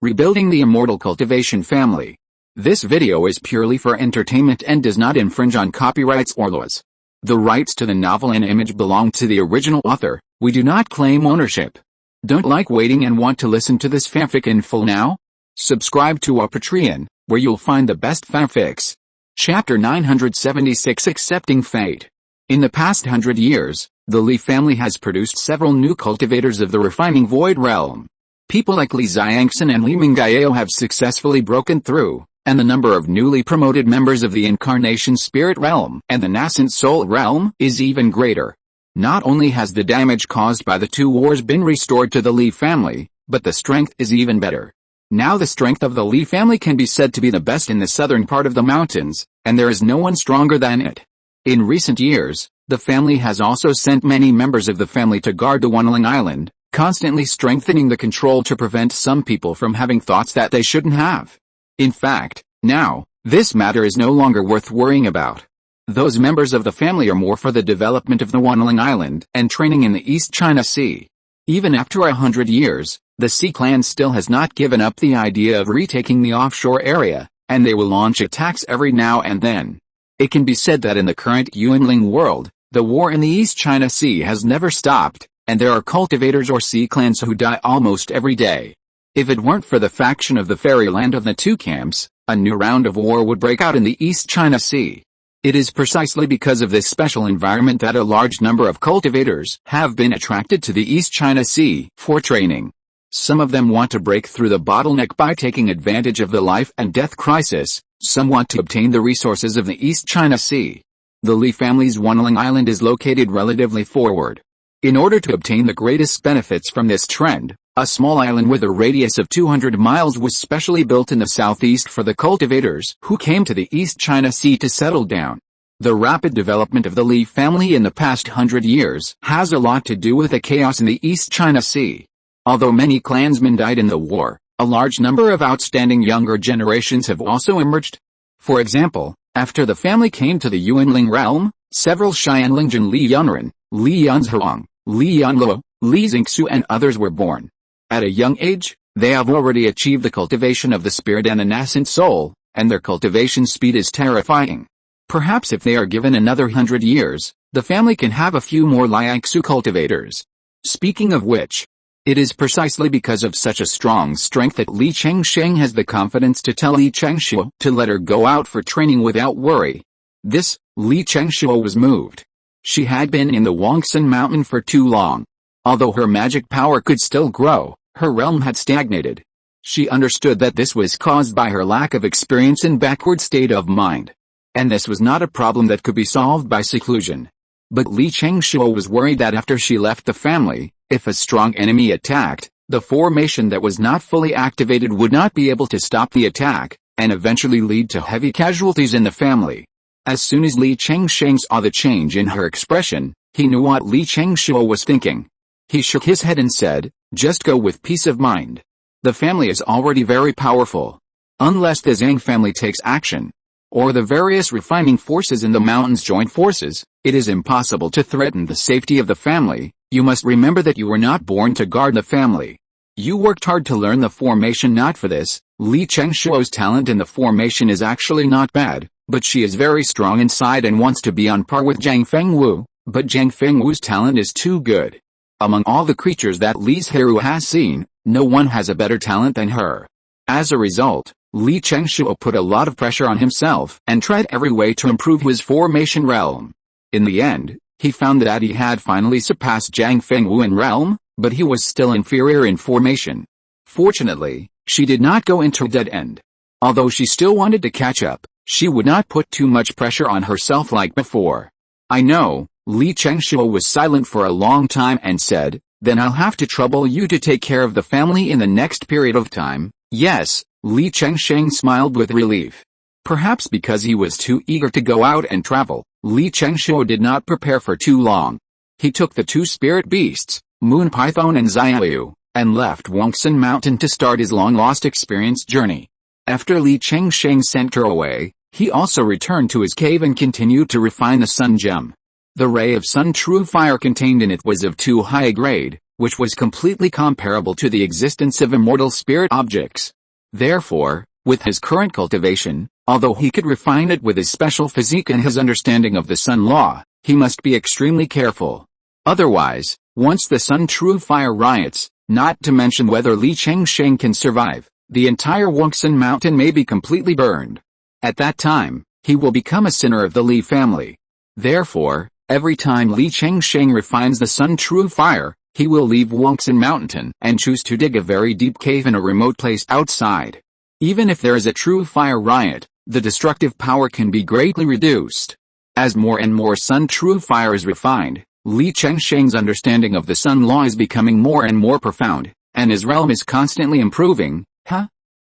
Rebuilding the Immortal Cultivation family. This video is purely for entertainment and does not infringe on copyrights or laws. The rights to the novel and image belong to the original author. We do not claim ownership. Don't like waiting and want to listen to this fanfic in full now? Subscribe to our Patreon, where you'll find the best fanfics. Chapter 976 Accepting Fate. In the past 100 years, the Li family has produced several new cultivators of the refining void realm. People like Li Zhirui and Li Mingyao have successfully broken through, and the number of newly promoted members of the incarnation spirit realm and the nascent soul realm is even greater. Not only has the damage caused by the two wars been restored to the Li family, but the strength is even better. Now the strength of the Li family can be said to be the best in the southern part of the mountains, and there is no one stronger than it. In recent years, the family has also sent many members of the family to guard the Banyan Island, constantly strengthening the control to prevent some people from having thoughts that they shouldn't have. In fact, now, this matter is no longer worth worrying about. Those members of the family are more for the development of the Banyan Island and training in the East China Sea. Even after 100 years, the Sea clan still has not given up the idea of retaking the offshore area, and they will launch attacks every now and then. It can be said that in the current Yuanling world, the war in the East China Sea has never stopped, and there are cultivators or sea clans who die almost every day. If it weren't for the faction of the fairyland of the two camps, a new round of war would break out in the East China Sea. It is precisely because of this special environment that a large number of cultivators have been attracted to the East China Sea for training. Some of them want to break through the bottleneck by taking advantage of the life and death crisis. Some want to obtain the resources of the East China Sea. The Li family's Banyan Island is located relatively forward. In order to obtain the greatest benefits from this trend, a small island with a radius of 200 miles was specially built in the southeast for the cultivators who came to the East China Sea to settle down. The rapid development of the Li family in the past 100 years has a lot to do with the chaos in the East China Sea. Although many clansmen died in the war, a large number of outstanding younger generations have also emerged. For example, after the family came to the Yuanling realm, several Xianlingjin Li Yunren, Li Yunzhuang, Li Yunluo, Li Xingsu and others were born. At a young age, they have already achieved the cultivation of the spirit and the nascent soul, and their cultivation speed is terrifying. Perhaps if they are given another 100 years, the family can have a few more Liangsu cultivators. Speaking of which, it is precisely because of such a strong strength that Li Chengsheng has the confidence to tell Li Chengshuo to let her go out for training without worry. This, Li Chengshuo was moved. She had been in the Wangsan mountain for too long. Although her magic power could still grow, her realm had stagnated. She understood that this was caused by her lack of experience and backward state of mind. And this was not a problem that could be solved by seclusion. But Li Chengshuo was worried that after she left the family, if a strong enemy attacked, the formation that was not fully activated would not be able to stop the attack, and eventually lead to heavy casualties in the family. As soon as Li Chengsheng saw the change in her expression, he knew what Li Chengshuo was thinking. He shook his head and said, "Just go with peace of mind. The family is already very powerful. Unless the Zhang family takes action, or the various refining forces in the mountains join forces, it is impossible to threaten the safety of the family. You must remember that you were not born to guard the family. You worked hard to learn the formation not for this. Li Chengshuo's talent in the formation is actually not bad, but she is very strong inside and wants to be on par with Zhang Fengwu, but Zhang Fengwu's talent is too good. Among all the creatures that Li Zhirui has seen, no one has a better talent than her." As a result, Li Chengshuo put a lot of pressure on himself and tried every way to improve his formation realm. In the end, he found that he had finally surpassed Zhang Fengwu in realm, but he was still inferior in formation. Fortunately, she did not go into a dead end. Although she still wanted to catch up, she would not put too much pressure on herself like before. "I know." Li Chengshuo was silent for a long time and said, "Then I'll have to trouble you to take care of the family in the next period of time." "Yes." Li Chengsheng smiled with relief. Perhaps because he was too eager to go out and travel, Li Chengshuo did not prepare for too long. He took the two spirit beasts, Moon Python and Xiaoyu, and left Wangsan Mountain to start his long-lost experience journey. After Li Chengsheng sent her away, he also returned to his cave and continued to refine the sun gem. The ray of sun true fire contained in it was of too high a grade, which was completely comparable to the existence of immortal spirit objects. Therefore, with his current cultivation, although he could refine it with his special physique and his understanding of the sun law, he must be extremely careful. Otherwise, once the sun true fire riots, not to mention whether Li Chengsheng can survive, the entire Wuxin mountain may be completely burned. At that time, he will become a sinner of the Li family. Therefore, every time Li Chengsheng refines the sun true fire, he will leave Wuxin mountain and choose to dig a very deep cave in a remote place outside. Even if there is a true fire riot, the destructive power can be greatly reduced. As more and more sun true fire is refined, Li Chengsheng's understanding of the sun law is becoming more and more profound, and his realm is constantly improving.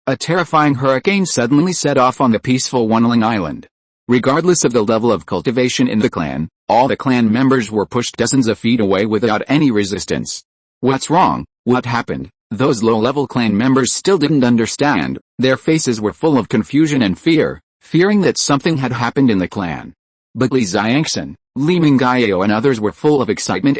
A terrifying hurricane suddenly set off on the peaceful Banyan Island. Regardless of the level of cultivation in the clan, all the clan members were pushed dozens of feet away without any resistance. What's wrong? What happened? Those low-level clan members still didn't understand. Their faces were full of confusion and fear, fearing that something had happened in the clan. But Li Zhirui, Li Mingayao and others were full of excitement.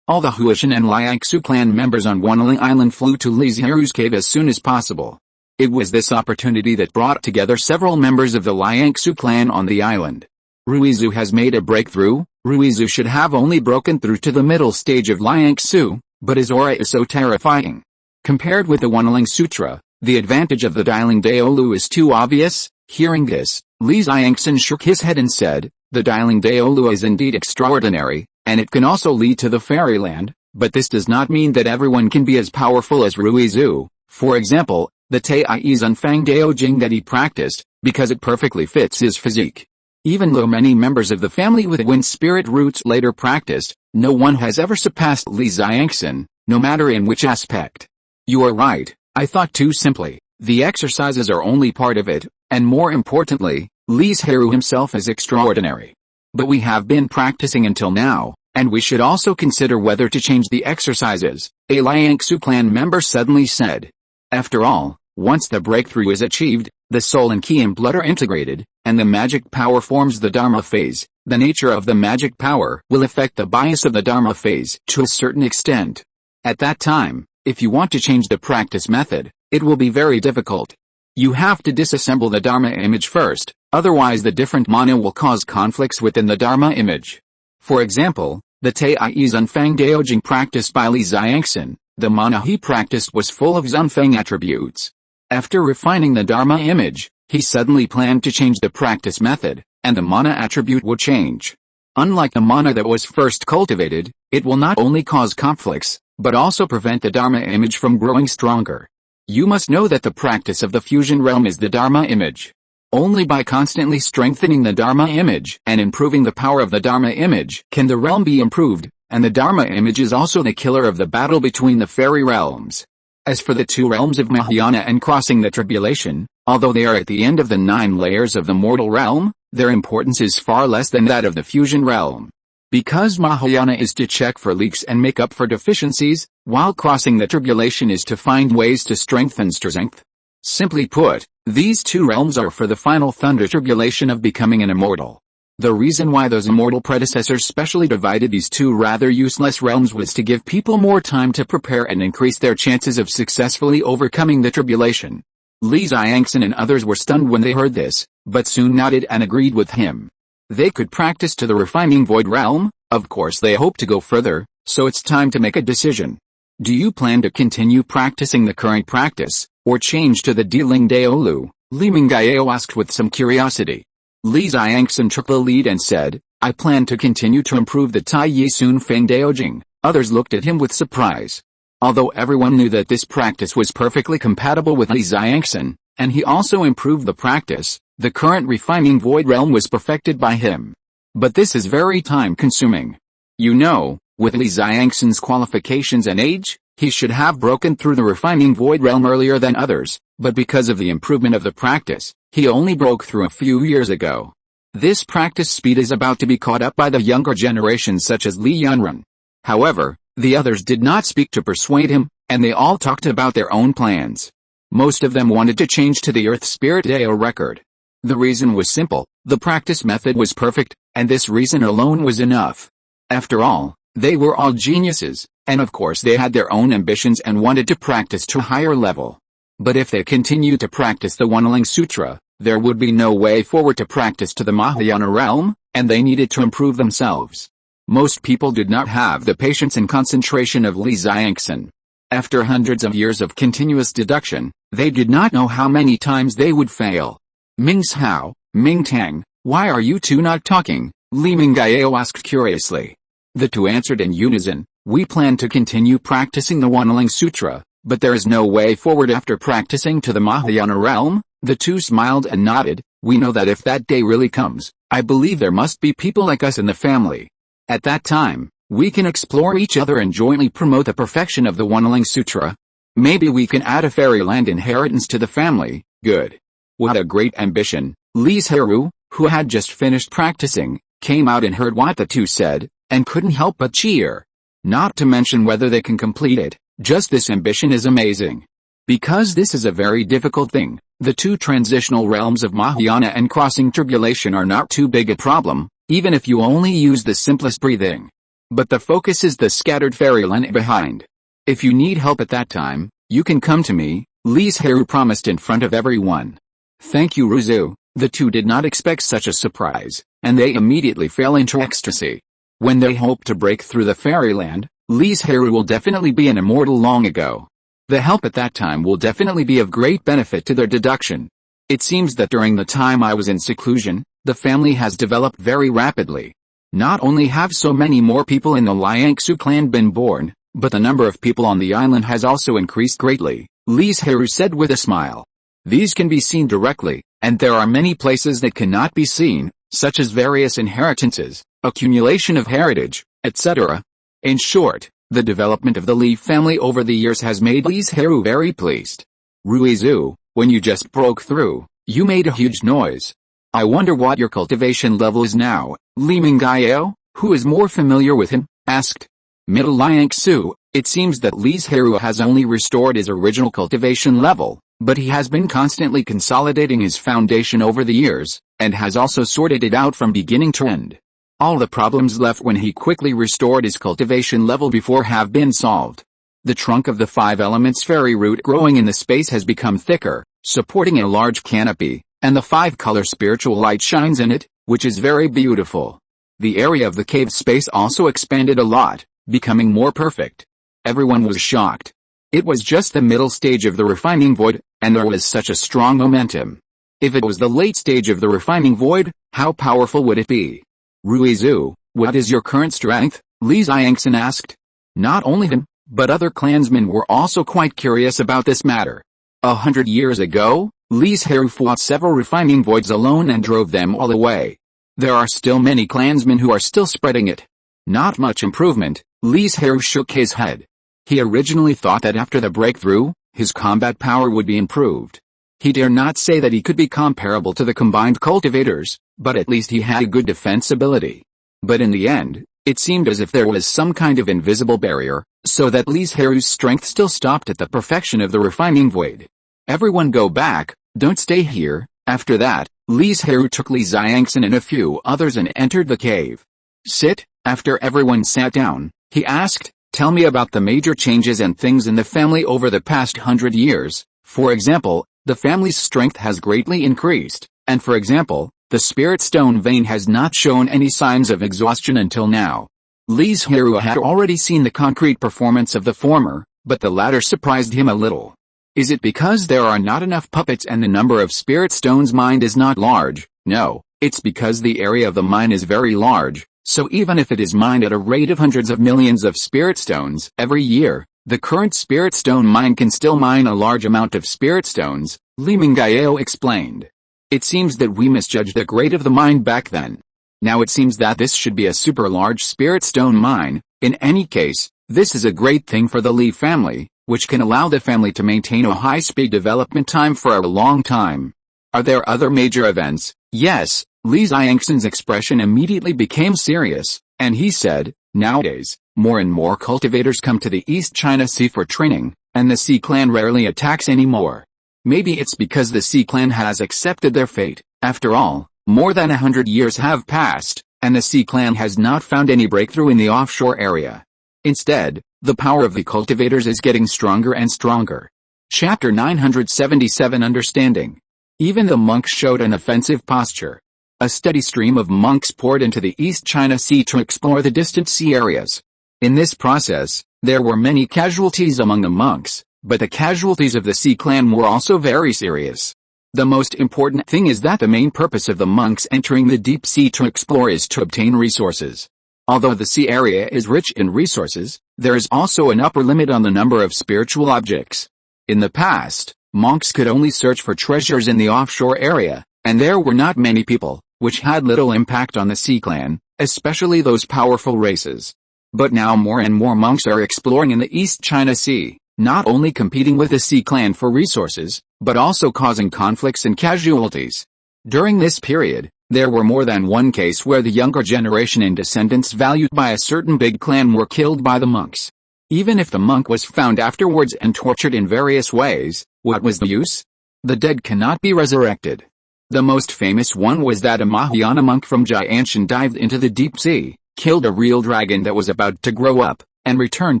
All the Huishan and Liangsu clan members on Banyan Island flew to Li Zhirui's cave as soon as possible. It was this opportunity that brought together several members of the Liangsu clan on the island. Ruizu has made a breakthrough. Ruizu should have only broken through to the middle stage of Liangsu, but his aura is so terrifying. Compared with the Wanling Sutra, the advantage of the Dialing Daolu is too obvious. Hearing this, Li Zhirui shook his head and said, "The Dialing Daolu is indeed extraordinary, and it can also lead to the fairyland, but this does not mean that everyone can be as powerful as Ruizu. For example, the Tai Zunfang Dao Jing that he practiced, because it perfectly fits his physique. Even though many members of the family with wind spirit roots later practiced, no one has ever surpassed Li Zhirui, no matter in which aspect." You are right, I thought too simply. The exercises are only part of it, and more importantly, Li Zhirui himself is extraordinary. But we have been practicing until now, and we should also consider whether to change the exercises, a Liangsu clan member suddenly said. After all, once the breakthrough is achieved, the soul and ki and blood are integrated, and the magic power forms the Dharma phase. The nature of the magic power will affect the bias of the Dharma phase to a certain extent. At that time, if you want to change the practice method, it will be very difficult. You have to disassemble the Dharma image first, otherwise the different mana will cause conflicts within the Dharma image. For example, the Tai Zunfang Daojing practiced by Li Zhirui, the mana he practiced was full of Zunfang attributes. After refining the Dharma image, he suddenly planned to change the practice method, and the mana attribute would change. Unlike the mana that was first cultivated, it will not only cause conflicts, but also prevent the Dharma image from growing stronger. You must know that the practice of the fusion realm is the Dharma image. Only by constantly strengthening the Dharma image and improving the power of the Dharma image can the realm be improved, and the Dharma image is also the killer of the battle between the fairy realms. As for the two realms of Mahayana and crossing the tribulation, although they are at the end of the 9 layers of the mortal realm, their importance is far less than that of the fusion realm. Because Mahayana is to check for leaks and make up for deficiencies, while crossing the tribulation is to find ways to strengthen strength. Simply put, these two realms are for the final thunder tribulation of becoming an immortal. The reason why those immortal predecessors specially divided these two rather useless realms was to give people more time to prepare and increase their chances of successfully overcoming the tribulation. Li Zhirui and others were stunned when they heard this, but soon nodded and agreed with him. They could practice to the refining void realm. Of course they hope to go further, so it's time to make a decision. Do you plan to continue practicing the current practice, or change to the Diling Daolu? Li Mingayao asked with some curiosity. Li Zhirui took the lead and said, "I plan to continue to improve the Tai Yi Sun Feng Daojing." Others looked at him with surprise. Although everyone knew that this practice was perfectly compatible with Li Zhirui, and he also improved the practice, the current refining void realm was perfected by him. But this is very time-consuming. You know, with Li Zhirui's qualifications and age, he should have broken through the refining void realm earlier than others, but because of the improvement of the practice, he only broke through a few years ago. This practice speed is about to be caught up by the younger generations such as Li Yunrun. However, the others did not speak to persuade him, and they all talked about their own plans. Most of them wanted to change to the Earth Spirit Dao record. The reason was simple, the practice method was perfect, and this reason alone was enough. After all, they were all geniuses. And of course they had their own ambitions and wanted to practice to a higher level. But if they continued to practice the Wanling Sutra, there would be no way forward to practice to the Mahayana realm, and they needed to improve themselves. Most people did not have the patience and concentration of Li Zhirui. After hundreds of years of continuous deduction, they did not know how many times they would fail. Ming Hao, Ming Tang, why are you two not talking? Li Mingyao asked curiously. The two answered in unison, we plan to continue practicing the Wanling Sutra, but there is no way forward after practicing to the Mahayana realm. The two smiled and nodded, we know that if that day really comes, I believe there must be people like us in the family. At that time, we can explore each other and jointly promote the perfection of the Wanling Sutra. Maybe we can add a fairyland inheritance to the family. Good. What a great ambition. Li Zhirui, who had just finished practicing, came out and heard what the two said, and couldn't help but cheer. Not to mention whether they can complete it, just this ambition is amazing. Because this is a very difficult thing, the two transitional realms of Mahayana and crossing tribulation are not too big a problem, even if you only use the simplest breathing. But the focus is the scattered fairyland behind. If you need help at that time, you can come to me, Li Zhirui promised in front of everyone. Thank you Ruzu. The two did not expect such a surprise, and they immediately fell into ecstasy. When they hope to break through the fairyland, Li Zhirui will definitely be an immortal long ago. The help at that time will definitely be of great benefit to their deduction. It seems that during the time I was in seclusion, the family has developed very rapidly. Not only have so many more people in the Liangsu clan been born, but the number of people on the island has also increased greatly, Li Zhirui said with a smile. These can be seen directly, and there are many places that cannot be seen, such as various inheritances, accumulation of heritage, etc. In short, the development of the Li family over the years has made Li Zhirui very pleased. Ruizu, when you just broke through, you made a huge noise. I wonder what your cultivation level is now. Li Mingyao, who is more familiar with him, asked. Middle Liangsu, it seems that Li Zhirui has only restored his original cultivation level, but he has been constantly consolidating his foundation over the years, and has also sorted it out from beginning to end. All the problems left when he quickly restored his cultivation level before have been solved. The trunk of the 5 elements fairy root growing in the space has become thicker, supporting a large canopy, and the 5-color spiritual light shines in it, which is very beautiful. The area of the cave space also expanded a lot, becoming more perfect. Everyone was shocked. It was just the middle stage of the refining void, and there was such a strong momentum. If it was the late stage of the refining void, how powerful would it be? Ruizu, what is your current strength? Li Zhirui asked. Not only him, but other clansmen were also quite curious about this matter. 100 years ago, Li Zhirui fought several refining voids alone and drove them all away. There are still many clansmen who are still spreading it. Not much improvement. Li Zhirui shook his head. He originally thought that after the breakthrough, his combat power would be improved. He dare not say that he could be comparable to the combined cultivators, but at least he had a good defense ability. But in the end, it seemed as if there was some kind of invisible barrier, so that Li Zhirui's strength still stopped at the perfection of the refining void. Everyone go back, don't stay here. After that, Li Zhirui took Li Zhirui and a few others and entered the cave. Sit. After everyone sat down, he asked, tell me about the major changes and things in the family over the past 100 years. For example, the family's strength has greatly increased, and for example, the spirit stone vein has not shown any signs of exhaustion until now. Li Zhirui had already seen the concrete performance of the former, but the latter surprised him a little. Is it because there are not enough puppets and the number of spirit stones mined is not large? No, it's because the area of the mine is very large, so even if it is mined at a rate of hundreds of millions of spirit stones every year, the current spirit stone mine can still mine a large amount of spirit stones, Li Mingyao explained. It seems that we misjudged the grade of the mine back then. Now it seems that this should be a super large spirit stone mine. In any case, this is a great thing for the Li family, which can allow the family to maintain a high-speed development time for a long time. Are there other major events? Yes, Li Zhirui expression immediately became serious, and he said, nowadays, more and more cultivators come to the East China Sea for training, and the Sea clan rarely attacks anymore. Maybe it's because the Sea clan has accepted their fate. After all, more than 100 years have passed, and the Sea clan has not found any breakthrough in the offshore area. Instead, The power of the cultivators is getting stronger and stronger. Chapter 977 Understanding. Even the monks showed an offensive posture. A steady stream of monks poured into the East China Sea to explore the distant sea areas. In this process, there were many casualties among the monks, but the casualties of the Sea clan were also very serious. The most important thing is that the main purpose of the monks entering the deep sea to explore is to obtain resources. Although the sea area is rich in resources, there is also an upper limit on the number of spiritual objects. In the past, monks could only search for treasures in the offshore area, and there were not many people, which had little impact on the Sea clan, especially those powerful races. But now more and more monks are exploring in the East China Sea, not only competing with the Sea clan for resources, but also causing conflicts and casualties. During this period, there were more than one case where the younger generation and descendants valued by a certain big clan were killed by the monks. Even if the monk was found afterwards and tortured in various ways, what was the use? The dead cannot be resurrected. The most famous one was that a Mahayana monk from Jianshan dived into the deep sea, killed a real dragon that was about to grow up, and returned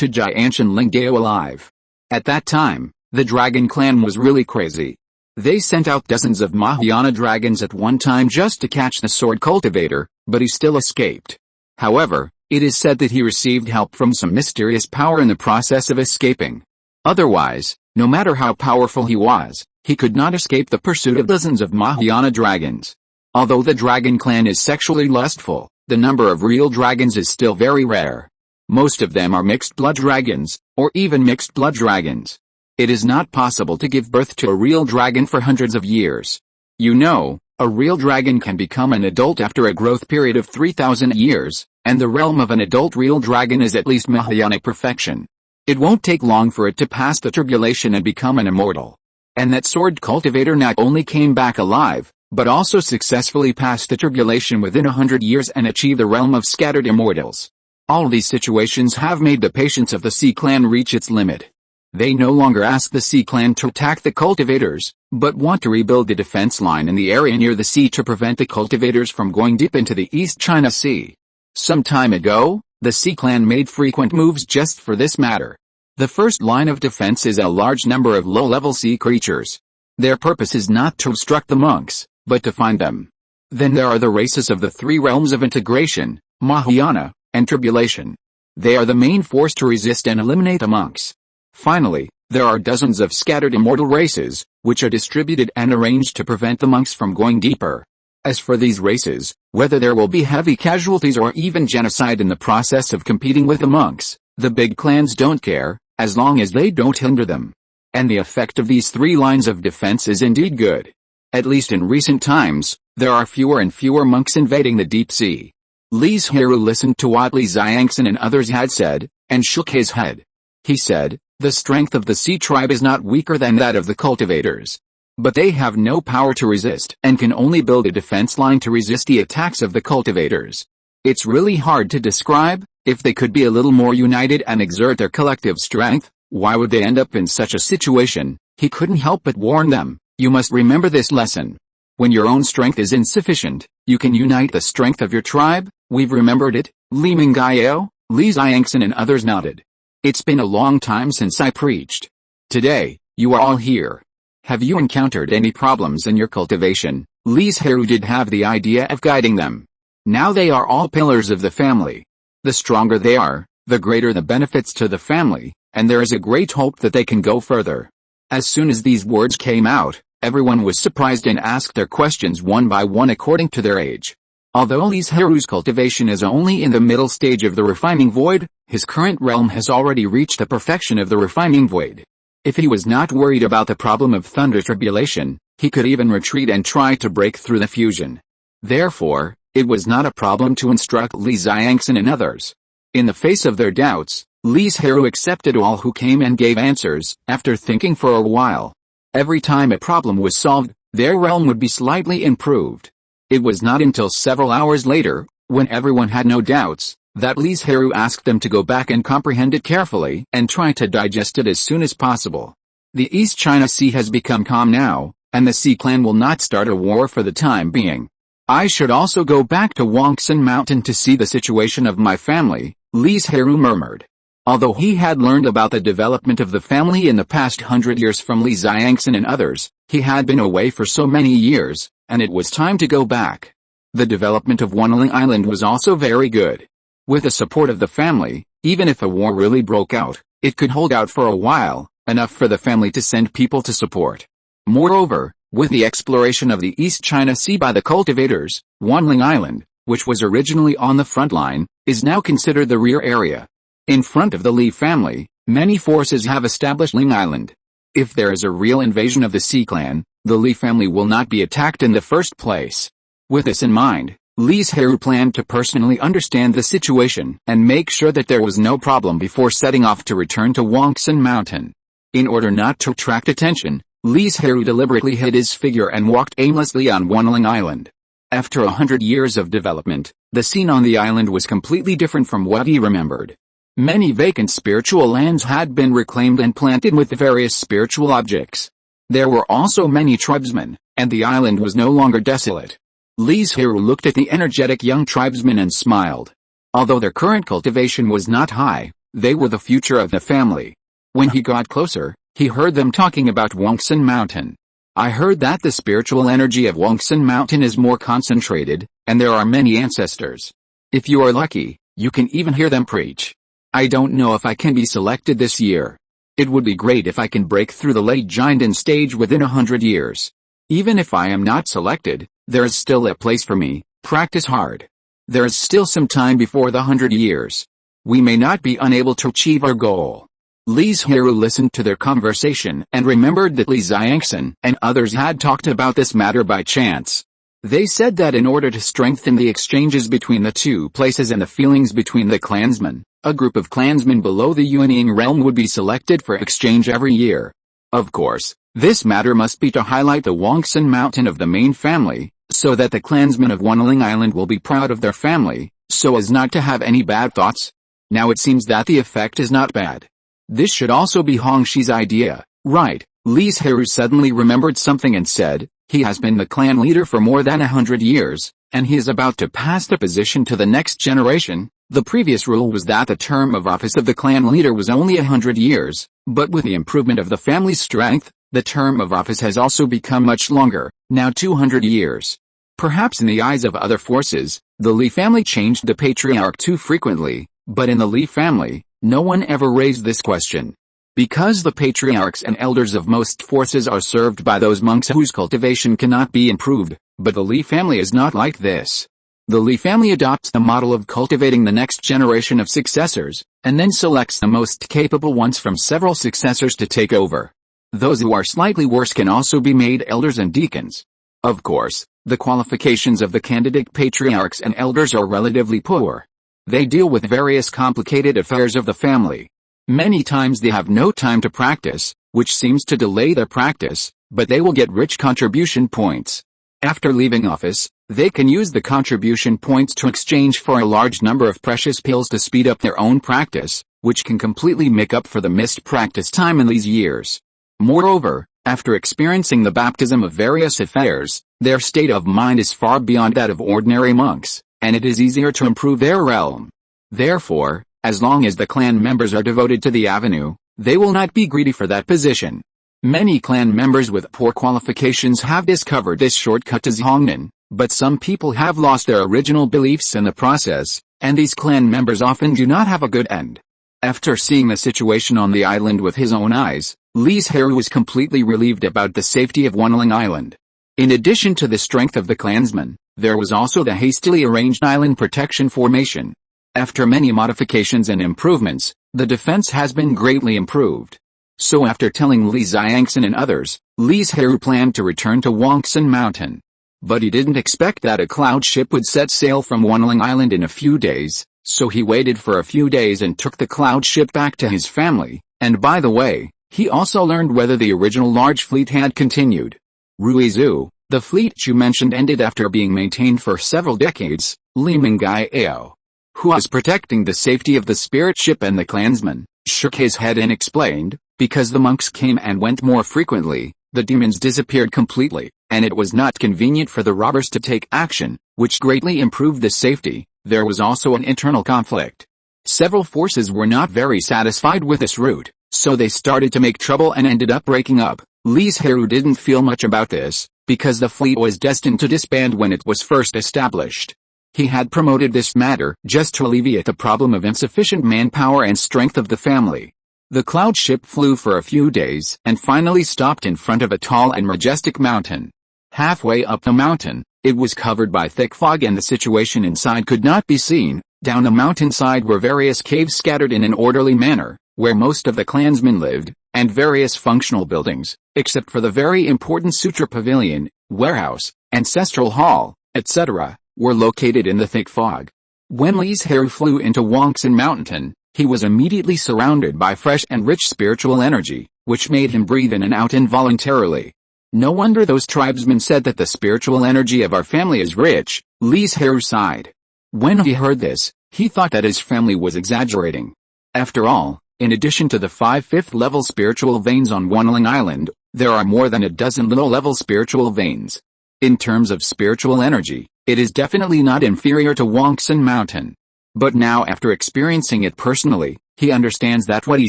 to Jianshan Linggao alive. At that time, the dragon clan was really crazy. They sent out dozens of Mahayana dragons at one time just to catch the sword cultivator, but he still escaped. However, it is said that he received help from some mysterious power in the process of escaping. Otherwise, no matter how powerful he was, he could not escape the pursuit of dozens of Mahayana dragons. Although the dragon clan is sexually lustful, the number of real dragons is still very rare. Most of them are mixed blood dragons, or even mixed blood dragons. It is not possible to give birth to a real dragon for hundreds of years. You know, a real dragon can become an adult after a growth period of 3,000 years, and the realm of an adult real dragon is at least Mahayanic perfection. It won't take long for it to pass the tribulation and become an immortal. And that sword cultivator not only came back alive, but also successfully passed the tribulation within 100 years and achieved the realm of scattered immortals. All these situations have made the patience of the Sea clan reach its limit. They no longer ask the Sea clan to attack the cultivators, but want to rebuild the defense line in the area near the sea to prevent the cultivators from going deep into the East China Sea. Some time ago, the Sea clan made frequent moves just for this matter. The first line of defense is a large number of low-level sea creatures. Their purpose is not to obstruct the monks, but to find them. Then there are the races of the three realms of integration, Mahayana, and tribulation. They are the main force to resist and eliminate the monks. Finally, there are dozens of scattered immortal races, which are distributed and arranged to prevent the monks from going deeper. As for these races, whether there will be heavy casualties or even genocide in the process of competing with the monks, the big clans don't care, as long as they don't hinder them. And the effect of these three lines of defense is indeed good. At least in recent times, there are fewer and fewer monks invading the deep sea. Li Zhirui listened to what Li Zhangxin and others had said, and shook his head. He said, "The strength of the Sea tribe is not weaker than that of the cultivators. But they have no power to resist and can only build a defense line to resist the attacks of the cultivators. It's really hard to describe. If they could be a little more united and exert their collective strength, why would they end up in such a situation?" He couldn't help but warn them, "You must remember this lesson. When your own strength is insufficient, you can unite the strength of your tribe." We've remembered it, Li Mingyao, Li Zhangxin and others nodded. It's been a long time since I preached. Today, you are all here. Have you encountered any problems in your cultivation? Li Zhirui did have the idea of guiding them. Now they are all pillars of the family. The stronger they are, the greater the benefits to the family, and there is a great hope that they can go further. As soon as these words came out, everyone was surprised and asked their questions one by one according to their age. Although Li Zhirui's cultivation is only in the middle stage of the refining void, his current realm has already reached the perfection of the refining void. If he was not worried about the problem of thunder tribulation, he could even retreat and try to break through the fusion. Therefore, it was not a problem to instruct Li Zhangxin and others. In the face of their doubts, Li Zhirui accepted all who came and gave answers. After thinking for a while, every time a problem was solved, their realm would be slightly improved. It was not until several hours later, when everyone had no doubts, that Li Zhirui asked them to go back and comprehend it carefully and try to digest it as soon as possible. The East China Sea has become calm now, and the Sea clan will not start a war for the time being. I should also go back to Wangsan Mountain to see the situation of my family, Li Zhirui murmured. Although he had learned about the development of the family in the past 100 years from Li Zhirui and others, he had been away for so many years, and it was time to go back. The development of Banyan Island was also very good. With the support of the family, even if a war really broke out, it could hold out for a while, enough for the family to send people to support. Moreover, with the exploration of the East China Sea by the cultivators, Banyan Island, which was originally on the front line, is now considered the rear area. In front of the Li family, many forces have established Ling Island. If there is a real invasion of the Sea clan, the Li family will not be attacked in the first place. With this in mind, Li Zhirui planned to personally understand the situation and make sure that there was no problem before setting off to return to Wangsan Mountain. In order not to attract attention, Li Zhirui deliberately hid his figure and walked aimlessly on Banyan Island. After 100 years of development, the scene on the island was completely different from what he remembered. Many vacant spiritual lands had been reclaimed and planted with various spiritual objects. There were also many tribesmen, and the island was no longer desolate. Li Zhirui looked at the energetic young tribesmen and smiled. Although their current cultivation was not high, they were the future of the family. When he got closer, he heard them talking about Wangsan Mountain. I heard that the spiritual energy of Wangsan Mountain is more concentrated, and there are many ancestors. If you are lucky, you can even hear them preach. I don't know if I can be selected this year. It would be great if I can break through the late giant stage within 100 years. Even if I am not selected, there is still a place for me. Practice hard. There is still some time before the 100 years. We may not be unable to achieve our goal. Li Zhirui listened to their conversation and remembered that Li Zhirui and others had talked about this matter by chance. They said that in order to strengthen the exchanges between the two places and the feelings between the clansmen, a group of clansmen below the Yuanying realm would be selected for exchange every year. Of course, this matter must be to highlight the Wangsan Mountain of the main family, so that the clansmen of Banyan Island will be proud of their family, so as not to have any bad thoughts. Now it seems that the effect is not bad. This should also be Hongshi's idea, right? Li Zhirui suddenly remembered something and said, he has been the clan leader for more than 100 years, and he is about to pass the position to the next generation. The previous rule was that the term of office of the clan leader was only 100 years, but with the improvement of the family's strength, the term of office has also become much longer, now 200 years. Perhaps in the eyes of other forces, the Li family changed the patriarch too frequently, but in the Li family, no one ever raised this question. Because the patriarchs and elders of most forces are served by those monks whose cultivation cannot be improved, but the Li family is not like this. The Li family adopts the model of cultivating the next generation of successors, and then selects the most capable ones from several successors to take over. Those who are slightly worse can also be made elders and deacons. Of course, the qualifications of the candidate patriarchs and elders are relatively poor. They deal with various complicated affairs of the family. Many times they have no time to practice, which seems to delay their practice, but they will get rich contribution points. After leaving office, they can use the contribution points to exchange for a large number of precious pills to speed up their own practice, which can completely make up for the missed practice time in these years. Moreover, after experiencing the baptism of various affairs, their state of mind is far beyond that of ordinary monks, and it is easier to improve their realm. Therefore, as long as the clan members are devoted to the avenue, they will not be greedy for that position. Many clan members with poor qualifications have discovered this shortcut to Zhongnan, but some people have lost their original beliefs in the process, and these clan members often do not have a good end. After seeing the situation on the island with his own eyes, Li Zhirui was completely relieved about the safety of Banyan Island. In addition to the strength of the clansmen, there was also the hastily arranged island protection formation. After many modifications and improvements, the defense has been greatly improved. So after telling Li Zhirui and others, Li Zhirui planned to return to Wangsan Mountain. But he didn't expect that a cloud ship would set sail from Banyan Island in a few days, so he waited for a few days and took the cloud ship back to his family, and by the way, he also learned whether the original large fleet had continued. Ruizu, the fleet you mentioned ended after being maintained for several decades. Li Mingai Ao, who was protecting the safety of the spirit ship and the clansmen, shook his head and explained, because the monks came and went more frequently, the demons disappeared completely, and it was not convenient for the robbers to take action, which greatly improved the safety. There was also an internal conflict. Several forces were not very satisfied with this route, so they started to make trouble and ended up breaking up. Li Zhirui didn't feel much about this, because the fleet was destined to disband when it was first established. He had promoted this matter just to alleviate the problem of insufficient manpower and strength of the family. The cloud ship flew for a few days and finally stopped in front of a tall and majestic mountain. Halfway up the mountain, it was covered by thick fog and the situation inside could not be seen. Down the mountainside were various caves scattered in an orderly manner, where most of the clansmen lived, and various functional buildings, except for the very important Sutra Pavilion, warehouse, ancestral hall, etc., were located in the thick fog. When Li Zhirui flew into Wangxin Mountain, he was immediately surrounded by fresh and rich spiritual energy, which made him breathe in and out involuntarily. No wonder those tribesmen said that the spiritual energy of our family is rich. Li Zhirui sighed. When he heard this, he thought that his family was exaggerating. After all, in addition to the 5 fifth-level spiritual veins on Banyan Island, there are more than a dozen low-level spiritual veins. In terms of spiritual energy, it is definitely not inferior to Wangxin Mountain. But now after experiencing it personally, he understands that what he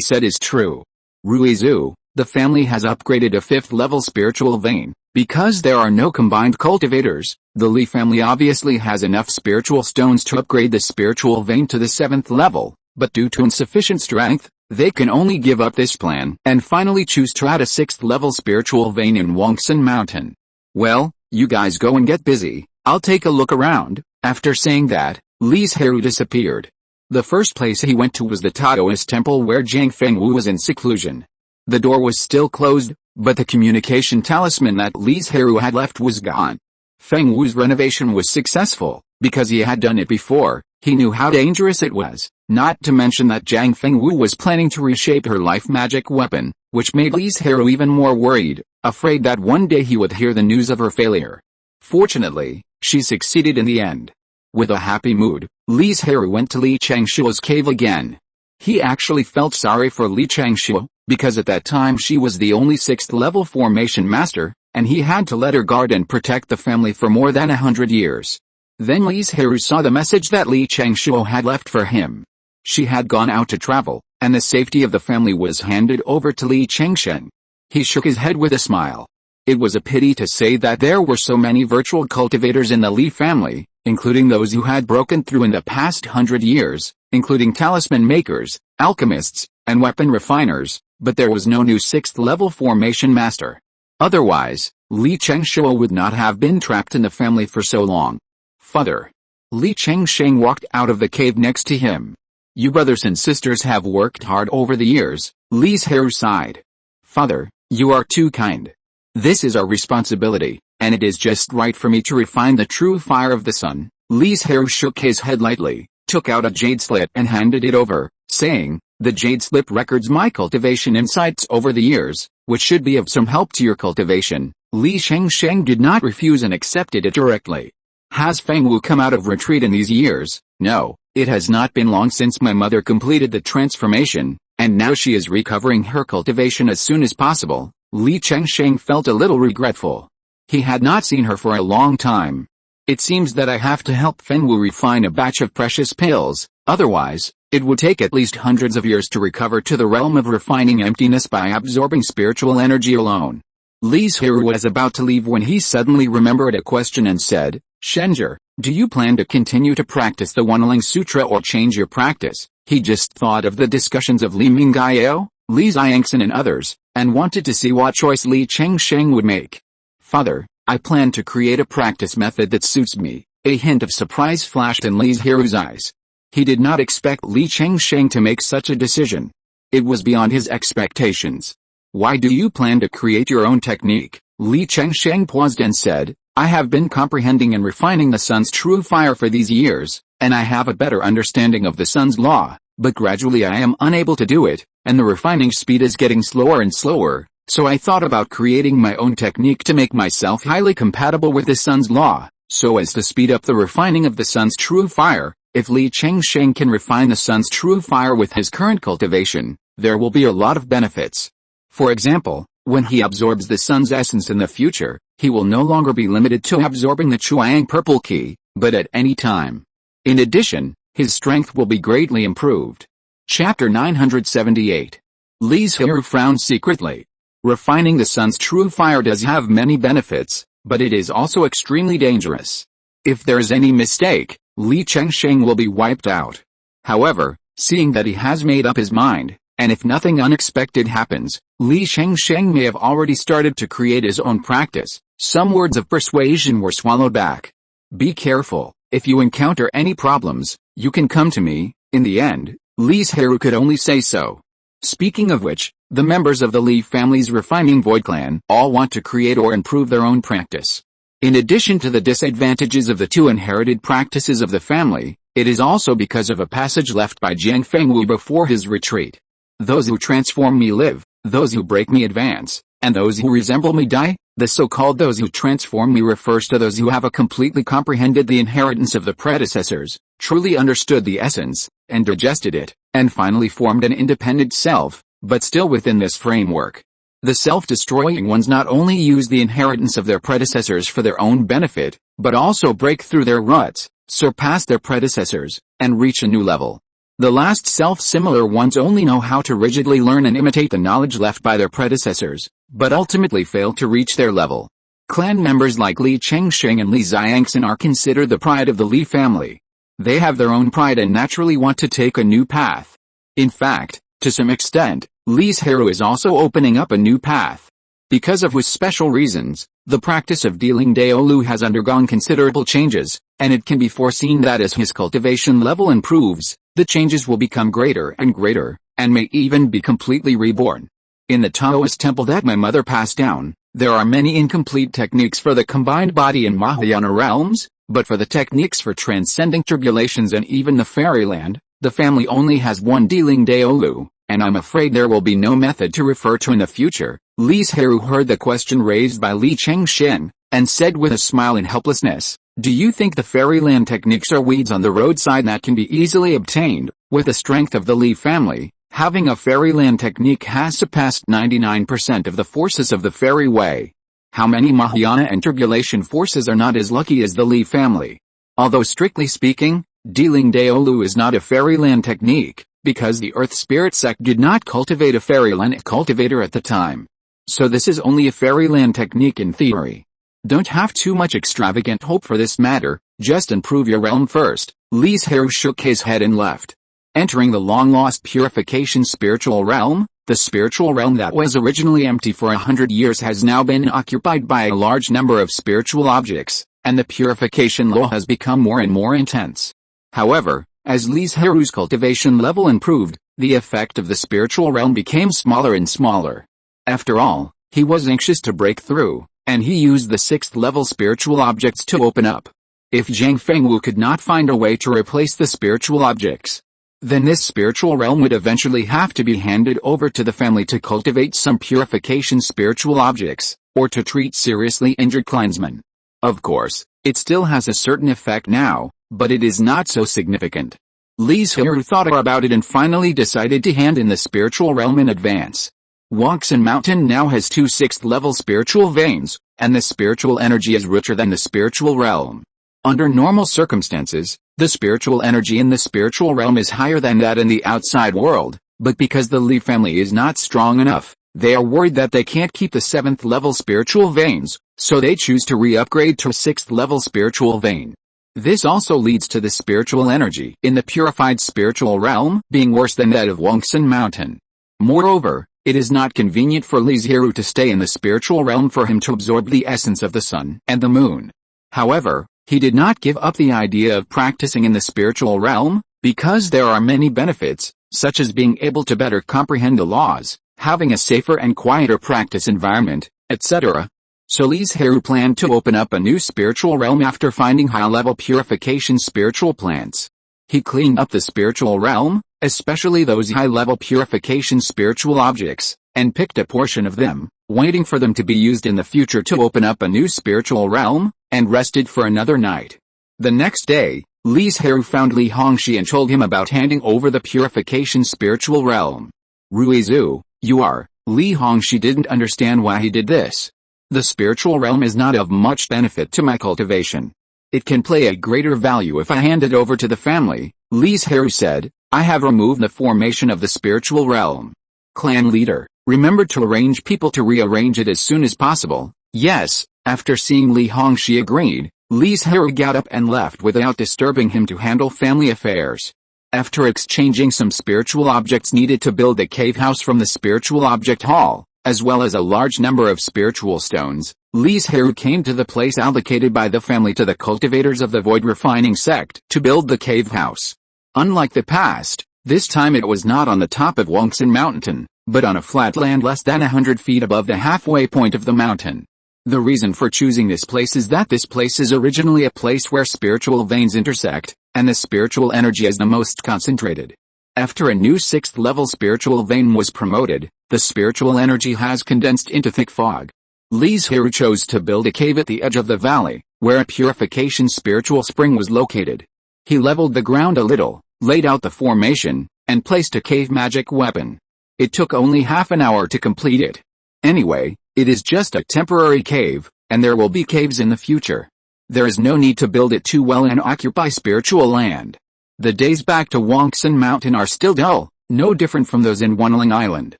said is true. Ruizu, the family has upgraded a 5th-level spiritual vein. Because there are no combined cultivators, the Li family obviously has enough spiritual stones to upgrade the spiritual vein to the 7th level, but due to insufficient strength, they can only give up this plan and finally choose to add a 6th-level spiritual vein in Wangxin Mountain. Well, you guys go and get busy, I'll take a look around. After saying that, Li Zhirui disappeared. The first place he went to was the Taoist temple where Zhang Fengwu was in seclusion. The door was still closed, but the communication talisman that Li Zhirui had left was gone. Fengwu's renovation was successful, because he had done it before. He knew how dangerous it was, not to mention that Zhang Fengwu was planning to reshape her life magic weapon, which made Li Zhirui even more worried, afraid that one day he would hear the news of her failure. Fortunately, she succeeded in the end. With a happy mood, Li Zhirui went to Li Changshuo's cave again. He actually felt sorry for Li Changshuo, because at that time she was the only 6th-level formation master, and he had to let her guard and protect the family for more than 100 years. Then Li Zhirui saw the message that Li Changshuo had left for him. She had gone out to travel, and the safety of the family was handed over to Li Chengsheng. He shook his head with a smile. It was a pity to say that there were so many virtual cultivators in the Li family, including those who had broken through in the past 100 years, including talisman makers, alchemists, and weapon refiners, but there was no new 6th-level formation master. Otherwise, Li Changshuo would not have been trapped in the family for so long. Father. Li Chengsheng walked out of the cave next to him. You brothers and sisters have worked hard over the years. Li Zhirui sighed. Father, you are too kind. This is our responsibility, and it is just right for me to refine the true fire of the sun. Li Zhirui shook his head lightly, took out a jade slip and handed it over, saying, the jade slip records my cultivation insights over the years, which should be of some help to your cultivation. Li Chengsheng did not refuse and accepted it directly. Has Fengwu come out of retreat in these years? No, it has not been long since my mother completed the transformation, and now she is recovering her cultivation as soon as possible. Li Chengsheng felt a little regretful. He had not seen her for a long time. It seems that I have to help Fengwu refine a batch of precious pills, otherwise, it would take at least hundreds of years to recover to the realm of refining emptiness by absorbing spiritual energy alone. Li Zhirui was about to leave when he suddenly remembered a question and said, Shenzhe, do you plan to continue to practice the Wanling Sutra or change your practice? He just thought of the discussions of Li Mingyao, Li Xiangxin and others, and wanted to see what choice Li Chengsheng would make. Father, I plan to create a practice method that suits me. A hint of surprise flashed in Li Zhirui's eyes. He did not expect Li Chengsheng to make such a decision. It was beyond his expectations. Why do you plan to create your own technique? Li Chengsheng paused and said, I have been comprehending and refining the sun's true fire for these years, and I have a better understanding of the sun's law, but gradually I am unable to do it, and the refining speed is getting slower and slower, so I thought about creating my own technique to make myself highly compatible with the sun's law, so as to speed up the refining of the sun's true fire. If Li Chengsheng can refine the sun's true fire with his current cultivation, there will be a lot of benefits. For example, when he absorbs the sun's essence in the future, he will no longer be limited to absorbing the Chuang purple key, but at any time. In addition, his strength will be greatly improved. Chapter 978. Li Zhirui frowned secretly. Refining the sun's true fire does have many benefits, but it is also extremely dangerous. If there is any mistake, Li Chengsheng will be wiped out. However, seeing that he has made up his mind, and if nothing unexpected happens, Li Chengsheng may have already started to create his own practice. Some words of persuasion were swallowed back. Be careful, if you encounter any problems, you can come to me. In the end, Li Zhirui could only say so. Speaking of which, the members of the Li family's refining Void Clan all want to create or improve their own practice. In addition to the disadvantages of the two inherited practices of the family, it is also because of a passage left by Jiang Fengwu before his retreat. Those who transform me live, those who break me advance, and those who resemble me die. The so-called those who transform me refers to those who have completely comprehended the inheritance of the predecessors, truly understood the essence, and digested it, and finally formed an independent self, but still within this framework. The self-destroying ones not only use the inheritance of their predecessors for their own benefit, but also break through their ruts, surpass their predecessors, and reach a new level. The last self-similar ones only know how to rigidly learn and imitate the knowledge left by their predecessors, but ultimately fail to reach their level. Clan members like Li Chengsheng and Li Xiangxin are considered the pride of the Li family. They have their own pride and naturally want to take a new path. In fact, to some extent, Li Zhirui is also opening up a new path. Because of his special reasons, the practice of dealing Daolu has undergone considerable changes, and it can be foreseen that as his cultivation level improves, the changes will become greater and greater, and may even be completely reborn. In the Taoist temple that my mother passed down, there are many incomplete techniques for the combined body and Mahayana realms, but for the techniques for transcending tribulations and even the fairyland, the family only has one dealing Daolu, and I'm afraid there will be no method to refer to in the future. Li Zhirui heard the question raised by Li Chengsheng, and said with a smile in helplessness, "Do you think the fairyland techniques are weeds on the roadside that can be easily obtained? With the strength of the Li family, having a fairyland technique has surpassed 99% of the forces of the fairy way. How many Mahayana and tribulation forces are not as lucky as the Li family? Although strictly speaking, dealing Daolu is not a fairyland technique, because the Earth Spirit sect did not cultivate a fairyland cultivator at the time. So this is only a fairyland technique in theory. Don't have too much extravagant hope for this matter, just improve your realm first." Li Zhirui shook his head and left. Entering the long-lost purification spiritual realm, the spiritual realm that was originally empty for 100 years has now been occupied by a large number of spiritual objects, and the purification law has become more and more intense. However, as Li Zhirui's cultivation level improved, the effect of the spiritual realm became smaller and smaller. After all, he was anxious to break through, and he used the 6th level spiritual objects to open up. If Jiang Fengwu could not find a way to replace the spiritual objects, then this spiritual realm would eventually have to be handed over to the family to cultivate some purification spiritual objects, or to treat seriously injured clansmen. Of course, it still has a certain effect now, but it is not so significant. Li Zhirui thought about it and finally decided to hand in the spiritual realm in advance. Wangsan Mountain now has 2 6th level spiritual veins, and the spiritual energy is richer than the spiritual realm. Under normal circumstances, the spiritual energy in the spiritual realm is higher than that in the outside world, but because the Li family is not strong enough, they are worried that they can't keep the 7th level spiritual veins, so they choose to re-upgrade to a 6th level spiritual vein. This also leads to the spiritual energy in the purified spiritual realm being worse than that of Wangsan Mountain. Moreover, it is not convenient for Li Zhirui to stay in the spiritual realm for him to absorb the essence of the sun and the moon. However, he did not give up the idea of practicing in the spiritual realm, because there are many benefits, such as being able to better comprehend the laws, having a safer and quieter practice environment, etc. So Li Zhirui planned to open up a new spiritual realm after finding high-level purification spiritual plants. He cleaned up the spiritual realm, especially those high-level purification spiritual objects, and picked a portion of them, waiting for them to be used in the future to open up a new spiritual realm, and rested for another night. The next day, Li Zhirui found Li Hongxi and told him about handing over the purification spiritual realm. "Ruizu, you are." Li Hongxi didn't understand why he did this. "The spiritual realm is not of much benefit to my cultivation. It can play a greater value if I hand it over to the family, Li Zhirui said. I have removed the formation of the spiritual realm. Clan leader, remember to arrange people to rearrange it as soon as possible. Yes. After seeing Li Hongxi agreed, Li Zhirui got up and left without disturbing him to handle family affairs. After exchanging some spiritual objects needed to build the cave house from the spiritual object hall, as well as a large number of spiritual stones, Li Zhirui came to the place allocated by the family to the cultivators of the void refining sect to build the cave house. Unlike the past, this time it was not on the top of Wangsan Mountain, but on a flat land less than 100 feet above the halfway point of the mountain. The reason for choosing this place is that this place is originally a place where spiritual veins intersect, and the spiritual energy is the most concentrated. After a new 6th level spiritual vein was promoted, the spiritual energy has condensed into thick fog. Li Zhirui chose to build a cave at the edge of the valley, where a purification spiritual spring was located. He leveled the ground a little, laid out the formation, and placed a cave magic weapon. It took only half an hour to complete it. Anyway, it is just a temporary cave, and there will be caves in the future. There is no need to build it too well and occupy spiritual land. The days back to Wangsan Mountain are still dull, no different from those in Banyan Island.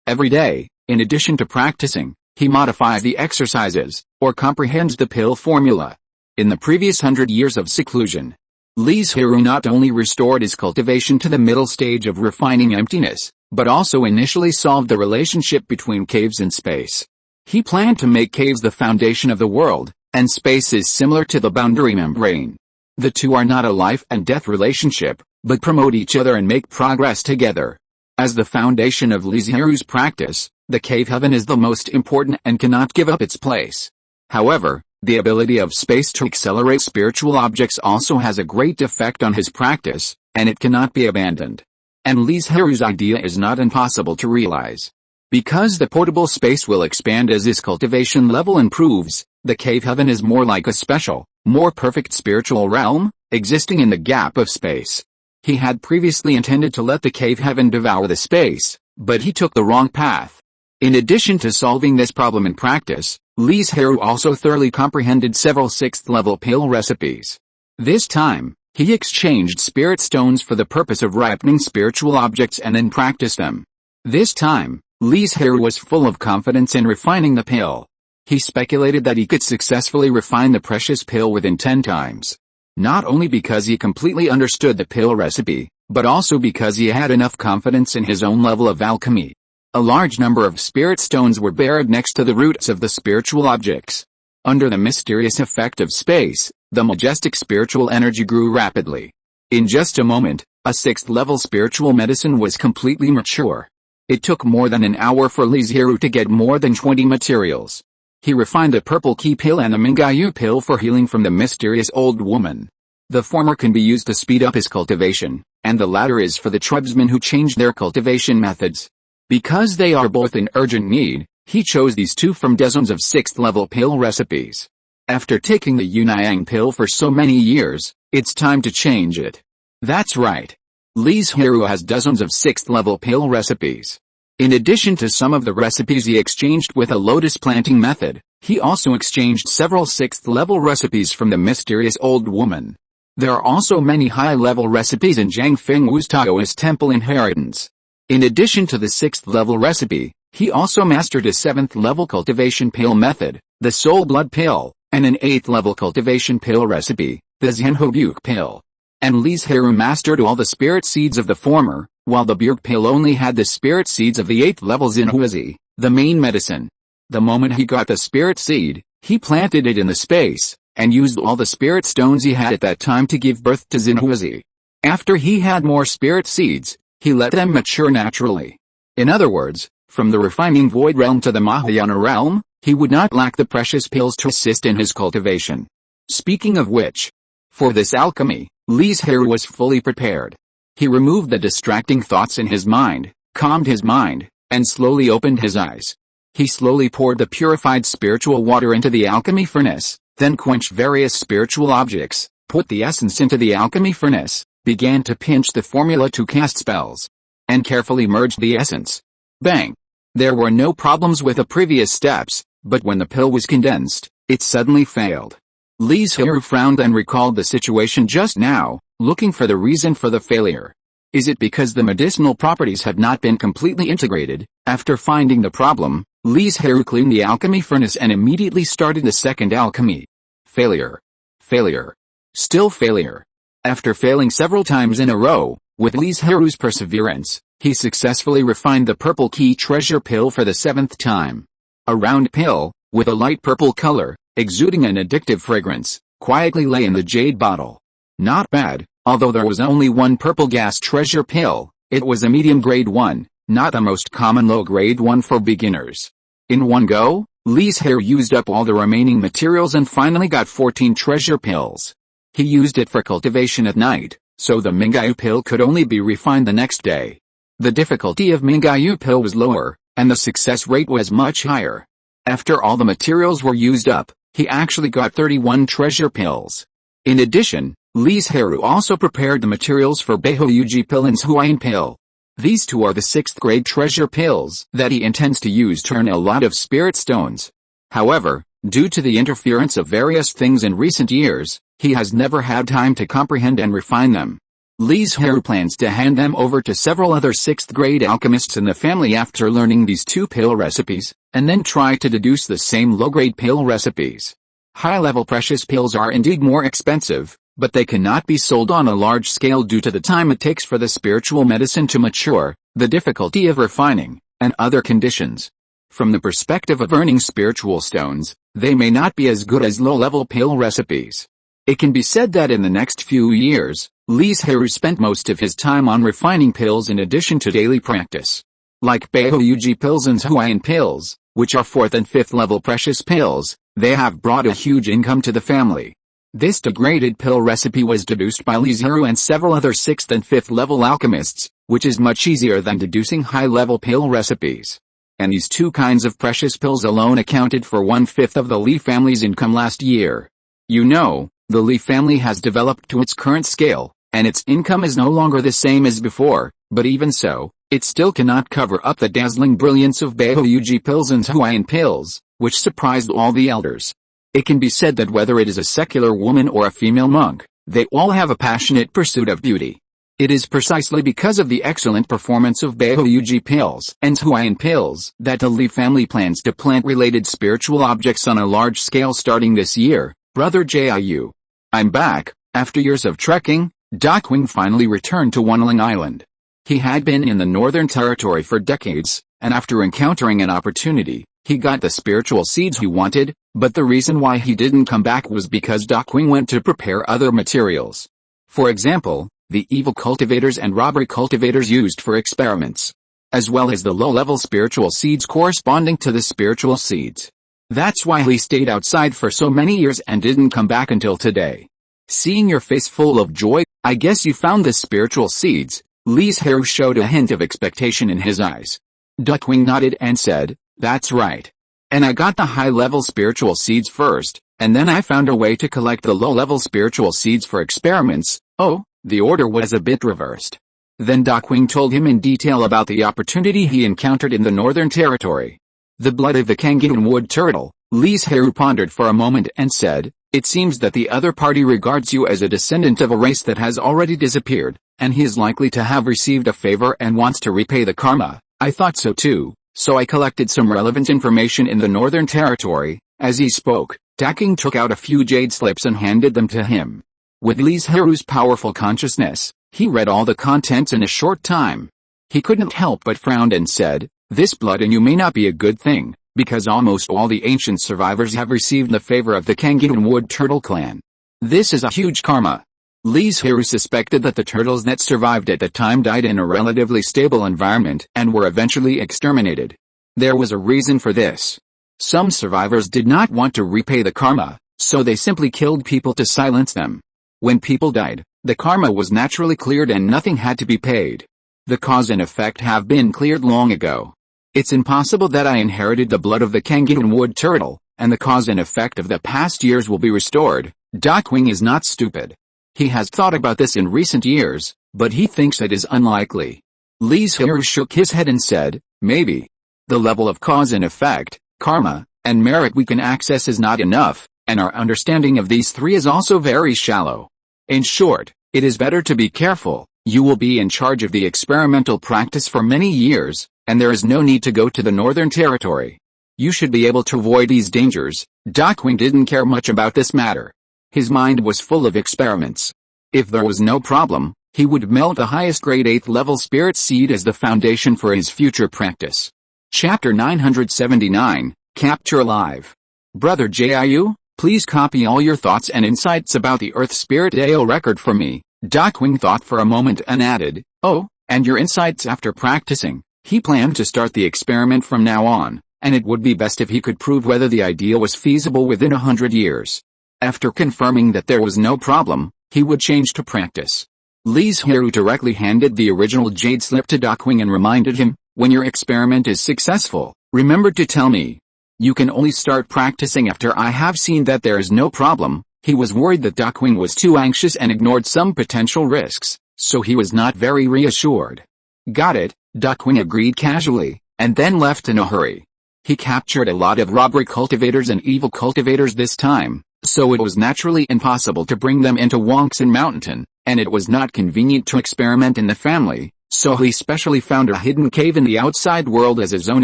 Every day, in addition to practicing, he modifies the exercises, or comprehends the pill formula. In the previous 100 years of seclusion, Li Zhirui not only restored his cultivation to the middle stage of refining emptiness, but also initially solved the relationship between caves and space. He planned to make caves the foundation of the world, and space is similar to the boundary membrane. The two are not a life and death relationship, but promote each other and make progress together. As the foundation of Li Zhirui's practice, the cave heaven is the most important and cannot give up its place. However, the ability of space to accelerate spiritual objects also has a great effect on his practice, and it cannot be abandoned. And Li Zhirui's idea is not impossible to realize. Because the portable space will expand as his cultivation level improves, the cave heaven is more like a special, more perfect spiritual realm, existing in the gap of space. He had previously intended to let the cave heaven devour the space, but he took the wrong path. In addition to solving this problem in practice, Li Zhirui also thoroughly comprehended several 6th level pill recipes. This time, he exchanged spirit stones for the purpose of ripening spiritual objects and then practiced them. This time, Li Zhirui was full of confidence in refining the pill. He speculated that he could successfully refine the precious pill within 10 times. Not only because he completely understood the pill recipe, but also because he had enough confidence in his own level of alchemy. A large number of spirit stones were buried next to the roots of the spiritual objects. Under the mysterious effect of space, the majestic spiritual energy grew rapidly. In just a moment, a 6th level spiritual medicine was completely mature. It took more than an hour for Li Zhirui to get more than 20 materials. He refined the purple key pill and the Mingayu pill for healing from the mysterious old woman. The former can be used to speed up his cultivation, and the latter is for the tribesmen who changed their cultivation methods. Because they are both in urgent need, he chose these two from dozens of 6th level pill recipes. After taking the Yunayang pill for so many years, it's time to change it. That's right. Li Zhirui has dozens of 6th level pill recipes. In addition to some of the recipes he exchanged with a lotus planting method, he also exchanged several 6th level recipes from the mysterious old woman. There are also many high-level recipes in Zhang Fengwu's Taoist temple inheritance. In addition to the 6th level recipe, he also mastered a 7th level cultivation pill method, the soul blood pill, and an 8th level cultivation pill recipe, the Zhenhobuk pill. And Li Zhirui mastered all the spirit seeds of the former, while the Burg pill only had the spirit seeds of the 8th level Zhenhuizi, the main medicine. The moment he got the spirit seed, he planted it in the space, and used all the spirit stones he had at that time to give birth to Zhenhuizi. After he had more spirit seeds, he let them mature naturally. In other words, from the refining void realm to the Mahayana realm, he would not lack the precious pills to assist in his cultivation. Speaking of which, for this alchemy, Li Zhirui was fully prepared. He removed the distracting thoughts in his mind, calmed his mind, and slowly opened his eyes. He slowly poured the purified spiritual water into the alchemy furnace, then quenched various spiritual objects, put the essence into the alchemy furnace, began to pinch the formula to cast spells, and carefully merged the essence. Bang! There were no problems with the previous steps, but when the pill was condensed, it suddenly failed. Li Zhirui frowned and recalled the situation just now, looking for the reason for the failure. Is it because the medicinal properties have not been completely integrated? After finding the problem, Li Zhirui cleaned the alchemy furnace and immediately started the second alchemy. Failure. Failure. Still failure. After failing several times in a row, with Li Zhirui's perseverance, he successfully refined the purple key treasure pill for the 7th time. A round pill, with a light purple color, exuding an addictive fragrance, quietly lay in the jade bottle. Not bad, although there was only one purple gas treasure pill, it was a medium grade one, not the most common low grade one for beginners. In one go, Li Zhirui used up all the remaining materials and finally got 14 treasure pills. He used it for cultivation at night, so the Mingayu pill could only be refined the next day. The difficulty of Mingayu pill was lower, and the success rate was much higher. After all the materials were used up, he actually got 31 treasure pills. In addition, Li Zhirui also prepared the materials for Beihouji pill and Zhuayan pill. These two are the 6th grade treasure pills that he intends to use to earn a lot of spirit stones. However, due to the interference of various things in recent years, he has never had time to comprehend and refine them. Li Zhirui plans to hand them over to several other 6th grade alchemists in the family after learning these 2 pill recipes, and then try to deduce the same low-grade pill recipes. High-level precious pills are indeed more expensive, but they cannot be sold on a large scale due to the time it takes for the spiritual medicine to mature, the difficulty of refining, and other conditions. From the perspective of earning spiritual stones, they may not be as good as low-level pill recipes. It can be said that in the next few years, Li Zhirui spent most of his time on refining pills in addition to daily practice. Like Beihouji pills and Zhuayan pills, which are 4th and 5th level precious pills, they have brought a huge income to the family. This degraded pill recipe was deduced by Li Zhirui and several other 6th and 5th level alchemists, which is much easier than deducing high-level pill recipes. And these 2 kinds of precious pills alone accounted for 1/5 of the Li family's income last year. You know, the Li family has developed to its current scale, and its income is no longer the same as before, but even so, it still cannot cover up the dazzling brilliance of Beihouji pills and Zhuayan pills, which surprised all the elders. It can be said that whether it is a secular woman or a female monk, they all have a passionate pursuit of beauty. It is precisely because of the excellent performance of Beihouji pills and Zhuayan pills that the Li family plans to plant related spiritual objects on a large scale starting this year. Brother Jiu. I'm back. After years of trekking, Daquing finally returned to Banyan Island. He had been in the Northern Territory for decades, and after encountering an opportunity, he got the spiritual seeds he wanted, but the reason why he didn't come back was because Daquing went to prepare other materials. For example, the evil cultivators and robbery cultivators used for experiments, as well as the low-level spiritual seeds corresponding to the spiritual seeds. That's why he stayed outside for so many years and didn't come back until today. Seeing your face full of joy, I guess you found the spiritual seeds. Li Zhirui showed a hint of expectation in his eyes. Daquing nodded and said, that's right. And I got the high-level spiritual seeds first, and then I found a way to collect the low-level spiritual seeds for experiments. Oh, the order was a bit reversed. Then Daquing told him in detail about the opportunity he encountered in the Northern Territory. The blood of the Kangyun wood turtle. Li Zhirui pondered for a moment and said, it seems that the other party regards you as a descendant of a race that has already disappeared, and he is likely to have received a favor and wants to repay the karma. I thought so too, so I collected some relevant information in the Northern Territory. As he spoke, Daquing took out a few jade slips and handed them to him. With Li Zhirui's powerful consciousness, he read all the contents in a short time. He couldn't help but frown and said, this blood in you may not be a good thing, because almost all the ancient survivors have received the favor of the Kangyun wood turtle clan. This is a huge karma. Li Zhirui suspected that the turtles that survived at the time died in a relatively stable environment and were eventually exterminated. There was a reason for this. Some survivors did not want to repay the karma, so they simply killed people to silence them. When people died, the karma was naturally cleared and nothing had to be paid. The cause and effect have been cleared long ago. It's impossible that I inherited the blood of the Kangyun wood turtle, and the cause and effect of the past years will be restored. Daquing is not stupid. He has thought about this in recent years, but he thinks it is unlikely. Li Zhirui shook his head and said, maybe. The level of cause and effect, karma, and merit we can access is not enough, and our understanding of these three is also very shallow. In short, it is better to be careful. You will be in charge of the experimental practice for many years, and there is no need to go to the Northern Territory. You should be able to avoid these dangers. Darkwing didn't care much about this matter. His mind was full of experiments. If there was no problem, he would melt the highest grade 8th level spirit seed as the foundation for his future practice. Chapter 979, Capture Alive. Brother Jiu, please copy all your thoughts and insights about the Earth Spirit Ale record for me. Darkwing thought for a moment and added, oh, and your insights after practicing. He planned to start the experiment from now on, and it would be best if he could prove whether the idea was feasible within 100 years. After confirming that there was no problem, he would change to practice. Li Zhirui directly handed the original jade slip to Darkwing and reminded him, when your experiment is successful, remember to tell me. You can only start practicing after I have seen that there is no problem. He was worried that Darkwing was too anxious and ignored some potential risks, so he was not very reassured. Got it, Darkwing agreed casually, and then left in a hurry. He captured a lot of robbery cultivators and evil cultivators this time, so it was naturally impossible to bring them into Wongsun Mountain, and it was not convenient to experiment in the family, so he specially found a hidden cave in the outside world as his own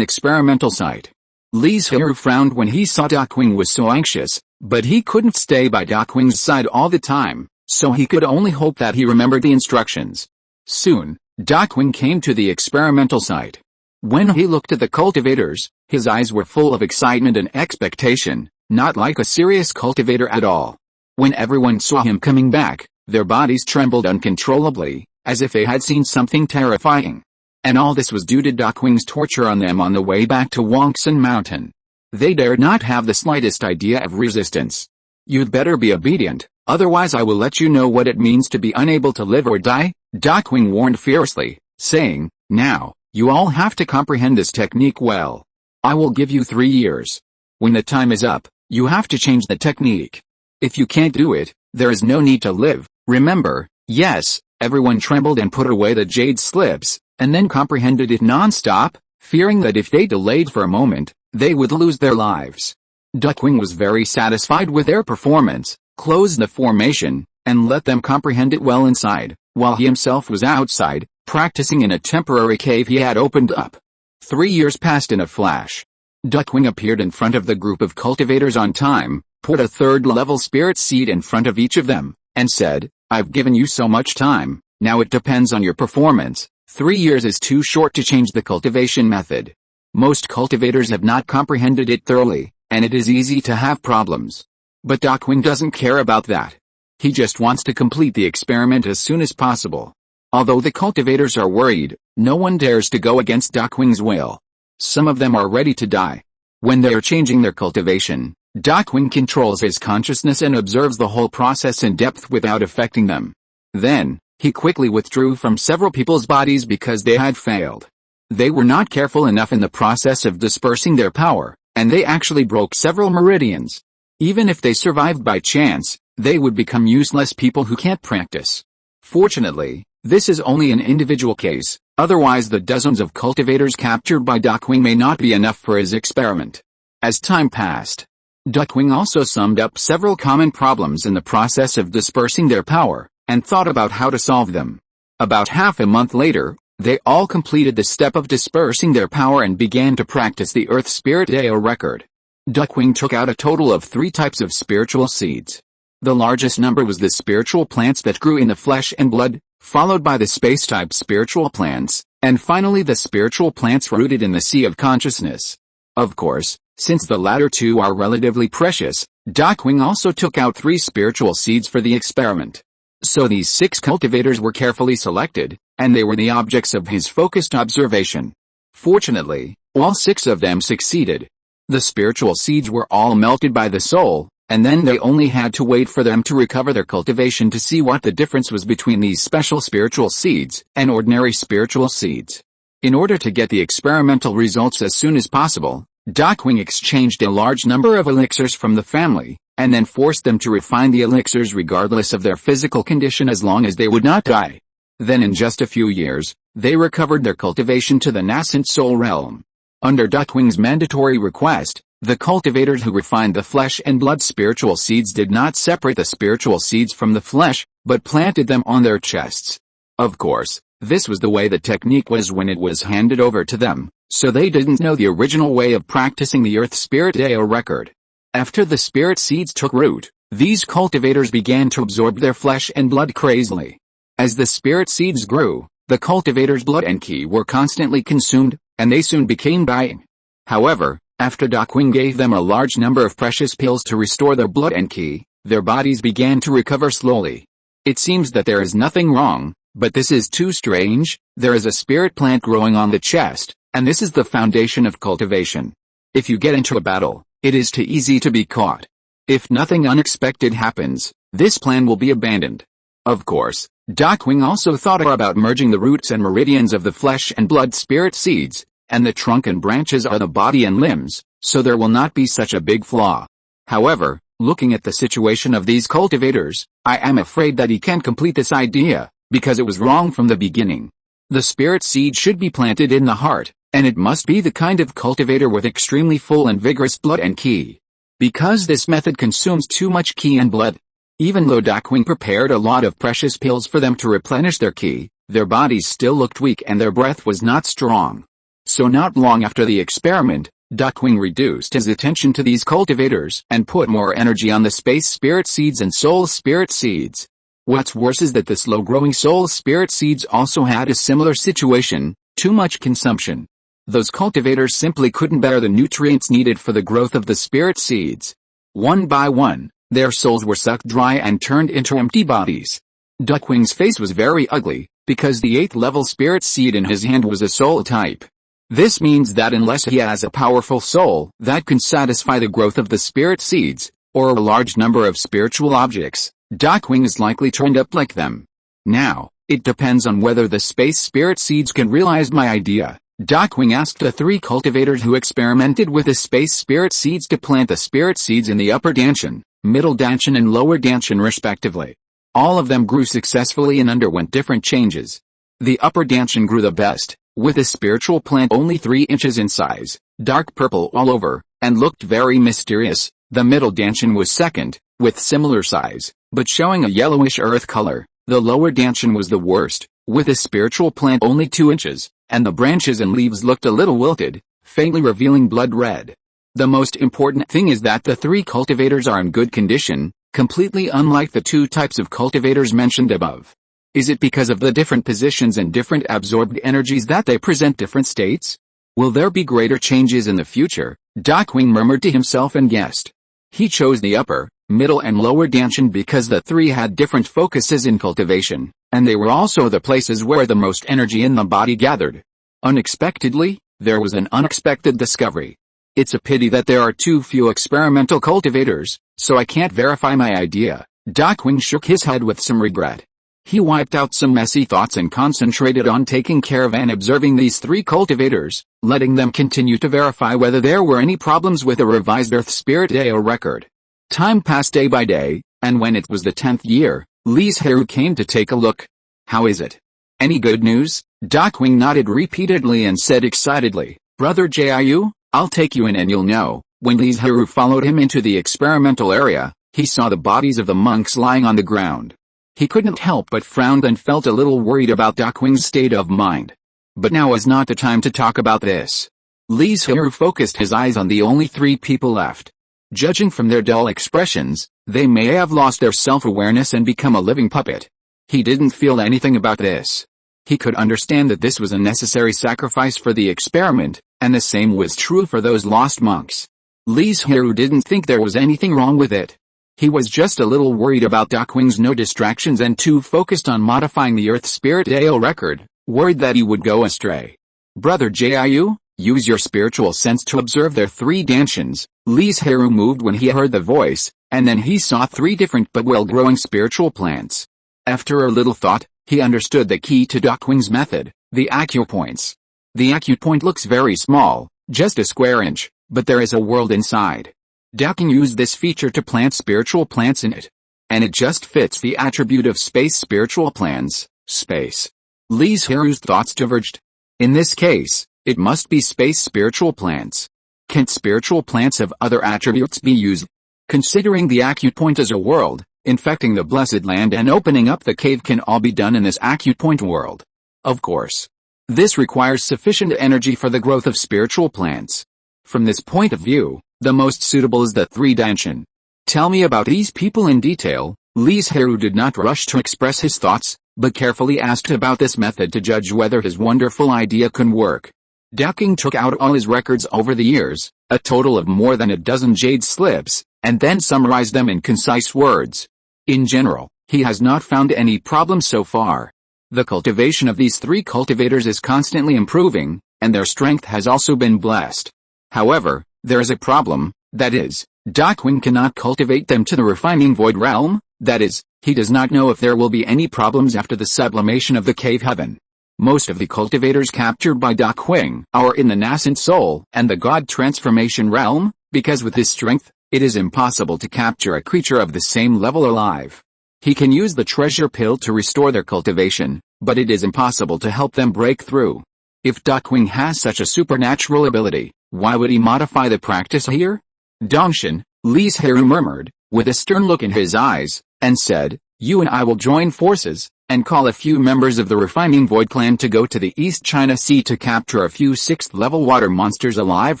experimental site. Li Zhirui frowned when he saw Darkwing was so anxious, but he couldn't stay by Darkwing's side all the time, so he could only hope that he remembered the instructions. Soon, Darkwing came to the experimental site. When he looked at the cultivators, his eyes were full of excitement and expectation, not like a serious cultivator at all. When everyone saw him coming back, their bodies trembled uncontrollably, as if they had seen something terrifying. And all this was due to Darkwing's torture on them on the way back to Wongsun Mountain. They dared not have the slightest idea of resistance. You'd better be obedient, otherwise I will let you know what it means to be unable to live or die, Darkwing warned fiercely, saying, now, you all have to comprehend this technique well. I will give you 3 years. When the time is up, you have to change the technique. If you can't do it, there is no need to live, remember. Yes, everyone trembled and put away the jade slips, and then comprehended it non-stop, fearing that if they delayed for a moment, they would lose their lives. Darkwing was very satisfied with their performance, closed the formation, and let them comprehend it well inside, while he himself was outside, practicing in a temporary cave he had opened up. 3 years passed in a flash. Darkwing appeared in front of the group of cultivators on time, put a 3rd level spirit seed in front of each of them, and said, I've given you so much time, now it depends on your performance. 3 years is too short to change the cultivation method. Most cultivators have not comprehended it thoroughly, and it is easy to have problems. But Darkwing doesn't care about that. He just wants to complete the experiment as soon as possible. Although the cultivators are worried, no one dares to go against Darkwing's will. Some of them are ready to die. When they are changing their cultivation, Darkwing controls his consciousness and observes the whole process in depth without affecting them. Then, he quickly withdrew from several people's bodies because they had failed. They were not careful enough in the process of dispersing their power, and they actually broke several meridians. Even if they survived by chance, they would become useless people who can't practice. Fortunately, this is only an individual case, otherwise the dozens of cultivators captured by Darkwing may not be enough for his experiment. As time passed, Darkwing also summed up several common problems in the process of dispersing their power, and thought about how to solve them. About half a month later, they all completed the step of dispersing their power and began to practice the Earth Spirit Ale record. Darkwing took out a total of 3 types of spiritual seeds. The largest number was the spiritual plants that grew in the flesh and blood, followed by the space-type spiritual plants, and finally the spiritual plants rooted in the sea of consciousness. Of course, since the latter 2 are relatively precious, Darkwing also took out 3 spiritual seeds for the experiment. So these 6 cultivators were carefully selected, and they were the objects of his focused observation. Fortunately, all 6 of them succeeded. The spiritual seeds were all melted by the soul, and then they only had to wait for them to recover their cultivation to see what the difference was between these special spiritual seeds and ordinary spiritual seeds. In order to get the experimental results as soon as possible, Darkwing exchanged a large number of elixirs from the family, and then forced them to refine the elixirs regardless of their physical condition as long as they would not die. Then in just a few years, they recovered their cultivation to the nascent soul realm. Under Darkwing's mandatory request, The cultivators who refined the flesh and blood spiritual seeds did not separate the spiritual seeds from the flesh, but planted them on their chests. Of course, this was the way the technique was when it was handed over to them, so they didn't know the original way of practicing the Earth Spirit Deo record. After the spirit seeds took root, these cultivators began to absorb their flesh and blood crazily. As the spirit seeds grew, the cultivators' blood and ki were constantly consumed, and they soon became dying. However, after Dakwing gave them a large number of precious pills to restore their blood and ki, their bodies began to recover slowly. It seems that there is nothing wrong, but this is too strange. There is a spirit plant growing on the chest, and this is the foundation of cultivation. If you get into a battle, it is too easy to be caught. If nothing unexpected happens, this plan will be abandoned. Of course, Dakwing also thought about merging the roots and meridians of the flesh and blood spirit seeds, and the trunk and branches are the body and limbs, so there will not be such a big flaw. However, looking at the situation of these cultivators, I am afraid that he can't complete this idea, because it was wrong from the beginning. The spirit seed should be planted in the heart, and it must be the kind of cultivator with extremely full and vigorous blood and ki. Because this method consumes too much ki and blood. Even though Dakwing prepared a lot of precious pills for them to replenish their ki, their bodies still looked weak and their breath was not strong. So not long after the experiment, Dakwing reduced his attention to these cultivators and put more energy on the space spirit seeds and soul spirit seeds. What's worse is that the slow-growing soul spirit seeds also had a similar situation, too much consumption. Those cultivators simply couldn't bear the nutrients needed for the growth of the spirit seeds. One by one, their souls were sucked dry and turned into empty bodies. Dakwing's face was very ugly, because the 8th level spirit seed in his hand was a soul type. This means that unless he has a powerful soul that can satisfy the growth of the spirit seeds, or a large number of spiritual objects, Dakwing is likely to end up like them. Now, it depends on whether the space spirit seeds can realize my idea. Dakwing asked the 3 cultivators who experimented with the space spirit seeds to plant the spirit seeds in the upper Danshan, middle Danshan and lower Danshan respectively. All of them grew successfully and underwent different changes. The upper Danshan grew the best, with a spiritual plant only 3 inches in size, dark purple all over, and looked very mysterious. The middle Danshan was second, with similar size, but showing a yellowish earth color. The lower Danshan was the worst, with a spiritual plant only 2 inches, and the branches and leaves looked a little wilted, faintly revealing blood red. The most important thing is that the 3 cultivators are in good condition, completely unlike the 2 types of cultivators mentioned above. Is it because of the different positions and different absorbed energies that they present different states? Will there be greater changes in the future? Dakwing murmured to himself and guessed. He chose the upper, middle and lower Danshan because the 3 had different focuses in cultivation, and they were also the places where the most energy in the body gathered. Unexpectedly, there was an unexpected discovery. It's a pity that there are too few experimental cultivators, so I can't verify my idea. Dakwing shook his head with some regret. He wiped out some messy thoughts and concentrated on taking care of and observing these 3 cultivators, letting them continue to verify whether there were any problems with a revised Earth Spirit Deo record. Time passed day by day, and when it was the 10th year, Li Zhirui came to take a look. How is it? Any good news? Dakwing nodded repeatedly and said excitedly, Brother Jiu, I'll take you in and you'll know. When Li Zhirui followed him into the experimental area, he saw the bodies of the monks lying on the ground. He couldn't help but frown and felt a little worried about Dakwing's state of mind. But now is not the time to talk about this. Li Zhirui focused his eyes on the only 3 people left. Judging from their dull expressions, they may have lost their self-awareness and become a living puppet. He didn't feel anything about this. He could understand that this was a necessary sacrifice for the experiment, and the same was true for those lost monks. Li Zhirui didn't think there was anything wrong with it. He was just a little worried about Dakwing's no distractions and too focused on modifying the Earth Spirit Deo record, worried that he would go astray. Brother Jiu, use your spiritual sense to observe their 3 Danshans. Li Zhirui moved when he heard the voice, and then he saw 3 different but well-growing spiritual plants. After a little thought, he understood the key to Dakwing's method, the acupoints. The acupoint looks very small, just a square inch, but there is a world inside. Dakwing used this feature to plant spiritual plants in it. And it just fits the attribute of space spiritual plants, space. Li Zhirui's thoughts diverged. In this case, it must be space spiritual plants. Can spiritual plants of other attributes be used? Considering the acute point as a world, infecting the blessed land and opening up the cave can all be done in this acute point world. Of course. This requires sufficient energy for the growth of spiritual plants. From this point of view, the most suitable is the three Danshan. Tell me about these people in detail. Li Zhirui did not rush to express his thoughts, but carefully asked about this method to judge whether his wonderful idea could work. Daking took out all his records over the years, a total of more than a dozen jade slips, and then summarized them in concise words. In general, he has not found any problems so far. The cultivation of these three cultivators is constantly improving, and their strength has also been blessed. However, there is a problem, that is, Daking cannot cultivate them to the refining void realm, that is, he does not know if there will be any problems after the sublimation of the cave heaven. Most of the cultivators captured by Daking are in the nascent soul and the god transformation realm, because with his strength, it is impossible to capture a creature of the same level alive. He can use the treasure pill to restore their cultivation, but it is impossible to help them break through. If Daking has such a supernatural ability, why would he modify the practice here? Dongshan, Li Zhirui murmured, with a stern look in his eyes, and said, "You and I will join forces, and call a few members of the Refining Void clan to go to the East China Sea to capture a few 6th-level water monsters alive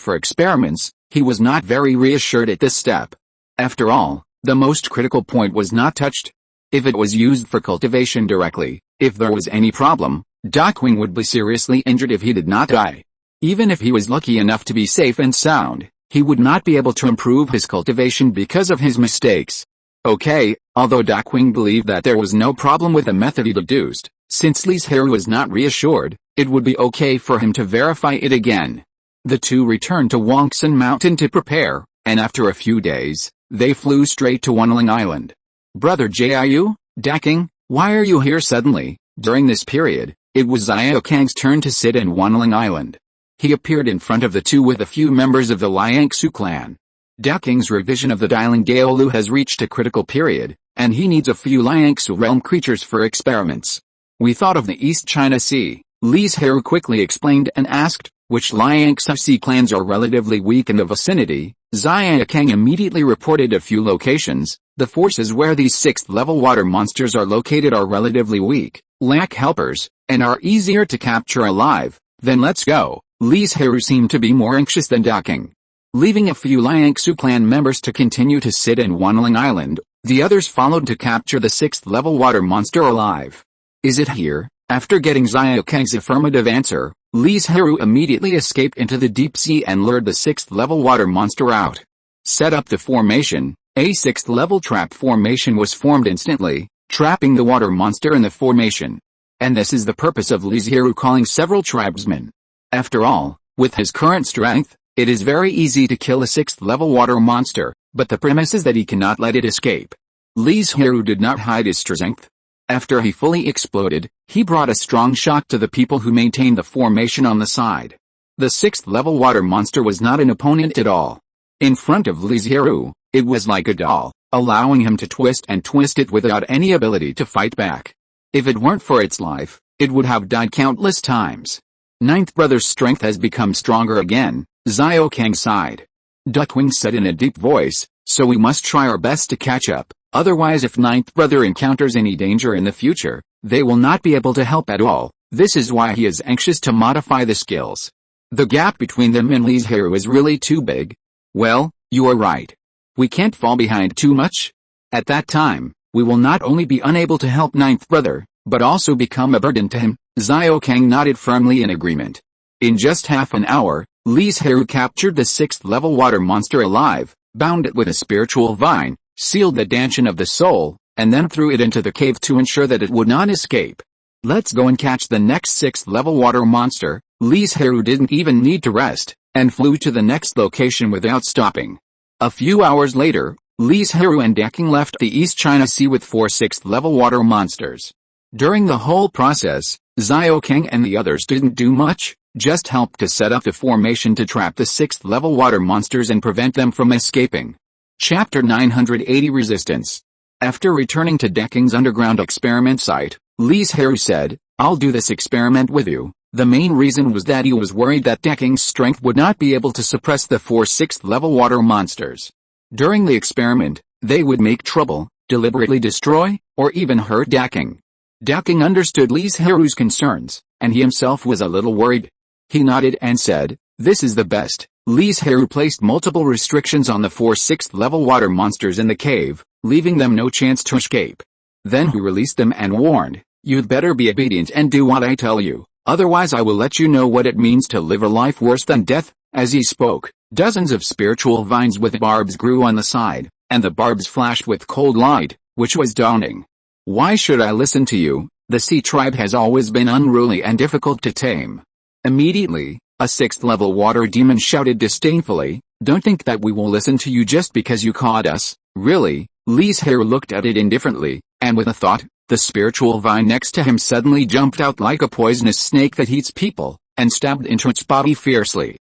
for experiments." He was not very reassured at this step. After all, the most critical point was not touched. If it was used for cultivation directly, if there was any problem, Daking would be seriously injured if he did not die. Even if he was lucky enough to be safe and sound, he would not be able to improve his cultivation because of his mistakes. Okay, although Daking believed that there was no problem with the method he deduced, since Li Zhirui was not reassured, it would be okay for him to verify it again. The two returned to Wangsan Mountain to prepare, and after a few days, they flew straight to Wanling Island. "Brother Jiu, Daking, why are you here suddenly?" During this period, it was Xiaokang's turn to sit in Wanling Island. He appeared in front of the two with a few members of the Liangsu clan. Daking's revision of the Dialing Daolu has reached a critical period, and he needs a few Liangsu realm creatures for experiments. "We thought of the East China Sea," Li Zhirui quickly explained and asked, "which Liangsu Sea clans are relatively weak in the vicinity?" Xiaokang immediately reported a few locations. "The forces where these 6th-level water monsters are located are relatively weak, lack helpers, and are easier to capture alive. Then let's go." Li Zhirui seemed to be more anxious than Daking. Leaving a few Liangsu clan members to continue to sit in Wanling Island, the others followed to capture the 6th-level water monster alive. "Is it here?" After getting Xiaokang's affirmative answer, Li Zhirui immediately escaped into the deep sea and lured the 6th-level water monster out. Set up the formation. A 6th-level trap formation was formed instantly, trapping the water monster in the formation. And this is the purpose of Li Zhirui calling several tribesmen. After all, with his current strength, it is very easy to kill a 6th-level water monster, but the premise is that he cannot let it escape. Li Zhirui did not hide his strength. After he fully exploded, he brought a strong shock to the people who maintained the formation on the side. The 6th-level water monster was not an opponent at all. In front of Li Zhirui, it was like a doll, allowing him to twist and twist it without any ability to fight back. If it weren't for its life, it would have died countless times. Ninth brother's strength has become stronger again, Xiaokang sighed. Daking said in a deep voice, "So we must try our best to catch up, otherwise if ninth brother encounters any danger in the future, they will not be able to help at all." This is why he is anxious to modify the skills. The gap between them and Li Zhirui is really too big. "Well, you are right. We can't fall behind too much. At that time, we will not only be unable to help ninth brother, but also become a burden to him." Xiaokang nodded firmly in agreement. In just half an hour, Li Zhirui captured the 6th-level water monster alive, bound it with a spiritual vine, sealed the Danshan of the soul, and then threw it into the cave to ensure that it would not escape. "Let's go and catch the next 6th-level water monster." Li Zhirui didn't even need to rest, and flew to the next location without stopping. A few hours later, Li Zhirui and Daking left the East China Sea with 4 6th-level water monsters. During the whole process, Xiaokang and the others didn't do much, just helped to set up the formation to trap the 6th-level water monsters and prevent them from escaping. Chapter 980 Resistance. After returning to Daking's underground experiment site, Li Zhirui said, "I'll do this experiment with you." The main reason was that he was worried that Daking's strength would not be able to suppress the 4 6th-level water monsters. During the experiment, they would make trouble, deliberately destroy, or even hurt Daking. Daking understood Li Zhirui's concerns, and he himself was a little worried. He nodded and said, "This is the best." Li Zhirui placed multiple restrictions on the 4 6th-level water monsters in the cave, leaving them no chance to escape. Then he released them and warned, "You'd better be obedient and do what I tell you, otherwise I will let you know what it means to live a life worse than death." As he spoke, dozens of spiritual vines with barbs grew on the side, and the barbs flashed with cold light, which was daunting. "Why should I listen to you? The sea tribe has always been unruly and difficult to tame." Immediately, a 6th-level water demon shouted disdainfully, "Don't think that we will listen to you just because you caught us, really." Li Zhirui looked at it indifferently, and with a thought, the spiritual vine next to him suddenly jumped out like a poisonous snake that eats people, and stabbed into its body fiercely.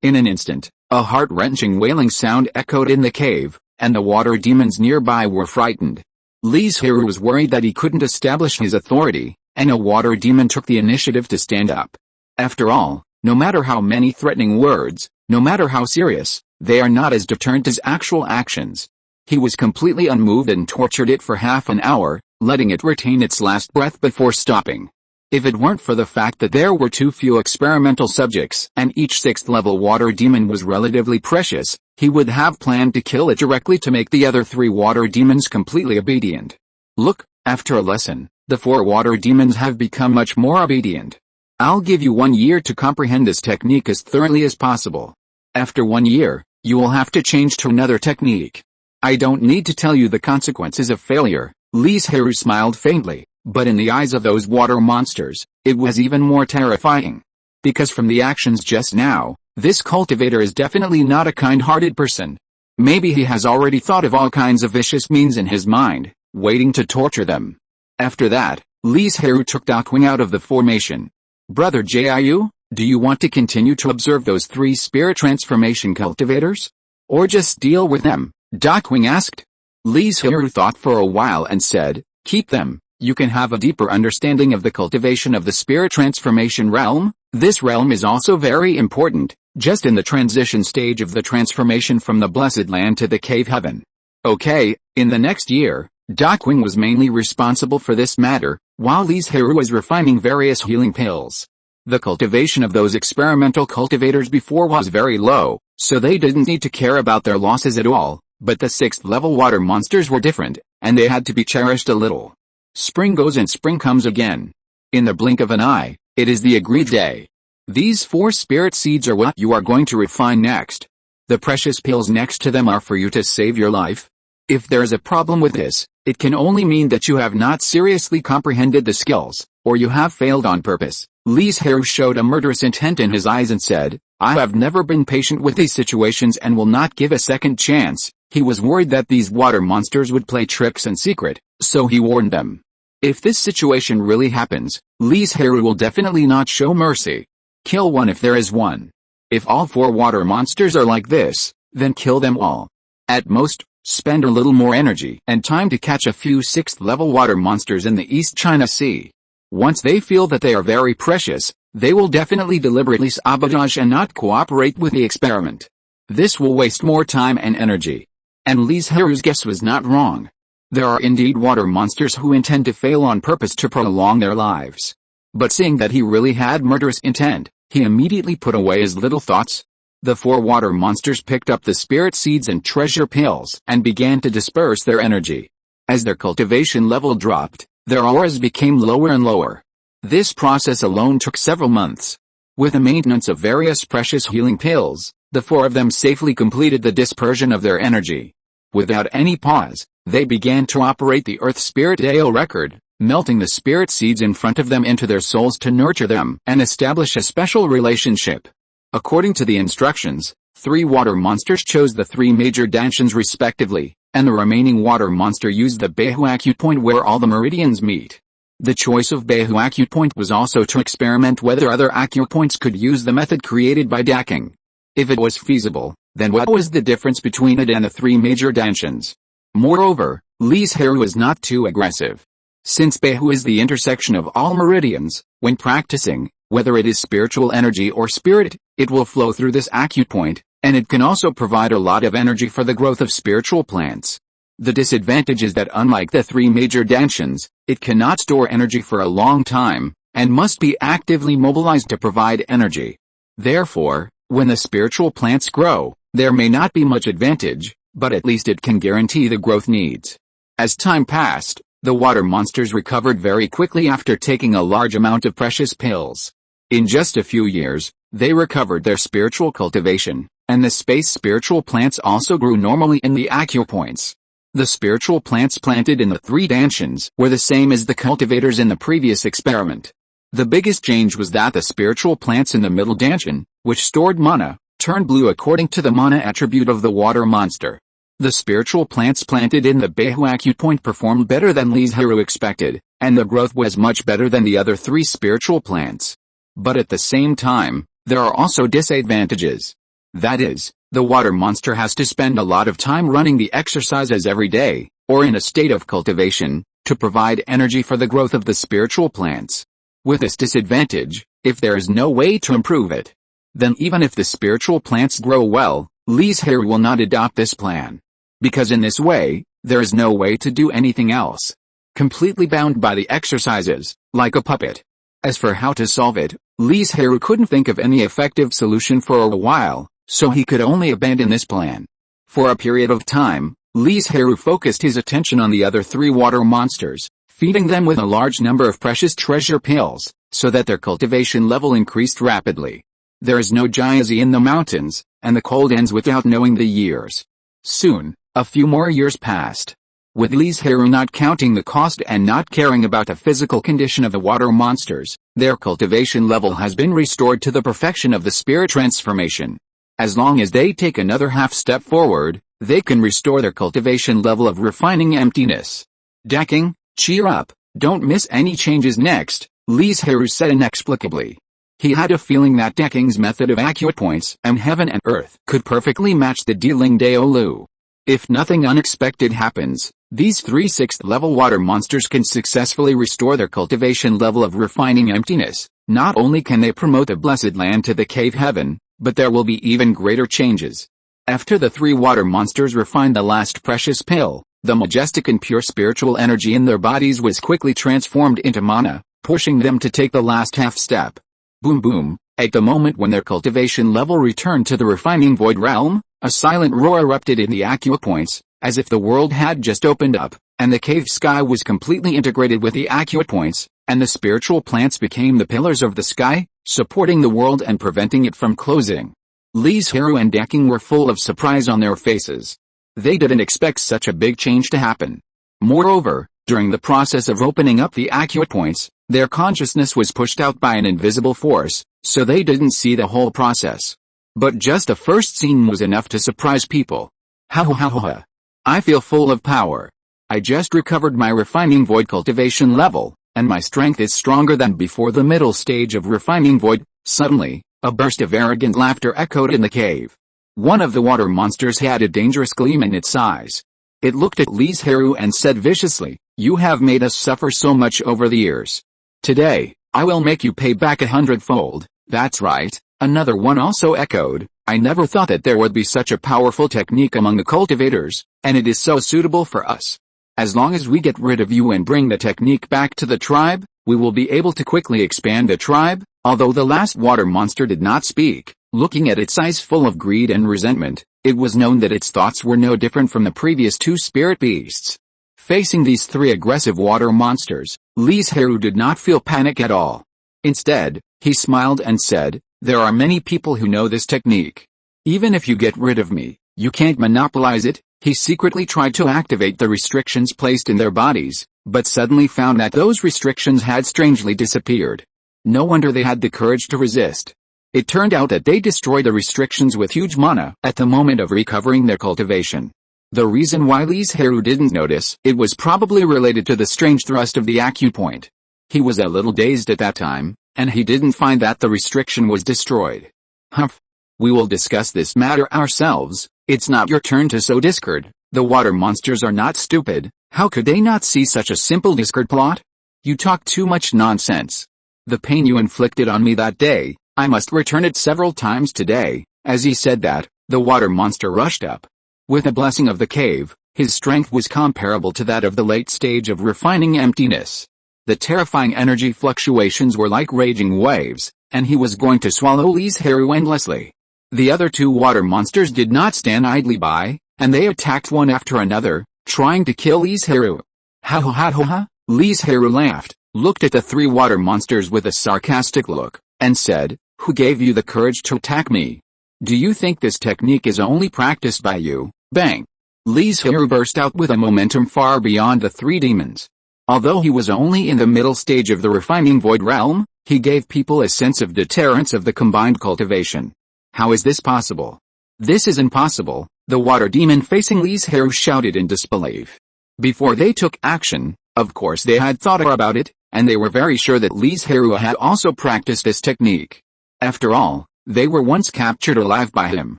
In an instant, a heart-wrenching wailing sound echoed in the cave, and the water demons nearby were frightened. Li Zhirui was worried that he couldn't establish his authority, and a water demon took the initiative to stand up. After all, no matter how many threatening words, no matter how serious, they are not as deterrent as actual actions. He was completely unmoved and tortured it for half an hour, letting it retain its last breath before stopping. If it weren't for the fact that there were too few experimental subjects and each 6th-level water demon was relatively precious, he would have planned to kill it directly to make the other 3 water demons completely obedient. Look, after a lesson, the 4 water demons have become much more obedient. I'll give you 1 year to comprehend this technique as thoroughly as possible. After 1 year, you will have to change to another technique. I don't need to tell you the consequences of failure." Li Zhirui smiled faintly, but in the eyes of those water monsters, it was even more terrifying. Because from the actions just now, this cultivator is definitely not a kind-hearted person. Maybe he has already thought of all kinds of vicious means in his mind, waiting to torture them. After that, Li Zhirui took Dakwing out of the formation. "Brother Jiu, do you want to continue to observe those 3 spirit transformation cultivators? Or just deal with them?" Dakwing asked. Li Zhirui thought for a while and said, "Keep them. You can have a deeper understanding of the cultivation of the spirit transformation realm. This realm is also very important, just in the transition stage of the transformation from the blessed land to the cave heaven." Okay, in the next year, Dakwing was mainly responsible for this matter, while Li Zhirui was refining various healing pills. The cultivation of those experimental cultivators before was very low, so they didn't need to care about their losses at all, but the 6th-level water monsters were different, and they had to be cherished a little. Spring goes and spring comes again. In the blink of an eye, it is the agreed day. These 4 spirit seeds are what you are going to refine next. The precious pills next to them are for you to save your life. If there is a problem with this, it can only mean that you have not seriously comprehended the skills, or you have failed on purpose. Li Zhirui showed a murderous intent in his eyes and said, "I have never been patient with these situations and will not give a second chance." He was worried that these water monsters would play tricks in secret, so he warned them. If this situation really happens, Li Zhirui will definitely not show mercy. Kill one if there is one. If all 4 water monsters are like this, then kill them all. At most, spend a little more energy and time to catch a few 6th-level water monsters in the East China Sea. Once they feel that they are very precious, they will definitely deliberately sabotage and not cooperate with the experiment. This will waste more time and energy. And Li Zhirui's guess was not wrong. There are indeed water monsters who intend to fail on purpose to prolong their lives. But seeing that he really had murderous intent, he immediately put away his little thoughts. The 4 water monsters picked up the spirit seeds and treasure pills and began to disperse their energy. As their cultivation level dropped, their auras became lower and lower. This process alone took several months. With the maintenance of various precious healing pills, the 4 of them safely completed the dispersion of their energy. Without any pause, they began to operate the Earth Spirit Ale record, melting the spirit seeds in front of them into their souls to nurture them and establish a special relationship. According to the instructions, 3 water monsters chose the 3 major dansons respectively, and the remaining water monster used the Baihu acupoint where all the meridians meet. The choice of Baihu acupoint was also to experiment whether other acupoints could use the method created by Daking. If it was feasible, then what was the difference between it and the 3 major dansons? Moreover, Li Zhirui was not too aggressive. Since Baihu is the intersection of all meridians, when practicing, Whether it is spiritual energy or spirit, it will flow through this acupoint, and it can also provide a lot of energy for the growth of spiritual plants. The disadvantage is that unlike the three major dantians, it cannot store energy for a long time, and must be actively mobilized to provide energy. Therefore, when the spiritual plants grow, there may not be much advantage, but at least it can guarantee the growth needs. As time passed, the water monsters recovered very quickly after taking a large amount of precious pills. In just a few years, they recovered their spiritual cultivation, and the space spiritual plants also grew normally in the acupoints. The spiritual plants planted in the three dantians were the same as the cultivators in the previous experiment. The biggest change was that the spiritual plants in the middle dantian, which stored mana, turned blue according to the mana attribute of the water monster. The spiritual plants planted in the Baihu acupoint performed better than Li Zhirui expected, and the growth was much better than the other three spiritual plants. But at the same time, there are also disadvantages. That is, the water monster has to spend a lot of time running the exercises every day, or in a state of cultivation, to provide energy for the growth of the spiritual plants. With this disadvantage, if there is no way to improve it, then even if the spiritual plants grow well, Li Zhirui will not adopt this plan. Because in this way, there is no way to do anything else. Completely bound by the exercises, like a puppet. As for how to solve it, Li Zhirui couldn't think of any effective solution for a while, so he could only abandon this plan. For a period of time, Li Zhirui focused his attention on the other three water monsters, feeding them with a large number of precious treasure pills, so that their cultivation level increased rapidly. There is no Jiazi in the mountains, and the cold ends without knowing the years. Soon, a few more years passed. With Li Zhirui not counting the cost and not caring about the physical condition of the water monsters, their cultivation level has been restored to the perfection of the spirit transformation. As long as they take another half step forward, they can restore their cultivation level of refining emptiness. Decking, cheer up, don't miss any changes next, Li Zhirui said inexplicably. He had a feeling that Decking's method of acupoints and heaven and earth could perfectly match the Dealing Dao Lu. If nothing unexpected happens, these three 6th level water monsters can successfully restore their cultivation level of refining emptiness. Not only can they promote the blessed land to the cave heaven, but there will be even greater changes. After the three water monsters refined the last precious pill, the majestic and pure spiritual energy in their bodies was quickly transformed into mana, pushing them to take the last half step. Boom boom, at the moment when their cultivation level returned to the refining void realm, a silent roar erupted in the acupoints, as if the world had just opened up, and the cave sky was completely integrated with the acupoints, and the spiritual plants became the pillars of the sky, supporting the world and preventing it from closing. Li Zhirui and Decking were full of surprise on their faces. They didn't expect such a big change to happen. Moreover, during the process of opening up the acupoints, their consciousness was pushed out by an invisible force, so they didn't see the whole process. But just the first scene was enough to surprise people. Ha ha ha ha. I feel full of power. I just recovered my refining void cultivation level, and my strength is stronger than before the middle stage of refining void. Suddenly, a burst of arrogant laughter echoed in the cave. One of the water monsters had a dangerous gleam in its eyes. It looked at Li Zhirui and said viciously, "You have made us suffer so much over the years. Today, I will make you pay back 100-fold. That's right," another one also echoed. "I never thought that there would be such a powerful technique among the cultivators, and it is so suitable for us. As long as we get rid of you and bring the technique back to the tribe, we will be able to quickly expand the tribe." Although the last water monster did not speak, looking at its eyes full of greed and resentment, it was known that its thoughts were no different from the previous two spirit beasts. Facing these three aggressive water monsters, Li Zhirui did not feel panic at all. Instead, he smiled and said, "There are many people who know this technique. Even if you get rid of me, you can't monopolize it." He secretly tried to activate the restrictions placed in their bodies, but suddenly found that those restrictions had strangely disappeared. No wonder they had the courage to resist. It turned out that they destroyed the restrictions with huge mana at the moment of recovering their cultivation. The reason why Li Zhirui didn't notice it was probably related to the strange thrust of the acupoint. He was a little dazed at that time, and he didn't find that the restriction was destroyed. Humph. We will discuss this matter ourselves. It's not your turn to sow discord. The water monsters are not stupid. How could they not see such a simple discord plot? You talk too much nonsense. The pain you inflicted on me that day, I must return it several times today." As he said that, the water monster rushed up. With a blessing of the cave, his strength was comparable to that of the late stage of refining emptiness. The terrifying energy fluctuations were like raging waves, and he was going to swallow Li Zhirui endlessly. The other two water monsters did not stand idly by, and they attacked one after another, trying to kill Li Zhirui. Ha ha ha ha ha! Li Zhirui laughed, looked at the three water monsters with a sarcastic look, and said, "Who gave you the courage to attack me? Do you think this technique is only practiced by you?" Bang! Li Zhirui burst out with a momentum far beyond the three demons. Although he was only in the middle stage of the refining void realm, he gave people a sense of deterrence of the combined cultivation. How is this possible? "This is impossible," the water demon facing Li Zhirui shouted in disbelief. Before they took action, of course they had thought about it, and they were very sure that Li Zhirui had also practiced this technique. After all, they were once captured alive by him,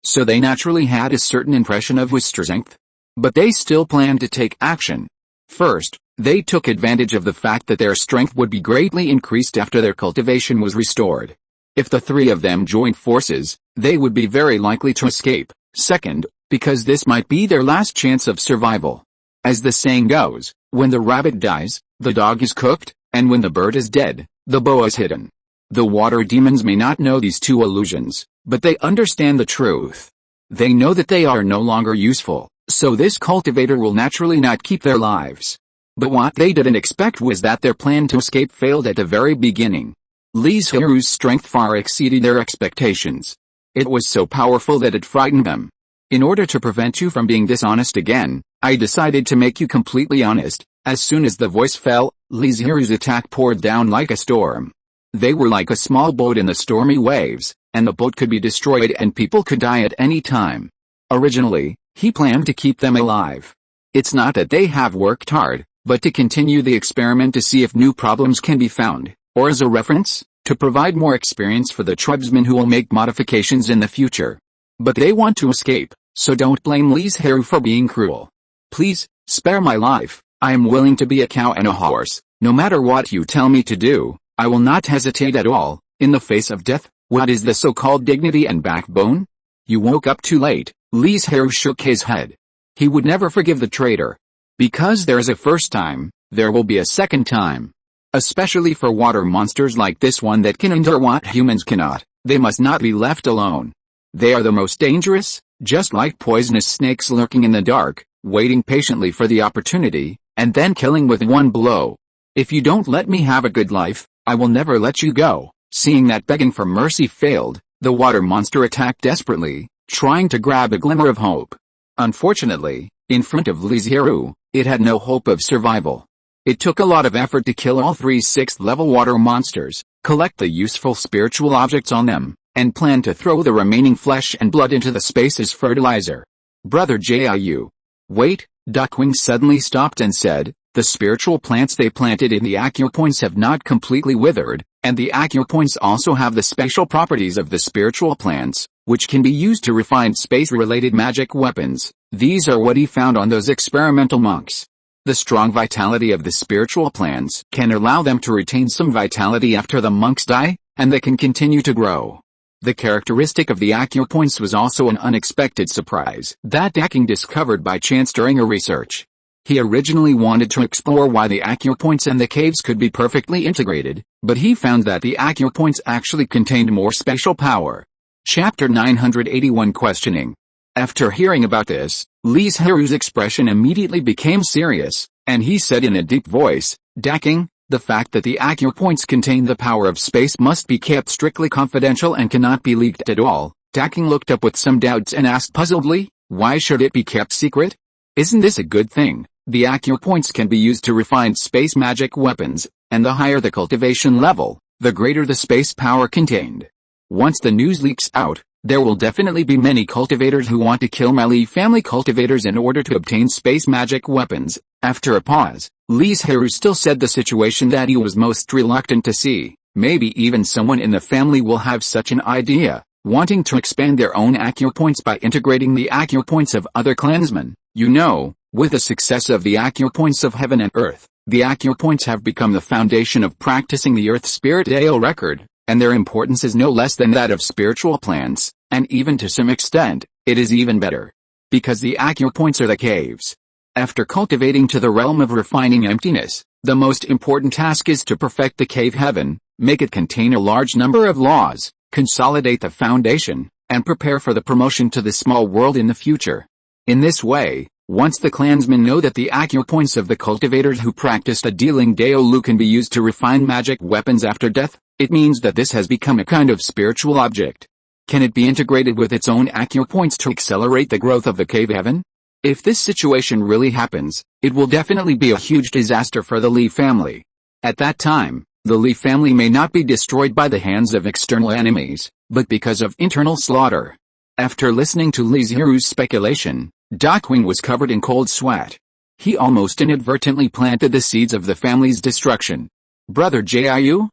so they naturally had a certain impression of his strength. But they still planned to take action. First, they took advantage of the fact that their strength would be greatly increased after their cultivation was restored. If the three of them joined forces, they would be very likely to escape. Second, because this might be their last chance of survival. As the saying goes, when the rabbit dies, the dog is cooked, and when the bird is dead, the bow is hidden. The water demons may not know these two illusions, but they understand the truth. They know that they are no longer useful, so this cultivator will naturally not keep their lives. But what they didn't expect was that their plan to escape failed at the very beginning. Li Zhirui's strength far exceeded their expectations. It was so powerful that it frightened them. "In order to prevent you from being dishonest again, I decided to make you completely honest." As soon as the voice fell, Li Zhirui's attack poured down like a storm. They were like a small boat in the stormy waves, and the boat could be destroyed and people could die at any time. Originally, he planned to keep them alive. It's not that they have worked hard, but to continue the experiment to see if new problems can be found, or as a reference, to provide more experience for the tribesmen who will make modifications in the future. But they want to escape, so don't blame Li Zhirui for being cruel. "Please, spare my life. I am willing to be a cow and a horse. No matter what you tell me to do, I will not hesitate at all. In the face of death, what is the so-called dignity and backbone?" "You woke up too late." Li Zhirui shook his head. He would never forgive the traitor. Because there is a first time, there will be a second time. Especially for water monsters like this one that can endure what humans cannot, they must not be left alone. They are the most dangerous, just like poisonous snakes lurking in the dark, waiting patiently for the opportunity, and then killing with one blow. "If you don't let me have a good life, I will never let you go." Seeing that begging for mercy failed, the water monster attacked desperately, trying to grab a glimmer of hope. Unfortunately, in front of Li Zhirui, it had no hope of survival. It took a lot of effort to kill all three 6th-level water monsters, collect the useful spiritual objects on them, and plan to throw the remaining flesh and blood into the space as fertilizer. "Brother Jiu. Wait," Duckwing suddenly stopped and said, "the spiritual plants they planted in the acupoints have not completely withered, and the acupoints also have the special properties of the spiritual plants, which can be used to refine space-related magic weapons. These are what he found on those experimental monks. The strong vitality of the spiritual plants can allow them to retain some vitality after the monks die, and they can continue to grow." The characteristic of the acupoints was also an unexpected surprise that Duckwing discovered by chance during a research. He originally wanted to explore why the acupoints and the caves could be perfectly integrated, but he found that the acupoints actually contained more special power. Chapter 981 Questioning. After hearing about this, Li Zhirui's expression immediately became serious, and he said in a deep voice, "Duckwing, the fact that the acupoints contain the power of space must be kept strictly confidential and cannot be leaked at all." Duckwing looked up with some doubts and asked puzzledly, "Why should it be kept secret? Isn't this a good thing? The acupoints can be used to refine space magic weapons, and the higher the cultivation level, the greater the space power contained. Once the news leaks out, there will definitely be many cultivators who want to kill my Li family cultivators in order to obtain space magic weapons." After a pause, Li Zhirui still said the situation that he was most reluctant to see. Maybe even someone in the family will have such an idea, wanting to expand their own acupoints by integrating the acupoints of other clansmen. You know, with the success of the acupoints of heaven and earth, The acupoints have become the foundation of practicing the Earth Spirit Dao record, and their importance is no less than that of spiritual plants, and even to some extent, it is even better. Because the acupoints are the caves. After cultivating to the realm of refining emptiness, the most important task is to perfect the cave heaven, make it contain a large number of laws, consolidate the foundation, and prepare for the promotion to the small world in the future. In this way, once the clansmen know that the acupoints of the cultivators who practiced a dealing Daolu can be used to refine magic weapons after death, it means that this has become a kind of spiritual object. Can it be integrated with its own acupoints to accelerate the growth of the cave heaven? If this situation really happens, it will definitely be a huge disaster for the Li family. At that time, the Li family may not be destroyed by the hands of external enemies, but because of internal slaughter. After listening to Li Zhirui's speculation, Daqing was covered in cold sweat. He almost inadvertently planted the seeds of the family's destruction. Brother Jiu,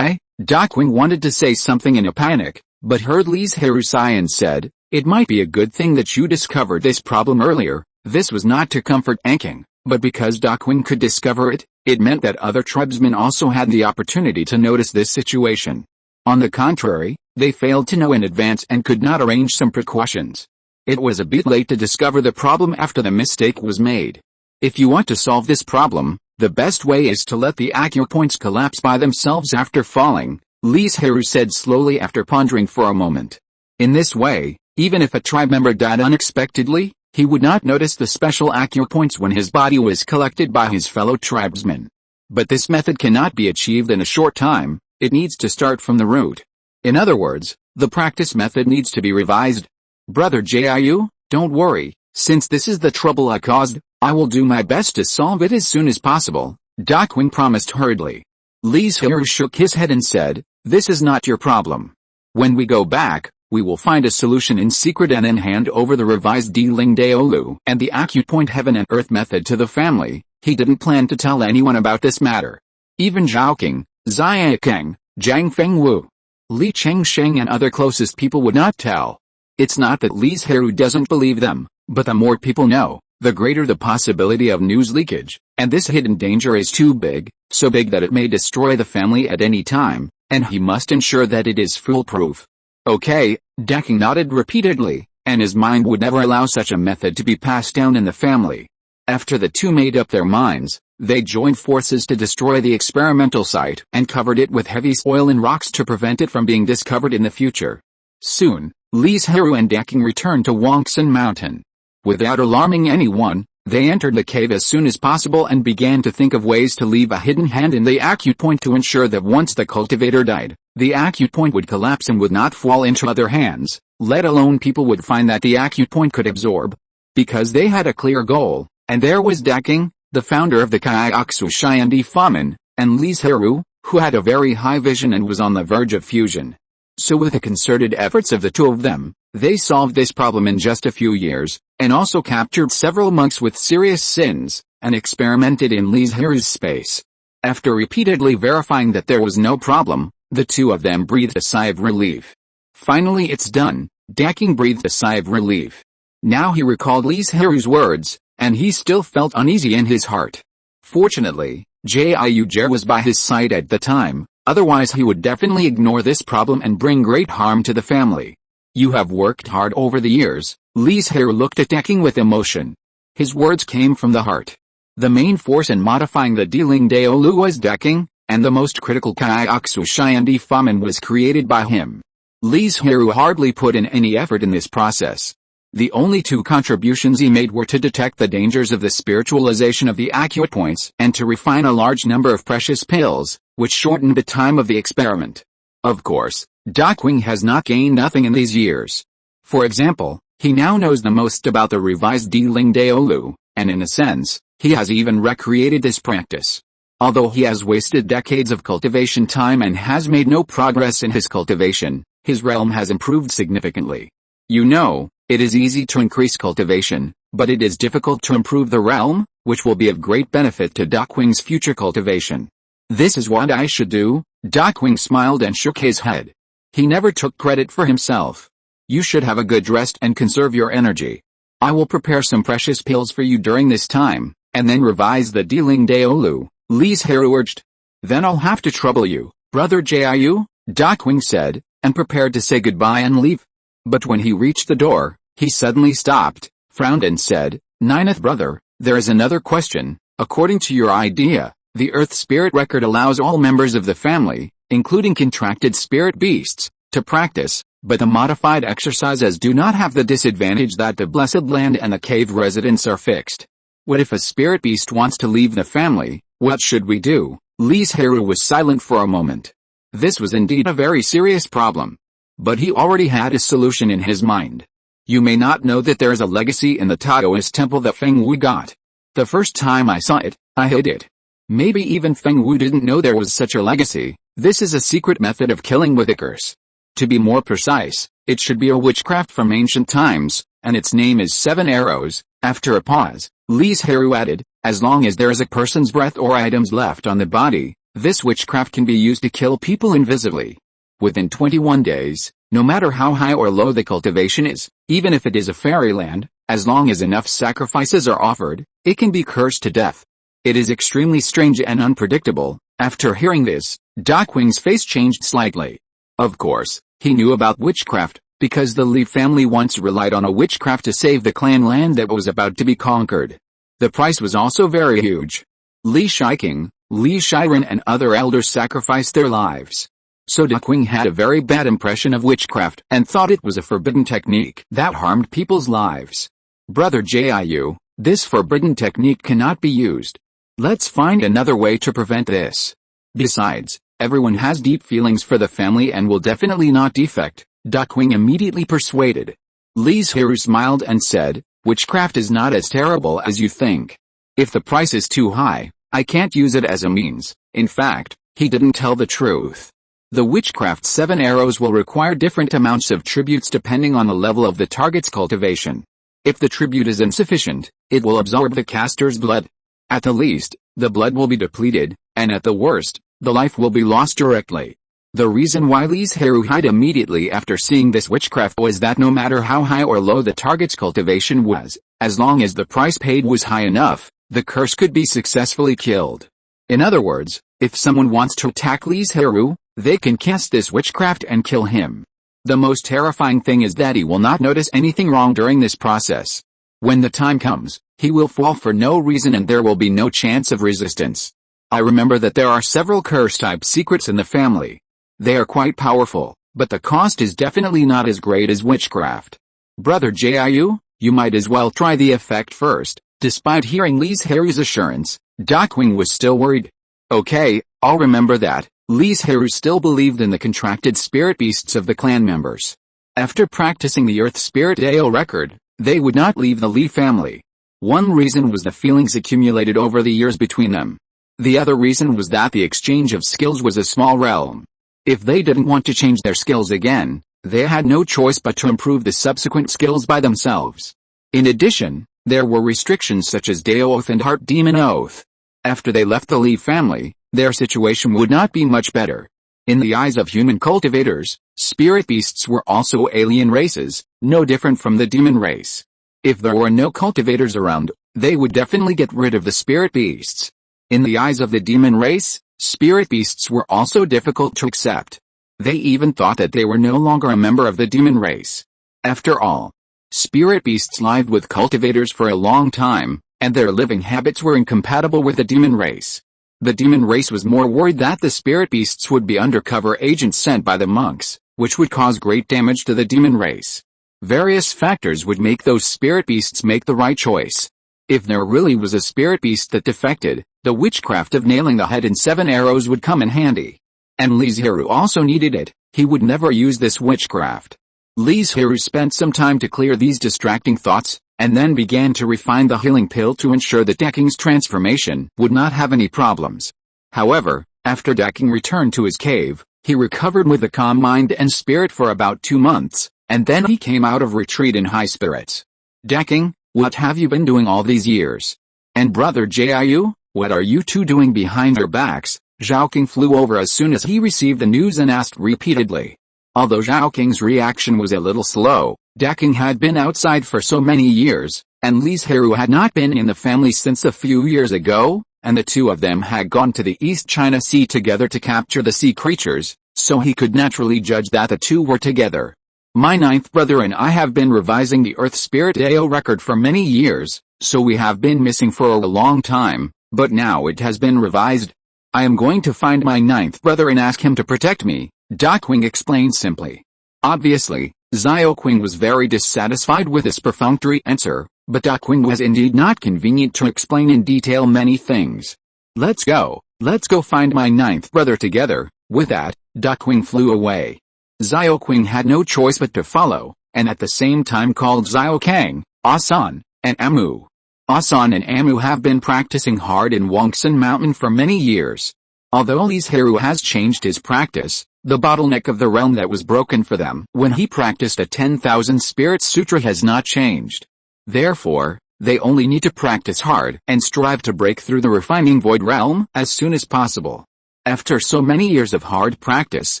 Daqing wanted to say something in a panic, but heard Li Zhirui sigh and said, "It might be a good thing that you discovered this problem earlier." This was not to comfort Anking, but because Daqing could discover it, it meant that other tribesmen also had the opportunity to notice this situation. On the contrary, they failed to know in advance and could not arrange some precautions. It was a bit late to discover the problem after the mistake was made. If you want to solve this problem, the best way is to let the acupoints collapse by themselves after falling, Li Zhirui said slowly after pondering for a moment. In this way, even if a tribe member died unexpectedly, he would not notice the special acupoints when his body was collected by his fellow tribesmen. But this method cannot be achieved in a short time, it needs to start from the root. In other words, the practice method needs to be revised. Brother Jiu, don't worry, since this is the trouble I caused, I will do my best to solve it as soon as possible, Daqing promised hurriedly. Li Zhirui shook his head and said, "This is not your problem. When we go back, we will find a solution in secret and then hand over the revised Deling Daolu and the acupoint heaven and earth method to the family." He didn't plan to tell anyone about this matter. Even Zhaoqing, Xiaokeng, Zhang Fengwu, Li Chengsheng and other closest people would not tell. It's not that Li Zhirui doesn't believe them, but the more people know, the greater the possibility of news leakage, and this hidden danger is too big, so big that it may destroy the family at any time, and he must ensure that it is foolproof. Okay, Daqing nodded repeatedly, and his mind would never allow such a method to be passed down in the family. After the two made up their minds, they joined forces to destroy the experimental site and covered it with heavy soil and rocks to prevent it from being discovered in the future. Soon, Li Zhirui and Daqing returned to Wangsan Mountain. Without alarming anyone, they entered the cave as soon as possible and began to think of ways to leave a hidden hand in the acupoint to ensure that once the cultivator died, the acupoint would collapse and would not fall into other hands, let alone people would find that the acupoint could absorb. Because they had a clear goal, and there was Daqing, the founder of the coexists Shayandi Famen, and Li Zhirui, who had a very high vision and was on the verge of fusion. So with the concerted efforts of the two of them, they solved this problem in just a few years, and also captured several monks with serious sins, and experimented in Li Zhirui's space. After repeatedly verifying that there was no problem, the two of them breathed a sigh of relief. Finally it's done, Daqing breathed a sigh of relief. Now he recalled Li Zhirui's words, and he still felt uneasy in his heart. Fortunately, Jiu was by his side at the time, otherwise he would definitely ignore this problem and bring great harm to the family. You have worked hard over the years, Li Zhirui looked at Daqing with emotion. His words came from the heart. The main force in modifying the Deling Daolu was Daqing, and the most critical coexists Shayandi Famen was created by him. Li Zhirui hardly put in any effort in this process. The only two contributions he made were to detect the dangers of the spiritualization of the acupoints and to refine a large number of precious pills, which shortened the time of the experiment. Of course, Daqing has not gained nothing in these years. For example, he now knows the most about the revised Deling Daolu, and in a sense, he has even recreated this practice. Although he has wasted decades of cultivation time and has made no progress in his cultivation, his realm has improved significantly. You know, it is easy to increase cultivation, but it is difficult to improve the realm, which will be of great benefit to Daqing's future cultivation. This is what I should do, Daqing smiled and shook his head. He never took credit for himself. You should have a good rest and conserve your energy. I will prepare some precious pills for you during this time, and then revise the Deling Daolu, Li Zhirui urged. Then I'll have to trouble you, Brother Jiu, Daqing said, and prepared to say goodbye and leave. But when he reached the door, he suddenly stopped, frowned and said, Ninth brother, there is another question. According to your idea, the Earth Spirit record allows all members of the family, including contracted spirit beasts, to practice, but the modified exercises do not have the disadvantage that the Blessed Land and the cave residents are fixed. What if a spirit beast wants to leave the family? What should we do? Li Zhirui was silent for a moment. This was indeed a very serious problem. But he already had a solution in his mind. You may not know that there is a legacy in the Taoist temple that Feng Wu got. The first time I saw it, I hid it. Maybe even Feng Wu didn't know there was such a legacy. This is a secret method of killing with a curse. To be more precise, it should be a witchcraft from ancient times, and its name is 7 arrows. After a pause, Li Zhirui added, as long as there is a person's breath or items left on the body, this witchcraft can be used to kill people invisibly. Within 21 days, no matter how high or low the cultivation is, even if it is a fairyland, as long as enough sacrifices are offered, it can be cursed to death. It is extremely strange and unpredictable. After hearing this, Daqing's face changed slightly. Of course, he knew about witchcraft, because the Li family once relied on a witchcraft to save the clan land that was about to be conquered. The price was also very huge. Li Shiqing, Li Zhirui and other elders sacrificed their lives. So Daqing had a very bad impression of witchcraft and thought it was a forbidden technique that harmed people's lives. Brother Jiu, this forbidden technique cannot be used. Let's find another way to prevent this. Besides, everyone has deep feelings for the family and will definitely not defect, Daqing immediately persuaded. Li Zhirui smiled and said, witchcraft is not as terrible as you think. If the price is too high, I can't use it as a means. In fact, he didn't tell the truth. The witchcraft 7 arrows will require different amounts of tributes depending on the level of the target's cultivation. If the tribute is insufficient, it will absorb the caster's blood. At the least, the blood will be depleted, and at the worst, the life will be lost directly. The reason why Li Zhirui hid immediately after seeing this witchcraft was that no matter how high or low the target's cultivation was, as long as the price paid was high enough, the curse could be successfully killed. In other words, if someone wants to attack Li Zhirui, they can cast this witchcraft and kill him. The most terrifying thing is that he will not notice anything wrong during this process. When the time comes, he will fall for no reason and there will be no chance of resistance. I remember that there are several curse-type secrets in the family. They are quite powerful, but the cost is definitely not as great as witchcraft. Brother Jiu, you might as well try the effect first. Despite hearing Li Zhirui's assurance, Daqing was still worried. Okay, I'll remember that. Li Zhirui still believed in the contracted spirit beasts of the clan members. After practicing the Earth Spirit Dao record, they would not leave the Li family. One reason was the feelings accumulated over the years between them. The other reason was that the exchange of skills was a small realm. If they didn't want to change their skills again, they had no choice but to improve the subsequent skills by themselves. In addition, there were restrictions such as Dao Oath and Heart Demon Oath. After they left the Li family, their situation would not be much better. In the eyes of human cultivators, spirit beasts were also alien races, no different from the demon race. If there were no cultivators around, they would definitely get rid of the spirit beasts. In the eyes of the demon race, spirit beasts were also difficult to accept. They even thought that they were no longer a member of the demon race. After all, spirit beasts lived with cultivators for a long time, and their living habits were incompatible with the demon race. The demon race was more worried that the spirit beasts would be undercover agents sent by the monks, which would cause great damage to the demon race. Various factors would make those spirit beasts make the right choice. If there really was a spirit beast that defected, the witchcraft of nailing the head in 7 arrows would come in handy. And Li Zhirui also needed it. He would never use this witchcraft. Li Zhirui spent some time to clear these distracting thoughts, and then began to refine the healing pill to ensure that Daqing's transformation would not have any problems. However, after Daqing returned to his cave, he recovered with a calm mind and spirit for about 2 months, and then he came out of retreat in high spirits. Daqing, what have you been doing all these years? And Brother Jiu, what are you two doing behind your backs? Zhaoqing flew over as soon as he received the news and asked repeatedly. Although Zhaoqing's reaction was a little slow, Daqing had been outside for so many years, and Li Zhirui had not been in the family since a few years ago, and the two of them had gone to the East China Sea together to capture the sea creatures, so he could naturally judge that the two were together. My ninth brother and I have been revising the Earth Spirit AO record for many years, so we have been missing for a long time, but now it has been revised. I am going to find my ninth brother and ask him to protect me, Daqing explained simply. Obviously, Xiaoqing was very dissatisfied with this perfunctory answer, but Daqing was indeed not convenient to explain in detail many things. Let's go find my ninth brother together. With that, Daqing flew away. Xiaoqing had no choice but to follow, and at the same time called Xiaokang, Asan, and Amu. Asan and Amu have been practicing hard in Wangsan Mountain for many years. Although Li Zhirui has changed his practice, the bottleneck of the realm that was broken for them when he practiced a 10,000 Spirit Sutra has not changed. Therefore, they only need to practice hard and strive to break through the refining void realm as soon as possible. After so many years of hard practice,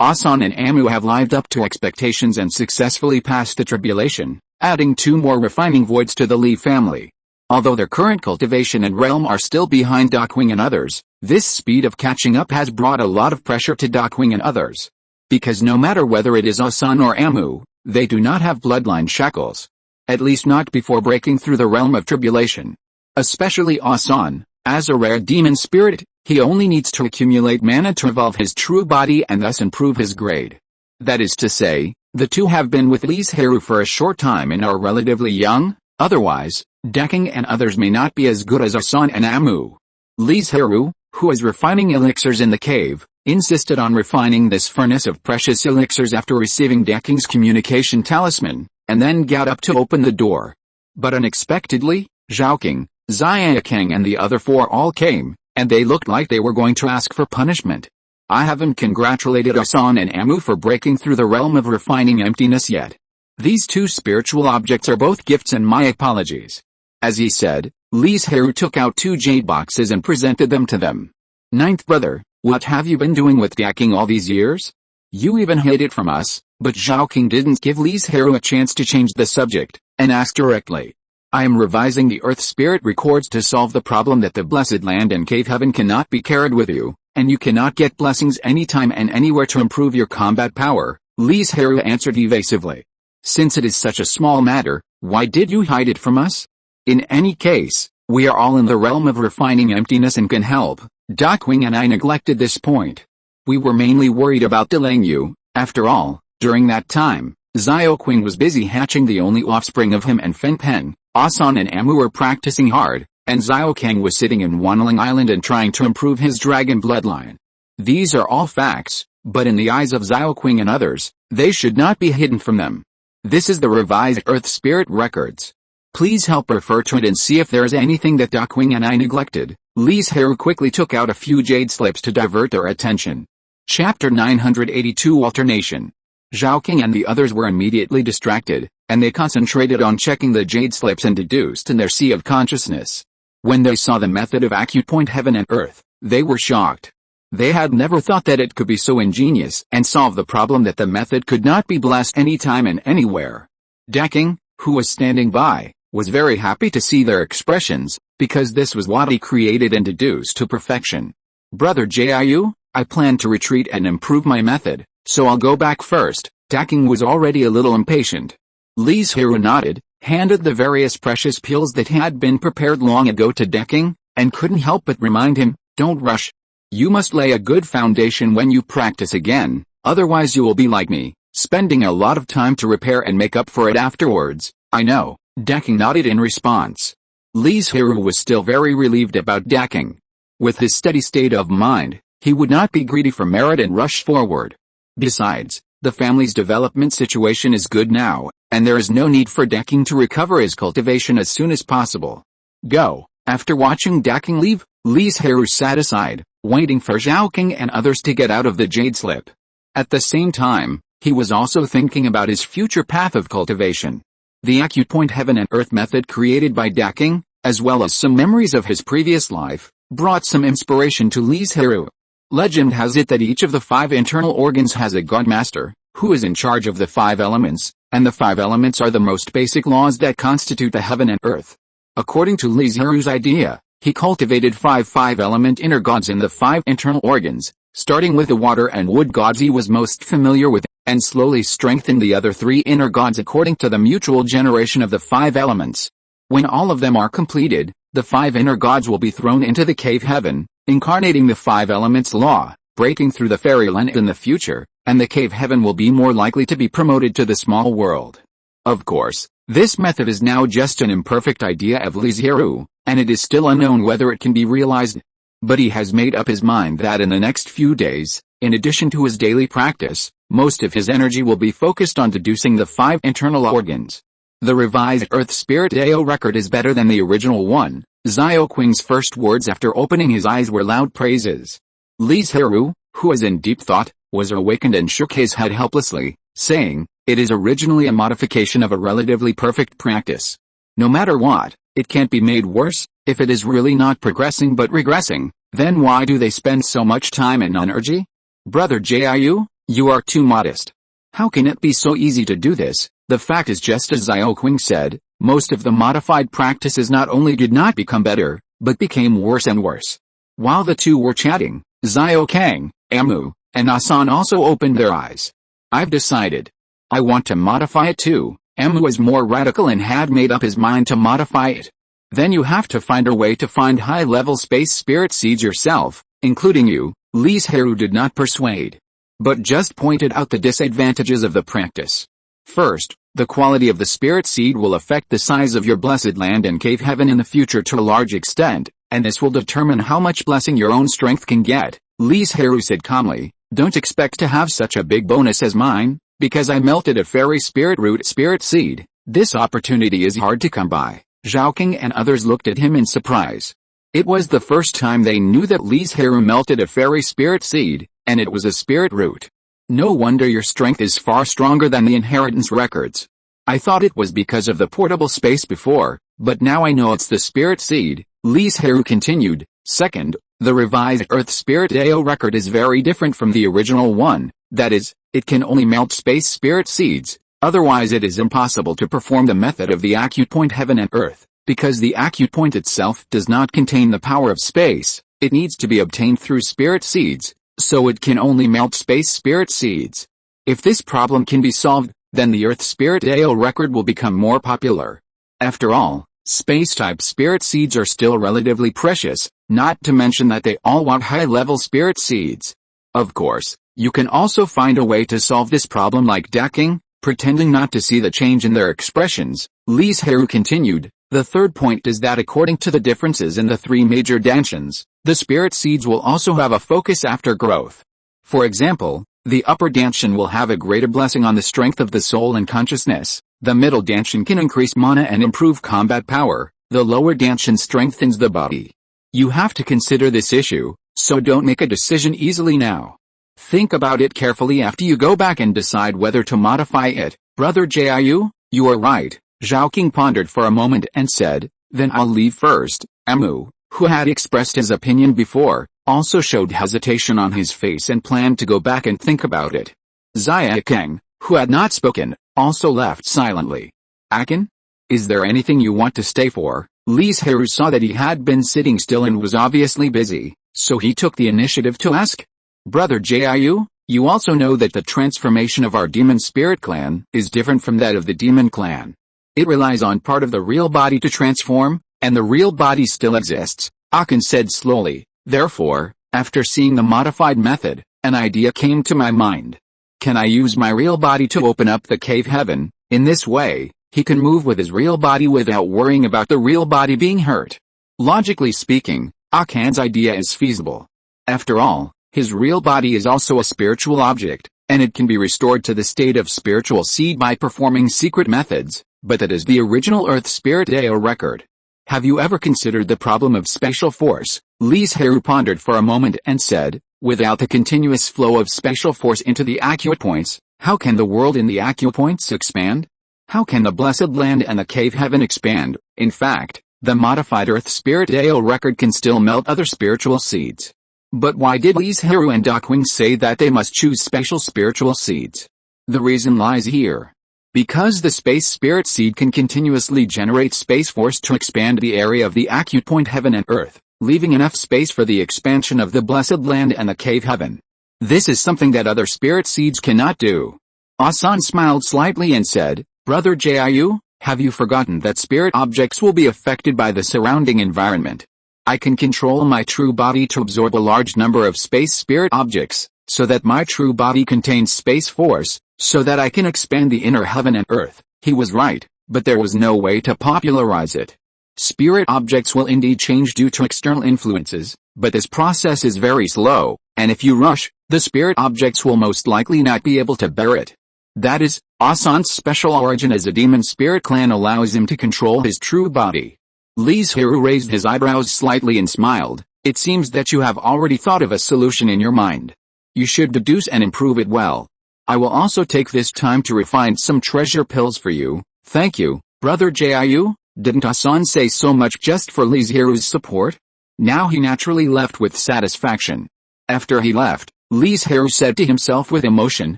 Asan and Amu have lived up to expectations and successfully passed the tribulation, adding 2 more refining voids to the Li family. Although their current cultivation and realm are still behind Daqing and others, this speed of catching up has brought a lot of pressure to Daqing and others. Because no matter whether it is Asan or Amu, they do not have bloodline shackles. At least not before breaking through the realm of tribulation. Especially Asan, as a rare demon spirit, he only needs to accumulate mana to evolve his true body and thus improve his grade. That is to say, the two have been with Li Zhirui for a short time and are relatively young, otherwise, Daqing and others may not be as good as Asan and Amu. Li Zhirui, who is refining elixirs in the cave, insisted on refining this furnace of precious elixirs after receiving Daqing's communication talisman, and then got up to open the door. But unexpectedly, Zhaoqing, Xiaokang and the other 4 all came, and they looked like they were going to ask for punishment. I haven't congratulated Asan and Amu for breaking through the realm of refining emptiness yet. These 2 spiritual objects are both gifts and my apologies. As he said, Li Zhirui took out 2 jade boxes and presented them to them. Ninth brother, what have you been doing with Daqing all these years? You even hid it from us, but Zhaoqing didn't give Li Zhirui a chance to change the subject, and asked directly. I am revising the Earth Spirit records to solve the problem that the Blessed Land and Cave Heaven cannot be carried with you, and you cannot get blessings anytime and anywhere to improve your combat power, Li Zhirui answered evasively. Since it is such a small matter, why did you hide it from us? In any case, we are all in the realm of refining emptiness and can help. Daqing and I neglected this point. We were mainly worried about delaying you. After all, during that time, Xiaoqing was busy hatching the only offspring of him and Fengpen. Asan and Amu were practicing hard, and Xiaokang was sitting in Banyan Island and trying to improve his dragon bloodline. These are all facts, but in the eyes of Xiaoqing and others, they should not be hidden from them. This is the revised Earth Spirit records. Please help refer to it and see if there is anything that Daqing and I neglected. Li Zhirui quickly took out a few jade slips to divert their attention. Chapter 982 Alternation. Zhaoqing and the others were immediately distracted, and they concentrated on checking the jade slips and deduced in their sea of consciousness. When they saw the method of acupoint heaven and earth, they were shocked. They had never thought that it could be so ingenious and solve the problem that the method could not be blessed anytime and anywhere. Daqing, who was standing by, was very happy to see their expressions, because this was what he created and deduced to perfection. Brother Jiu, I plan to retreat and improve my method, so I'll go back first. Daqing was already a little impatient. Li Zhirui nodded, handed the various precious pills that had been prepared long ago to Daqing, and couldn't help but remind him, don't rush. You must lay a good foundation when you practice again, otherwise you will be like me, spending a lot of time to repair and make up for it afterwards. I know. Daqing nodded in response. Li Zhirui was still very relieved about Daqing. With his steady state of mind, he would not be greedy for merit and rush forward. Besides, the family's development situation is good now, and there is no need for Daqing to recover his cultivation as soon as possible. Go. After watching Daqing leave, Li Zhirui sat aside, waiting for Zhaoqing and others to get out of the jade slip. At the same time, he was also thinking about his future path of cultivation. The acupoint heaven and earth method created by Daqing, as well as some memories of his previous life, brought some inspiration to Li Zhirui. Legend has it that each of the 5 internal organs has a god master, who is in charge of the 5 elements, and the 5 elements are the most basic laws that constitute the heaven and earth. According to Li Zhirui's idea, He cultivated 5 element inner gods in the 5 internal organs, starting with the water and wood gods he was most familiar with, and slowly strengthened the other 3 inner gods according to the mutual generation of the 5 elements. When all of them are completed, the 5 inner gods will be thrown into the cave heaven, incarnating the 5 elements law, breaking through the fairyland in the future, and the cave heaven will be more likely to be promoted to the small world. Of course, this method is now just an imperfect idea of Li Zhirui, and it is still unknown whether it can be realized. But he has made up his mind that in the next few days, in addition to his daily practice, most of his energy will be focused on deducing the 5 internal organs. The revised Earth Spirit Dao record is better than the original one. Xiaoqing's first words after opening his eyes were loud praises. Li Zhirui, who was in deep thought, was awakened and shook his head helplessly, saying, "It is originally a modification of a relatively perfect practice. No matter what, it can't be made worse. If it is really not progressing but regressing, then why do they spend so much time and energy? Brother Jiu, you are too modest. How can it be so easy to do this?" The fact is just as Xiaoqing said, most of the modified practices not only did not become better, but became worse and worse. While the two were chatting, Xiaoqing, Amu, and Asan also opened their eyes. "I've decided. I want to modify it too." Amu was more radical and had made up his mind to modify it. "Then you have to find a way to find high-level space spirit seeds yourself, including you." Li Zhirui did not persuade, but just pointed out the disadvantages of the practice. First, the quality of the spirit seed will affect the size of your blessed land and cave heaven in the future to a large extent, and this will determine how much blessing your own strength can get. Li Zhirui said calmly, "Don't expect to have such a big bonus as mine, because I melted a fairy spirit root spirit seed. This opportunity is hard to come by." Zhaoqing and others looked at him in surprise. It was the first time they knew that Li Zhirui melted a fairy spirit seed, and it was a spirit root. "No wonder your strength is far stronger than the inheritance records. I thought it was because of the portable space before, but now I know it's the spirit seed." Li Zhirui continued, "Second, the revised Earth Spirit Dao record is very different from the original one, that is, it can only melt space spirit seeds, otherwise it is impossible to perform the method of the acupoint heaven and earth, because the acupoint itself does not contain the power of space, it needs to be obtained through spirit seeds. So it can only melt space spirit seeds. If this problem can be solved, then the Earth Spirit Dao record will become more popular. After all, space-type spirit seeds are still relatively precious, not to mention that they all want high-level spirit seeds. Of course, you can also find a way to solve this problem like ducking, pretending not to see the change in their expressions." Li Zhirui continued, "The third point is that according to the differences in the 3 major dansans, the spirit seeds will also have a focus after growth. For example, the upper danshan will have a greater blessing on the strength of the soul and consciousness, the middle danshan can increase mana and improve combat power, the lower danshan strengthens the body. You have to consider this issue, so don't make a decision easily now. Think about it carefully after you go back and decide whether to modify it." "Brother Jiu, you are right." Zhaoqing pondered for a moment and said, "Then I'll leave first." Amu, who had expressed his opinion before, also showed hesitation on his face and planned to go back and think about it. Xiaoqing, who had not spoken, also left silently. "Akin? Is there anything you want to stay for?" Li Zhirui saw that he had been sitting still and was obviously busy, so he took the initiative to ask. "Brother Jiu, you also know that the transformation of our demon spirit clan is different from that of the demon clan. It relies on part of the real body to transform, and the real body still exists," Akin said slowly. "Therefore, after seeing the modified method, an idea came to my mind. Can I use my real body to open up the cave heaven? In this way, he can move with his real body without worrying about the real body being hurt." Logically speaking, Akin's idea is feasible. After all, his real body is also a spiritual object, and it can be restored to the state of spiritual seed by performing secret methods, but that is the original Earth Spirit Dao record. "Have you ever considered the problem of special force?" Li Zhirui pondered for a moment and said, "Without the continuous flow of special force into the acupoints, how can the world in the acupoints expand? How can the blessed land and the cave heaven expand? In fact, the modified Earth Spirit Dao record can still melt other spiritual seeds." But why did Li Zhirui and Xiaoqing say that they must choose special spiritual seeds? The reason lies here. Because the space spirit seed can continuously generate space force to expand the area of the acute point heaven and earth, leaving enough space for the expansion of the blessed land and the cave heaven. This is something that other spirit seeds cannot do. Asan smiled slightly and said, Brother Jiu, have you forgotten that spirit objects will be affected by the surrounding environment? I can control my true body to absorb a large number of space spirit objects, so that my true body contains space force, so that I can expand the inner heaven and earth. He was right, but there was no way to popularize it. Spirit objects will indeed change due to external influences, but this process is very slow, and if you rush, the spirit objects will most likely not be able to bear it. That is, Asan's special origin as a demon spirit clan allows him to control his true body. Li Zhirui raised his eyebrows slightly and smiled. It seems that you have already thought of a solution in your mind. You should deduce and improve it well. I will also take this time to refine some treasure pills for you. Thank you, Brother Jiu. Didn't Asan say so much just for Li Zhirui's support? Now he naturally left with satisfaction. After he left, Li Zhirui said to himself with emotion,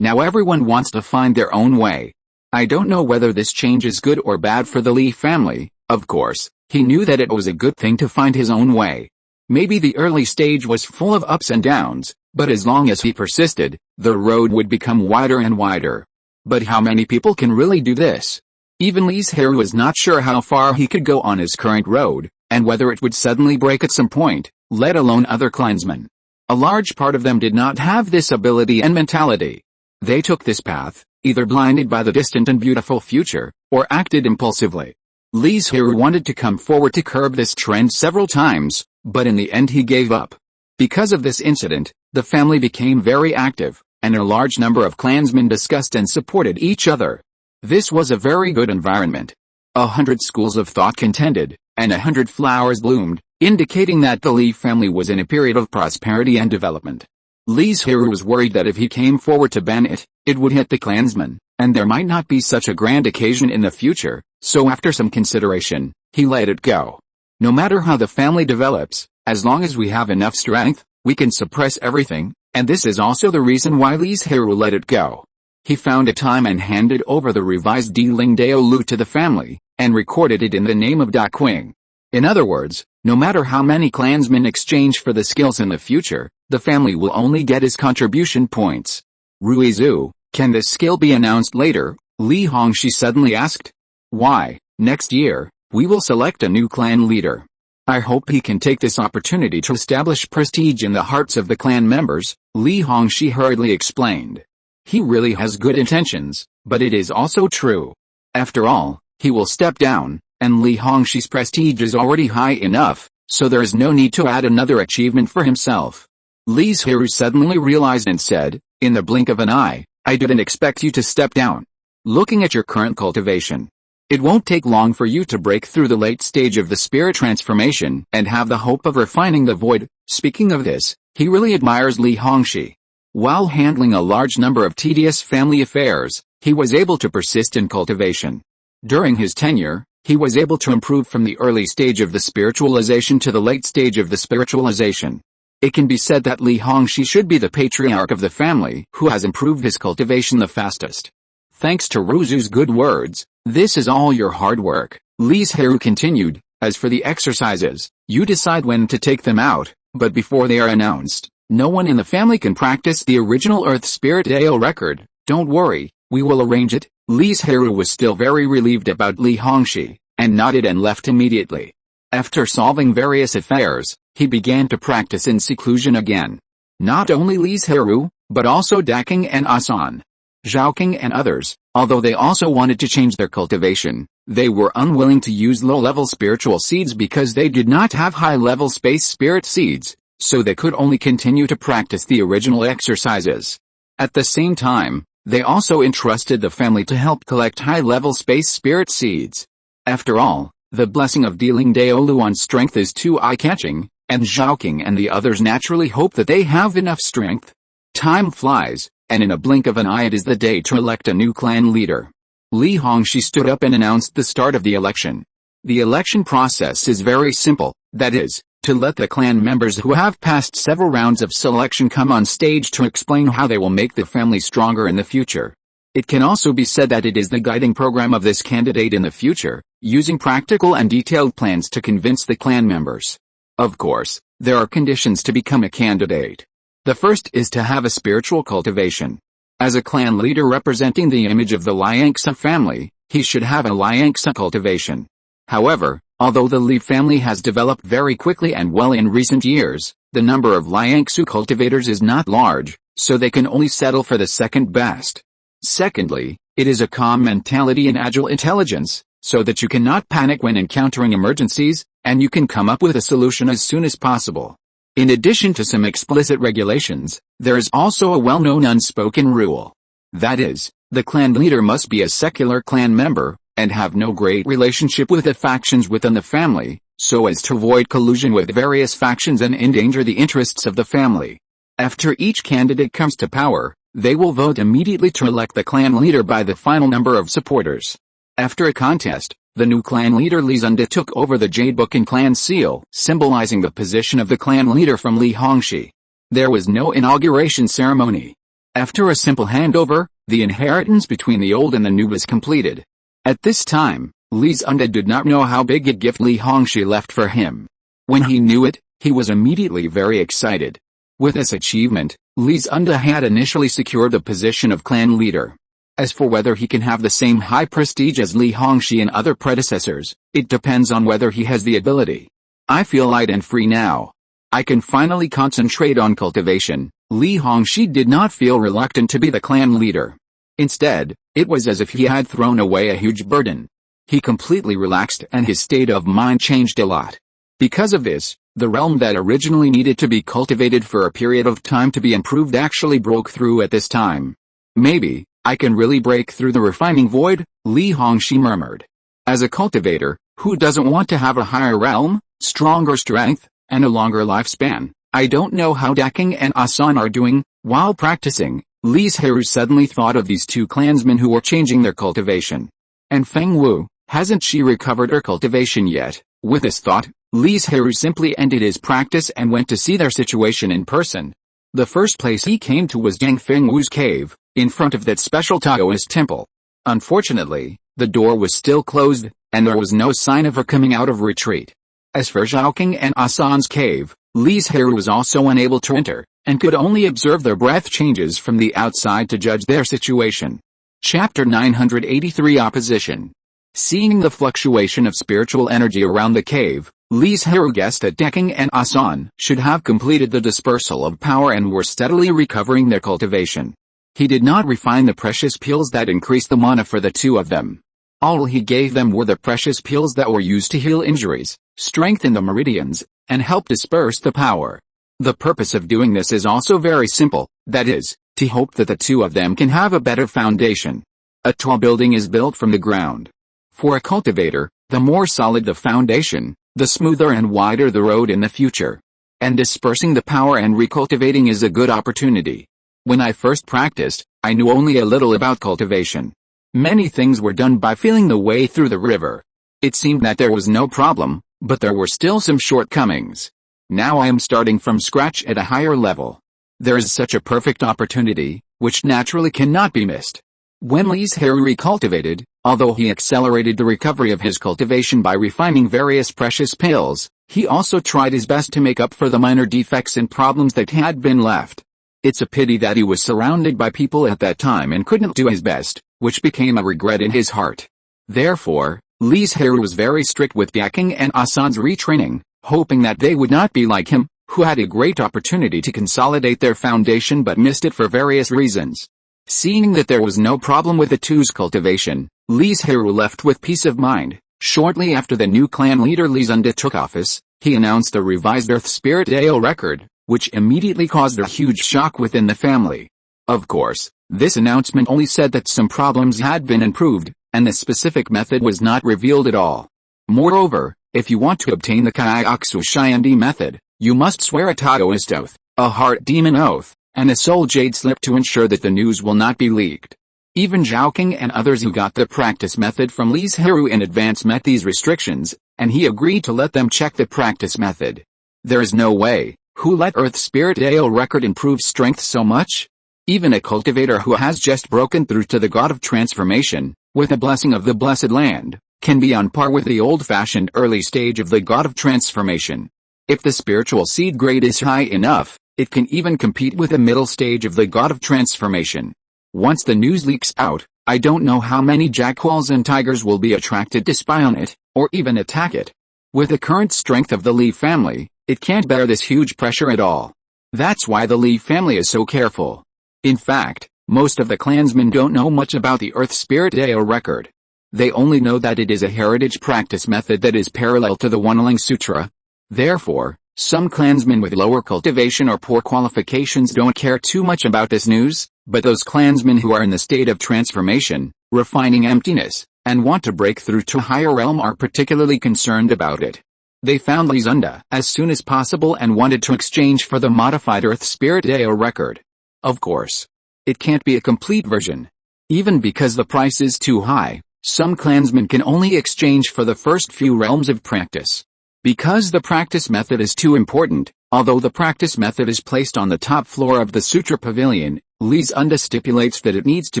now everyone wants to find their own way. I don't know whether this change is good or bad for the Li family. Of course, he knew that it was a good thing to find his own way. Maybe the early stage was full of ups and downs, but as long as he persisted, the road would become wider and wider. But how many people can really do this? Even Li Zhirui was not sure how far he could go on his current road, and whether it would suddenly break at some point, let alone other clansmen. A large part of them did not have this ability and mentality. They took this path, either blinded by the distant and beautiful future, or acted impulsively. Li Zhirui wanted to come forward to curb this trend several times, but in the end he gave up. Because of this incident, the family became very active, and a large number of clansmen discussed and supported each other. This was a very good environment. 100 schools of thought contended, and 100 flowers bloomed, indicating that the Li family was in a period of prosperity and development. Li Zhirui was worried that if he came forward to ban it, it would hit the clansmen, and there might not be such a grand occasion in the future, so after some consideration, he let it go. No matter how the family develops, as long as we have enough strength, we can suppress everything, and this is also the reason why Li Zhirui let it go. He found a time and handed over the revised Diling Dao Lu to the family, and recorded it in the name of Da Qing. In other words, no matter how many clansmen exchange for the skills in the future, the family will only get his contribution points. Ruizu, can this skill be announced later? Li Hongxi suddenly asked. Why, next year, we will select a new clan leader. I hope he can take this opportunity to establish prestige in the hearts of the clan members, Li Hongxi hurriedly explained. He really has good intentions, but it is also true. After all, he will step down, and Li Hongxi's prestige is already high enough, so there is no need to add another achievement for himself. Li Zhirui suddenly realized and said, in the blink of an eye, I didn't expect you to step down. Looking at your current cultivation, it won't take long for you to break through the late stage of the spirit transformation and have the hope of refining the void. Speaking of this, he really admires Li Hongxi. While handling a large number of tedious family affairs, he was able to persist in cultivation. During his tenure, he was able to improve from the early stage of the spiritualization to the late stage of the spiritualization. It can be said that Li Hongxi should be the patriarch of the family who has improved his cultivation the fastest. Thanks to Ruzu's good words, this is all your hard work, Li Zhirui continued. As for the exercises, you decide when to take them out, but before they are announced, no one in the family can practice the original Earth Spirit Dao record. Don't worry, we will arrange it. Li Zhirui was still very relieved about Li Hongxi, and nodded and left immediately. After solving various affairs, he began to practice in seclusion again. Not only Li Zhirui, but also Da Qing and Asan, Zhaoqing and others, although they also wanted to change their cultivation, they were unwilling to use low-level spiritual seeds because they did not have high-level space spirit seeds, so they could only continue to practice the original exercises. At the same time, they also entrusted the family to help collect high-level space spirit seeds. After all, the blessing of Diling Dao Lu on strength is too eye-catching, and Zhaoqing and the others naturally hope that they have enough strength. Time flies, and in a blink of an eye it is the day to elect a new clan leader. Li Hongxi stood up and announced the start of the election. The election process is very simple, that is, to let the clan members who have passed several rounds of selection come on stage to explain how they will make the family stronger in the future. It can also be said that it is the guiding program of this candidate in the future, using practical and detailed plans to convince the clan members. Of course, there are conditions to become a candidate. The first is to have a spiritual cultivation. As a clan leader representing the image of the Liangsa family, he should have a Liangsa cultivation. However, although the Li family has developed very quickly and well in recent years, the number of Liangsu cultivators is not large, so they can only settle for the second best. Secondly, it is a calm mentality and agile intelligence, so that you cannot panic when encountering emergencies, and you can come up with a solution as soon as possible. In addition to some explicit regulations, there is also a well-known unspoken rule. That is, the clan leader must be a secular clan member, and have no great relationship with the factions within the family, so as to avoid collusion with various factions and endanger the interests of the family. After each candidate comes to power, they will vote immediately to elect the clan leader by the final number of supporters. After a contest, the new clan leader Li Zhirui took over the Jade Book and clan seal, symbolizing the position of the clan leader from Li Hongxi. There was no inauguration ceremony. After a simple handover, the inheritance between the old and the new was completed. At this time, Li Zhirui did not know how big a gift Li Hongxi left for him. When he knew it, he was immediately very excited. With this achievement, Li Zhirui had initially secured the position of clan leader. As for whether he can have the same high prestige as Li Hongxi and other predecessors, it depends on whether he has the ability. I feel light and free now. I can finally concentrate on cultivation. Li Hongxi did not feel reluctant to be the clan leader. Instead, it was as if he had thrown away a huge burden. He completely relaxed and his state of mind changed a lot. Because of this, the realm that originally needed to be cultivated for a period of time to be improved actually broke through at this time. Maybe I can really break through the refining void, Li Hongxi murmured. As a cultivator, who doesn't want to have a higher realm, stronger strength, and a longer lifespan? I don't know how Daking and Asan are doing. While practicing, Li Zhirui suddenly thought of these two clansmen who were changing their cultivation. And Feng Wu, hasn't she recovered her cultivation yet? With this thought, Li Zhirui simply ended his practice and went to see their situation in person. The first place he came to was Yang Feng Wu's cave, in front of that special Taoist temple. Unfortunately, the door was still closed, and there was no sign of her coming out of retreat. As for Zhaoking and Asan's cave, Li Zhirui was also unable to enter, and could only observe their breath changes from the outside to judge their situation. Chapter 983 Opposition. Seeing the fluctuation of spiritual energy around the cave, Li Zhirui guessed that Daking and Asan should have completed the dispersal of power and were steadily recovering their cultivation. He did not refine the precious pills that increased the mana for the two of them. All he gave them were the precious pills that were used to heal injuries, strengthen the meridians, and help disperse the power. The purpose of doing this is also very simple, that is, to hope that the two of them can have a better foundation. A tall building is built from the ground. For a cultivator, the more solid the foundation, the smoother and wider the road in the future. And dispersing the power and recultivating is a good opportunity. When I first practiced, I knew only a little about cultivation. Many things were done by feeling the way through the river. It seemed that there was no problem, but there were still some shortcomings. Now I am starting from scratch at a higher level. There is such a perfect opportunity, which naturally cannot be missed. When Li Zhirui cultivated, although he accelerated the recovery of his cultivation by refining various precious pills, he also tried his best to make up for the minor defects and problems that had been left. It's a pity that he was surrounded by people at that time and couldn't do his best, which became a regret in his heart. Therefore, Li Zhirui was very strict with Daking and Asan's retraining, hoping that they would not be like him, who had a great opportunity to consolidate their foundation but missed it for various reasons. Seeing that there was no problem with the two's cultivation, Li Zhirui left with peace of mind. Shortly after the new clan leader Li Zhirui took office, he announced a revised Earth Spirit Ale record, which immediately caused a huge shock within the family. Of course, this announcement only said that some problems had been improved, and the specific method was not revealed at all. Moreover, if you want to obtain the Kaiaksu Shiendi method, you must swear a Taoist oath, a heart demon oath, and a soul jade slip to ensure that the news will not be leaked. Even Zhaoking and others who got the practice method from Li Zhirui in advance met these restrictions, and he agreed to let them check the practice method. There is no way. Who let Earth Spirit Ale record improve strength so much? Even a cultivator who has just broken through to the god of transformation, with a blessing of the blessed land, can be on par with the old-fashioned early stage of the god of transformation. If the spiritual seed grade is high enough, it can even compete with the middle stage of the god of transformation. Once the news leaks out, I don't know how many jackals and tigers will be attracted to spy on it, or even attack it. With the current strength of the Li family, it can't bear this huge pressure at all. That's why the Li family is so careful. In fact, most of the clansmen don't know much about the Earth Spirit Deo record. They only know that it is a heritage practice method that is parallel to the Wanling Sutra. Therefore, some clansmen with lower cultivation or poor qualifications don't care too much about this news, but those clansmen who are in the state of transformation, refining emptiness, and want to break through to a higher realm are particularly concerned about it. They found Li Zhirui as soon as possible and wanted to exchange for the modified Earth Spirit Deo record. Of course, it can't be a complete version. Even because the price is too high, some clansmen can only exchange for the first few realms of practice. Because the practice method is too important, although the practice method is placed on the top floor of the Sutra Pavilion, Li Zhirui stipulates that it needs to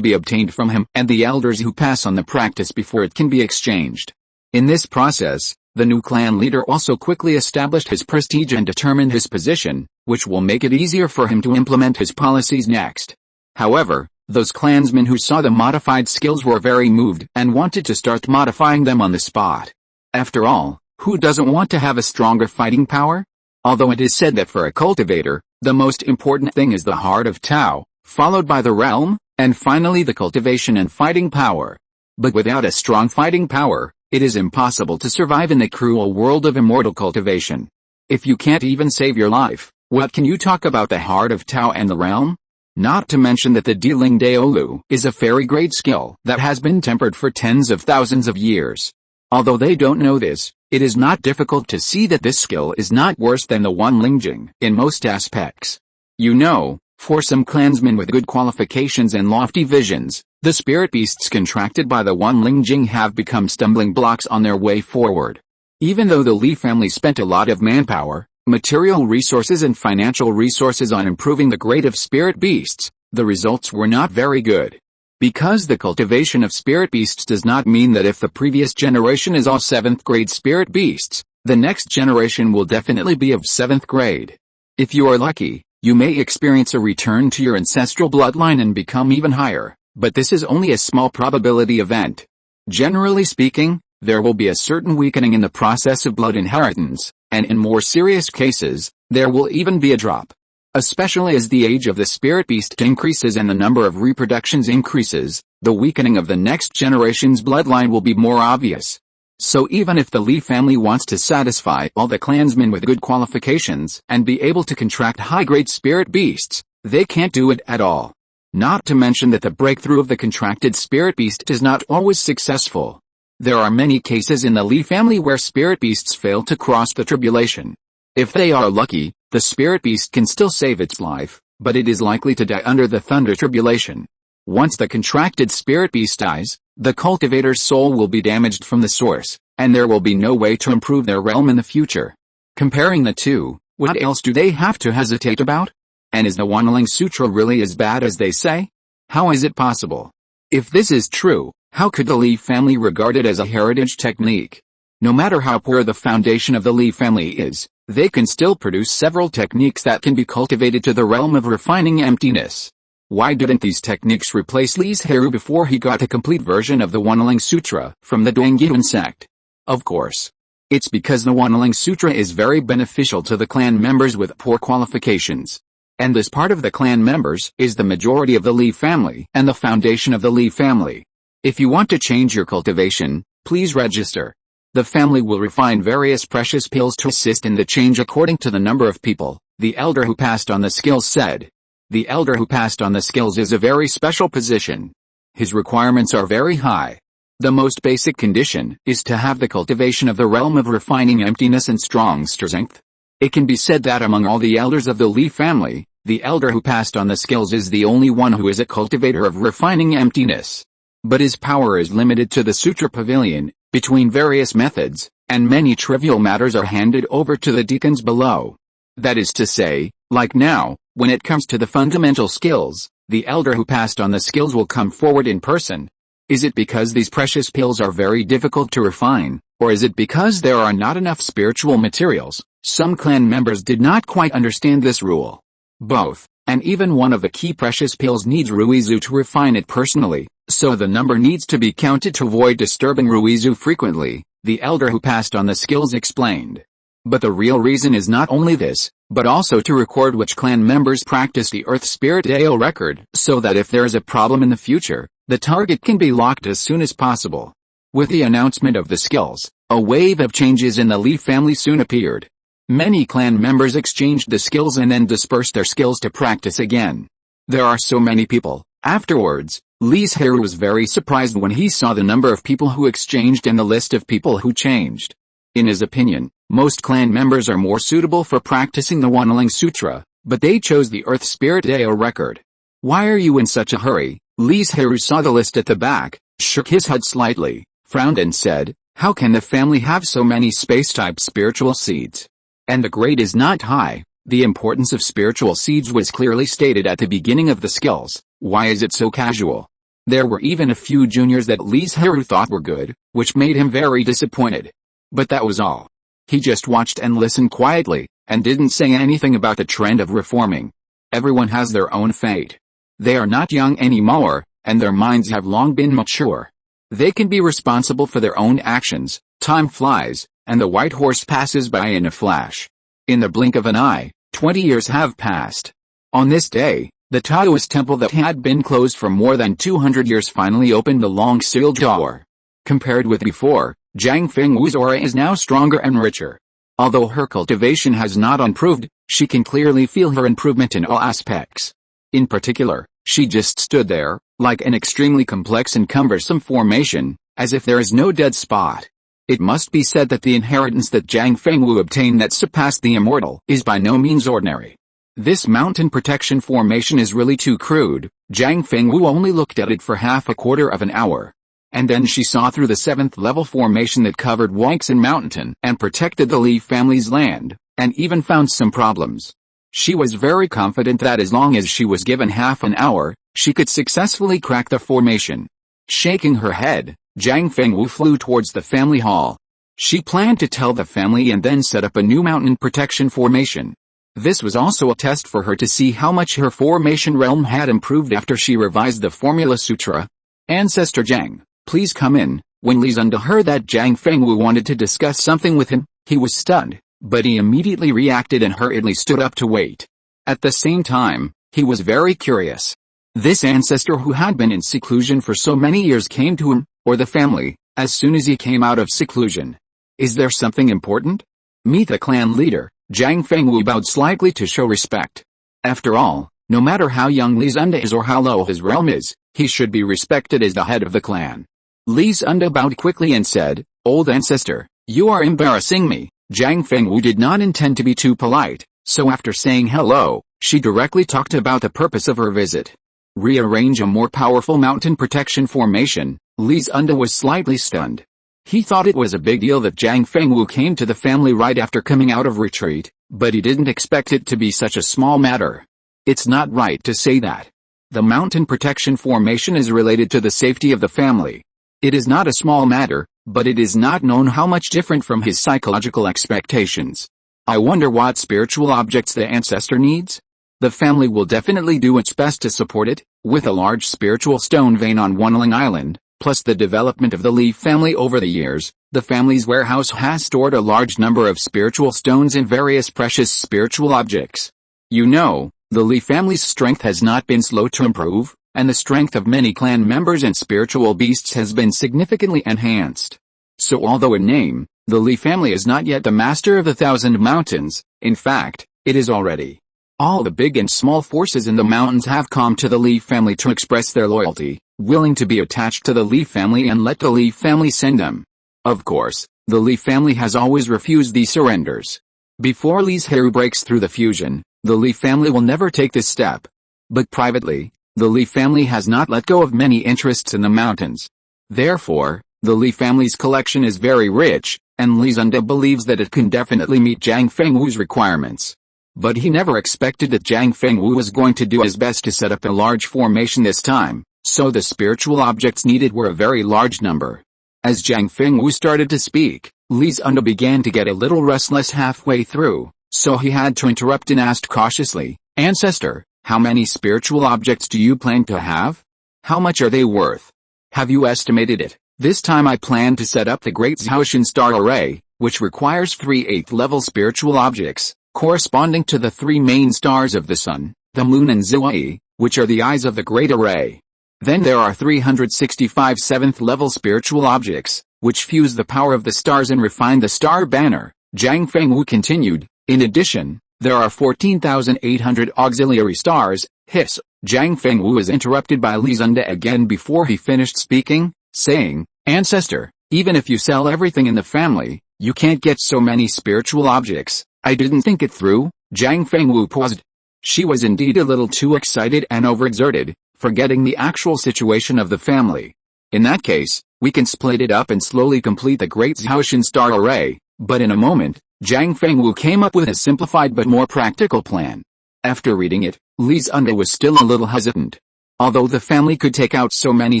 be obtained from him and the elders who pass on the practice before it can be exchanged. In this process, the new clan leader also quickly established his prestige and determined his position, which will make it easier for him to implement his policies next. However, those clansmen who saw the modified skills were very moved and wanted to start modifying them on the spot. After all, who doesn't want to have a stronger fighting power? Although it is said that for a cultivator, the most important thing is the heart of Tao, followed by the realm, and finally the cultivation and fighting power. But without a strong fighting power, it is impossible to survive in the cruel world of immortal cultivation. If you can't even save your life, what can you talk about the heart of Tao and the realm? Not to mention that the Dealing Daolu is a fairy grade skill that has been tempered for tens of thousands of years. Although they don't know this, it is not difficult to see that this skill is not worse than the Wanlingjing in most aspects. You know, for some clansmen with good qualifications and lofty visions, the spirit beasts contracted by the Wanlingjing have become stumbling blocks on their way forward. Even though the Li family spent a lot of manpower, material resources and financial resources on improving the grade of spirit beasts, the results were not very good. Because the cultivation of spirit beasts does not mean that if the previous generation is all 7th grade spirit beasts, the next generation will definitely be of 7th grade. If you are lucky, you may experience a return to your ancestral bloodline and become even higher, but this is only a small probability event. Generally speaking, there will be a certain weakening in the process of blood inheritance, and in more serious cases, there will even be a drop. Especially as the age of the spirit beast increases and the number of reproductions increases, the weakening of the next generation's bloodline will be more obvious. So even if the Li family wants to satisfy all the clansmen with good qualifications and be able to contract high-grade spirit beasts, they can't do it at all. Not to mention that the breakthrough of the contracted spirit beast is not always successful. There are many cases in the Li family where spirit beasts fail to cross the tribulation. If they are lucky, the spirit beast can still save its life, but it is likely to die under the thunder tribulation. Once the contracted spirit beast dies, the cultivator's soul will be damaged from the source, and there will be no way to improve their realm in the future. Comparing the two, what else do they have to hesitate about? And is the Wanling Sutra really as bad as they say? How is it possible? If this is true, how could the Li family regard it as a heritage technique? No matter how poor the foundation of the Li family is, they can still produce several techniques that can be cultivated to the realm of refining emptiness. Why didn't these techniques replace Li Zhirui before he got a complete version of the Wanling Sutra from the Dongyuan sect? Of course. It's because the Wanling Sutra is very beneficial to the clan members with poor qualifications. And this part of the clan members is the majority of the Li family and the foundation of the Li family. If you want to change your cultivation, please register. The family will refine various precious pills to assist in the change according to the number of people, the elder who passed on the skills said. The elder who passed on the skills is a very special position. His requirements are very high. The most basic condition is to have the cultivation of the realm of refining emptiness and strong strength. It can be said that among all the elders of the Li family, the elder who passed on the skills is the only one who is a cultivator of refining emptiness. But his power is limited to the Sutra Pavilion, between various methods, and many trivial matters are handed over to the deacons below. That is to say, like now, when it comes to the fundamental skills, the elder who passed on the skills will come forward in person. Is it because these precious pills are very difficult to refine, or is it because there are not enough spiritual materials? Some clan members did not quite understand this rule. Both, and even one of the key precious pills needs Ruizu to refine it personally, so the number needs to be counted to avoid disturbing Ruizu frequently, the elder who passed on the skills explained. But the real reason is not only this, but also to record which clan members practice the Earth Spirit Dale record, so that if there is a problem in the future, the target can be locked as soon as possible. With the announcement of the skills, a wave of changes in the Li family soon appeared. Many clan members exchanged the skills and then dispersed their skills to practice again. There are so many people. Afterwards, Li Zhirui was very surprised when he saw the number of people who exchanged and the list of people who changed. In his opinion, most clan members are more suitable for practicing the Wanling Sutra, but they chose the Earth Spirit Dale record. Why are you in such a hurry? Li Zhirui saw the list at the back, shook his head slightly, frowned and said, how can the family have so many space-type spiritual seeds? And the grade is not high. The importance of spiritual seeds was clearly stated at the beginning of the skills. Why is it so casual? There were even a few juniors that Li Zhirui thought were good, which made him very disappointed. But that was all. He just watched and listened quietly, and didn't say anything about the trend of reforming. Everyone has their own fate. They are not young anymore, and their minds have long been mature. They can be responsible for their own actions. Time flies, and the white horse passes by in a flash. In the blink of an eye, 20 years have passed. On this day, the Taoist temple that had been closed for more than 200 years finally opened a long sealed door. Compared with before, Zhang Fengwu's aura is now stronger and richer. Although her cultivation has not improved, she can clearly feel her improvement in all aspects. In particular, she just stood there, like an extremely complex and cumbersome formation, as if there is no dead spot. It must be said that the inheritance that Zhang Fengwu obtained that surpassed the immortal is by no means ordinary. This mountain protection formation is really too crude. Zhang Fengwu only looked at it for half a quarter of an hour. And then she saw through the 7th level formation that covered Weixin Mountain and protected the Li family's land, and even found some problems. She was very confident that as long as she was given half an hour, she could successfully crack the formation. Shaking her head, Zhang Fengwu flew towards the family hall. She planned to tell the family and then set up a new mountain protection formation. This was also a test for her to see how much her formation realm had improved after she revised the Formula Sutra. Ancestor Zhang, please come in. When Li Zhirui heard that Zhang Fengwu wanted to discuss something with him, he was stunned, but he immediately reacted and hurriedly stood up to wait. At the same time, he was very curious. This ancestor who had been in seclusion for so many years came to him, or the family, as soon as he came out of seclusion. Is there something important? Meet the clan leader. Zhang Fengwu bowed slightly to show respect. After all, no matter how young Li Zhirui is or how low his realm is, he should be respected as the head of the clan. Li Zhirui bowed quickly and said, Old ancestor, you are embarrassing me. Zhang Fengwu did not intend to be too polite, so after saying hello, she directly talked about the purpose of her visit. Rearrange a more powerful mountain protection formation. Li Zhirui was slightly stunned. He thought it was a big deal that Zhang Fengwu came to the family right after coming out of retreat, but he didn't expect it to be such a small matter. It's not right to say that. The mountain protection formation is related to the safety of the family. It is not a small matter, but it is not known how much different from his psychological expectations. I wonder what spiritual objects the ancestor needs? The family will definitely do its best to support it, with a large spiritual stone vein on Banyan Island. Plus the development of the Li family over the years, the family's warehouse has stored a large number of spiritual stones and various precious spiritual objects. You know, the Li family's strength has not been slow to improve, and the strength of many clan members and spiritual beasts has been significantly enhanced. So although in name, the Li family is not yet the master of the 1,000 mountains, in fact, it is already. All the big and small forces in the mountains have come to the Li family to express their loyalty, willing to be attached to the Li family and let the Li family send them. Of course, the Li family has always refused these surrenders. Before Li Zhirui breaks through the fusion, the Li family will never take this step. But privately, the Li family has not let go of many interests in the mountains. Therefore, the Li family's collection is very rich, and Li Zhirui believes that it can definitely meet Zhang Fengwu's requirements. But he never expected that Zhang Fengwu was going to do his best to set up a large formation this time, so the spiritual objects needed were a very large number. As Zhang Fengwu started to speak, Li Zhirui began to get a little restless halfway through, so he had to interrupt and asked cautiously, "Ancestor, how many spiritual objects do you plan to have? How much are they worth? Have you estimated it?" "This time I plan to set up the Great Zhaoshan Star Array, which requires 3 8th-level spiritual objects, corresponding to the 3 main stars of the Sun, the Moon and Zhui, which are the eyes of the Great Array. Then there are 365 7th-level spiritual objects, which fuse the power of the stars and refine the star banner," Zhang Fengwu continued. "In addition, there are 14,800 auxiliary stars." Hiss! Zhang Fengwu was interrupted by Li Zhirui again before he finished speaking, saying, "Ancestor, even if you sell everything in the family, you can't get so many spiritual objects." "I didn't think it through." Zhang Fengwu paused. She was indeed a little too excited and overexerted, forgetting the actual situation of the family. "In that case, we can split it up and slowly complete the Great Zhaoshan Star Array." But in a moment, Zhang Fengwu came up with a simplified but more practical plan. After reading it, Li Zhirui was still a little hesitant. Although the family could take out so many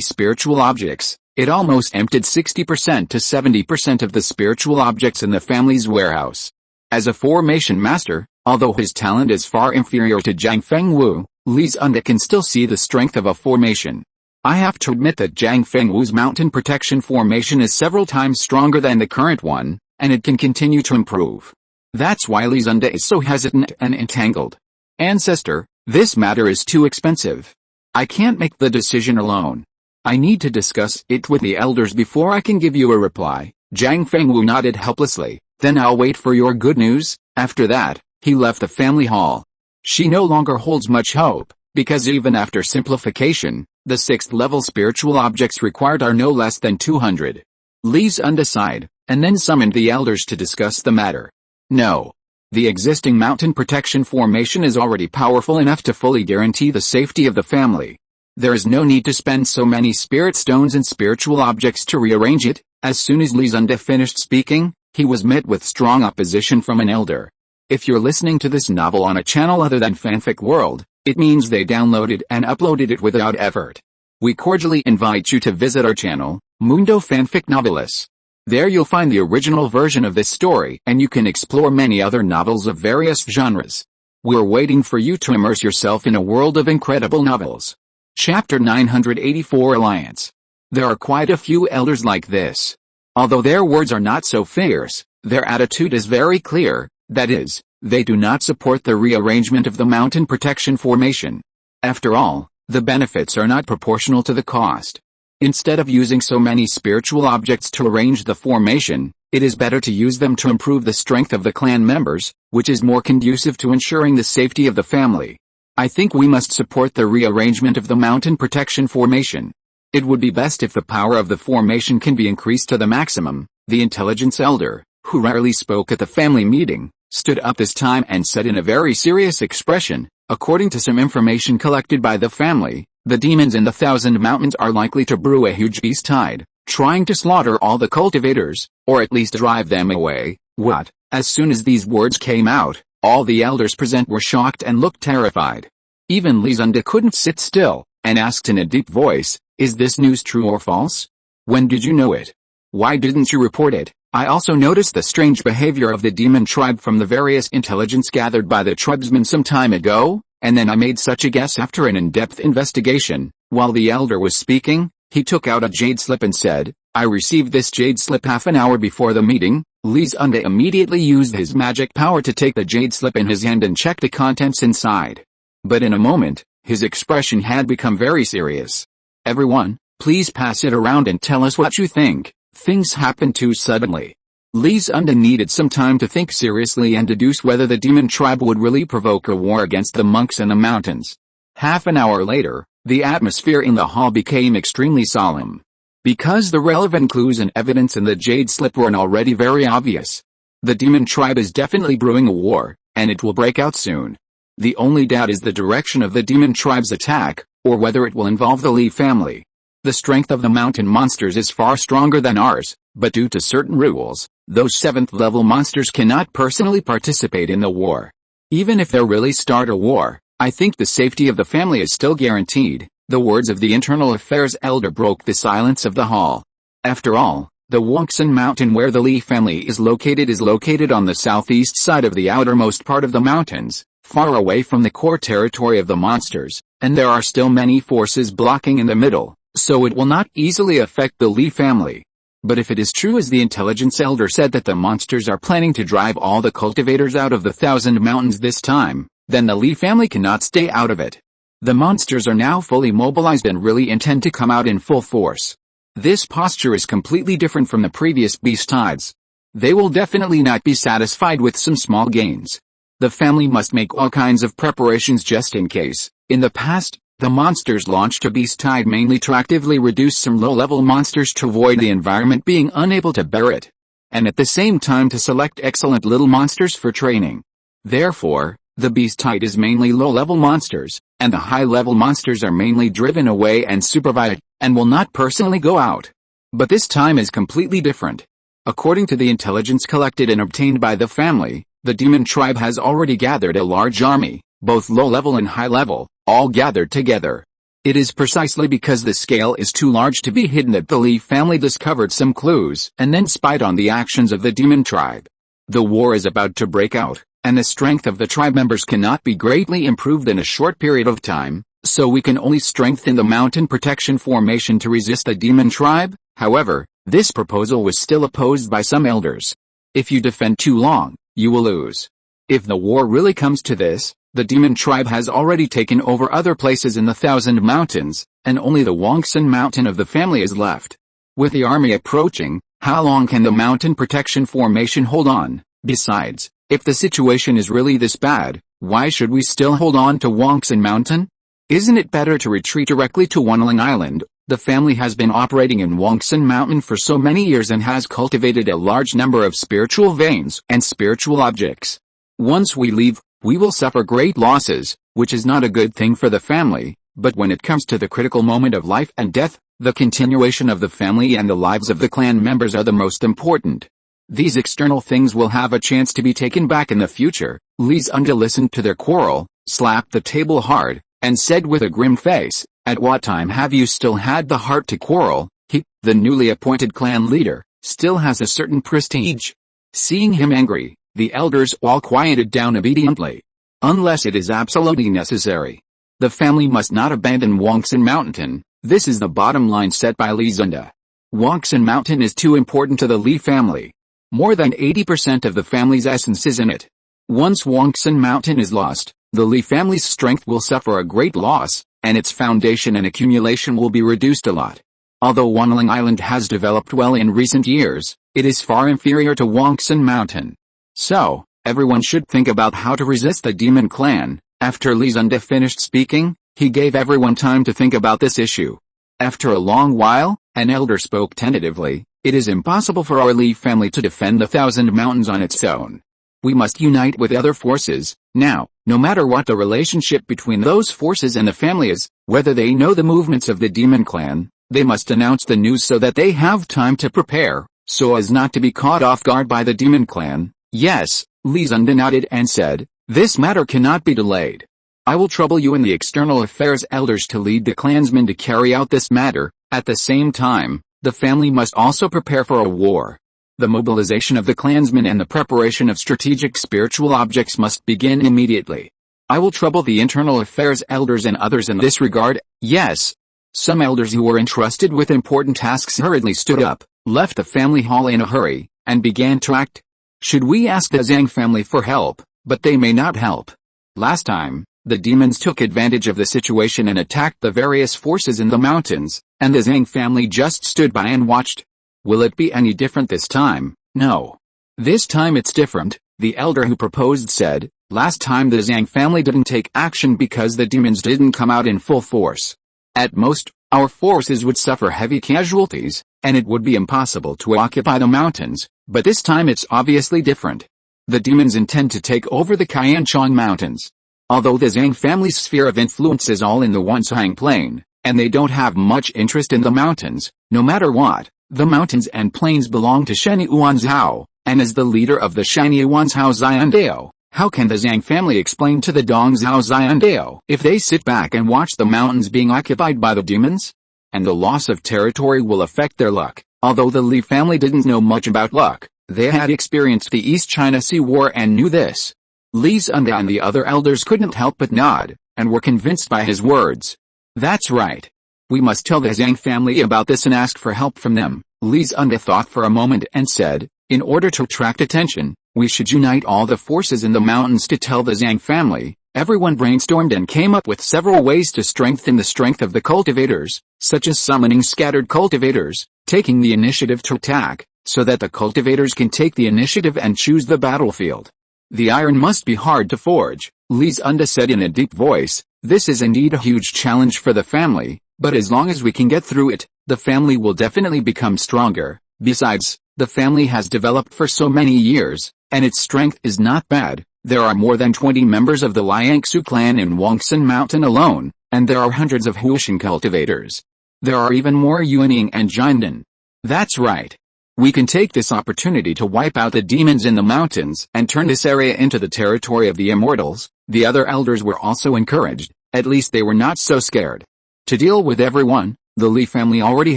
spiritual objects, it almost emptied 60% to 70% of the spiritual objects in the family's warehouse. As a formation master, although his talent is far inferior to Zhang Fengwu, Li Zhirui can still see the strength of a formation. I have to admit that Zhang Fengwu's mountain protection formation is several times stronger than the current one, and it can continue to improve. That's why Li Zhirui is so hesitant and entangled. "Ancestor, this matter is too expensive. I can't make the decision alone. I need to discuss it with the elders before I can give you a reply." Zhang Fengwu nodded helplessly. "Then I'll wait for your good news." After that, he left the family hall. She no longer holds much hope, because even after simplification, the 6th-level spiritual objects required are no less than 200. Li Zhirui sighed, and then summoned the elders to discuss the matter. "No. The existing mountain protection formation is already powerful enough to fully guarantee the safety of the family. There is no need to spend so many spirit stones and spiritual objects to rearrange it." As soon as Li Zhirui finished speaking, he was met with strong opposition from an elder. If you're listening to this novel on a channel other than Fanfic World, it means they downloaded and uploaded it without effort. We cordially invite you to visit our channel, Mundo Fanfic Novelis. There you'll find the original version of this story and you can explore many other novels of various genres. We're waiting for you to immerse yourself in a world of incredible novels. Chapter 984 Alliance. There are quite a few elders like this. Although their words are not so fierce, their attitude is very clear. That is, they do not support the rearrangement of the mountain protection formation. After all, the benefits are not proportional to the cost. Instead of using so many spiritual objects to arrange the formation, it is better to use them to improve the strength of the clan members, which is more conducive to ensuring the safety of the family. I think we must support the rearrangement of the mountain protection formation. It would be best if the power of the formation can be increased to the maximum. The intelligence elder, who rarely spoke at the family meeting, stood up this time and said in a very serious expression, "According to some information collected by the family, the demons in the 1,000 Mountains are likely to brew a huge beast tide, trying to slaughter all the cultivators, or at least drive them away." What? As soon as these words came out, all the elders present were shocked and looked terrified. Even Li Zhirui couldn't sit still, and asked in a deep voice, "Is this news true or false? When did you know it? Why didn't you report it?" I also noticed the strange behavior of the demon tribe from the various intelligence gathered by the tribesmen some time ago, and then I made such a guess after an in-depth investigation. While the elder was speaking, he took out a jade slip and said, "I received this jade slip half an hour before the meeting." Li Zhirui immediately used his magic power to take the jade slip in his hand and check the contents inside. But in a moment, his expression had become very serious. "Everyone, please pass it around and tell us what you think. Things happened too suddenly." Li Zhirui needed some time to think seriously and deduce whether the demon tribe would really provoke a war against the monks in the mountains. Half an hour later, the atmosphere in the hall became extremely solemn. Because the relevant clues and evidence in the jade slip were already very obvious. The demon tribe is definitely brewing a war, and it will break out soon. The only doubt is the direction of the demon tribe's attack, or whether it will involve the Li family. The strength of the mountain monsters is far stronger than ours, but due to certain rules, those 7th-level monsters cannot personally participate in the war. Even if they really start a war, I think the safety of the family is still guaranteed. The words of the internal affairs elder broke the silence of the hall. After all, the Wangsan mountain where the Li family is located on the southeast side of the outermost part of the mountains, far away from the core territory of the monsters, and there are still many forces blocking in the middle, so it will not easily affect the Li family. But if it is true as the intelligence elder said that the monsters are planning to drive all the cultivators out of the Thousand Mountains this time, then the Li family cannot stay out of it. The monsters are now fully mobilized and really intend to come out in full force. This posture is completely different from the previous beast tides. They will definitely not be satisfied with some small gains. The family must make all kinds of preparations just in case. In the past, the monsters launched a beast tide mainly to actively reduce some low-level monsters to avoid the environment being unable to bear it, and at the same time to select excellent little monsters for training. Therefore, the beast tide is mainly low-level monsters, and the high-level monsters are mainly driven away and supervised, and will not personally go out. But this time is completely different. According to the intelligence collected and obtained by the family, the demon tribe has already gathered a large army, both low-level and high-level, all gathered together. It is precisely because the scale is too large to be hidden that the Li family discovered some clues and then spied on the actions of the demon tribe. The war is about to break out, and the strength of the tribe members cannot be greatly improved in a short period of time, so we can only strengthen the mountain protection formation to resist the demon tribe. However, this proposal was still opposed by some elders. If you defend too long, you will lose. If the war really comes to this, the demon tribe has already taken over other places in the Thousand Mountains, and only the Wangsan mountain of the family is left. With the army approaching, how long can the mountain protection formation hold on? Besides, if the situation is really this bad, why should we still hold on to Wangsan mountain? Isn't it better to retreat directly to Bailang Island? The family has been operating in Wangsan mountain for so many years and has cultivated a large number of spiritual veins and spiritual objects. Once we leave, we will suffer great losses, which is not a good thing for the family, but when it comes to the critical moment of life and death, the continuation of the family and the lives of the clan members are the most important. These external things will have a chance to be taken back in the future. Li Zhirui listened to their quarrel, slapped the table hard, and said with a grim face, "At what time have you still had the heart to quarrel?" He, the newly appointed clan leader, still has a certain prestige. Seeing him angry, the elders all quieted down obediently. Unless it is absolutely necessary, the family must not abandon Wangsan Mountain. This is the bottom line set by Li Zhirui. Wangsan Mountain is too important to the Li family. More than 80% of the family's essence is in it. Once Wangsan Mountain is lost, the Li family's strength will suffer a great loss, and its foundation and accumulation will be reduced a lot. Although Bailang Island has developed well in recent years, it is far inferior to Wangsan Mountain. So, everyone should think about how to resist the demon clan. After Li Zhirui finished speaking, he gave everyone time to think about this issue. After a long while, an elder spoke tentatively. It is impossible for our Li family to defend the Thousand Mountains on its own. We must unite with other forces. Now, no matter what the relationship between those forces and the family is, whether they know the movements of the demon clan, they must announce the news so that they have time to prepare, so as not to be caught off guard by the demon clan. Yes, Li Zhirui nodded and said, "This matter cannot be delayed. I will trouble you and the external affairs elders to lead the clansmen to carry out this matter. At the same time, the family must also prepare for a war. The mobilization of the clansmen and the preparation of strategic spiritual objects must begin immediately. I will trouble the internal affairs elders and others in this regard." Yes. Some elders who were entrusted with important tasks hurriedly stood up, left the family hall in a hurry, and began to act. Should we ask the Zhang family for help? But they may not help. Last time, the demons took advantage of the situation and attacked the various forces in the mountains, and the Zhang family just stood by and watched. Will it be any different this time? No. This time it's different, the elder who proposed said. Last time the Zhang family didn't take action because the demons didn't come out in full force. At most, our forces would suffer heavy casualties, and it would be impossible to occupy the mountains, but this time it's obviously different. The demons intend to take over the Qianchang Mountains. Although the Zhang family's sphere of influence is all in the Wansang Plain, and they don't have much interest in the mountains, no matter what, the mountains and plains belong to Shen Yuanzhao, and as the leader of the Shen Yuanzhao Xiandao, How can the Zhang family explain to the Dong Zhao Xiandao if they sit back and watch the mountains being occupied by the demons? And the loss of territory will affect their luck. Although the Li family didn't know much about luck, they had experienced the East China Sea War and knew this. Li Zhirui and the other elders couldn't help but nod, and were convinced by his words. That's right. We must tell the Zhang family about this and ask for help from them. Li Zhirui thought for a moment and said, in order to attract attention, we should unite all the forces in the mountains to tell the Zhang family. Everyone brainstormed and came up with several ways to strengthen the strength of the cultivators, such as summoning scattered cultivators, taking the initiative to attack, so that the cultivators can take the initiative and choose the battlefield. The iron must be hard to forge, Li Zhirui said in a deep voice. This is indeed a huge challenge for the family, but as long as we can get through it, the family will definitely become stronger. Besides, the family has developed for so many years, and its strength is not bad. There are more than 20 members of the Liangsu clan in Wangsan Mountain alone, and there are hundreds of Huishan cultivators. There are even more Yuaning and Jiandan. That's right. We can take this opportunity to wipe out the demons in the mountains and turn this area into the territory of the immortals. The other elders were also encouraged, at least they were not so scared. To deal with everyone, the Li family already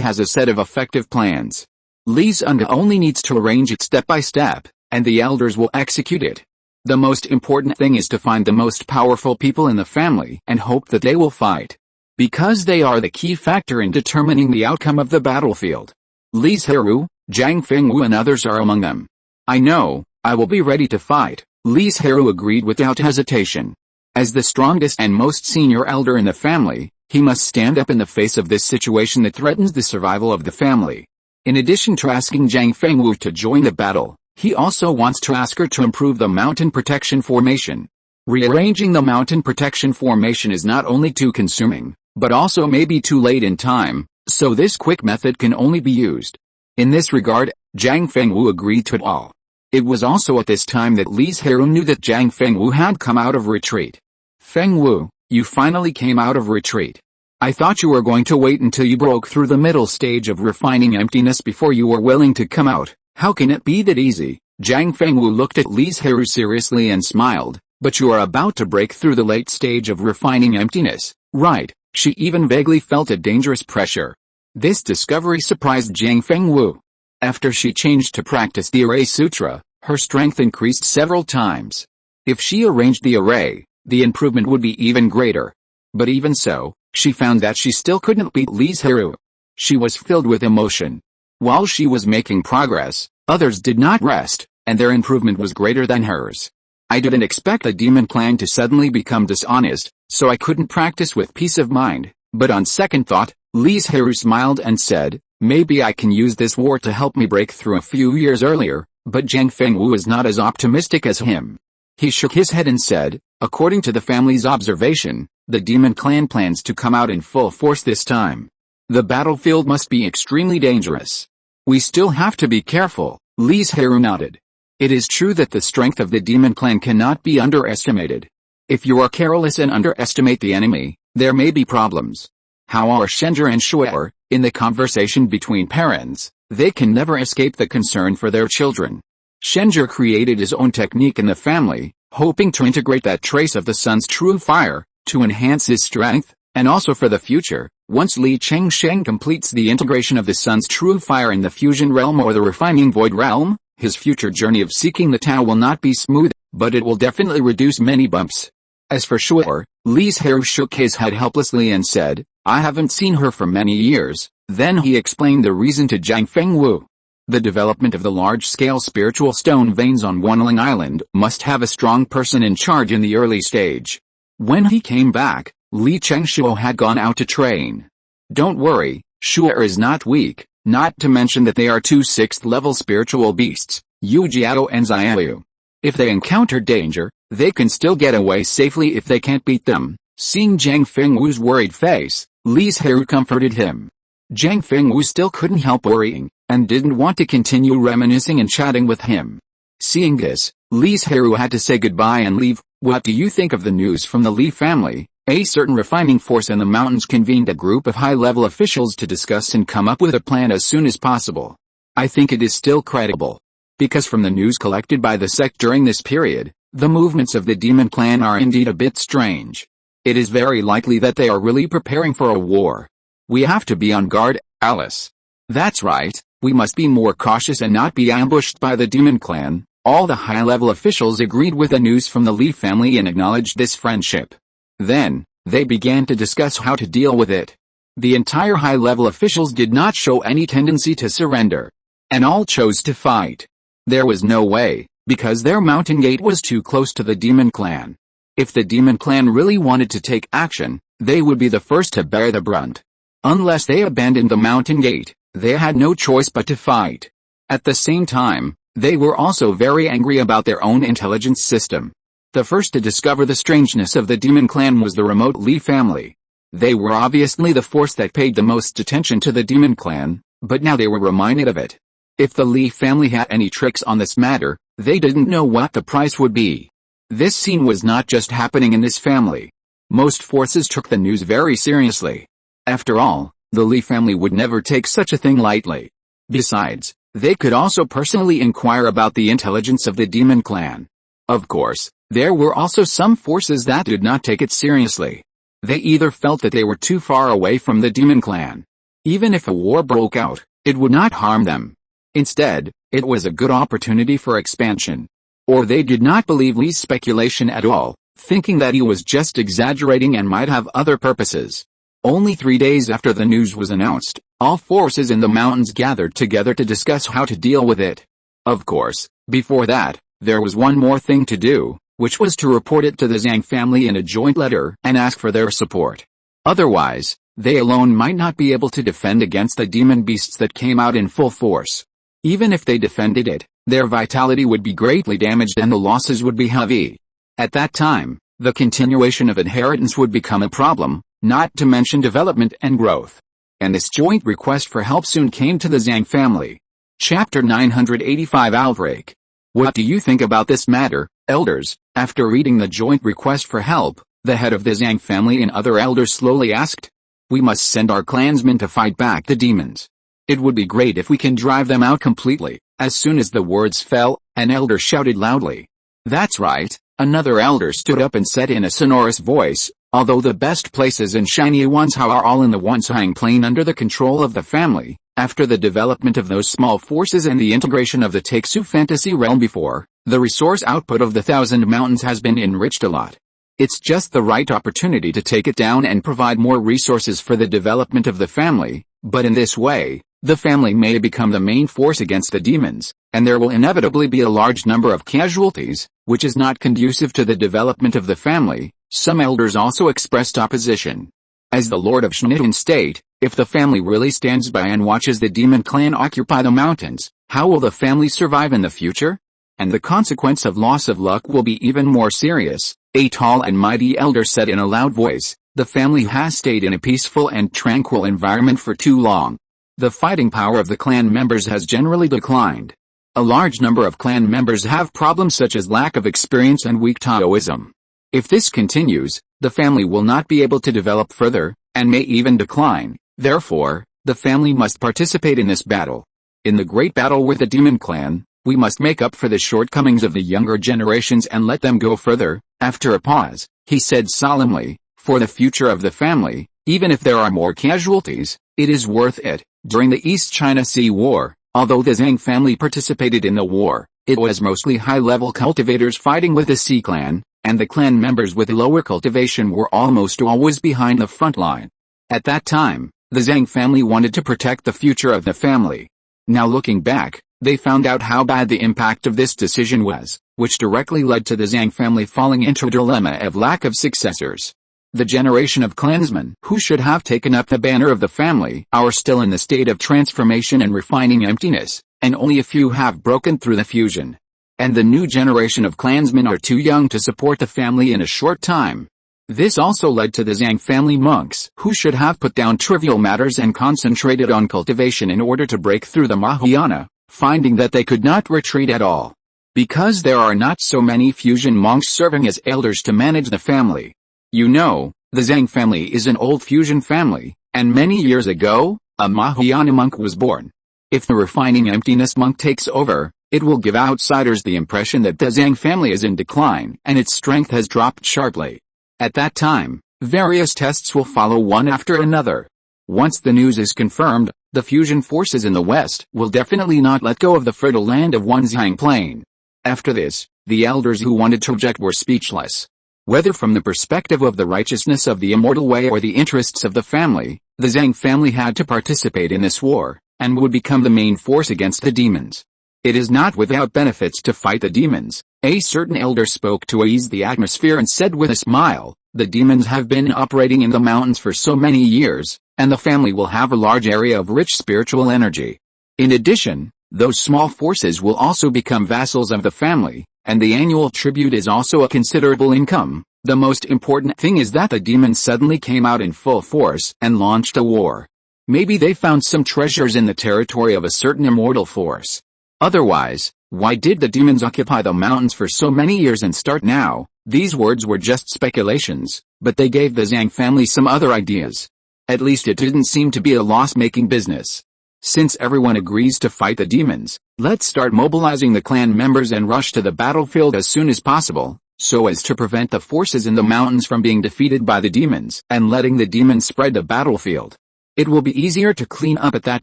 has a set of effective plans. Li Zhirui only needs to arrange it step by step, and the elders will execute it. The most important thing is to find the most powerful people in the family and hope that they will fight. Because they are the key factor in determining the outcome of the battlefield. Li Zhirui, Zhang Fengwu and others are among them. I know, I will be ready to fight, Li Zhirui agreed without hesitation. As the strongest and most senior elder in the family, he must stand up in the face of this situation that threatens the survival of the family. In addition to asking Zhang Fengwu to join the battle, he also wants to ask her to improve the mountain protection formation. Rearranging the mountain protection formation is not only too consuming, but also may be too late in time, so this quick method can only be used. In this regard, Zhang Fengwu agreed to it all. It was also at this time that Li Zhirui knew that Zhang Fengwu had come out of retreat. Fengwu, you finally came out of retreat. I thought you were going to wait until you broke through the middle stage of refining emptiness before you were willing to come out. How can it be that easy? Zhang Fengwu looked at Li Zhirui seriously and smiled. But you are about to break through the late stage of refining emptiness, right? She even vaguely felt a dangerous pressure. This discovery surprised Zhang Fengwu. After she changed to practice the array sutra, her strength increased several times. If she arranged the array, the improvement would be even greater. But even so, she found that she still couldn't beat Li Zhirui. She was filled with emotion. While she was making progress, others did not rest, and their improvement was greater than hers. I didn't expect the demon clan to suddenly become dishonest, so I couldn't practice with peace of mind. But on second thought, Li Zhirui smiled and said, maybe I can use this war to help me break through a few years earlier. But Zhang Fengwu is not as optimistic as him. He shook his head and said, according to the family's observation, the demon clan plans to come out in full force this time. The battlefield must be extremely dangerous. We still have to be careful, Li Zhirui nodded. It is true that the strength of the demon clan cannot be underestimated. If you are careless and underestimate the enemy, there may be problems. How are Shenzhe and Shuer? In the conversation between parents, they can never escape the concern for their children. Shenzhe created his own technique in the family, hoping to integrate that trace of the sun's true fire, to enhance his strength, and also for the future. Once Li Chengsheng completes the integration of the sun's true fire in the fusion realm or the refining void realm, his future journey of seeking the Tao will not be smooth, but it will definitely reduce many bumps. As for Shuer, Li Zhirui shook his head helplessly and said, I haven't seen her for many years. Then he explained the reason to Zhang Fengwu. The development of the large-scale spiritual stone veins on Banyan Island must have a strong person in charge in the early stage. When he came back, Li Chengshuo had gone out to train. Don't worry, Shuer is not weak, not to mention that they are two 6th-level spiritual beasts, Yu Jiao and Xiaoyu. If they encounter danger, they can still get away safely if they can't beat them. Seeing Zhang Fengwu's worried face, Li Zhirui comforted him. Zhang Fengwu still couldn't help worrying, and didn't want to continue reminiscing and chatting with him. Seeing this, Li Zhirui had to say goodbye and leave. What do you think of the news from the Li family? A certain refining force in the mountains convened a group of high-level officials to discuss and come up with a plan as soon as possible. I think it is still credible. Because from the news collected by the sect during this period, The movements of the demon clan are indeed a bit strange. It is very likely that they are really preparing for a war. We have to be on guard, Alice. That's right, we must be more cautious and not be ambushed by the demon clan. All the high-level officials agreed with the news from the Li family and acknowledged this friendship. Then, they began to discuss how to deal with it. The entire high-level officials did not show any tendency to surrender. And all chose to fight. There was no way, because their mountain gate was too close to the demon clan. If the demon clan really wanted to take action, they would be the first to bear the brunt. Unless they abandoned the mountain gate, they had no choice but to fight. At the same time, they were also very angry about their own intelligence system. The first to discover the strangeness of the demon clan was the remote Li family. They were obviously the force that paid the most attention to the demon clan, but now they were reminded of it. If the Li family had any tricks on this matter, they didn't know what the price would be. This scene was not just happening in this family. Most forces took the news very seriously. After all, the Li family would never take such a thing lightly. Besides, they could also personally inquire about the intelligence of the demon clan. Of course, there were also some forces that did not take it seriously. They either felt that they were too far away from the demon clan. Even if a war broke out, it would not harm them. Instead, it was a good opportunity for expansion. Or they did not believe Li's speculation at all, thinking that he was just exaggerating and might have other purposes. Only 3 days after the news was announced, all forces in the mountains gathered together to discuss how to deal with it. Of course, before that, there was one more thing to do, which was to report it to the Zhang family in a joint letter and ask for their support. Otherwise, they alone might not be able to defend against the demon beasts that came out in full force. Even if they defended it, their vitality would be greatly damaged and the losses would be heavy. At that time, the continuation of inheritance would become a problem, not to mention development and growth. And this joint request for help soon came to the Zhang family. Chapter 985 Outbreak. What do you think about this matter, elders? After reading the joint request for help, the head of the Zhang family and other elders slowly asked. We must send our clansmen to fight back the demons. It would be great if we can drive them out completely. As soon as the words fell, an elder shouted loudly. That's right, another elder stood up and said in a sonorous voice, although the best places in shiny Wanzhou are all in the Wanzhang plain under the control of the family, after the development of those small forces and the integration of the Taixu fantasy realm before, the resource output of the Thousand Mountains has been enriched a lot. It's just the right opportunity to take it down and provide more resources for the development of the family, but in this way, the family may become the main force against the demons, and there will inevitably be a large number of casualties, which is not conducive to the development of the family. Some elders also expressed opposition. As the Lord of Shnidun State, if the family really stands by and watches the demon clan occupy the mountains, how will the family survive in the future? And the consequence of loss of luck will be even more serious, a tall and mighty elder said in a loud voice. The family has stayed in a peaceful and tranquil environment for too long. The fighting power of the clan members has generally declined. A large number of clan members have problems such as lack of experience and weak Taoism. If this continues, the family will not be able to develop further, and may even decline. Therefore, the family must participate in this battle. In the great battle with the demon clan, we must make up for the shortcomings of the younger generations and let them go further. After a pause, he said solemnly, for the future of the family, even if there are more casualties, it is worth it. During the East China Sea War, although the Zhang family participated in the war, it was mostly high-level cultivators fighting with the Sea clan, and the clan members with lower cultivation were almost always behind the front line. At that time, the Zhang family wanted to protect the future of the family. Now looking back, they found out how bad the impact of this decision was, which directly led to the Zhang family falling into a dilemma of lack of successors. The generation of clansmen who should have taken up the banner of the family are still in the state of transformation and refining emptiness, and only a few have broken through the fusion. And the new generation of clansmen are too young to support the family in a short time. This also led to the Zhang family monks who should have put down trivial matters and concentrated on cultivation in order to break through the Mahayana, finding that they could not retreat at all. Because there are not so many fusion monks serving as elders to manage the family. You know, the Zhang family is an old fusion family, and many years ago, a Mahayana monk was born. If the refining emptiness monk takes over, It will give outsiders the impression that the Zhang family is in decline and its strength has dropped sharply. At that time, various tests will follow one after another. Once the news is confirmed, the fusion forces in the West will definitely not let go of the fertile land of Wanzhang Plain. After this, the elders who wanted to reject were speechless. Whether from the perspective of the righteousness of the immortal way or the interests of the family, the Zhang family had to participate in this war, and would become the main force against the demons. It is not without benefits to fight the demons. A certain elder spoke to ease the atmosphere and said with a smile, the demons have been operating in the mountains for so many years, and the family will have a large area of rich spiritual energy. In addition, those small forces will also become vassals of the family, and the annual tribute is also a considerable income. The most important thing is that the demons suddenly came out in full force and launched a war. Maybe they found some treasures in the territory of a certain immortal force. Otherwise, why did the demons occupy the mountains for so many years and start now? These words were just speculations, but they gave the Zhang family some other ideas. At least it didn't seem to be a loss-making business. Since everyone agrees to fight the demons, let's start mobilizing the clan members and rush to the battlefield as soon as possible, so as to prevent the forces in the mountains from being defeated by the demons and letting the demons spread the battlefield. It will be easier to clean up at that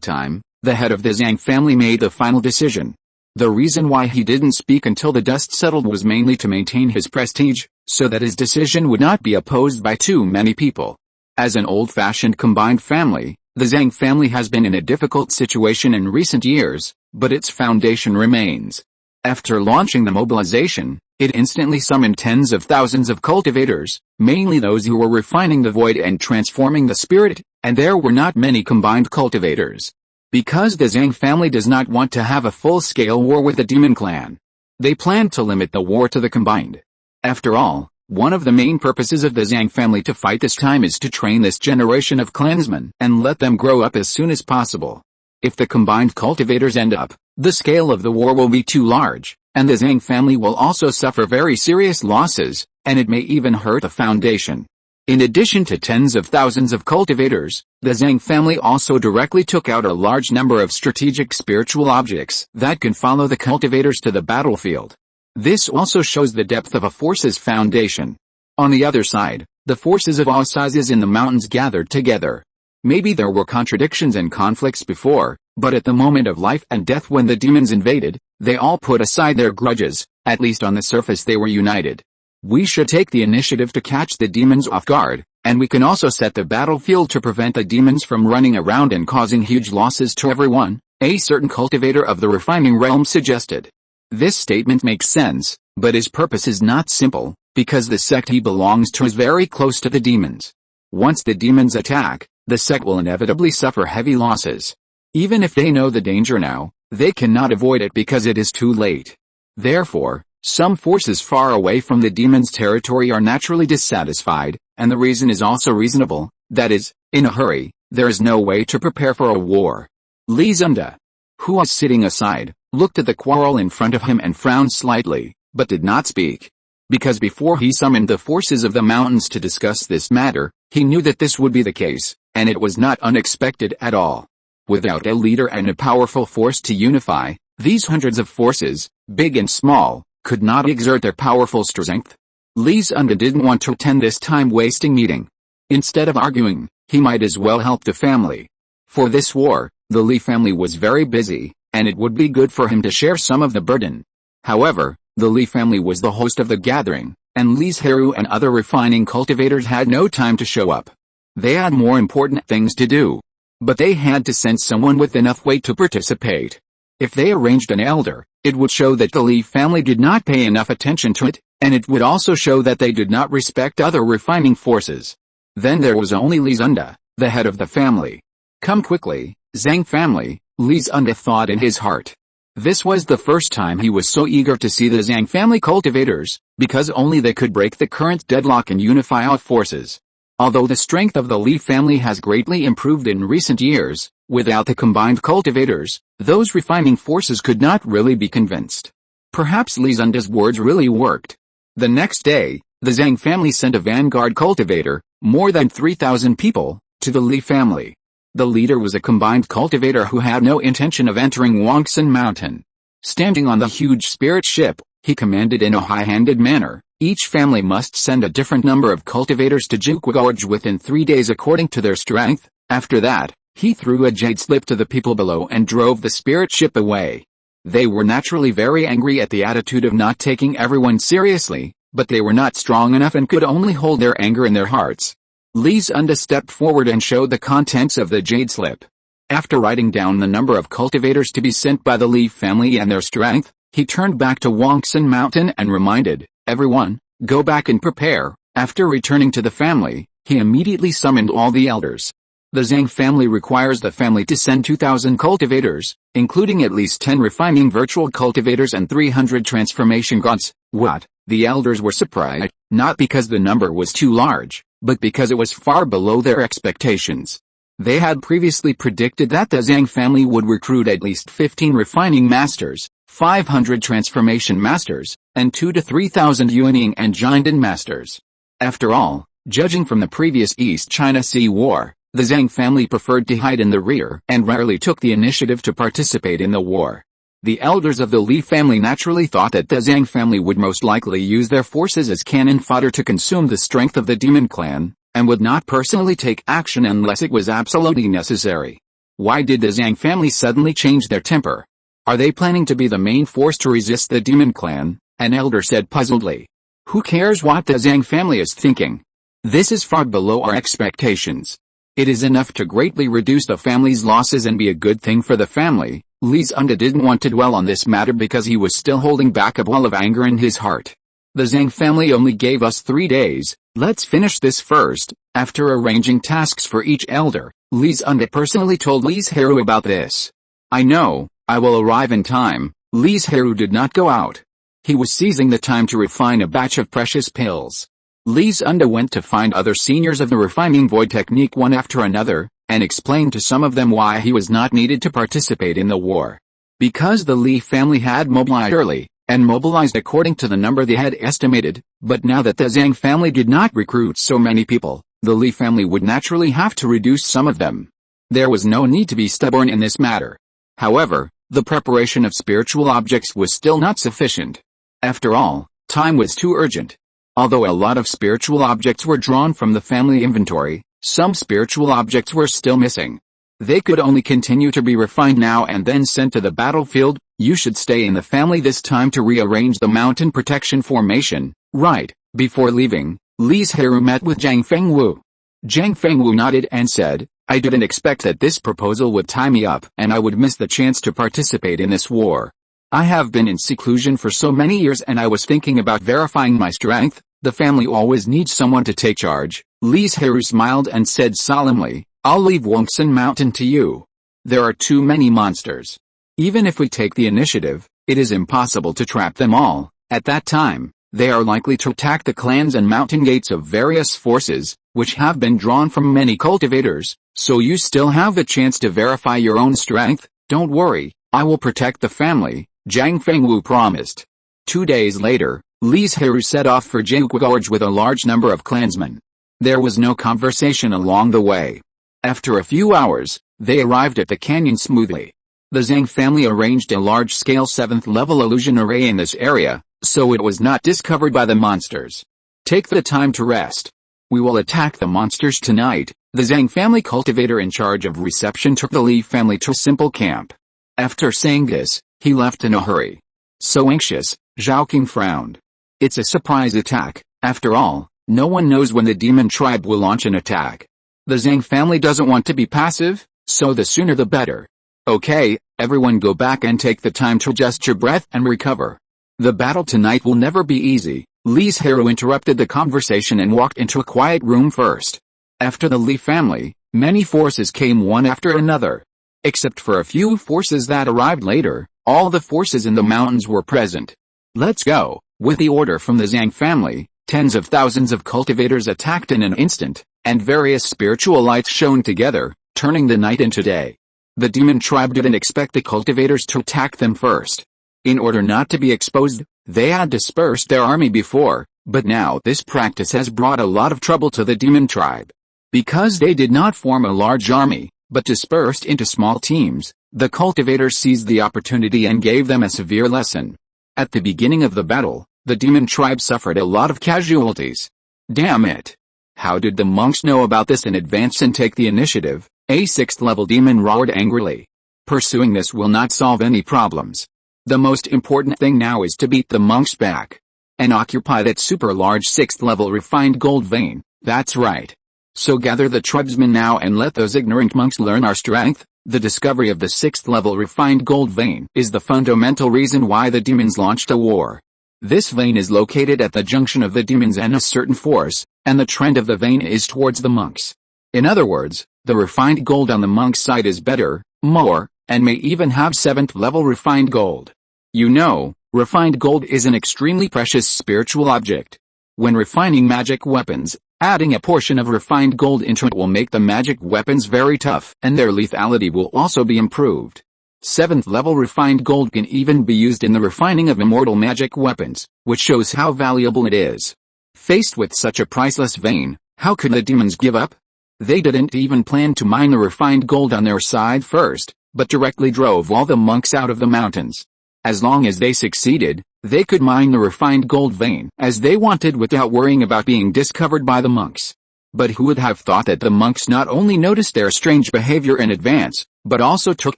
time. The head of the Zhang family made the final decision. The reason why he didn't speak until the dust settled was mainly to maintain his prestige, so that his decision would not be opposed by too many people. As an old-fashioned combined family, the Zhang family has been in a difficult situation in recent years, but its foundation remains. After launching the mobilization, it instantly summoned tens of thousands of cultivators, mainly those who were refining the void and transforming the spirit, and there were not many combined cultivators. Because the Zhang family does not want to have a full-scale war with the demon clan, they plan to limit the war to the combined. After all, one of the main purposes of the Zhang family to fight this time is to train this generation of clansmen and let them grow up as soon as possible. If the combined cultivators end up, the scale of the war will be too large, and the Zhang family will also suffer very serious losses, and it may even hurt the foundation. In addition to tens of thousands of cultivators, the Zhang family also directly took out a large number of strategic spiritual objects that can follow the cultivators to the battlefield. This also shows the depth of a force's foundation. On the other side, the forces of all sizes in the mountains gathered together. Maybe there were contradictions and conflicts before, but at the moment of life and death when the demons invaded, they all put aside their grudges. At least on the surface they were united. We should take the initiative to catch the demons off guard, and we can also set the battlefield to prevent the demons from running around and causing huge losses to everyone, a certain cultivator of the refining realm suggested. This statement makes sense, but his purpose is not simple, because the sect he belongs to is very close to the demons. Once the demons attack, the sect will inevitably suffer heavy losses. Even if they know the danger now, they cannot avoid it because it is too late. Therefore, some forces far away from the demons' territory are naturally dissatisfied, and the reason is also reasonable, that is, in a hurry, there is no way to prepare for a war. Li Zhirui, who was sitting aside, looked at the quarrel in front of him and frowned slightly, but did not speak. Because before he summoned the forces of the mountains to discuss this matter, he knew that this would be the case, and it was not unexpected at all. Without a leader and a powerful force to unify, these hundreds of forces, big and small, could not exert their powerful strength. Li Zhirui didn't want to attend this time-wasting meeting. Instead of arguing, he might as well help the family. For this war, the Li family was very busy, and it would be good for him to share some of the burden. However, the Li family was the host of the gathering, and Li Zhirui and other refining cultivators had no time to show up. They had more important things to do. But they had to send someone with enough weight to participate. If they arranged an elder, it would show that the Li family did not pay enough attention to it, and it would also show that they did not respect other refining forces. Then there was only Li Zhirui, the head of the family. Come quickly, Zhang family, Li Zhirui thought in his heart. This was the first time he was so eager to see the Zhang family cultivators, because only they could break the current deadlock and unify all forces. Although the strength of the Li family has greatly improved in recent years, without the combined cultivators, those refining forces could not really be convinced. Perhaps Li Zhirui's words really worked. The next day, the Zhang family sent a vanguard cultivator, more than 3,000 people, to the Li family. The leader was a combined cultivator who had no intention of entering Wangsan Mountain. Standing on the huge spirit ship, he commanded in a high-handed manner, each family must send a different number of cultivators to Jiuque Gorge within 3 days according to their strength. After that, he threw a jade slip to the people below and drove the spirit ship away. They were naturally very angry at the attitude of not taking everyone seriously, but they were not strong enough and could only hold their anger in their hearts. Li Zhirui stepped forward and showed the contents of the jade slip. After writing down the number of cultivators to be sent by the Li family and their strength, he turned back to Wangsan Mountain and reminded everyone, go back and prepare. After returning to the family, he immediately summoned all the elders. The Zhang family requires the family to send 2,000 cultivators, including at least 10 refining virtual cultivators and 300 transformation gods. What? The elders were surprised, not because the number was too large, but because it was far below their expectations. They had previously predicted that the Zhang family would recruit at least 15 refining masters, 500 transformation masters, and 2,000 to 3,000 Yuanying and Jinden masters. After all, judging from the previous East China Sea War, the Zhang family preferred to hide in the rear and rarely took the initiative to participate in the war. The elders of the Li family naturally thought that the Zhang family would most likely use their forces as cannon fodder to consume the strength of the demon clan, and would not personally take action unless it was absolutely necessary. Why did the Zhang family suddenly change their temper? Are they planning to be the main force to resist the demon clan? An elder said puzzledly. Who cares what the Zhang family is thinking? This is far below our expectations. It is enough to greatly reduce the family's losses and be a good thing for the family. Li Zhirui didn't want to dwell on this matter because he was still holding back a ball of anger in his heart. The Zhang family only gave us 3 days, let's finish this first. After arranging tasks for each elder, Li Zhirui personally told Li Zhirui about this. I know, I will arrive in time. Li Zhirui did not go out. He was seizing the time to refine a batch of precious pills. Li Zhirui went to find other seniors of the refining void technique one after another, and explained to some of them why he was not needed to participate in the war. Because the Li family had mobilized early, and mobilized according to the number they had estimated, but now that the Zhang family did not recruit so many people, the Li family would naturally have to reduce some of them. There was no need to be stubborn in this matter. However, the preparation of spiritual objects was still not sufficient. After all, time was too urgent. Although a lot of spiritual objects were drawn from the family inventory, some spiritual objects were still missing. They could only continue to be refined now and then sent to the battlefield. You should stay in the family this time to rearrange the mountain protection formation. Right. Before leaving, Li Zhirui met with Zhang Fengwu. Zhang Fengwu nodded and said, I didn't expect that this proposal would tie me up and I would miss the chance to participate in this war. I have been in seclusion for so many years and I was thinking about verifying my strength. The family always needs someone to take charge. Li Zhirui smiled and said solemnly, I'll leave Wangsan Mountain to you. There are too many monsters. Even if we take the initiative, it is impossible to trap them all. At that time, they are likely to attack the clans and mountain gates of various forces, which have been drawn from many cultivators, so you still have a chance to verify your own strength. Don't worry, I will protect the family, Zhang Fengwu promised. 2 days later, Li Zhirui set off for Jiuque Gorge with a large number of clansmen. There was no conversation along the way. After a few hours, they arrived at the canyon smoothly. The Zhang family arranged a large-scale 7th-level illusion array in this area, so it was not discovered by the monsters. Take the time to rest. We will attack the monsters tonight. The Zhang family cultivator in charge of reception took the Li family to a simple camp. After saying this, he left in a hurry. So anxious, Zhao King frowned. It's a surprise attack. After all, no one knows when the demon tribe will launch an attack. The Zhang family doesn't want to be passive, so the sooner the better. Okay, everyone go back and take the time to adjust your breath and recover. The battle tonight will never be easy. Li Zhirui interrupted the conversation and walked into a quiet room first. After the Li family, many forces came one after another. Except for a few forces that arrived later, all the forces in the mountains were present. Let's go. With the order from the Zhang family, tens of thousands of cultivators attacked in an instant, and various spiritual lights shone together, turning the night into day. The demon tribe didn't expect the cultivators to attack them first. In order not to be exposed, they had dispersed their army before, but now this practice has brought a lot of trouble to the demon tribe. Because they did not form a large army, but dispersed into small teams, the cultivators seized the opportunity and gave them a severe lesson. At the beginning of the battle, the demon tribe suffered a lot of casualties. Damn it! How did the monks know about this and advance and take the initiative? A 6th level demon roared angrily. Pursuing this will not solve any problems. The most important thing now is to beat the monks back. And occupy that super large 6th level refined gold vein, that's right. So gather the tribesmen now and let those ignorant monks learn our strength. The discovery of the 6th level refined gold vein is the fundamental reason why the demons launched a war. This vein is located at the junction of the demons and a certain force, and the trend of the vein is towards the monks. In other words, the refined gold on the monk's side is better, more, and may even have 7th level refined gold. You know, refined gold is an extremely precious spiritual object. When refining magic weapons, adding a portion of refined gold into it will make the magic weapons very tough, and their lethality will also be improved. 7th level refined gold can even be used in the refining of immortal magic weapons, which shows how valuable it is. Faced with such a priceless vein, how could the demons give up? They didn't even plan to mine the refined gold on their side first, but directly drove all the monks out of the mountains. As long as they succeeded, they could mine the refined gold vein as they wanted without worrying about being discovered by the monks. But who would have thought that the monks not only noticed their strange behavior in advance, but also took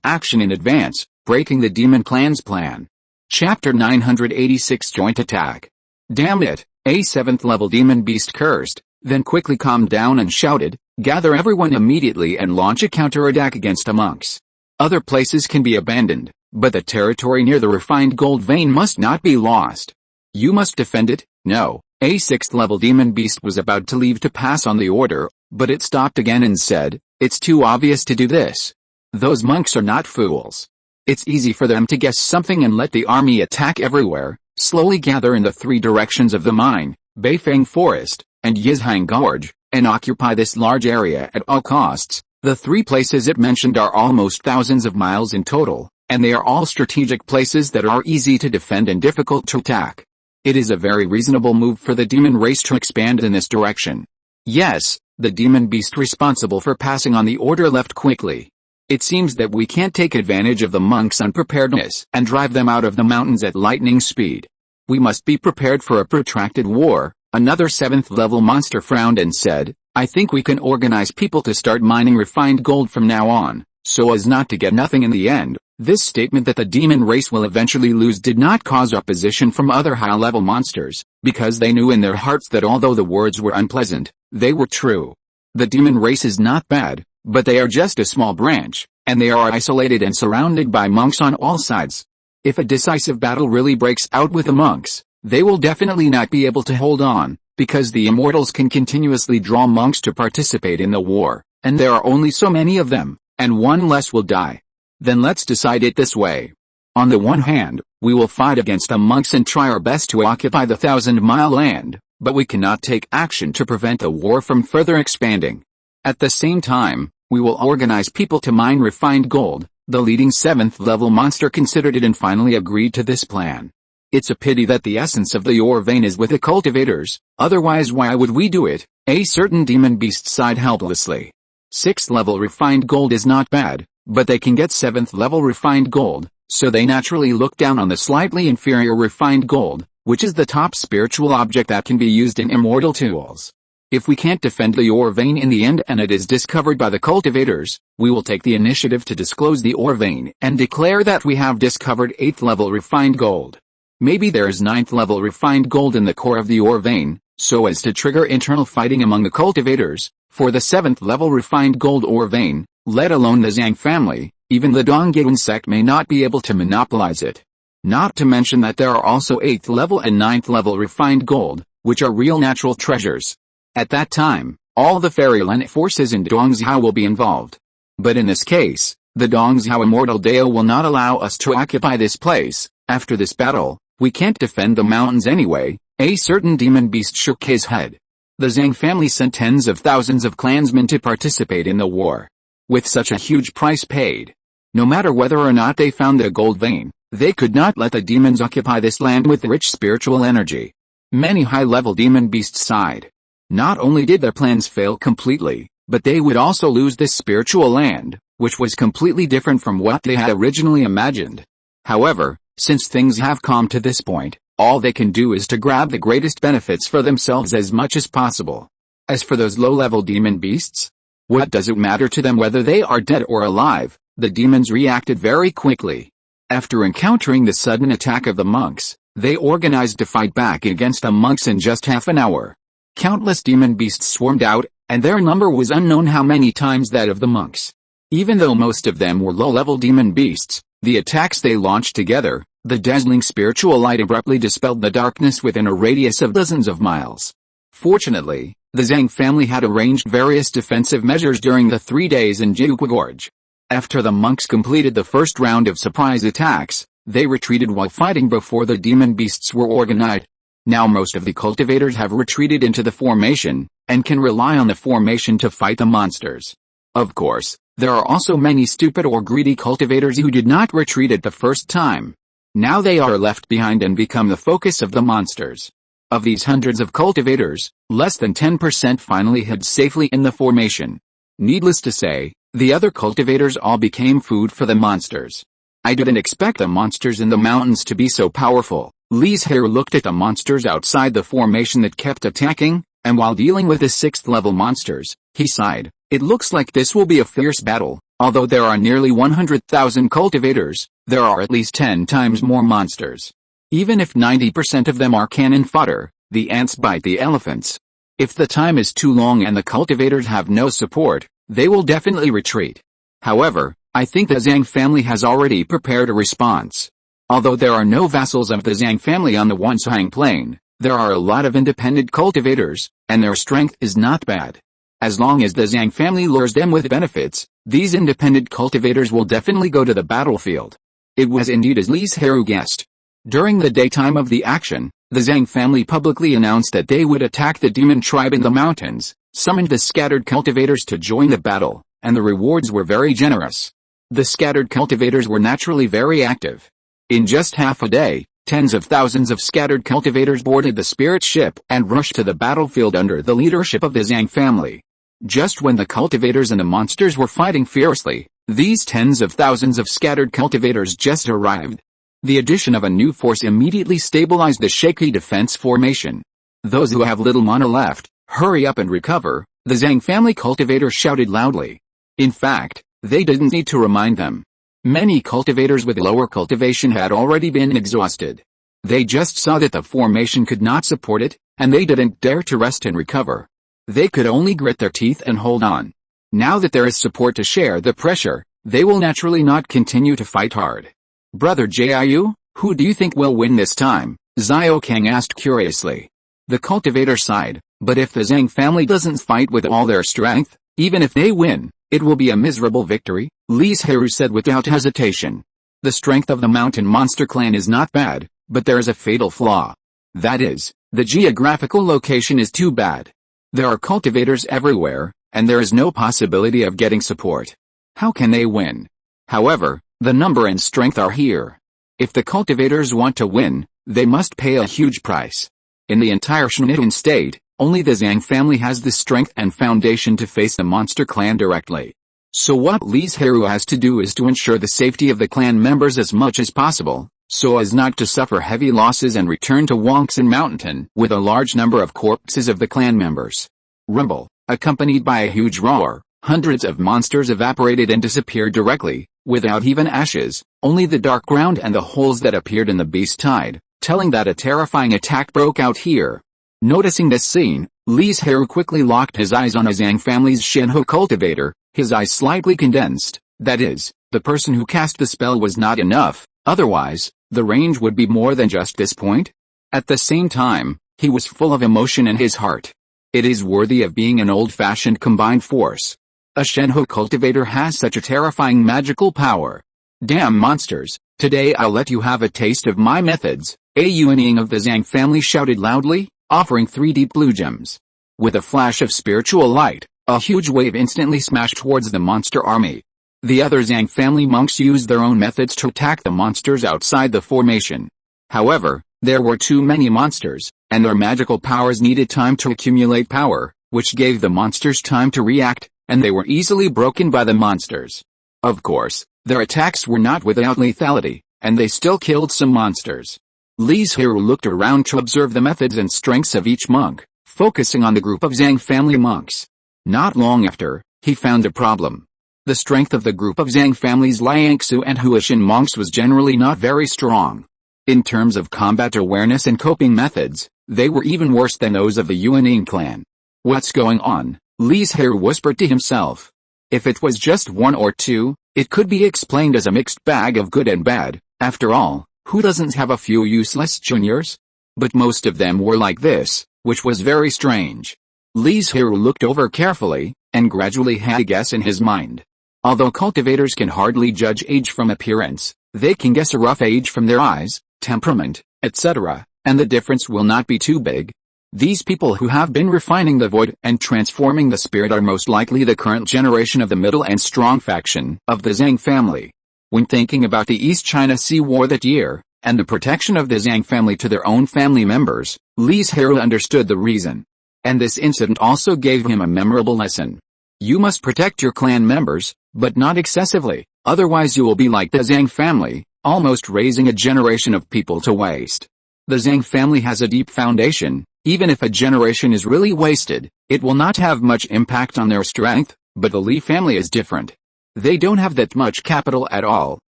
action in advance, breaking the demon clan's plan. Chapter 986 Joint Attack. Damn it, a 7th level demon beast cursed, then quickly calmed down and shouted, gather everyone immediately and launch a counterattack against the monks. Other places can be abandoned, but the territory near the refined gold vein must not be lost. You must defend it. No, a 6th level demon beast was about to leave to pass on the order, but it stopped again and said, it's too obvious to do this. Those monks are not fools. It's easy for them to guess something and let the army attack everywhere, slowly gather in the 3 directions of the mine, Beifang Forest, and Yizhang Gorge, and occupy this large area at all costs. The 3 places it mentioned are almost thousands of miles in total, and they are all strategic places that are easy to defend and difficult to attack. It is a very reasonable move for the demon race to expand in this direction. Yes, the demon beast responsible for passing on the order left quickly. It seems that we can't take advantage of the monks' unpreparedness and drive them out of the mountains at lightning speed. We must be prepared for a protracted war. Another 7th level monster frowned and said, I think we can organize people to start mining refined gold from now on, so as not to get nothing in the end. This statement that the demon race will eventually lose did not cause opposition from other high-level monsters, because they knew in their hearts that although the words were unpleasant, they were true. The demon race is not bad, but they are just a small branch, and they are isolated and surrounded by monks on all sides. If a decisive battle really breaks out with the monks, they will definitely not be able to hold on, because the immortals can continuously draw monks to participate in the war, and there are only so many of them, and one less will die. Then let's decide it this way. On the one hand, we will fight against the monks and try our best to occupy the 1,000-mile land, but we cannot take action to prevent the war from further expanding. At the same time, we will organize people to mine refined gold. The leading 7th level monster considered it and finally agreed to this plan. It's a pity that the essence of the ore vein is with the cultivators, otherwise why would we do it? A certain demon beast sighed helplessly. 6th level refined gold is not bad, but they can get 7th level refined gold, so they naturally look down on the slightly inferior refined gold, which is the top spiritual object that can be used in immortal tools. If we can't defend the ore vein in the end and it is discovered by the cultivators, we will take the initiative to disclose the ore vein and declare that we have discovered 8th level refined gold. Maybe there is 9th level refined gold in the core of the ore vein, so as to trigger internal fighting among the cultivators. For the 7th level refined gold ore vein, let alone the Zhang family, even the Donggyun sect may not be able to monopolize it. Not to mention that there are also 8th level and 9th level refined gold, which are real natural treasures. At that time, all the fairyland forces in Dongzhou will be involved. But in this case, the Dongzhou Immortal Dao will not allow us to occupy this place. After this battle, we can't defend the mountains anyway. A certain demon beast shook his head. The Zhang family sent tens of thousands of clansmen to participate in the war. With such a huge price paid, no matter whether or not they found the gold vein, they could not let the demons occupy this land with rich spiritual energy. Many high-level demon beasts sighed. Not only did their plans fail completely, But they would also lose this spiritual land, which was completely different from what they had originally imagined. However, since things have come to this point, all they can do is to grab the greatest benefits for themselves as much as possible. As for those low-level demon beasts, what does it matter to them whether they are dead or alive? The demons reacted very quickly. After encountering the sudden attack of the monks, they organized to fight back against the monks in just half an hour. Countless demon beasts swarmed out, and their number was unknown how many times that of the monks. Even though most of them were low-level demon beasts, the attacks they launched together, the dazzling spiritual light abruptly dispelled the darkness within a radius of dozens of miles. Fortunately, the Zhang family had arranged various defensive measures during the 3 days in Jiuqua Gorge. After the monks completed the first round of surprise attacks, they retreated while fighting before the demon beasts were organized. Now most of the cultivators have retreated into the formation, and can rely on the formation to fight the monsters. Of course, there are also many stupid or greedy cultivators who did not retreat at the first time. Now they are left behind and become the focus of the monsters. Of these hundreds of cultivators, less than 10% finally hid safely in the formation. Needless to say, the other cultivators all became food for the monsters. I didn't expect the monsters in the mountains to be so powerful. Li Zhirui looked at the monsters outside the formation that kept attacking, and while dealing with the 6th level monsters, he sighed. It looks like this will be a fierce battle. Although there are nearly 100,000 cultivators, there are at least 10 times more monsters. Even if 90% of them are cannon fodder, the ants bite the elephants. If the time is too long and the cultivators have no support, they will definitely retreat. However, I think the Zhang family has already prepared a response. Although there are no vassals of the Zhang family on the Wansang plain, there are a lot of independent cultivators, and their strength is not bad. As long as the Zhang family lures them with benefits, these independent cultivators will definitely go to the battlefield. It was indeed as Li Zhirui guessed. During the daytime of the action, the Zhang family publicly announced that they would attack the demon tribe in the mountains, summoned the scattered cultivators to join the battle, and the rewards were very generous. The scattered cultivators were naturally very active. In just half a day, tens of thousands of scattered cultivators boarded the spirit ship and rushed to the battlefield under the leadership of the Zhang family. Just when the cultivators and the monsters were fighting fiercely, these tens of thousands of scattered cultivators just arrived. The addition of a new force immediately stabilized the shaky defense formation. Those who have little mana left, hurry up and recover, the Zhang family cultivators shouted loudly. In fact, they didn't need to remind them. Many cultivators with lower cultivation had already been exhausted. They just saw that the formation could not support it, and they didn't dare to rest and recover. They could only grit their teeth and hold on. Now that there is support to share the pressure, they will naturally not continue to fight hard. Brother Jiu, who do you think will win this time? Xiao Kang asked curiously. The cultivator sighed, but if the Zhang family doesn't fight with all their strength, even if they win, it will be a miserable victory, Li Zhirui said without hesitation. The strength of the mountain monster clan is not bad, but there is a fatal flaw. That is, the geographical location is too bad. There are cultivators everywhere, and there is no possibility of getting support. How can they win? However, the number and strength are here. If the cultivators want to win, they must pay a huge price. In the entire Shannon state, only the Zhang family has the strength and foundation to face the monster clan directly. So what Li Zhirui has to do is to ensure the safety of the clan members as much as possible, so as not to suffer heavy losses and return to Wangxin Mountain with a large number of corpses of the clan members. Rumble, accompanied by a huge roar, hundreds of monsters evaporated and disappeared directly, without even ashes, only the dark ground and the holes that appeared in the beast tide, telling that a terrifying attack broke out here. Noticing this scene, Li Zhirui quickly locked his eyes on a Zhang family's Shenhe cultivator, his eyes slightly condensed. That is, the person who cast the spell was not enough, otherwise, the range would be more than just this point. At the same time, he was full of emotion in his heart. It is worthy of being an old-fashioned combined force. A Shenhe cultivator has such a terrifying magical power. Damn monsters, today I'll let you have a taste of my methods, a Yuanying of the Zhang family shouted loudly, offering 3 deep blue gems. With a flash of spiritual light, a huge wave instantly smashed towards the monster army. The other Zhang family monks used their own methods to attack the monsters outside the formation. However, there were too many monsters, and their magical powers needed time to accumulate power, which gave the monsters time to react. and they were easily broken by the monsters. Of course, their attacks were not without lethality, and they still killed some monsters. Li Zhirui looked around to observe the methods and strengths of each monk, focusing on the group of Zhang family monks. Not long after, he found a problem. The strength of the group of Zhang family's Liangsu and Huashan monks was generally not very strong. In terms of combat awareness and coping methods, they were even worse than those of the Yuaning clan. What's going on? Li Zhirui whispered to himself. If it was just one or two, it could be explained as a mixed bag of good and bad. After all, who doesn't have a few useless juniors? But most of them were like this, which was very strange. Li Zhirui looked over carefully, and gradually had a guess in his mind. Although cultivators can hardly judge age from appearance, they can guess a rough age from their eyes, temperament, etc., and the difference will not be too big. These people who have been refining the void and transforming the spirit are most likely the current generation of the middle and strong faction of the Zhang family. When thinking about the East China Sea War that year, and the protection of the Zhang family to their own family members, Li Zhirui understood the reason. And this incident also gave him a memorable lesson. You must protect your clan members, but not excessively, otherwise you will be like the Zhang family, almost raising a generation of people to waste. The Zhang family has a deep foundation. Even if a generation is really wasted, it will not have much impact on their strength, but the Li family is different. They don't have that much capital at all,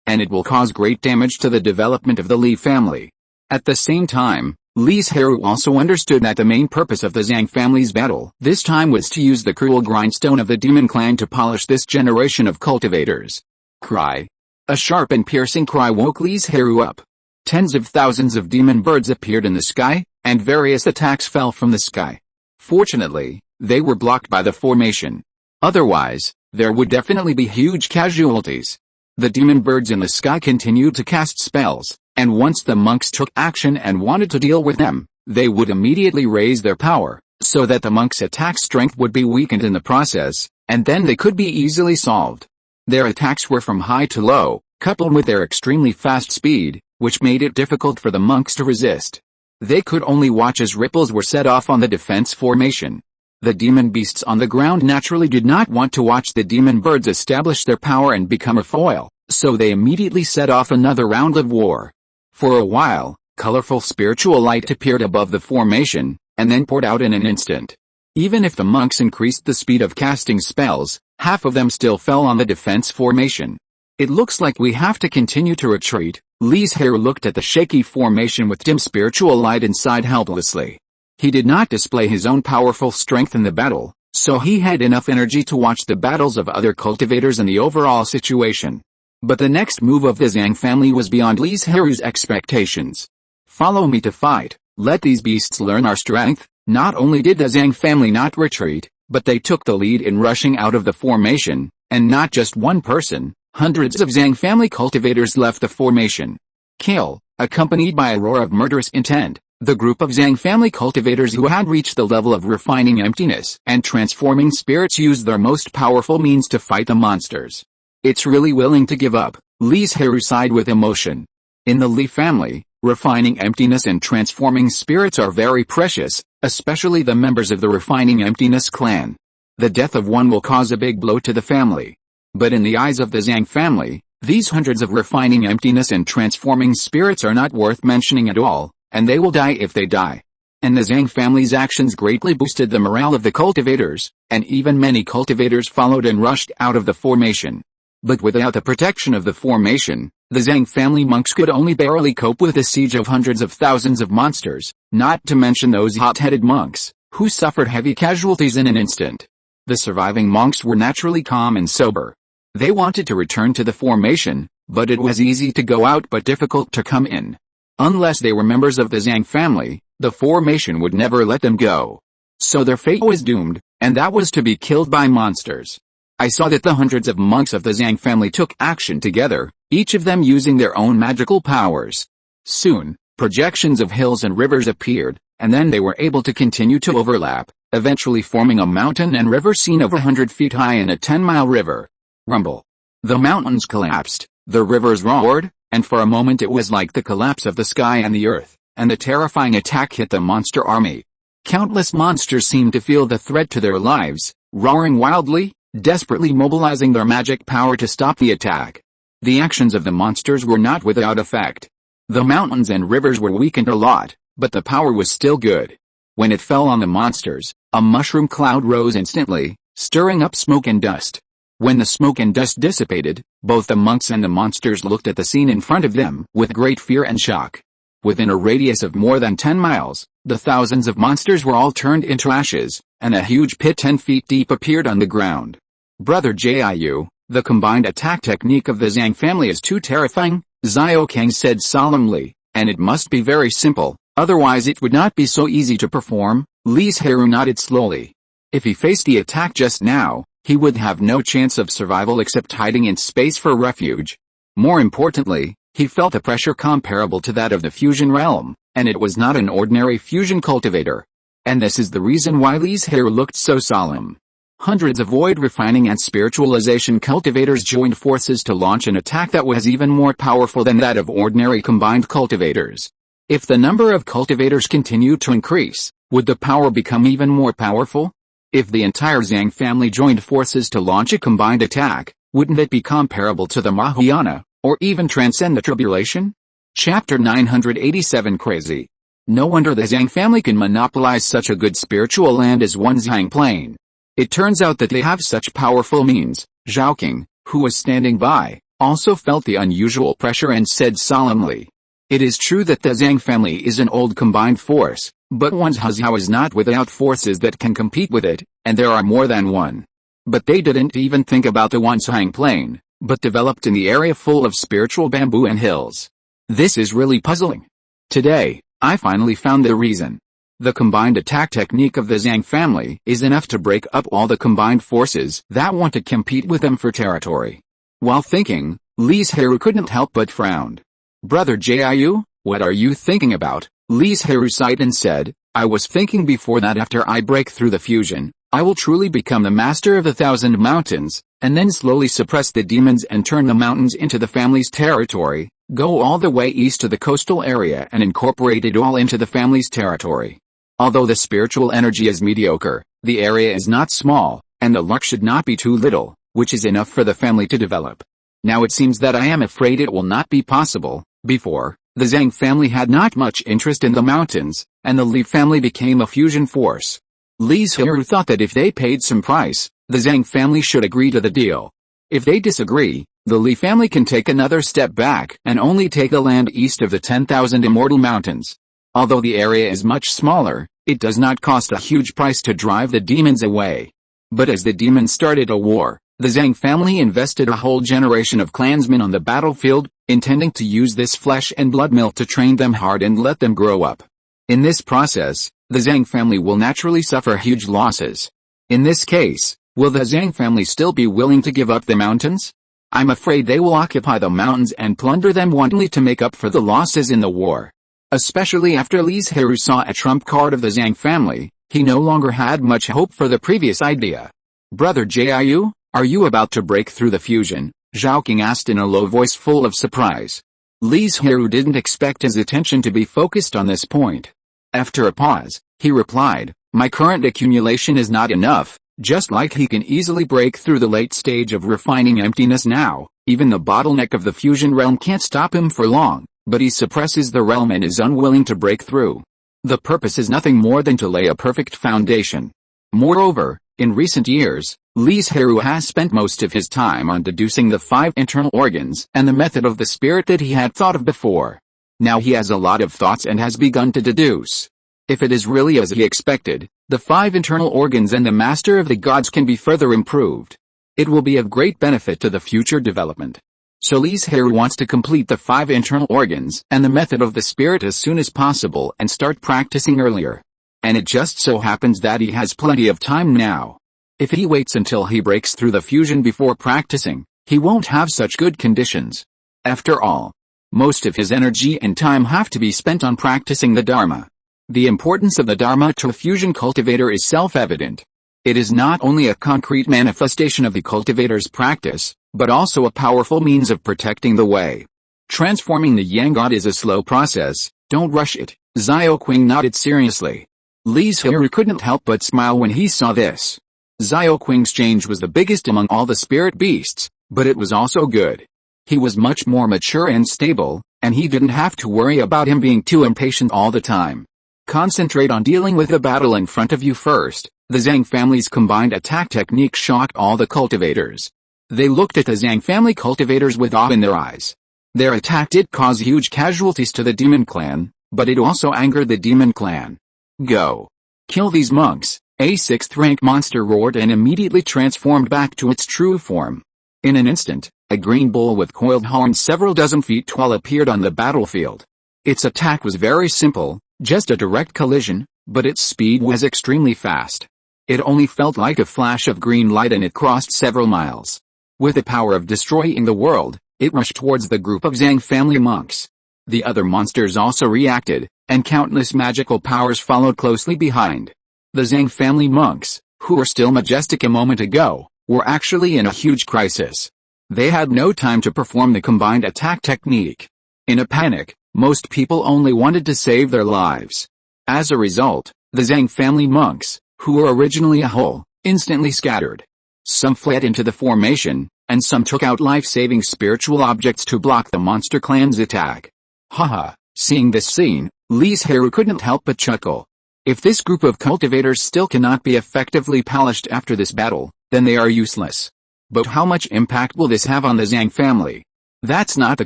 and it will cause great damage to the development of the Li family. At the same time, Li Zhirui also understood that the main purpose of the Zhang family's battle this time was to use the cruel grindstone of the demon clan to polish this generation of cultivators. Cry. A sharp and piercing cry woke Li Zhirui up. Tens of thousands of demon birds appeared in the sky, and various attacks fell from the sky. Fortunately, they were blocked by the formation. Otherwise, there would definitely be huge casualties. The demon birds in the sky continued to cast spells, and once the monks took action and wanted to deal with them, they would immediately raise their power, so that the monks' attack strength would be weakened in the process, and then they could be easily solved. Their attacks were from high to low, coupled with their extremely fast speed, which made it difficult for the monks to resist. They could only watch as ripples were set off on the defense formation. The demon beasts on the ground naturally did not want to watch the demon birds establish their power and become a foil, so they immediately set off another round of war. For a while, colorful spiritual light appeared above the formation, and then poured out in an instant. Even if the monks increased the speed of casting spells, half of them still fell on the defense formation. It looks like we have to continue to retreat. Li Zhirui looked at the shaky formation with dim spiritual light and sighed helplessly. He did not display his own powerful strength in the battle, so he had enough energy to watch the battles of other cultivators and the overall situation. But the next move of the Zhang family was beyond Li Zhirui's expectations. Follow me to fight, let these beasts learn our strength. Not only did the Zhang family not retreat, but they took the lead in rushing out of the formation, and not just one person. Hundreds of Zhang family cultivators left the formation. Kill, accompanied by a roar of murderous intent, the group of Zhang family cultivators who had reached the level of refining emptiness and transforming spirits used their most powerful means to fight the monsters. It's really willing to give up, Li Zhirui sighed with emotion. In the Li family, refining emptiness and transforming spirits are very precious, especially the members of the refining emptiness clan. The death of one will cause a big blow to the family. But in the eyes of the Zhang family, these hundreds of refining emptiness and transforming spirits are not worth mentioning at all, and they will die if they die. And the Zhang family's actions greatly boosted the morale of the cultivators, and even many cultivators followed and rushed out of the formation. But without the protection of the formation, the Zhang family monks could only barely cope with the siege of hundreds of thousands of monsters, not to mention those hot-headed monks, who suffered heavy casualties in an instant. The surviving monks were naturally calm and sober. They wanted to return to the formation, but it was easy to go out but difficult to come in. Unless they were members of the Zhang family, the formation would never let them go. So their fate was doomed, and that was to be killed by monsters. I saw that the hundreds of monks of the Zhang family took action together, each of them using their own magical powers. Soon, projections of hills and rivers appeared, and then they were able to continue to overlap, eventually forming a mountain and river scene of 100 feet high in a 10-mile river. Rumble. The mountains collapsed, the rivers roared, and for a moment it was like the collapse of the sky and the earth, and the terrifying attack hit the monster army. Countless monsters seemed to feel the threat to their lives, roaring wildly, desperately mobilizing their magic power to stop the attack. The actions of the monsters were not without effect. The mountains and rivers were weakened a lot, but the power was still good. When it fell on the monsters, a mushroom cloud rose instantly, stirring up smoke and dust. When the smoke and dust dissipated, both the monks and the monsters looked at the scene in front of them with great fear and shock. Within a radius of more than 10 miles, the thousands of monsters were all turned into ashes, and a huge pit 10 feet deep appeared on the ground. Brother Jiu, the combined attack technique of the Zhang family is too terrifying, Xiao Kang said solemnly, and it must be very simple, otherwise it would not be so easy to perform. Li Zhirui nodded slowly. If he faced the attack just now, he would have no chance of survival except hiding in space for refuge. More importantly, he felt a pressure comparable to that of the fusion realm, and it was not an ordinary fusion cultivator. And this is the reason why Li Zhirui looked so solemn. Hundreds of void refining and spiritualization cultivators joined forces to launch an attack that was even more powerful than that of ordinary combined cultivators. If the number of cultivators continued to increase, would the power become even more powerful? If the entire Zhang family joined forces to launch a combined attack, wouldn't it be comparable to the Mahayana, or even transcend the tribulation? Chapter 987 Crazy. No wonder the Zhang family can monopolize such a good spiritual land as one Zhang Plain. It turns out that they have such powerful means. Zhao King, who was standing by, also felt the unusual pressure and said solemnly. It is true that the Zhang family is an old combined force, but one's Huzhao is not without forces that can compete with it, and there are more than one. But they didn't even think about the one Zhang Plain, but developed in the area full of spiritual bamboo and hills. This is really puzzling. Today, I finally found the reason. The combined attack technique of the Zhang family is enough to break up all the combined forces that want to compete with them for territory. While thinking, Li Zhirui couldn't help but frown. Brother Jiu, what are you thinking about? Li Zhirui sighed and said, I was thinking before that after I break through the fusion, I will truly become the master of the 1,000 mountains, and then slowly suppress the demons and turn the mountains into the family's territory, go all the way east to the coastal area and incorporate it all into the family's territory. Although the spiritual energy is mediocre, the area is not small, and the luck should not be too little, which is enough for the family to develop. Now it seems that I am afraid it will not be possible. Before, the Zhang family had not much interest in the mountains, and the Li family became a fusion force. Li Zhirui thought that if they paid some price, the Zhang family should agree to the deal. If they disagree, the Li family can take another step back and only take the land east of the 10,000 Immortal Mountains. Although the area is much smaller, it does not cost a huge price to drive the demons away. But as the demons started a war, the Zhang family invested a whole generation of clansmen on the battlefield, intending to use this flesh and blood milk to train them hard and let them grow up. In this process, the Zhang family will naturally suffer huge losses. In this case, will the Zhang family still be willing to give up the mountains? I'm afraid they will occupy the mountains and plunder them wantonly to make up for the losses in the war. Especially after Li Zhirui saw a trump card of the Zhang family, he no longer had much hope for the previous idea. Brother Jiu, are you about to break through the fusion? Zhao King asked in a low voice full of surprise. Li Zhirui didn't expect his attention to be focused on this point. After a pause, he replied, my current accumulation is not enough. Just like he can easily break through the late stage of refining emptiness now, even the bottleneck of the fusion realm can't stop him for long, but he suppresses the realm and is unwilling to break through. The purpose is nothing more than to lay a perfect foundation. Moreover, in recent years, Li Zhirui has spent most of his time on deducing the 5 internal organs and the method of the spirit that he had thought of before. Now he has a lot of thoughts and has begun to deduce. If it is really as he expected, the 5 internal organs and the master of the gods can be further improved. It will be of great benefit to the future development. So Li Zhirui wants to complete the 5 internal organs and the method of the spirit as soon as possible and start practicing earlier. And it just so happens that he has plenty of time now. If he waits until he breaks through the fusion before practicing, he won't have such good conditions. After all, most of his energy and time have to be spent on practicing the Dharma. The importance of the Dharma to a fusion cultivator is self-evident. It is not only a concrete manifestation of the cultivator's practice, but also a powerful means of protecting the way. Transforming the Yang God is a slow process, don't rush it. Xiao Qing nodded seriously. Li Zhirui couldn't help but smile when he saw this. Xiaoqing's exchange was the biggest among all the spirit beasts, but it was also good. He was much more mature and stable, and he didn't have to worry about him being too impatient all the time. Concentrate on dealing with the battle in front of you first. The Zhang family's combined attack technique shocked all the cultivators. They looked at the Zhang family cultivators with awe in their eyes. Their attack did cause huge casualties to the demon clan, but it also angered the demon clan. Go! Kill these monks! A 6th rank monster roared and immediately transformed back to its true form. In an instant, a green bull with coiled horns several dozen feet tall appeared on the battlefield. Its attack was very simple, just a direct collision, but its speed was extremely fast. It only felt like a flash of green light and it crossed several miles. With the power of destroying the world, it rushed towards the group of Zhang family monks. The other monsters also reacted, and countless magical powers followed closely behind. The Zhang family monks, who were still majestic a moment ago, were actually in a huge crisis. They had no time to perform the combined attack technique. In a panic, most people only wanted to save their lives. As a result, the Zhang family monks, who were originally a whole, instantly scattered. Some fled into the formation, and some took out life-saving spiritual objects to block the monster clan's attack. Haha, seeing this scene, Li Zhirui couldn't help but chuckle. If this group of cultivators still cannot be effectively polished after this battle, then they are useless. But how much impact will this have on the Zhang family? That's not the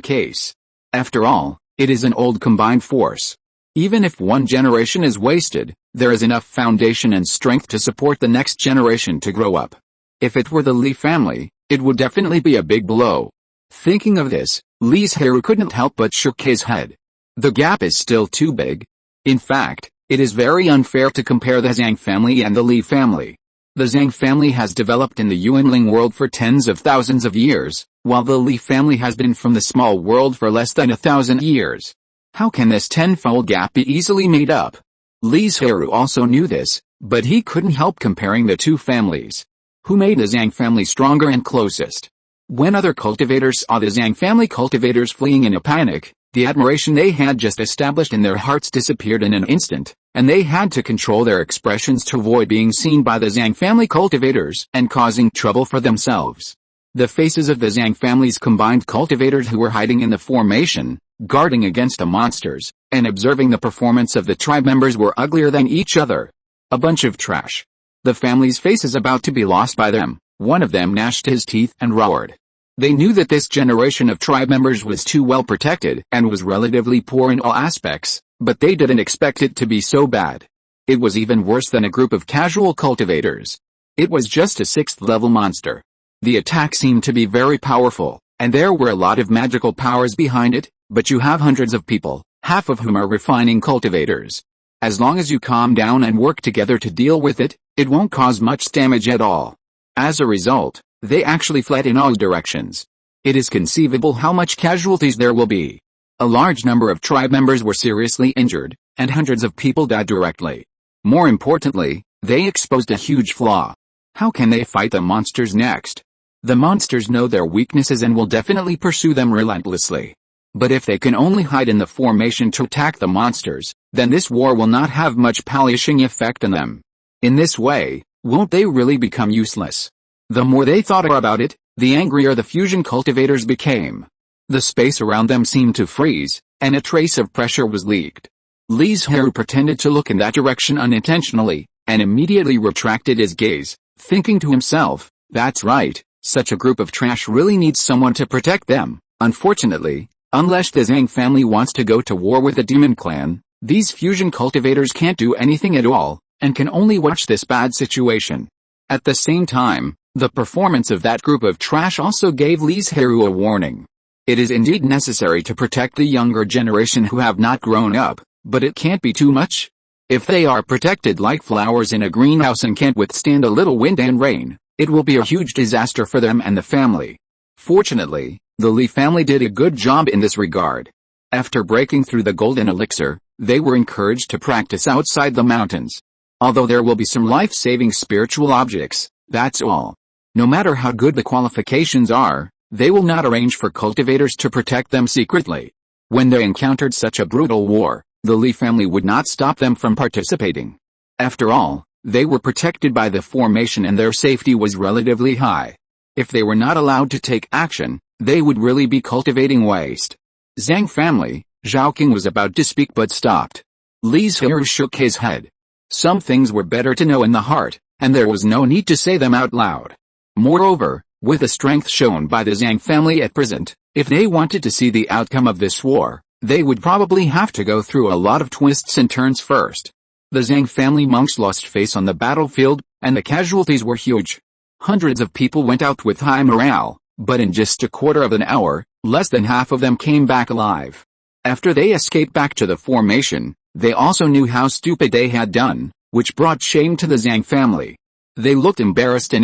case. After all, it is an old combined force. Even if one generation is wasted, there is enough foundation and strength to support the next generation to grow up. If it were the Li family, it would definitely be a big blow. Thinking of this, Li Zhirui couldn't help but shook his head. The gap is still too big. In fact, it is very unfair to compare the Zhang family and the Li family. The Zhang family has developed in the Yuanling world for tens of thousands of years, while the Li family has been from the small world for less than 1,000 years. How can this tenfold gap be easily made up? Li Zhirui also knew this, but he couldn't help comparing the two families. Who made the Zhang family stronger and closest? When other cultivators saw the Zhang family cultivators fleeing in a panic, the admiration they had just established in their hearts disappeared in an instant, and they had to control their expressions to avoid being seen by the Zhang family cultivators and causing trouble for themselves. The faces of the Zhang family's combined cultivators who were hiding in the formation, guarding against the monsters, and observing the performance of the tribe members were uglier than each other. A bunch of trash. The family's faces about to be lost by them. One of them gnashed his teeth and roared. They knew that this generation of tribe members was too well protected and was relatively poor in all aspects, but they didn't expect it to be so bad. It was even worse than a group of casual cultivators. It was just a 6th level monster. The attack seemed to be very powerful, and there were a lot of magical powers behind it, but you have hundreds of people, half of whom are refining cultivators. As long as you calm down and work together to deal with it, it won't cause much damage at all. As a result, they actually fled in all directions. It is conceivable how much casualties there will be. A large number of tribe members were seriously injured, and hundreds of people died directly. More importantly, they exposed a huge flaw. How can they fight the monsters next? The monsters know their weaknesses and will definitely pursue them relentlessly. But if they can only hide in the formation to attack the monsters, then this war will not have much palliating effect on them. In this way, won't they really become useless? The more they thought about it, the angrier the fusion cultivators became. The space around them seemed to freeze, and a trace of pressure was leaked. Li Zhirui pretended to look in that direction unintentionally, and immediately retracted his gaze, thinking to himself, that's right, such a group of trash really needs someone to protect them. Unfortunately, unless the Zhang family wants to go to war with the demon clan, these fusion cultivators can't do anything at all, and can only watch this bad situation. At the same time, the performance of that group of trash also gave Li Zhirui a warning. It is indeed necessary to protect the younger generation who have not grown up, but it can't be too much. If they are protected like flowers in a greenhouse and can't withstand a little wind and rain, it will be a huge disaster for them and the family. Fortunately, the Li family did a good job in this regard. After breaking through the golden elixir, they were encouraged to practice outside the mountains. Although there will be some life-saving spiritual objects, that's all. No matter how good the qualifications are, they will not arrange for cultivators to protect them secretly. When they encountered such a brutal war, the Li family would not stop them from participating. After all, They were protected by the formation and their safety was relatively high. If they were not allowed to take action, they would really be cultivating waste. Zhang family, Zhao King was about to speak but stopped. Li Zhirui shook his head. Some things were better to know in the heart, and there was no need to say them out loud. Moreover, with the strength shown by the Zhang family at present, if they wanted to see the outcome of this war, they would probably have to go through a lot of twists and turns first. The Zhang family monks lost face on the battlefield, and the casualties were huge. Hundreds of people went out with high morale, but in just a quarter of an hour, less than half of them came back alive. After they escaped back to the formation, they also knew how stupid they had done, which brought shame to the Zhang family. They looked embarrassed.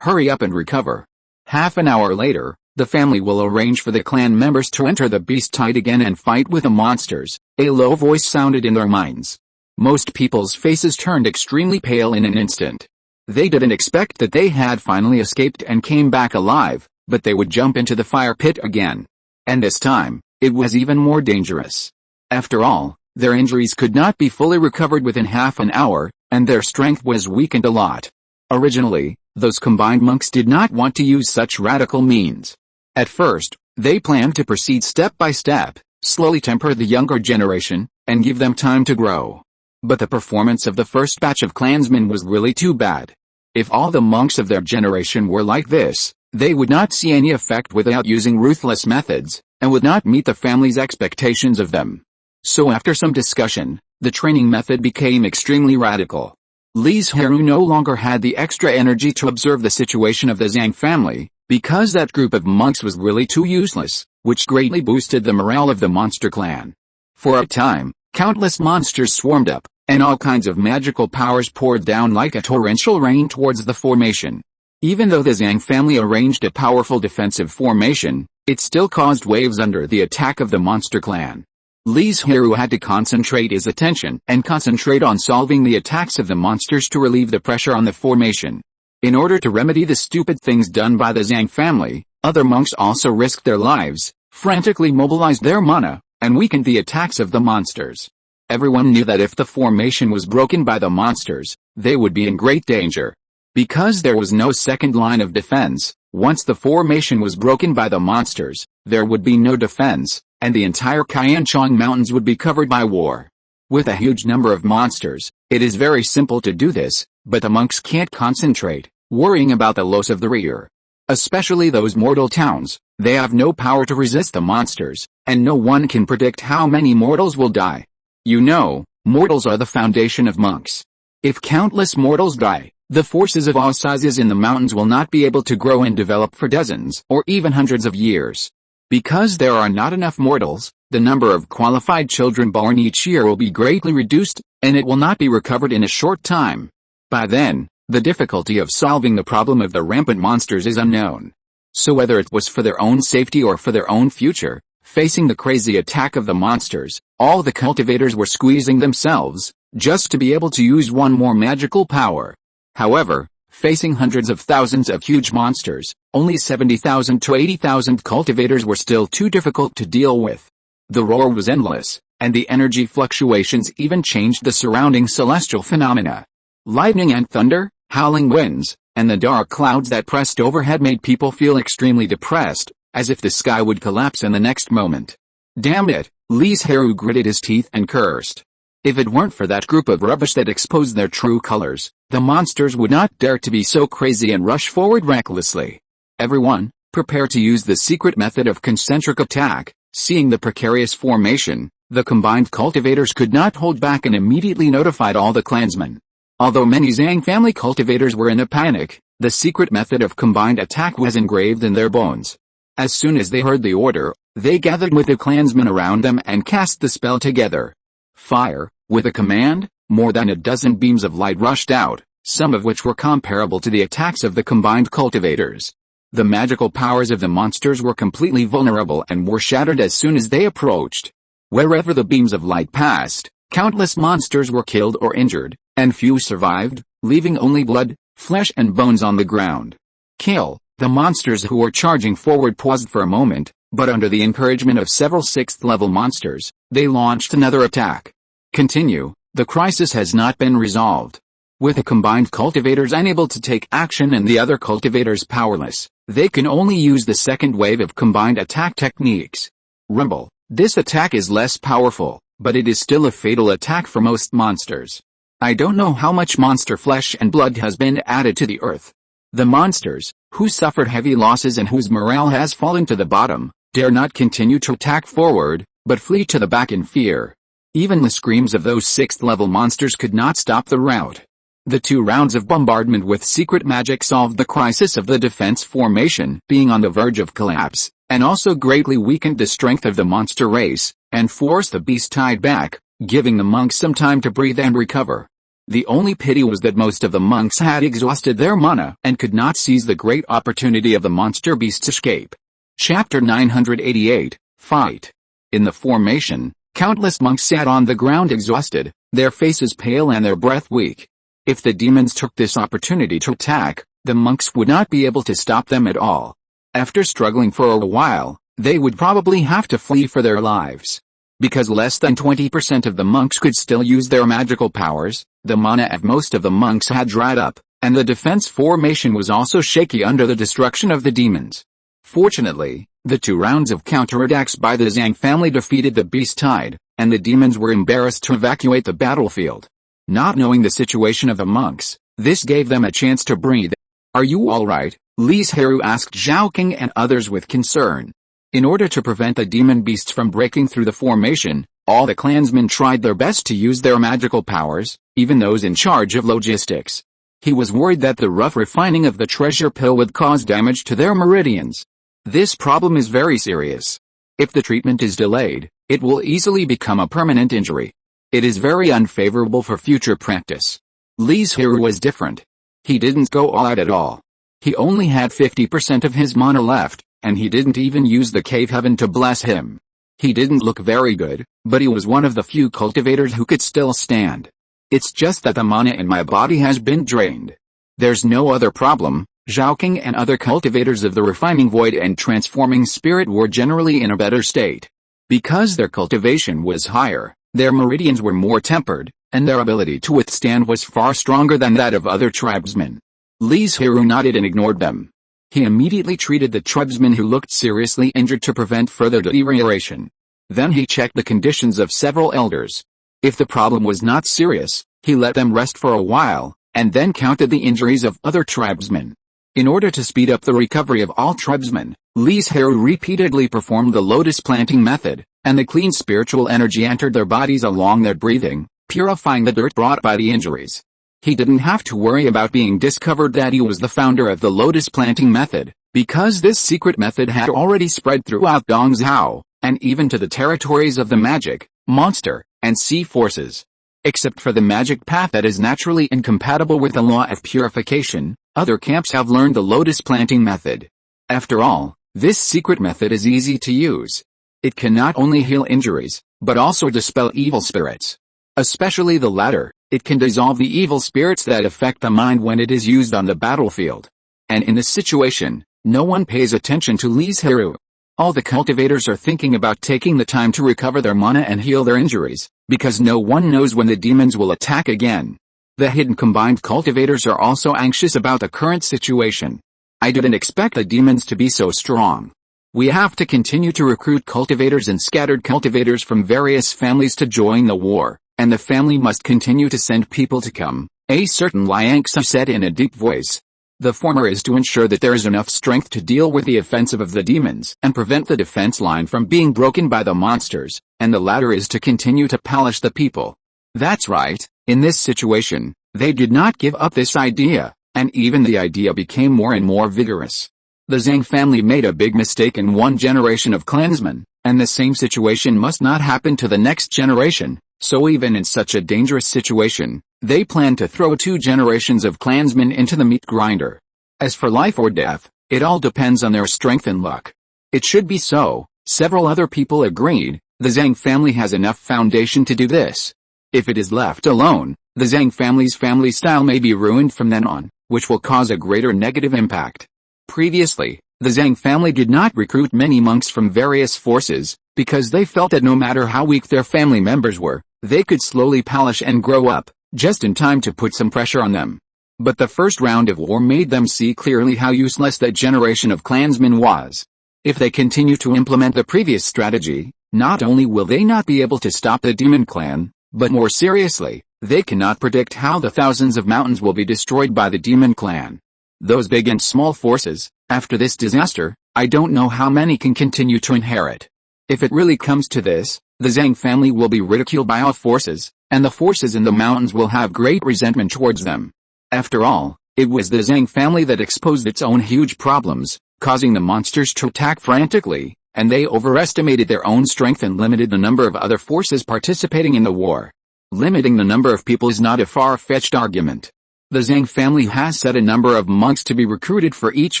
Hurry up and recover. Half an hour later, the family will arrange for the clan members to enter the beast tide again and fight with the monsters, a low voice sounded in their minds. Most people's faces turned extremely pale in an instant. They didn't expect that they had finally escaped and came back alive, but they would jump into the fire pit again. And this time, it was even more dangerous. After all, their injuries could not be fully recovered within half an hour, and their strength was weakened a lot. Originally, those combined monks did not want to use such radical means. At first, they planned to proceed step by step, slowly temper the younger generation, and give them time to grow. But the performance of the first batch of clansmen was really too bad. If all the monks of their generation were like this, they would not see any effect without using ruthless methods, and would not meet the family's expectations of them. So after some discussion, the training method became extremely radical. Li Zhirui no longer had the extra energy to observe the situation of the Zhang family, because that group of monks was really too useless, which greatly boosted the morale of the monster clan. For a time, countless monsters swarmed up, and all kinds of magical powers poured down like a torrential rain towards the formation. Even though the Zhang family arranged a powerful defensive formation, it still caused waves under the attack of the monster clan. Li Zhirui had to concentrate his attention and concentrate on solving the attacks of the monsters to relieve the pressure on the formation. In order to remedy the stupid things done by the Zhang family, other monks also risked their lives, frantically mobilized their mana, and weakened the attacks of the monsters. Everyone knew that if the formation was broken by the monsters, they would be in great danger. Because there was no second line of defense, once the formation was broken by the monsters, there would be no defense, and the entire Qianchong Mountains would be covered by war. With a huge number of monsters, it is very simple to do this, but the monks can't concentrate, worrying about the loss of the rear. Especially those mortal towns, they have no power to resist the monsters, and no one can predict how many mortals will die. You know, mortals are the foundation of monks. If countless mortals die, the forces of all sizes in the mountains will not be able to grow and develop for dozens or even hundreds of years. Because there are not enough mortals, the number of qualified children born each year will be greatly reduced, and it will not be recovered in a short time. By then, the difficulty of solving the problem of the rampant monsters is unknown. So whether it was for their own safety or for their own future, facing the crazy attack of the monsters, all the cultivators were squeezing themselves, just to be able to use one more magical power. However, facing hundreds of thousands of huge monsters, only 70,000 to 80,000 cultivators were still too difficult to deal with. The roar was endless, and the energy fluctuations even changed the surrounding celestial phenomena. Lightning and thunder, howling winds, and the dark clouds that pressed overhead made people feel extremely depressed, as if the sky would collapse in the next moment. Damn it, Li Zhirui gritted his teeth and cursed. If it weren't for that group of rubbish that exposed their true colors, the monsters would not dare to be so crazy and rush forward recklessly. Everyone, prepare to use the secret method of concentric attack. Seeing the precarious formation, the combined cultivators could not hold back and immediately notified all the clansmen. Although many Zhang family cultivators were in a panic, the secret method of combined attack was engraved in their bones. As soon as they heard the order, they gathered with the clansmen around them and cast the spell together. Fire, with a command, more than a dozen beams of light rushed out, some of which were comparable to the attacks of the combined cultivators. The magical powers of the monsters were completely vulnerable and were shattered as soon as they approached. Wherever the beams of light passed, countless monsters were killed or injured, and few survived, leaving only blood, flesh and bones on the ground. Kill. The monsters who were charging forward paused for a moment, but under the encouragement of several 6th-level monsters, they launched another attack. Continue. The crisis has not been resolved. With a combined cultivators unable to take action and the other cultivators powerless, they can only use the second wave of combined attack techniques. Rumble. This attack is less powerful, but it is still a fatal attack for most monsters. I don't know how much monster flesh and blood has been added to the earth. The monsters, who suffered heavy losses and whose morale has fallen to the bottom, dare not continue to attack forward, but flee to the back in fear. Even the screams of those 6th level monsters could not stop the rout. The 2 rounds of bombardment with secret magic solved the crisis of the defense formation being on the verge of collapse, and also greatly weakened the strength of the monster race, and forced the beast tide back, giving the monks some time to breathe and recover. The only pity was that most of the monks had exhausted their mana and could not seize the great opportunity of the monster beast's escape. Chapter 988, Fight. In the formation, countless monks sat on the ground exhausted, their faces pale and their breath weak. If the demons took this opportunity to attack, the monks would not be able to stop them at all. After struggling for a while, they would probably have to flee for their lives. Because less than 20% of the monks could still use their magical powers, the mana of most of the monks had dried up, and the defense formation was also shaky under the destruction of the demons. Fortunately, the 2 rounds of counterattacks by the Zhang family defeated the beast tide, and the demons were embarrassed to evacuate the battlefield. Not knowing the situation of the monks, this gave them a chance to breathe. "Are you alright?" Li Zhirui asked Zhao King and others with concern. In order to prevent the demon beasts from breaking through the formation, all the clansmen tried their best to use their magical powers, even those in charge of logistics. He was worried that the rough refining of the treasure pill would cause damage to their meridians. This problem is very serious. If the treatment is delayed, it will easily become a permanent injury. It is very unfavorable for future practice. Li Zhirui was different. He didn't go all out at all. He only had 50% of his mana left, and he didn't even use the cave heaven to bless him. He didn't look very good, but he was one of the few cultivators who could still stand. "It's just that the mana in my body has been drained. There's no other problem." Zhao King and other cultivators of the refining void and transforming spirit were generally in a better state. Because their cultivation was higher, their meridians were more tempered, and their ability to withstand was far stronger than that of other tribesmen. Li Zhirui nodded and ignored them. He immediately treated the tribesmen who looked seriously injured to prevent further deterioration. Then he checked the conditions of several elders. If the problem was not serious, he let them rest for a while, and then counted the injuries of other tribesmen. In order to speed up the recovery of all tribesmen, Li Zhirui repeatedly performed the lotus planting method, and the clean spiritual energy entered their bodies along their breathing, purifying the dirt brought by the injuries. He didn't have to worry about being discovered that he was the founder of the lotus planting method, because this secret method had already spread throughout Dongzhou, and even to the territories of the magic, monster, and sea forces. Except for the magic path that is naturally incompatible with the law of purification, other camps have learned the lotus planting method. After all, this secret method is easy to use. It can not only heal injuries, but also dispel evil spirits. Especially the latter, it can dissolve the evil spirits that affect the mind when it is used on the battlefield. And in this situation, no one pays attention to Li Zhirui. All the cultivators are thinking about taking the time to recover their mana and heal their injuries, because no one knows when the demons will attack again. The hidden combined cultivators are also anxious about the current situation. I didn't expect the demons to be so strong. We have to continue to recruit cultivators and scattered cultivators from various families to join the war, and the family must continue to send people to come, a certain Liangsa said in a deep voice. The former is to ensure that there is enough strength to deal with the offensive of the demons and prevent the defense line from being broken by the monsters, and the latter is to continue to polish the people. That's right, in this situation, they did not give up this idea, and even the idea became more and more vigorous. The Zhang family made a big mistake in one generation of clansmen, and the same situation must not happen to the next generation, so even in such a dangerous situation, they plan to throw 2 generations of clansmen into the meat grinder. As for life or death, it all depends on their strength and luck. It should be so, several other people agreed. The Zhang family has enough foundation to do this. If it is left alone, the Zhang family's family style may be ruined from then on, which will cause a greater negative impact. Previously, the Zhang family did not recruit many monks from various forces, because they felt that no matter how weak their family members were, they could slowly polish and grow up, just in time to put some pressure on them. But the first round of war made them see clearly how useless that generation of clansmen was. If they continue to implement the previous strategy, not only will they not be able to stop the demon clan, but more seriously, they cannot predict how the thousands of mountains will be destroyed by the demon clan. Those big and small forces, after this disaster, I don't know how many can continue to inherit. If it really comes to this, the Zhang family will be ridiculed by all forces, and the forces in the mountains will have great resentment towards them. After all, it was the Zhang family that exposed its own huge problems, causing the monsters to attack frantically, and they overestimated their own strength and limited the number of other forces participating in the war. Limiting the number of people is not a far-fetched argument. The Zhang family has set a number of monks to be recruited for each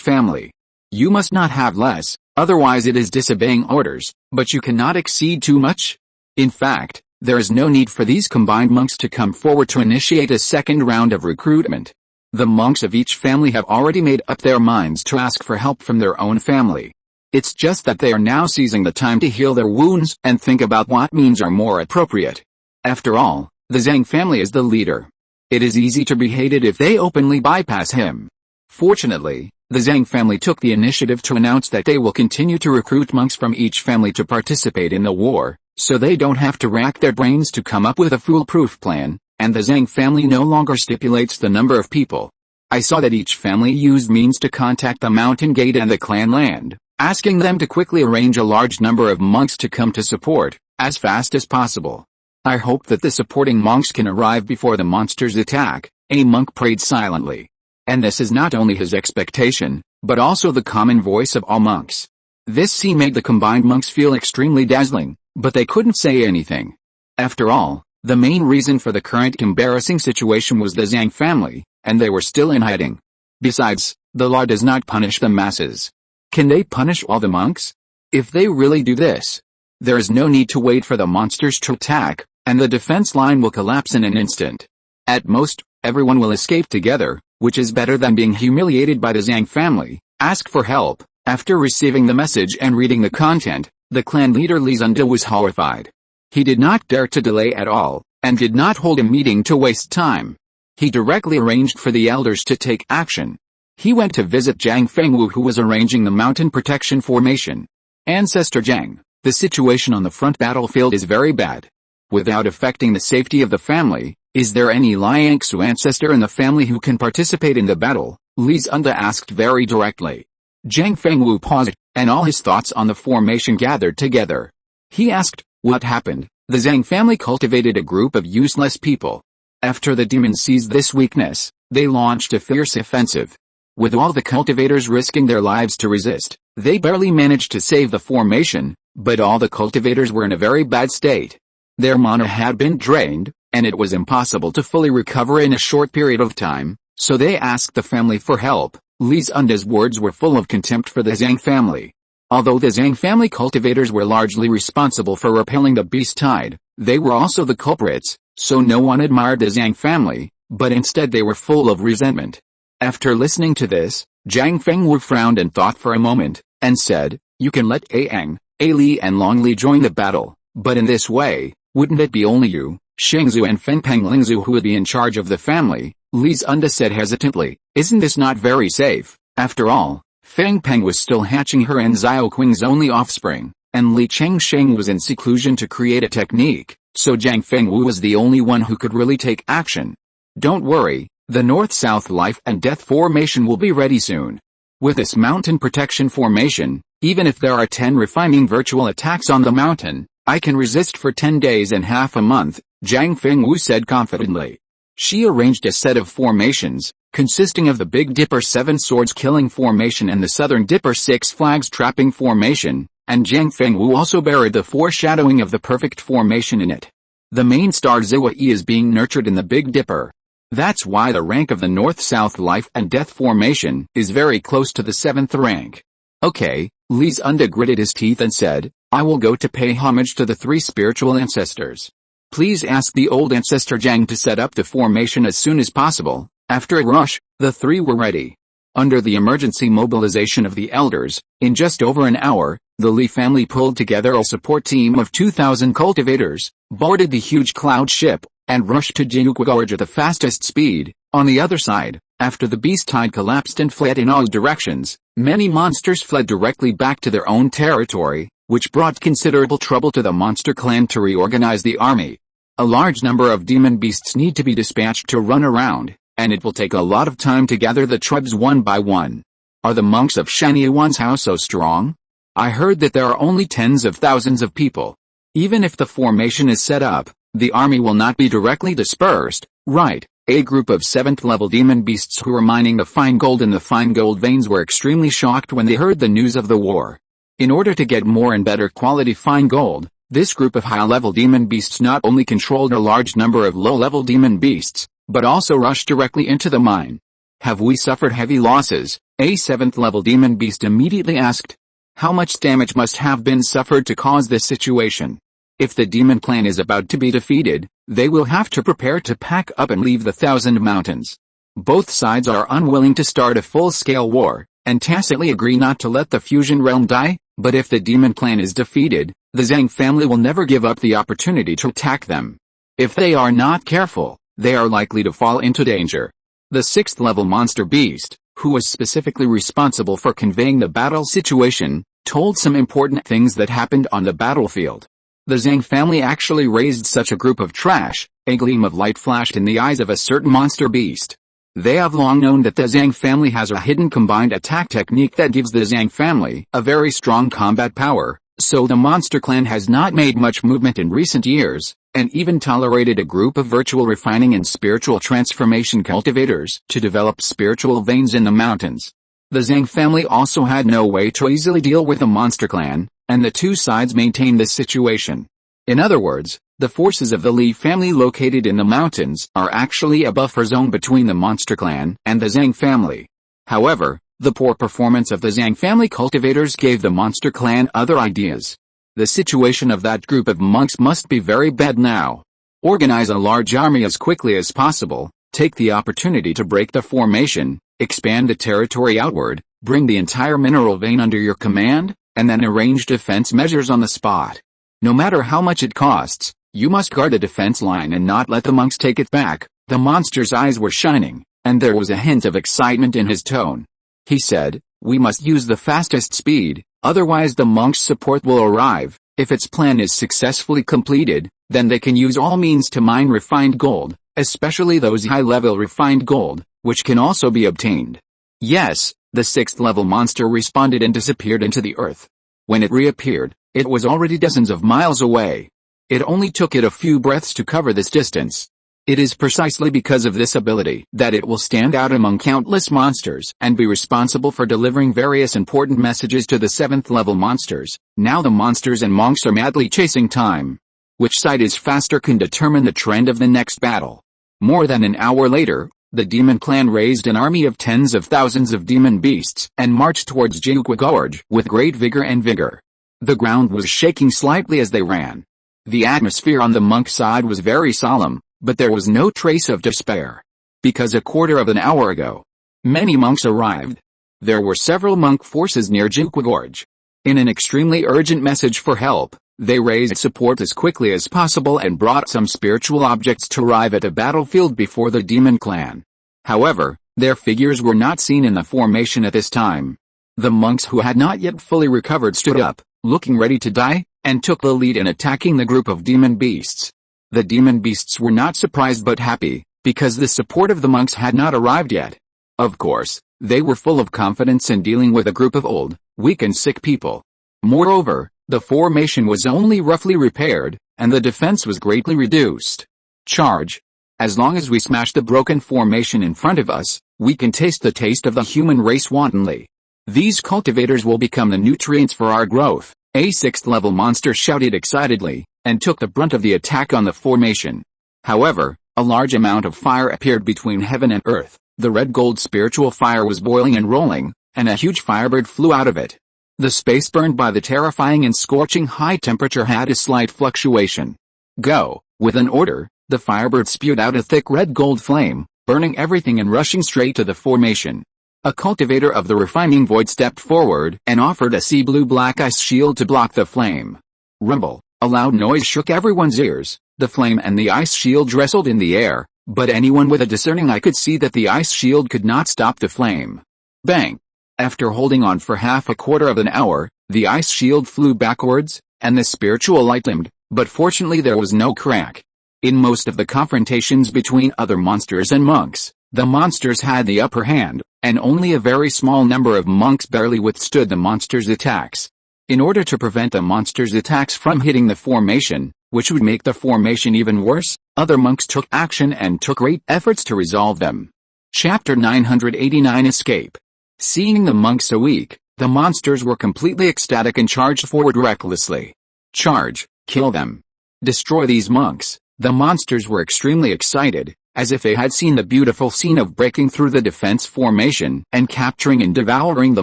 family. You must not have less, otherwise it is disobeying orders, but you cannot exceed too much. In fact, there is no need for these combined monks to come forward to initiate a second round of recruitment. The monks of each family have already made up their minds to ask for help from their own family. It's just that they are now seizing the time to heal their wounds and think about what means are more appropriate. After all, the Zhang family is the leader. It is easy to be hated if they openly bypass him. Fortunately, the Zhang family took the initiative to announce that they will continue to recruit monks from each family to participate in the war, so they don't have to rack their brains to come up with a foolproof plan, and the Zhang family no longer stipulates the number of people. I saw that each family used means to contact the mountain gate and the clan land, asking them to quickly arrange a large number of monks to come to support, as fast as possible. I hope that the supporting monks can arrive before the monsters attack, a monk prayed silently. And this is not only his expectation, but also the common voice of all monks. This scene made the combined monks feel extremely dazzling, but they couldn't say anything. After all, the main reason for the current embarrassing situation was the Zhang family, and they were still in hiding. Besides, the law does not punish the masses. Can they punish all the monks? If they really do this, there is no need to wait for the monsters to attack, and the defense line will collapse in an instant. At most, everyone will escape together, which is better than being humiliated by the Zhang family. Ask for help. After receiving the message and reading the content, the clan leader Li Zhirui was horrified. He did not dare to delay at all, and did not hold a meeting to waste time. He directly arranged for the elders to take action. He went to visit Zhang Fengwu, who was arranging the mountain protection formation. Ancestor Zhang, the situation on the front battlefield is very bad. Without affecting the safety of the family, is there any Liangsu ancestor in the family who can participate in the battle? Li Zhirui asked very directly. Zhang Fengwu paused, and all his thoughts on the formation gathered together. He asked, what happened? The Zhang family cultivated a group of useless people. After the demons seized this weakness, they launched a fierce offensive. With all the cultivators risking their lives to resist, they barely managed to save the formation, but all the cultivators were in a very bad state. Their mana had been drained, and it was impossible to fully recover in a short period of time, so they asked the family for help. Li Zhirui's words were full of contempt for the Zhang family. Although the Zhang family cultivators were largely responsible for repelling the beast tide, they were also the culprits, so no one admired the Zhang family, but instead they were full of resentment. After listening to this, Zhang Fengwu frowned and thought for a moment, and said, you can let Yang, Li and Long Li join the battle, but in this way, wouldn't it be only you, Shengzhu and Fengpeng Lingzhu who would be in charge of the family? Li Zhirui said hesitantly, isn't this not very safe? After all, Fengpeng was still hatching her and Xiao Qing's only offspring, and Li Chengsheng was in seclusion to create a technique, so Zhang Fengwu was the only one who could really take action. Don't worry, the North-South Life and Death formation will be ready soon. With this mountain protection formation, even if there are 10 refining virtual attacks on the mountain, I can resist for 10 days and half a month, Zhang Fengwu said confidently. She arranged a set of formations, consisting of the Big Dipper 7 Swords Killing Formation and the Southern Dipper 6 Flags Trapping Formation, and Zhang Fengwu also buried the foreshadowing of the Perfect Formation in it. The main star Zhou is being nurtured in the Big Dipper. That's why the rank of the North-South Life and Death Formation is very close to the 7th rank. Okay, Li Zhirui gritted his teeth and said, I will go to pay homage to the 3 spiritual ancestors. Please ask the old ancestor Zhang to set up the formation as soon as possible. After a rush, the 3 were ready. Under the emergency mobilization of the elders, in just over an hour, the Li family pulled together a support team of 2,000 cultivators, boarded the huge cloud ship, and rushed to Jiuque Gorge at the fastest speed. On the other side, after the beast tide collapsed and fled in all directions, many monsters fled directly back to their own territory, which brought considerable trouble to the monster clan to reorganize the army. A large number of demon beasts need to be dispatched to run around, and it will take a lot of time to gather the tribes one by one. Are the monks of Shanyuan's house so strong? I heard that there are only tens of thousands of people. Even if the formation is set up, the army will not be directly dispersed, right? A group of 7th-level demon beasts who were mining the fine gold in the fine gold veins were extremely shocked when they heard the news of the war. In order to get more and better quality fine gold, this group of high-level demon beasts not only controlled a large number of low-level demon beasts, but also rushed directly into the mine. Have we suffered heavy losses? A 7th-level demon beast immediately asked. How much damage must have been suffered to cause this situation? If the demon clan is about to be defeated, they will have to prepare to pack up and leave the Thousand Mountains. Both sides are unwilling to start a full-scale war, and tacitly agree not to let the fusion realm die, but if the demon clan is defeated, the Zhang family will never give up the opportunity to attack them. If they are not careful, they are likely to fall into danger. The 6th-level monster beast, who was specifically responsible for conveying the battle situation, told some important things that happened on the battlefield. The Zhang family actually raised such a group of trash. A gleam of light flashed in the eyes of a certain monster beast. They have long known that the Zhang family has a hidden combined attack technique that gives the Zhang family a very strong combat power, so the monster clan has not made much movement in recent years, and even tolerated a group of virtual refining and spiritual transformation cultivators to develop spiritual veins in the mountains. The Zhang family also had no way to easily deal with the monster clan, and the two sides maintained this situation. In other words, the forces of the Li family located in the mountains are actually a buffer zone between the monster clan and the Zhang family. However, the poor performance of the Zhang family cultivators gave the monster clan other ideas. The situation of that group of monks must be very bad now. Organize a large army as quickly as possible, take the opportunity to break the formation, expand the territory outward, bring the entire mineral vein under your command, and then arrange defense measures on the spot. No matter how much it costs, you must guard the defense line and not let the monks take it back. The monster's eyes were shining, and there was a hint of excitement in his tone. He said, we must use the fastest speed, otherwise the monks' support will arrive. If its plan is successfully completed, then they can use all means to mine refined gold, especially those high-level refined gold, which can also be obtained. Yes, the 6th-level monster responded and disappeared into the earth. When it reappeared, it was already dozens of miles away. It only took it a few breaths to cover this distance. It is precisely because of this ability that it will stand out among countless monsters and be responsible for delivering various important messages to the 7th-level monsters. Now the monsters and monks are madly chasing time. Which side is faster can determine the trend of the next battle. More than an hour later, the demon clan raised an army of tens of thousands of demon beasts and marched towards Jiuque Gorge with great vigor and vigor. The ground was shaking slightly as they ran. The atmosphere on the monk side was very solemn, but there was no trace of despair. Because a quarter of an hour ago, many monks arrived. There were several monk forces near Jiuque Gorge. In an extremely urgent message for help, they raised support as quickly as possible and brought some spiritual objects to arrive at a battlefield before the demon clan. However, their figures were not seen in the formation at this time. The monks who had not yet fully recovered stood up, looking ready to die, and took the lead in attacking the group of demon beasts. The demon beasts were not surprised but happy, because the support of the monks had not arrived yet. Of course, they were full of confidence in dealing with a group of old, weak and sick people. Moreover, the formation was only roughly repaired, and the defense was greatly reduced. Charge! As long as we smash the broken formation in front of us, we can taste the taste of the human race wantonly. These cultivators will become the nutrients for our growth. A 6th-level monster shouted excitedly, and took the brunt of the attack on the formation. However, a large amount of fire appeared between heaven and earth. The red gold spiritual fire was boiling and rolling, and a huge firebird flew out of it. The space burned by the terrifying and scorching high temperature had a slight fluctuation. Go! With an order, the firebird spewed out a thick red gold flame, burning everything and rushing straight to the formation. A cultivator of the refining void stepped forward and offered a sea blue black ice shield to block the flame. Rumble! A loud noise shook everyone's ears. The flame and the ice shield wrestled in the air, but anyone with a discerning eye could see that the ice shield could not stop the flame. Bang! After holding on for half a quarter of an hour, the ice shield flew backwards, and the spiritual light dimmed, but fortunately there was no crack. In most of the confrontations between other monsters and monks, the monsters had the upper hand, and only a very small number of monks barely withstood the monsters' attacks. In order to prevent the monsters' attacks from hitting the formation, which would make the formation even worse, other monks took action and took great efforts to resolve them. Chapter 989 Escape. Seeing the monks so weak, the monsters were completely ecstatic and charged forward recklessly. Charge, kill them. Destroy these monks. The monsters were extremely excited, as if they had seen the beautiful scene of breaking through the defense formation and capturing and devouring the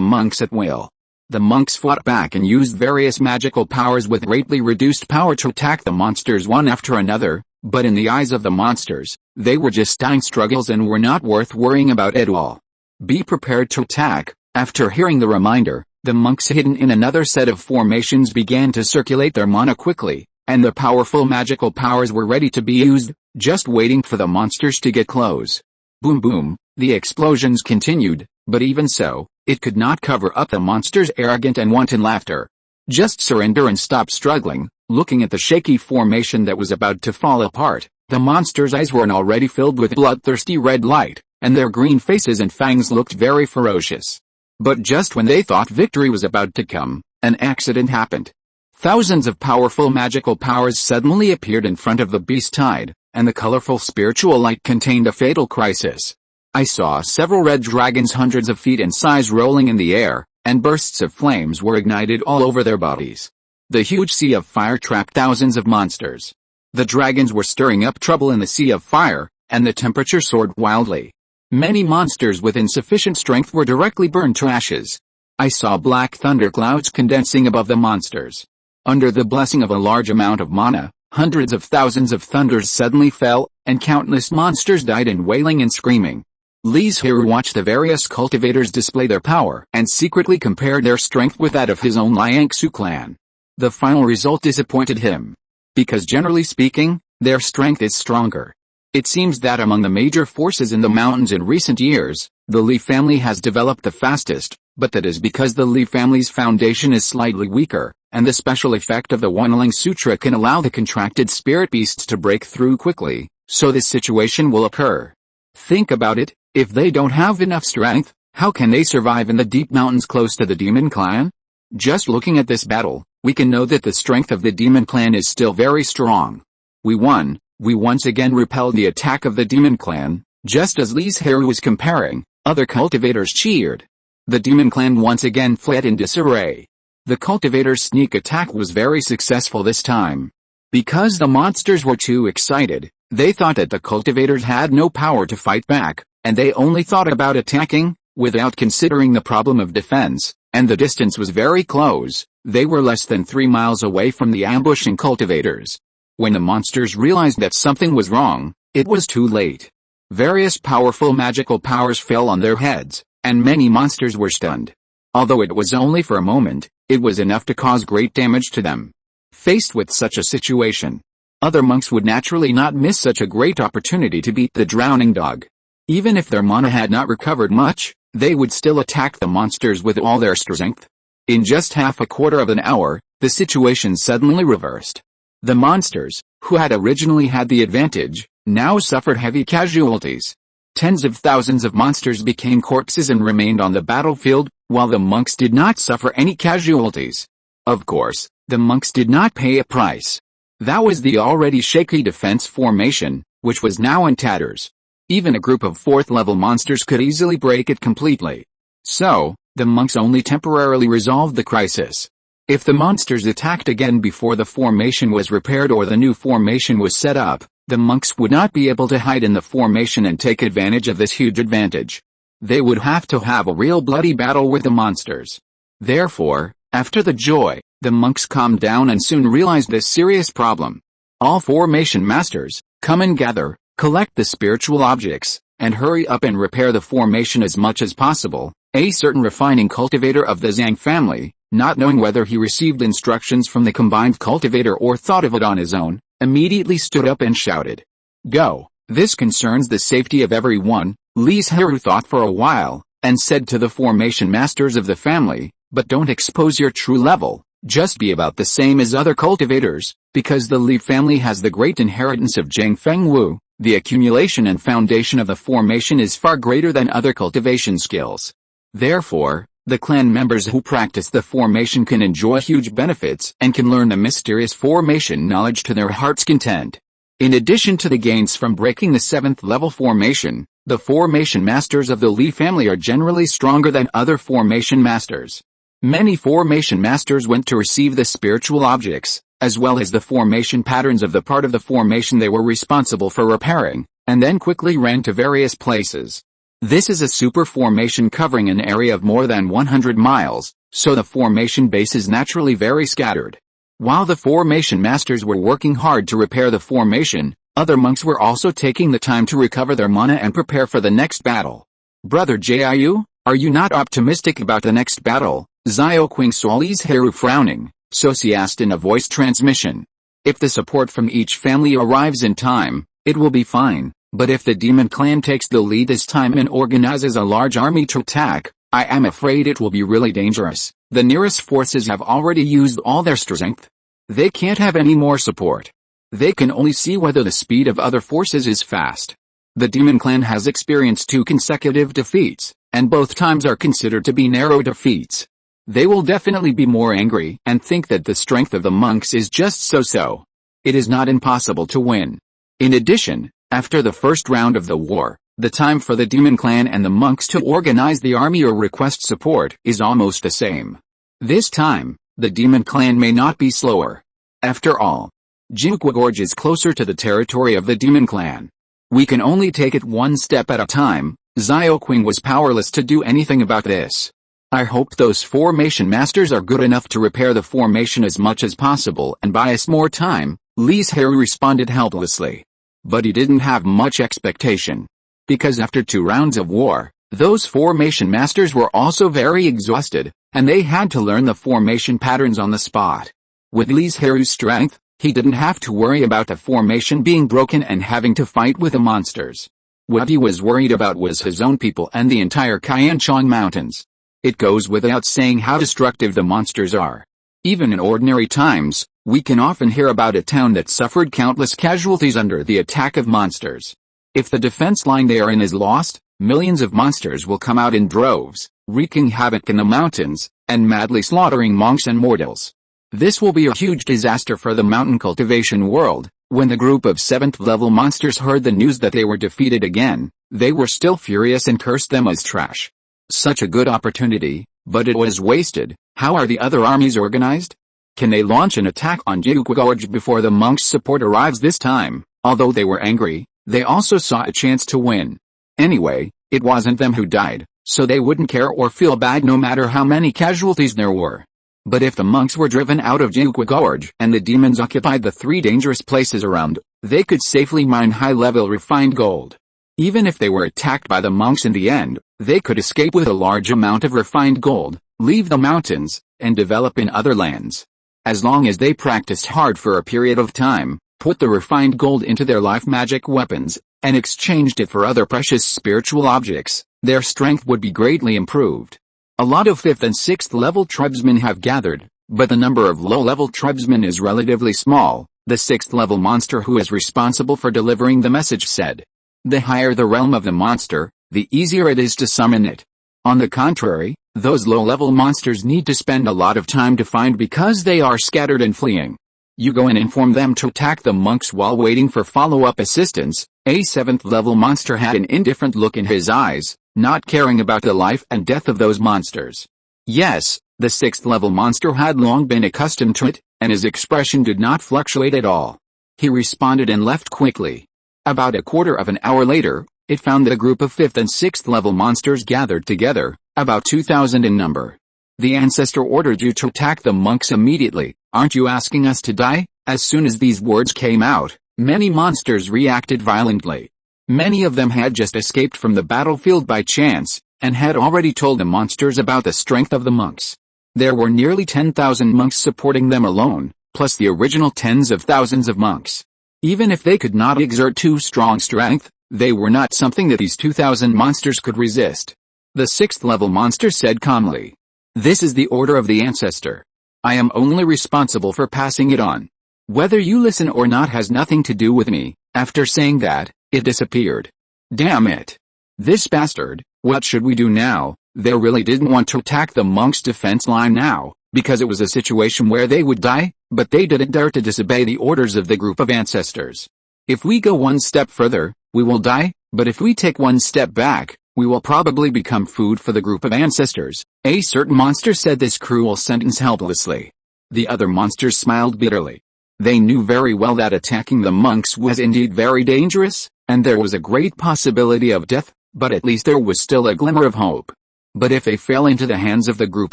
monks at will. The monks fought back and used various magical powers with greatly reduced power to attack the monsters one after another, but in the eyes of the monsters, they were just dying struggles and were not worth worrying about at all. Be prepared to attack. After hearing the reminder, the monks hidden in another set of formations began to circulate their mana quickly, and the powerful magical powers were ready to be used, just waiting for the monsters to get close. Boom boom, the explosions continued, but even so, it could not cover up the monsters' arrogant and wanton laughter. Just surrender and stop struggling. Looking at the shaky formation that was about to fall apart, the monsters' eyes were already filled with bloodthirsty red light, and their green faces and fangs looked very ferocious. But just when they thought victory was about to come, an accident happened. Thousands of powerful magical powers suddenly appeared in front of the beast tide, and the colorful spiritual light contained a fatal crisis. I saw several red dragons hundreds of feet in size rolling in the air, and bursts of flames were ignited all over their bodies. The huge sea of fire trapped thousands of monsters. The dragons were stirring up trouble in the sea of fire, and the temperature soared wildly. Many monsters with insufficient strength were directly burned to ashes. I saw black thunderclouds condensing above the monsters. Under the blessing of a large amount of mana, hundreds of thousands of thunders suddenly fell, and countless monsters died in wailing and screaming. Li Zhirui watched the various cultivators display their power and secretly compared their strength with that of his own Liangsu clan. The final result disappointed him. Because generally speaking, their strength is stronger. It seems that among the major forces in the mountains in recent years, the Li family has developed the fastest, but that is because the Li family's foundation is slightly weaker, and the special effect of the Wanling Sutra can allow the contracted spirit beasts to break through quickly, so this situation will occur. Think about it, if they don't have enough strength, how can they survive in the deep mountains close to the demon clan? Just looking at this battle, we can know that the strength of the demon clan is still very strong. We won. We once again repelled the attack of the demon clan. Just as Li Zhirui was comparing, other cultivators cheered. The demon clan once again fled in disarray. The cultivators' sneak attack was very successful this time. Because the monsters were too excited, they thought that the cultivators had no power to fight back, and they only thought about attacking, without considering the problem of defense, and the distance was very close. They were less than 3 miles away from the ambushing cultivators. When the monsters realized that something was wrong, it was too late. Various powerful magical powers fell on their heads, and many monsters were stunned. Although it was only for a moment, it was enough to cause great damage to them. Faced with such a situation, other monks would naturally not miss such a great opportunity to beat the drowning dog. Even if their mana had not recovered much, they would still attack the monsters with all their strength. In just half a quarter of an hour, the situation suddenly reversed. The monsters, who had originally had the advantage, now suffered heavy casualties. Tens of thousands of monsters became corpses and remained on the battlefield, while the monks did not suffer any casualties. Of course, the monks did not pay a price. That was the already shaky defense formation, which was now in tatters. Even a group of 4th-level monsters could easily break it completely. So, the monks only temporarily resolved the crisis. If the monsters attacked again before the formation was repaired or the new formation was set up, the monks would not be able to hide in the formation and take advantage of this huge advantage. They would have to have a real bloody battle with the monsters. Therefore, after the joy, the monks calmed down and soon realized this serious problem. All formation masters, come and gather, collect the spiritual objects, and hurry up and repair the formation as much as possible. A certain refining cultivator of the Zhang family, not knowing whether he received instructions from the combined cultivator or thought of it on his own, immediately stood up and shouted, "Go! This concerns the safety of everyone." Li Zhirui thought for a while, and said to the formation masters of the family, "But don't expose your true level, just be about the same as other cultivators, because the Li family has the great inheritance of Zheng Feng Wu. The accumulation and foundation of the formation is far greater than other cultivation skills. Therefore, the clan members who practice the formation can enjoy huge benefits and can learn the mysterious formation knowledge to their heart's content. In addition to the gains from breaking the 7th level formation, the formation masters of the Li family are generally stronger than other formation masters. Many formation masters went to receive the spiritual objects, as well as the formation patterns of the part of the formation they were responsible for repairing, and then quickly ran to various places. This is a super formation covering an area of more than 100 miles, so the formation base is naturally very scattered. While the formation masters were working hard to repair the formation, other monks were also taking the time to recover their mana and prepare for the next battle. "Brother Jiu, are you not optimistic about the next battle?" Xiaoqing saw Li Zhirui frowning, so she asked in a voice transmission. "If the support from each family arrives in time, it will be fine, but if the demon clan takes the lead this time and organizes a large army to attack, I am afraid it will be really dangerous. The nearest forces have already used all their strength. They can't have any more support. They can only see whether the speed of other forces is fast. The demon clan has experienced 2 consecutive defeats, and both times are considered to be narrow defeats. They will definitely be more angry and think that the strength of the monks is just so-so. It is not impossible to win. In addition, after the first round of the war, the time for the demon clan and the monks to organize the army or request support is almost the same. This time, the demon clan may not be slower. After all, Jiuqua Gorge is closer to the territory of the demon clan. We can only take it one step at a time. Xiaoqing was powerless to do anything about this. "I hope those formation masters are good enough to repair the formation as much as possible and buy us more time," Li Zhirui responded helplessly. But he didn't have much expectation. Because after 2 rounds of war, those formation masters were also very exhausted, and they had to learn the formation patterns on the spot. With Li Zhirui's strength, he didn't have to worry about the formation being broken and having to fight with the monsters. What he was worried about was his own people and the entire Qianchong Mountains. It goes without saying how destructive the monsters are. Even in ordinary times, we can often hear about a town that suffered countless casualties under the attack of monsters. If the defense line they are in is lost, millions of monsters will come out in droves, wreaking havoc in the mountains, and madly slaughtering monks and mortals. This will be a huge disaster for the mountain cultivation world. When the group of 7th level monsters heard the news that they were defeated again, they were still furious and cursed them as trash. Such a good opportunity, but it was wasted. How are the other armies organized? Can they launch an attack on Jiuqua Gorge before the monks' support arrives this time? Although they were angry, they also saw a chance to win. Anyway, it wasn't them who died, so they wouldn't care or feel bad no matter how many casualties there were. But if the monks were driven out of Jiuqua Gorge and the demons occupied the 3 dangerous places around, they could safely mine high-level refined gold. Even if they were attacked by the monks in the end, they could escape with a large amount of refined gold, leave the mountains, and develop in other lands. As long as they practiced hard for a period of time, put the refined gold into their life magic weapons, and exchanged it for other precious spiritual objects, their strength would be greatly improved. A lot of 5th and 6th level tribesmen have gathered, but the number of low-level tribesmen is relatively small, the 6th level monster who is responsible for delivering the message said. The higher the realm of the monster, the easier it is to summon it. On the contrary, those low-level monsters need to spend a lot of time to find because they are scattered and fleeing. You go and inform them to attack the monks while waiting for follow-up assistance. A 7th level monster had an indifferent look in his eyes, not caring about the life and death of those monsters. Yes, the 6th level monster had long been accustomed to it, and his expression did not fluctuate at all. He responded and left quickly. About a quarter of an hour later, it found that a group of 5th and 6th level monsters gathered together, about 2,000 in number. The ancestor ordered you to attack the monks immediately. Aren't you asking us to die? As soon as these words came out, many monsters reacted violently. Many of them had just escaped from the battlefield by chance, and had already told the monsters about the strength of the monks. There were nearly 10,000 monks supporting them alone, plus the original tens of thousands of monks. Even if they could not exert too strong strength, they were not something that these 2,000 monsters could resist. The 6th level monster said calmly, "This is the order of the ancestor. I am only responsible for passing it on. Whether you listen or not has nothing to do with me." After saying that, it disappeared. Damn it. This bastard, what should we do now? They really didn't want to attack the monks' defense line now, because it was a situation where they would die, but they didn't dare to disobey the orders of the group of ancestors. If we go one step further, we will die, but if we take one step back, we will probably become food for the group of ancestors. A certain monster said this cruel sentence helplessly. The other monsters smiled bitterly. They knew very well that attacking the monks was indeed very dangerous, and there was a great possibility of death, but at least there was still a glimmer of hope. But if they fell into the hands of the group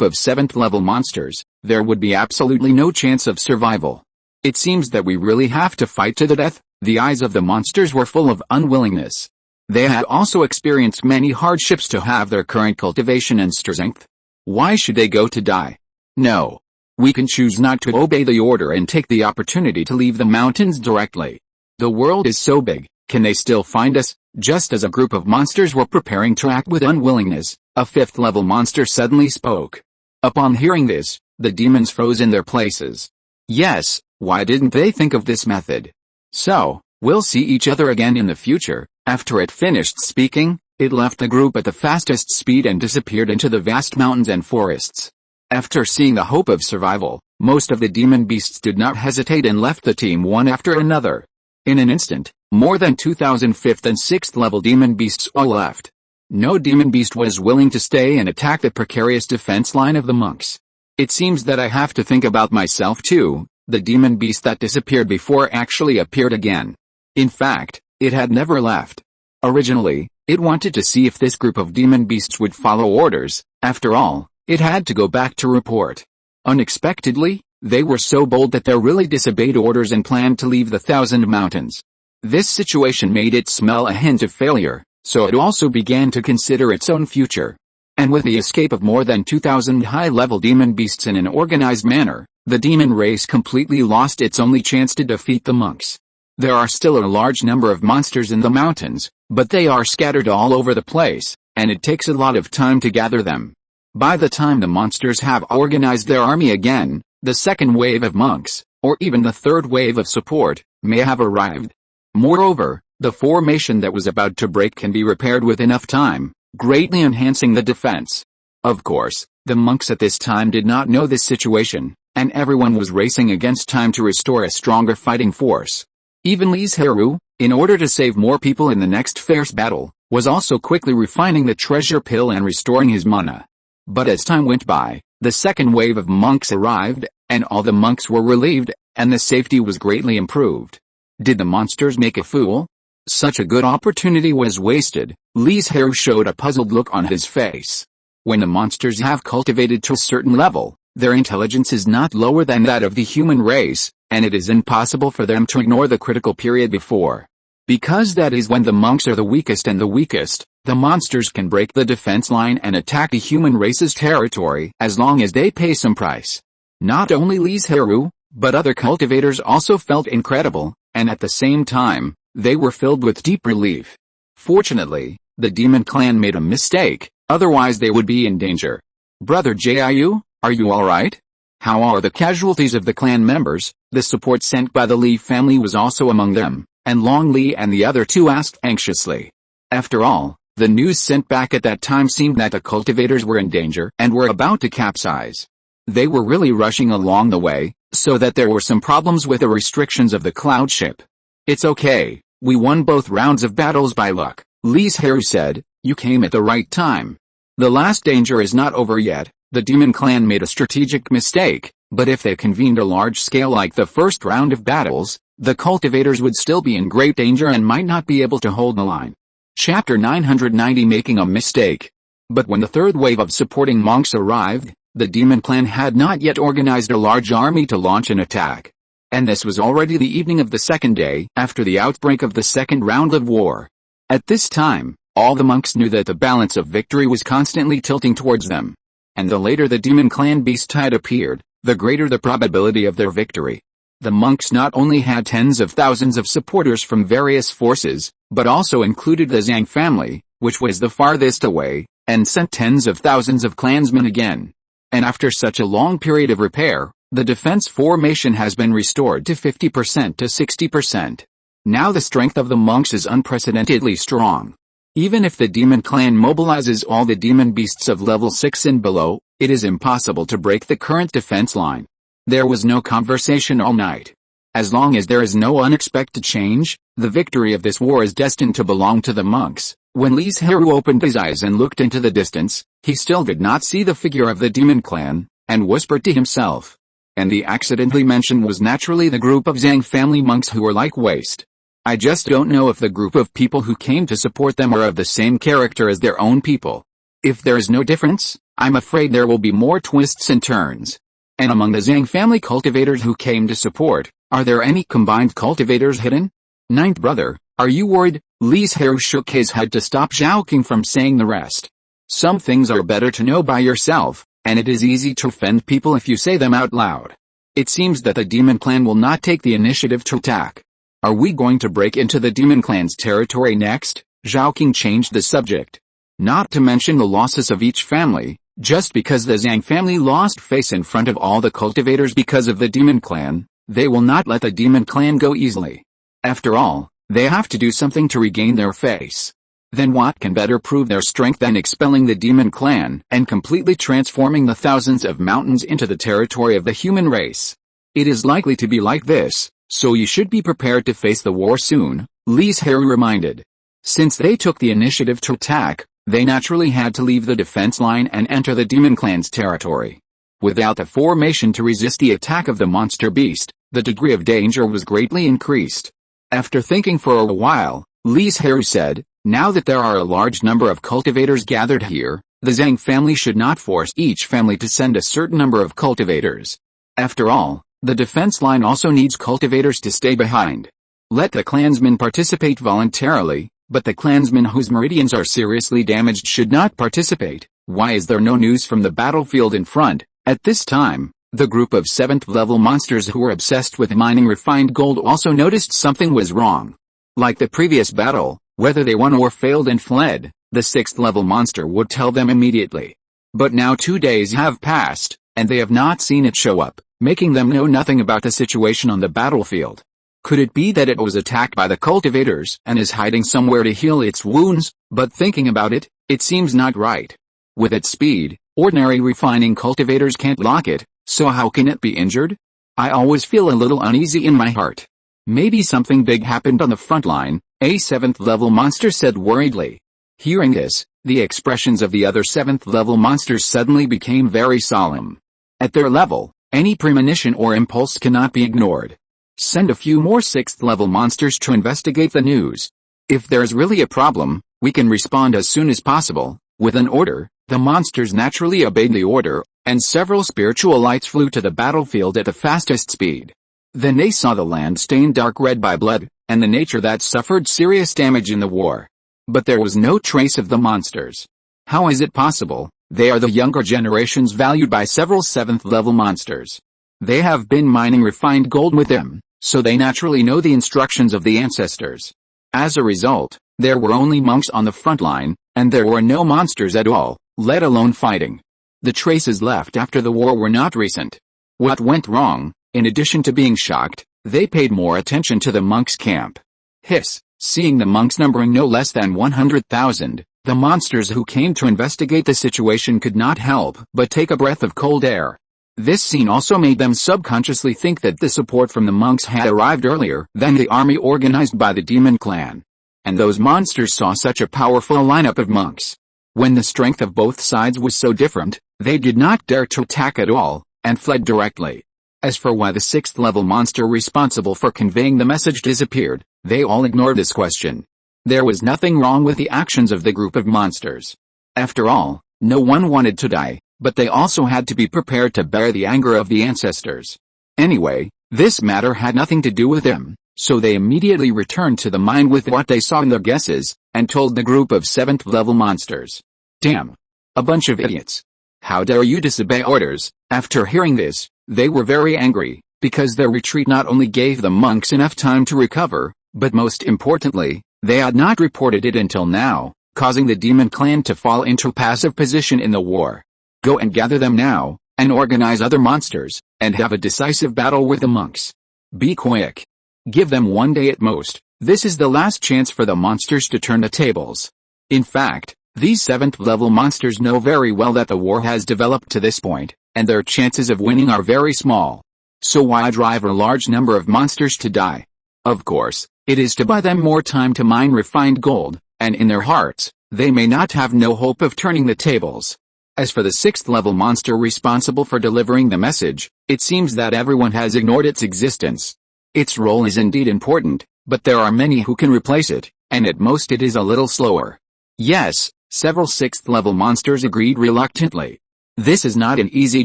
of 7th level monsters, there would be absolutely no chance of survival. It seems that we really have to fight to the death. The eyes of the monsters were full of unwillingness. They had also experienced many hardships to have their current cultivation and strength. Why should they go to die? No. We can choose not to obey the order and take the opportunity to leave the mountains directly. The world is so big, can they still find us? Just as a group of monsters were preparing to act with unwillingness, a 5th level monster suddenly spoke. Upon hearing this, the demons froze in their places. Yes, why didn't they think of this method? So, we'll see each other again in the future. After it finished speaking, it left the group at the fastest speed and disappeared into the vast mountains and forests. After seeing the hope of survival, most of the demon beasts did not hesitate and left the team one after another. In an instant, more than 2,000 5th and 6th level demon beasts all left. No demon beast was willing to stay and attack the precarious defense line of the monks. It seems that I have to think about myself too. The demon beast that disappeared before actually appeared again. In fact, it had never left. Originally, it wanted to see if this group of demon beasts would follow orders. After all, it had to go back to report. Unexpectedly, they were so bold that they really disobeyed orders and planned to leave the 1,000 mountains. This situation made it smell a hint of failure, so it also began to consider its own future. And with the escape of more than 2,000 high-level demon beasts in an organized manner, the demon race completely lost its only chance to defeat the monks. There are still a large number of monsters in the mountains, but they are scattered all over the place, and it takes a lot of time to gather them. By the time the monsters have organized their army again, the second wave of monks, or even the third wave of support, may have arrived. Moreover, the formation that was about to break can be repaired with enough time, greatly enhancing the defense. Of course, the monks at this time did not know this situation, and everyone was racing against time to restore a stronger fighting force. Even Li Zhirui, in order to save more people in the next fierce battle, was also quickly refining the treasure pill and restoring his mana. But as time went by, the second wave of monks arrived, and all the monks were relieved, and the safety was greatly improved. Did the monsters make a fool? Such a good opportunity was wasted. Li Zhirui showed a puzzled look on his face. When the monsters have cultivated to a certain level, their intelligence is not lower than that of the human race, and it is impossible for them to ignore the critical period before. Because that is when the monks are the weakest and the weakest, the monsters can break the defense line and attack the human race's territory as long as they pay some price. Not only Li Zhirui, but other cultivators also felt incredible, and at the same time, they were filled with deep relief. Fortunately, the demon clan made a mistake, otherwise they would be in danger. Brother Jiu, are you alright? How are the casualties of the clan members? The support sent by the Li family was also among them, and Long Li and the other two asked anxiously. After all, the news sent back at that time seemed that the cultivators were in danger and were about to capsize. They were really rushing along the way, so that there were some problems with the restrictions of the cloud ship. It's okay, we won both rounds of battles by luck, Li Zhirui said. You came at the right time. The last danger is not over yet. The demon clan made a strategic mistake, but if they convened a large scale like the first round of battles, the cultivators would still be in great danger and might not be able to hold the line. Chapter 990 Making a Mistake. But when the third wave of supporting monks arrived, the demon clan had not yet organized a large army to launch an attack. And this was already the evening of the second day after the outbreak of the second round of war. At this time, all the monks knew that the balance of victory was constantly tilting towards them. And the later the demon clan beast tide appeared, the greater the probability of their victory. The monks not only had tens of thousands of supporters from various forces, but also included the Zhang family, which was the farthest away, and sent tens of thousands of clansmen again. And after such a long period of repair, the defense formation has been restored to 50% to 60%. Now the strength of the monks is unprecedentedly strong. Even if the demon clan mobilizes all the demon beasts of level 6 and below, it is impossible to break the current defense line. There was no conversation all night. As long as there is no unexpected change, the victory of this war is destined to belong to the monks. When Li Zhirui opened his eyes and looked into the distance, he still did not see the figure of the demon clan, and whispered to himself. And the accidentally mentioned was naturally the group of Zhang family monks who were like waste. I just don't know if the group of people who came to support them are of the same character as their own people. If there is no difference, I'm afraid there will be more twists and turns. And among the Zhang family cultivators who came to support, are there any combined cultivators hidden? Ninth brother, are you worried? Li Zhirui shook his head to stop Zhao King from saying the rest. Some things are better to know by yourself, and it is easy to offend people if you say them out loud. It seems that the demon clan will not take the initiative to attack. Are we going to break into the demon clan's territory next? Zhao King changed the subject. Not to mention the losses of each family, just because the Zhang family lost face in front of all the cultivators because of the demon clan, they will not let the demon clan go easily. After all, they have to do something to regain their face. Then what can better prove their strength than expelling the demon clan and completely transforming the thousands of mountains into the territory of the human race? It is likely to be like this, so you should be prepared to face the war soon, Li Zhirui reminded. Since they took the initiative to attack, they naturally had to leave the defense line and enter the demon clan's territory. Without the formation to resist the attack of the monster beast, the degree of danger was greatly increased. After thinking for a while, Li Zhirui said, now that there are a large number of cultivators gathered here, the Zhang family should not force each family to send a certain number of cultivators. After all, the defense line also needs cultivators to stay behind. Let the clansmen participate voluntarily, but the clansmen whose meridians are seriously damaged should not participate. Why is there no news from the battlefield in front? At this time, the group of 7th level monsters who were obsessed with mining refined gold also noticed something was wrong. Like the previous battle, whether they won or failed and fled, the 6th level monster would tell them immediately. But now 2 days have passed, and they have not seen it show up, making them know nothing about the situation on the battlefield. Could it be that it was attacked by the cultivators and is hiding somewhere to heal its wounds? But thinking about it, it seems not right. With its speed, ordinary refining cultivators can't lock it, so how can it be injured? I always feel a little uneasy in my heart. Maybe something big happened on the front line, a 7th level monster said worriedly. Hearing this, the expressions of the other 7th level monsters suddenly became very solemn. At their level, any premonition or impulse cannot be ignored. Send a few more 6th level monsters to investigate the news. If there's really a problem, we can respond as soon as possible. With an order, the monsters naturally obeyed the order, and several spiritual lights flew to the battlefield at the fastest speed. Then they saw the land stained dark red by blood, and the nature that suffered serious damage in the war. But there was no trace of the monsters. How is it possible? They are the younger generations valued by several 7th level monsters. They have been mining refined gold with them, so they naturally know the instructions of the ancestors. As a result, there were only monks on the front line, and there were no monsters at all, let alone fighting. The traces left after the war were not recent. What went wrong? In addition to being shocked, they paid more attention to the monks' camp. Hiss, seeing the monks numbering no less than 100,000, the monsters who came to investigate the situation could not help but take a breath of cold air. This scene also made them subconsciously think that the support from the monks had arrived earlier than the army organized by the demon clan. And those monsters saw such a powerful lineup of monks. When the strength of both sides was so different, they did not dare to attack at all, and fled directly. As for why the 6th level monster responsible for conveying the message disappeared, they all ignored this question. There was nothing wrong with the actions of the group of monsters. After all, no one wanted to die, but they also had to be prepared to bear the anger of the ancestors. Anyway, this matter had nothing to do with them, so they immediately returned to the mine with what they saw in their guesses, and told the group of 7th level monsters. Damn! A bunch of idiots. How dare you disobey orders? After hearing this, they were very angry, because their retreat not only gave the monks enough time to recover, but most importantly, they had not reported it until now, causing the demon clan to fall into passive position in the war. Go and gather them now, and organize other monsters, and have a decisive battle with the monks. Be quick. Give them 1 day at most. This is the last chance for the monsters to turn the tables. In fact, these 7th level monsters know very well that the war has developed to this point, and their chances of winning are very small. So why drive a large number of monsters to die? Of course, it is to buy them more time to mine refined gold, and in their hearts, they may not have no hope of turning the tables. As for the 6th level monster responsible for delivering the message, it seems that everyone has ignored its existence. Its role is indeed important, but there are many who can replace it, and at most it is a little slower. Yes, several 6th level monsters agreed reluctantly. This is not an easy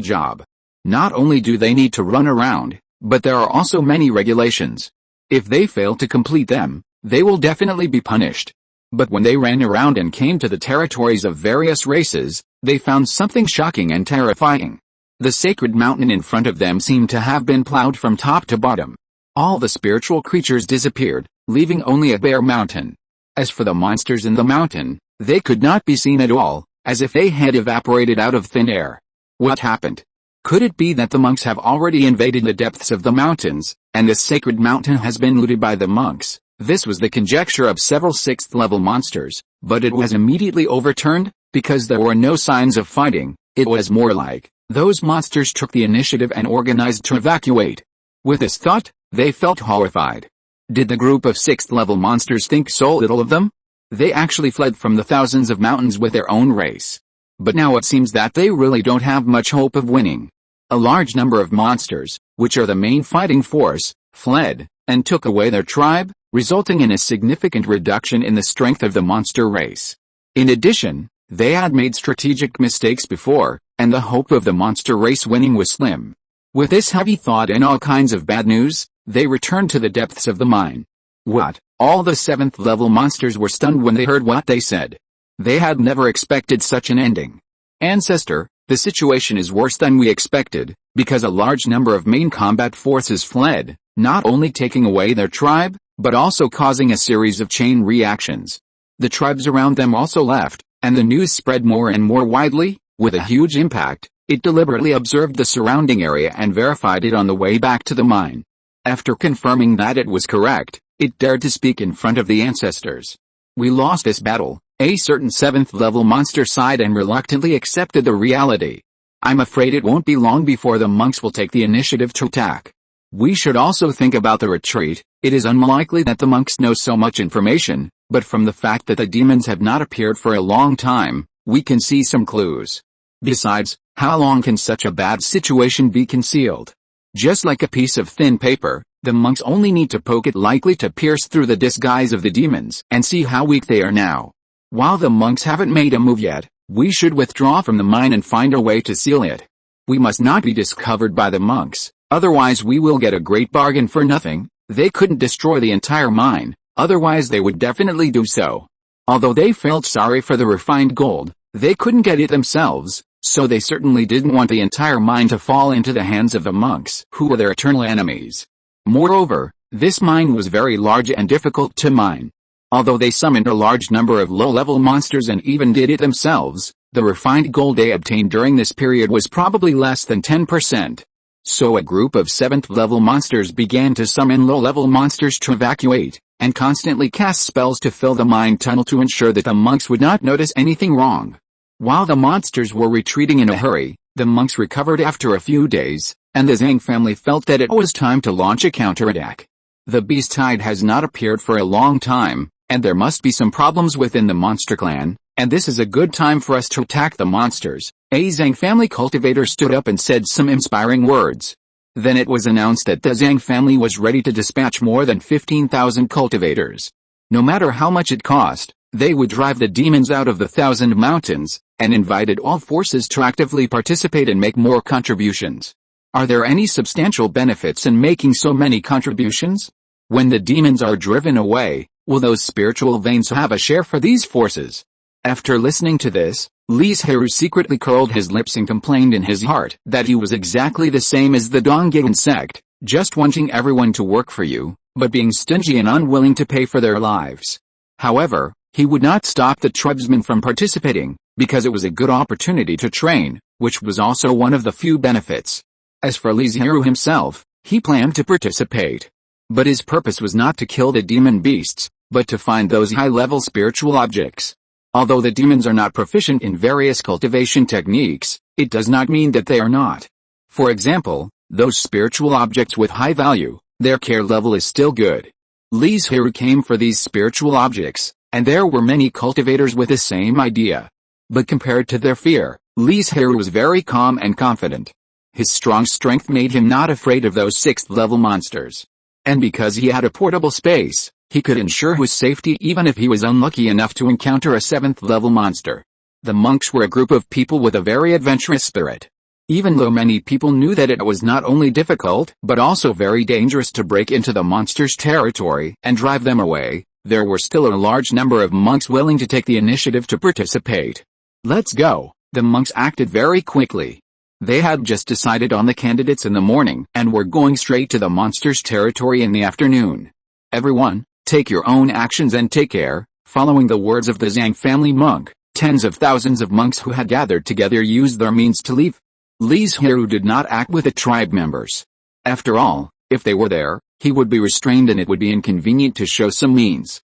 job. Not only do they need to run around, but there are also many regulations. If they fail to complete them, they will definitely be punished. But when they ran around and came to the territories of various races, they found something shocking and terrifying. The sacred mountain in front of them seemed to have been plowed from top to bottom. All the spiritual creatures disappeared, leaving only a bare mountain. As for the monsters in the mountain, they could not be seen at all, as if they had evaporated out of thin air. What happened? Could it be that the monks have already invaded the depths of the mountains, and this sacred mountain has been looted by the monks? This was the conjecture of several 6th level monsters, but it was immediately overturned, because there were no signs of fighting. It was more like, those monsters took the initiative and organized to evacuate. With this thought, they felt horrified. Did the group of 6th level monsters think so little of them? They actually fled from the thousands of mountains with their own race. But now it seems that they really don't have much hope of winning. A large number of monsters, which are the main fighting force, fled, and took away their tribe, resulting in a significant reduction in the strength of the monster race. In addition, they had made strategic mistakes before, and the hope of the monster race winning was slim. With this heavy thought and all kinds of bad news, they returned to the depths of the mine. What? All the 7th level monsters were stunned when they heard what they said. They had never expected such an ending. Ancestor, the situation is worse than we expected, because a large number of main combat forces fled, not only taking away their tribe, but also causing a series of chain reactions. The tribes around them also left, and the news spread more and more widely. With a huge impact, it deliberately observed the surrounding area and verified it on the way back to the mine. After confirming that it was correct, it dared to speak in front of the ancestors. We lost this battle. A certain 7th level monster sighed and reluctantly accepted the reality. I'm afraid it won't be long before the monks will take the initiative to attack. We should also think about the retreat. It is unlikely that the monks know so much information, but from the fact that the demons have not appeared for a long time, we can see some clues. Besides, how long can such a bad situation be concealed? Just like a piece of thin paper, the monks only need to poke it lightly to pierce through the disguise of the demons and see how weak they are now. While the monks haven't made a move yet, we should withdraw from the mine and find a way to seal it. We must not be discovered by the monks, otherwise we will get a great bargain for nothing. They couldn't destroy the entire mine, otherwise they would definitely do so. Although they felt sorry for the refined gold, they couldn't get it themselves, so they certainly didn't want the entire mine to fall into the hands of the monks, who were their eternal enemies. Moreover, this mine was very large and difficult to mine. Although they summoned a large number of low-level monsters and even did it themselves, the refined gold they obtained during this period was probably less than 10%. So a group of 7th level monsters began to summon low-level monsters to evacuate, and constantly cast spells to fill the mine tunnel to ensure that the monks would not notice anything wrong. While the monsters were retreating in a hurry, the monks recovered after a few days, and the Zhang family felt that it was time to launch a counterattack. The beast tide has not appeared for a long time, and there must be some problems within the monster clan, and this is a good time for us to attack the monsters. A Zhang family cultivator stood up and said some inspiring words. Then it was announced that the Zhang family was ready to dispatch more than 15,000 cultivators. No matter how much it cost, they would drive the demons out of the 1,000 mountains, and invited all forces to actively participate and make more contributions. Are there any substantial benefits in making so many contributions? When the demons are driven away, will those spiritual veins have a share for these forces? After listening to this, Li Zhirui secretly curled his lips and complained in his heart that he was exactly the same as the Dongyan sect, just wanting everyone to work for you, but being stingy and unwilling to pay for their lives. However, he would not stop the tribesmen from participating, because it was a good opportunity to train, which was also one of the few benefits. As for Li Zhirui himself, he planned to participate. But his purpose was not to kill the demon beasts, but to find those high-level spiritual objects. Although the demons are not proficient in various cultivation techniques, it does not mean that they are not. For example, those spiritual objects with high value, their care level is still good. Li Zhirui came for these spiritual objects, and there were many cultivators with the same idea. But compared to their fear, Li Zhirui was very calm and confident. His strong strength made him not afraid of those 6th-level monsters. And because he had a portable space, he could ensure his safety even if he was unlucky enough to encounter a 7th-level monster. The monks were a group of people with a very adventurous spirit. Even though many people knew that it was not only difficult but also very dangerous to break into the monsters' territory and drive them away, there were still a large number of monks willing to take the initiative to participate. Let's go. The monks acted very quickly. They had just decided on the candidates in the morning and were going straight to the monsters' territory in the afternoon. Everyone, take your own actions and take care. Following the words of the Zhang family monk, tens of thousands of monks who had gathered together used their means to leave. Li Zhirui did not act with the tribe members. After all, if they were there, he would be restrained and it would be inconvenient to show some means.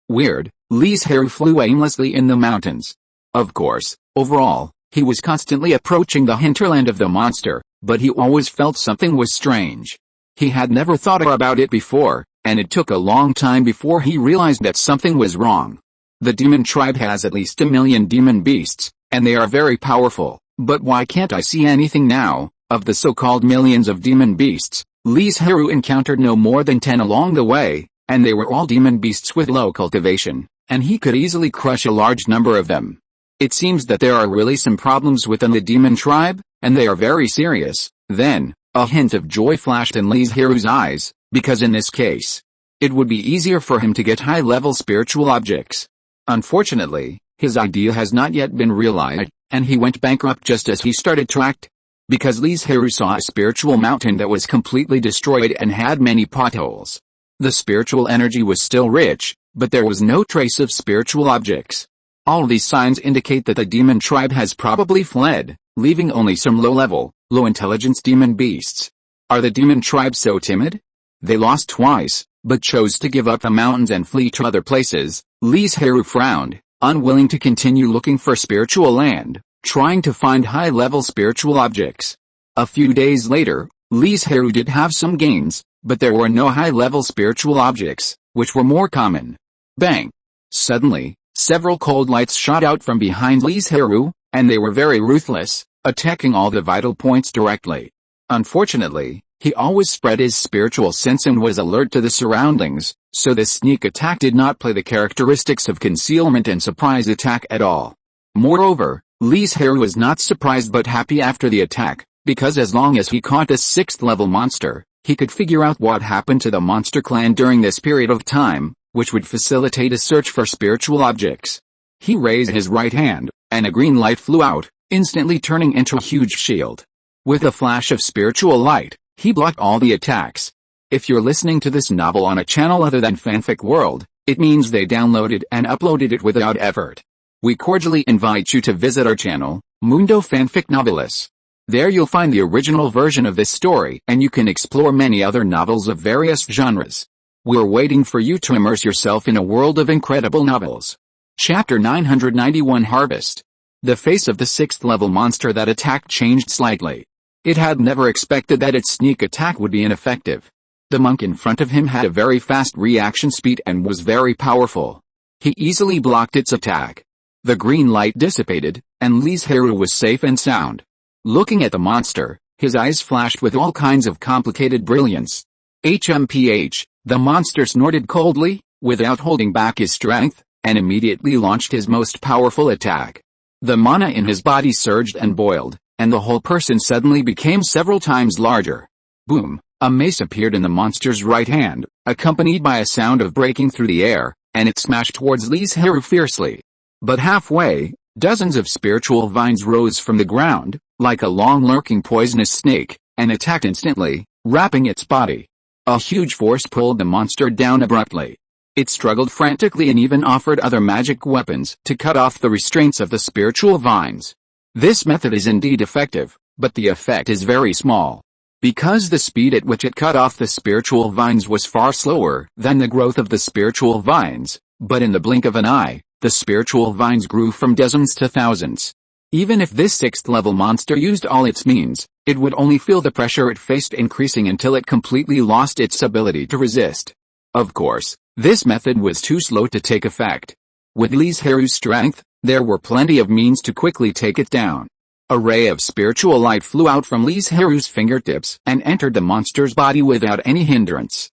Weird. Li Zhirui flew aimlessly in the mountains. Of course, overall, he was constantly approaching the hinterland of the monster, but he always felt something was strange. He had never thought about it before, and it took a long time before he realized that something was wrong. The demon tribe has at least 1 million demon beasts, and they are very powerful. But why can't I see anything now? Of the so-called millions of demon beasts, Li Zhirui encountered no more than 10 along the way, and they were all demon beasts with low cultivation, and he could easily crush a large number of them. It seems that there are really some problems within the demon tribe, and they are very serious. Then, a hint of joy flashed in Li Zhirui's eyes, because in this case, it would be easier for him to get high-level spiritual objects. Unfortunately, his idea has not yet been realized, and he went bankrupt just as he started to act. Because Li Zhirui saw a spiritual mountain that was completely destroyed and had many potholes. The spiritual energy was still rich, but there was no trace of spiritual objects. All these signs indicate that the demon tribe has probably fled, leaving only some low-level, low-intelligence demon beasts. Are the demon tribe so timid? They lost twice, but chose to give up the mountains and flee to other places. Li Zhirui frowned, unwilling to continue looking for spiritual land, trying to find high-level spiritual objects. A few days later, Li Zhirui did have some gains, but there were no high-level spiritual objects, which were more common. Bang! Suddenly, several cold lights shot out from behind Li Zhirui, and they were very ruthless, attacking all the vital points directly. Unfortunately, he always spread his spiritual sense and was alert to the surroundings, so the sneak attack did not play the characteristics of concealment and surprise attack at all. Moreover, Li Zhirui was not surprised but happy after the attack, because as long as he caught this 6th-level monster, he could figure out what happened to the monster clan during this period of time, which would facilitate a search for spiritual objects. He raised his right hand, and a green light flew out, instantly turning into a huge shield. With a flash of spiritual light, he blocked all the attacks. If you're listening to this novel on a channel other than Fanfic World, it means they downloaded and uploaded it without effort. We cordially invite you to visit our channel, Mundo Fanfic Novelis. There you'll find the original version of this story and you can explore many other novels of various genres. We're waiting for you to immerse yourself in a world of incredible novels. Chapter 991 Harvest. The face of the 6th-level monster that attacked changed slightly. It had never expected that its sneak attack would be ineffective. The monk in front of him had a very fast reaction speed and was very powerful. He easily blocked its attack. The green light dissipated, and Li Zhirui was safe and sound. Looking at the monster, his eyes flashed with all kinds of complicated brilliance. HMPH, the monster snorted coldly, without holding back his strength, and immediately launched his most powerful attack. The mana in his body surged and boiled, and the whole person suddenly became several times larger. Boom! A mace appeared in the monster's right hand, accompanied by a sound of breaking through the air, and it smashed towards Li Zhirui fiercely. But halfway, dozens of spiritual vines rose from the ground, like a long lurking poisonous snake, and attacked instantly, wrapping its body. A huge force pulled the monster down abruptly. It struggled frantically and even offered other magic weapons to cut off the restraints of the spiritual vines. This method is indeed effective, but the effect is very small. Because the speed at which it cut off the spiritual vines was far slower than the growth of the spiritual vines, but in the blink of an eye, the spiritual vines grew from dozens to thousands. Even if this 6th level monster used all its means, it would only feel the pressure it faced increasing until it completely lost its ability to resist. Of course, this method was too slow to take effect. With Li Zhirui's strength, there were plenty of means to quickly take it down. A ray of spiritual light flew out from Li Zhirui's fingertips and entered the monster's body without any hindrance.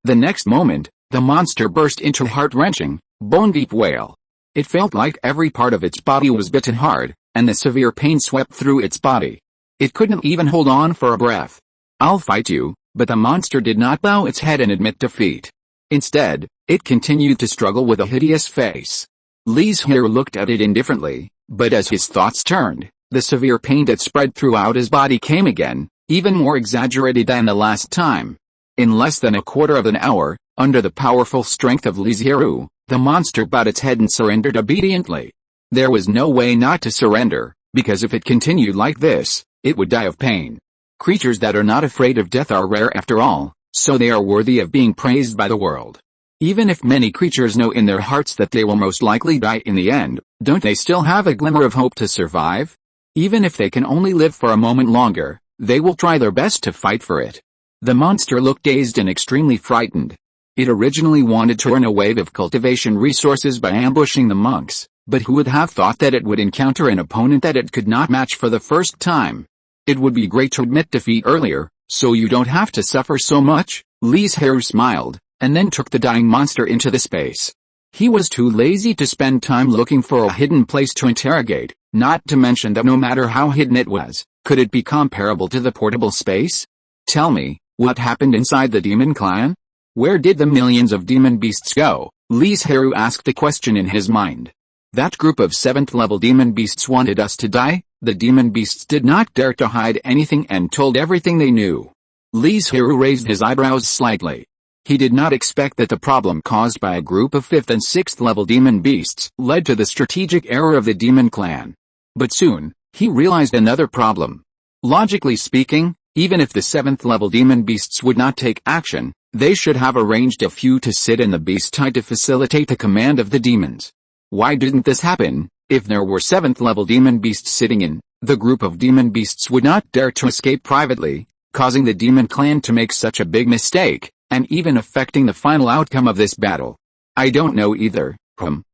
The next moment, the monster burst into a heart-wrenching, bone-deep wail. It felt like every part of its body was bitten hard, and the severe pain swept through its body. It couldn't even hold on for a breath. "I'll fight you," but the monster did not bow its head and admit defeat. Instead, it continued to struggle with a hideous face. Li Zhirui looked at it indifferently, but as his thoughts turned, the severe pain that spread throughout his body came again, even more exaggerated than the last time. In less than a quarter of an hour, under the powerful strength of Li Zhirui, the monster bowed its head and surrendered obediently. There was no way not to surrender, because if it continued like this, it would die of pain. Creatures that are not afraid of death are rare after all, so they are worthy of being praised by the world. Even if many creatures know in their hearts that they will most likely die in the end, don't they still have a glimmer of hope to survive? Even if they can only live for a moment longer, they will try their best to fight for it. The monster looked dazed and extremely frightened. It originally wanted to earn a wave of cultivation resources by ambushing the monks, but who would have thought that it would encounter an opponent that it could not match for the first time? It would be great to admit defeat earlier, so you don't have to suffer so much. Li Zhirui smiled, and then took the dying monster into the space. He was too lazy to spend time looking for a hidden place to interrogate, not to mention that no matter how hidden it was, could it be comparable to the portable space? Tell me, what happened inside the demon clan? Where did the millions of demon beasts go? Li Zhirui asked a question in his mind. That group of 7th level demon beasts wanted us to die. The demon beasts did not dare to hide anything and told everything they knew. Li Zhirui raised his eyebrows slightly. He did not expect that the problem caused by a group of 5th and 6th level demon beasts led to the strategic error of the demon clan. But soon, he realized another problem. Logically speaking, even if the 7th level demon beasts would not take action, they should have arranged a few to sit in the beast hide to facilitate the command of the demons. Why didn't this happen? If there were 7th level demon beasts sitting in, the group of demon beasts would not dare to escape privately, causing the demon clan to make such a big mistake, and even affecting the final outcome of this battle. I don't know either.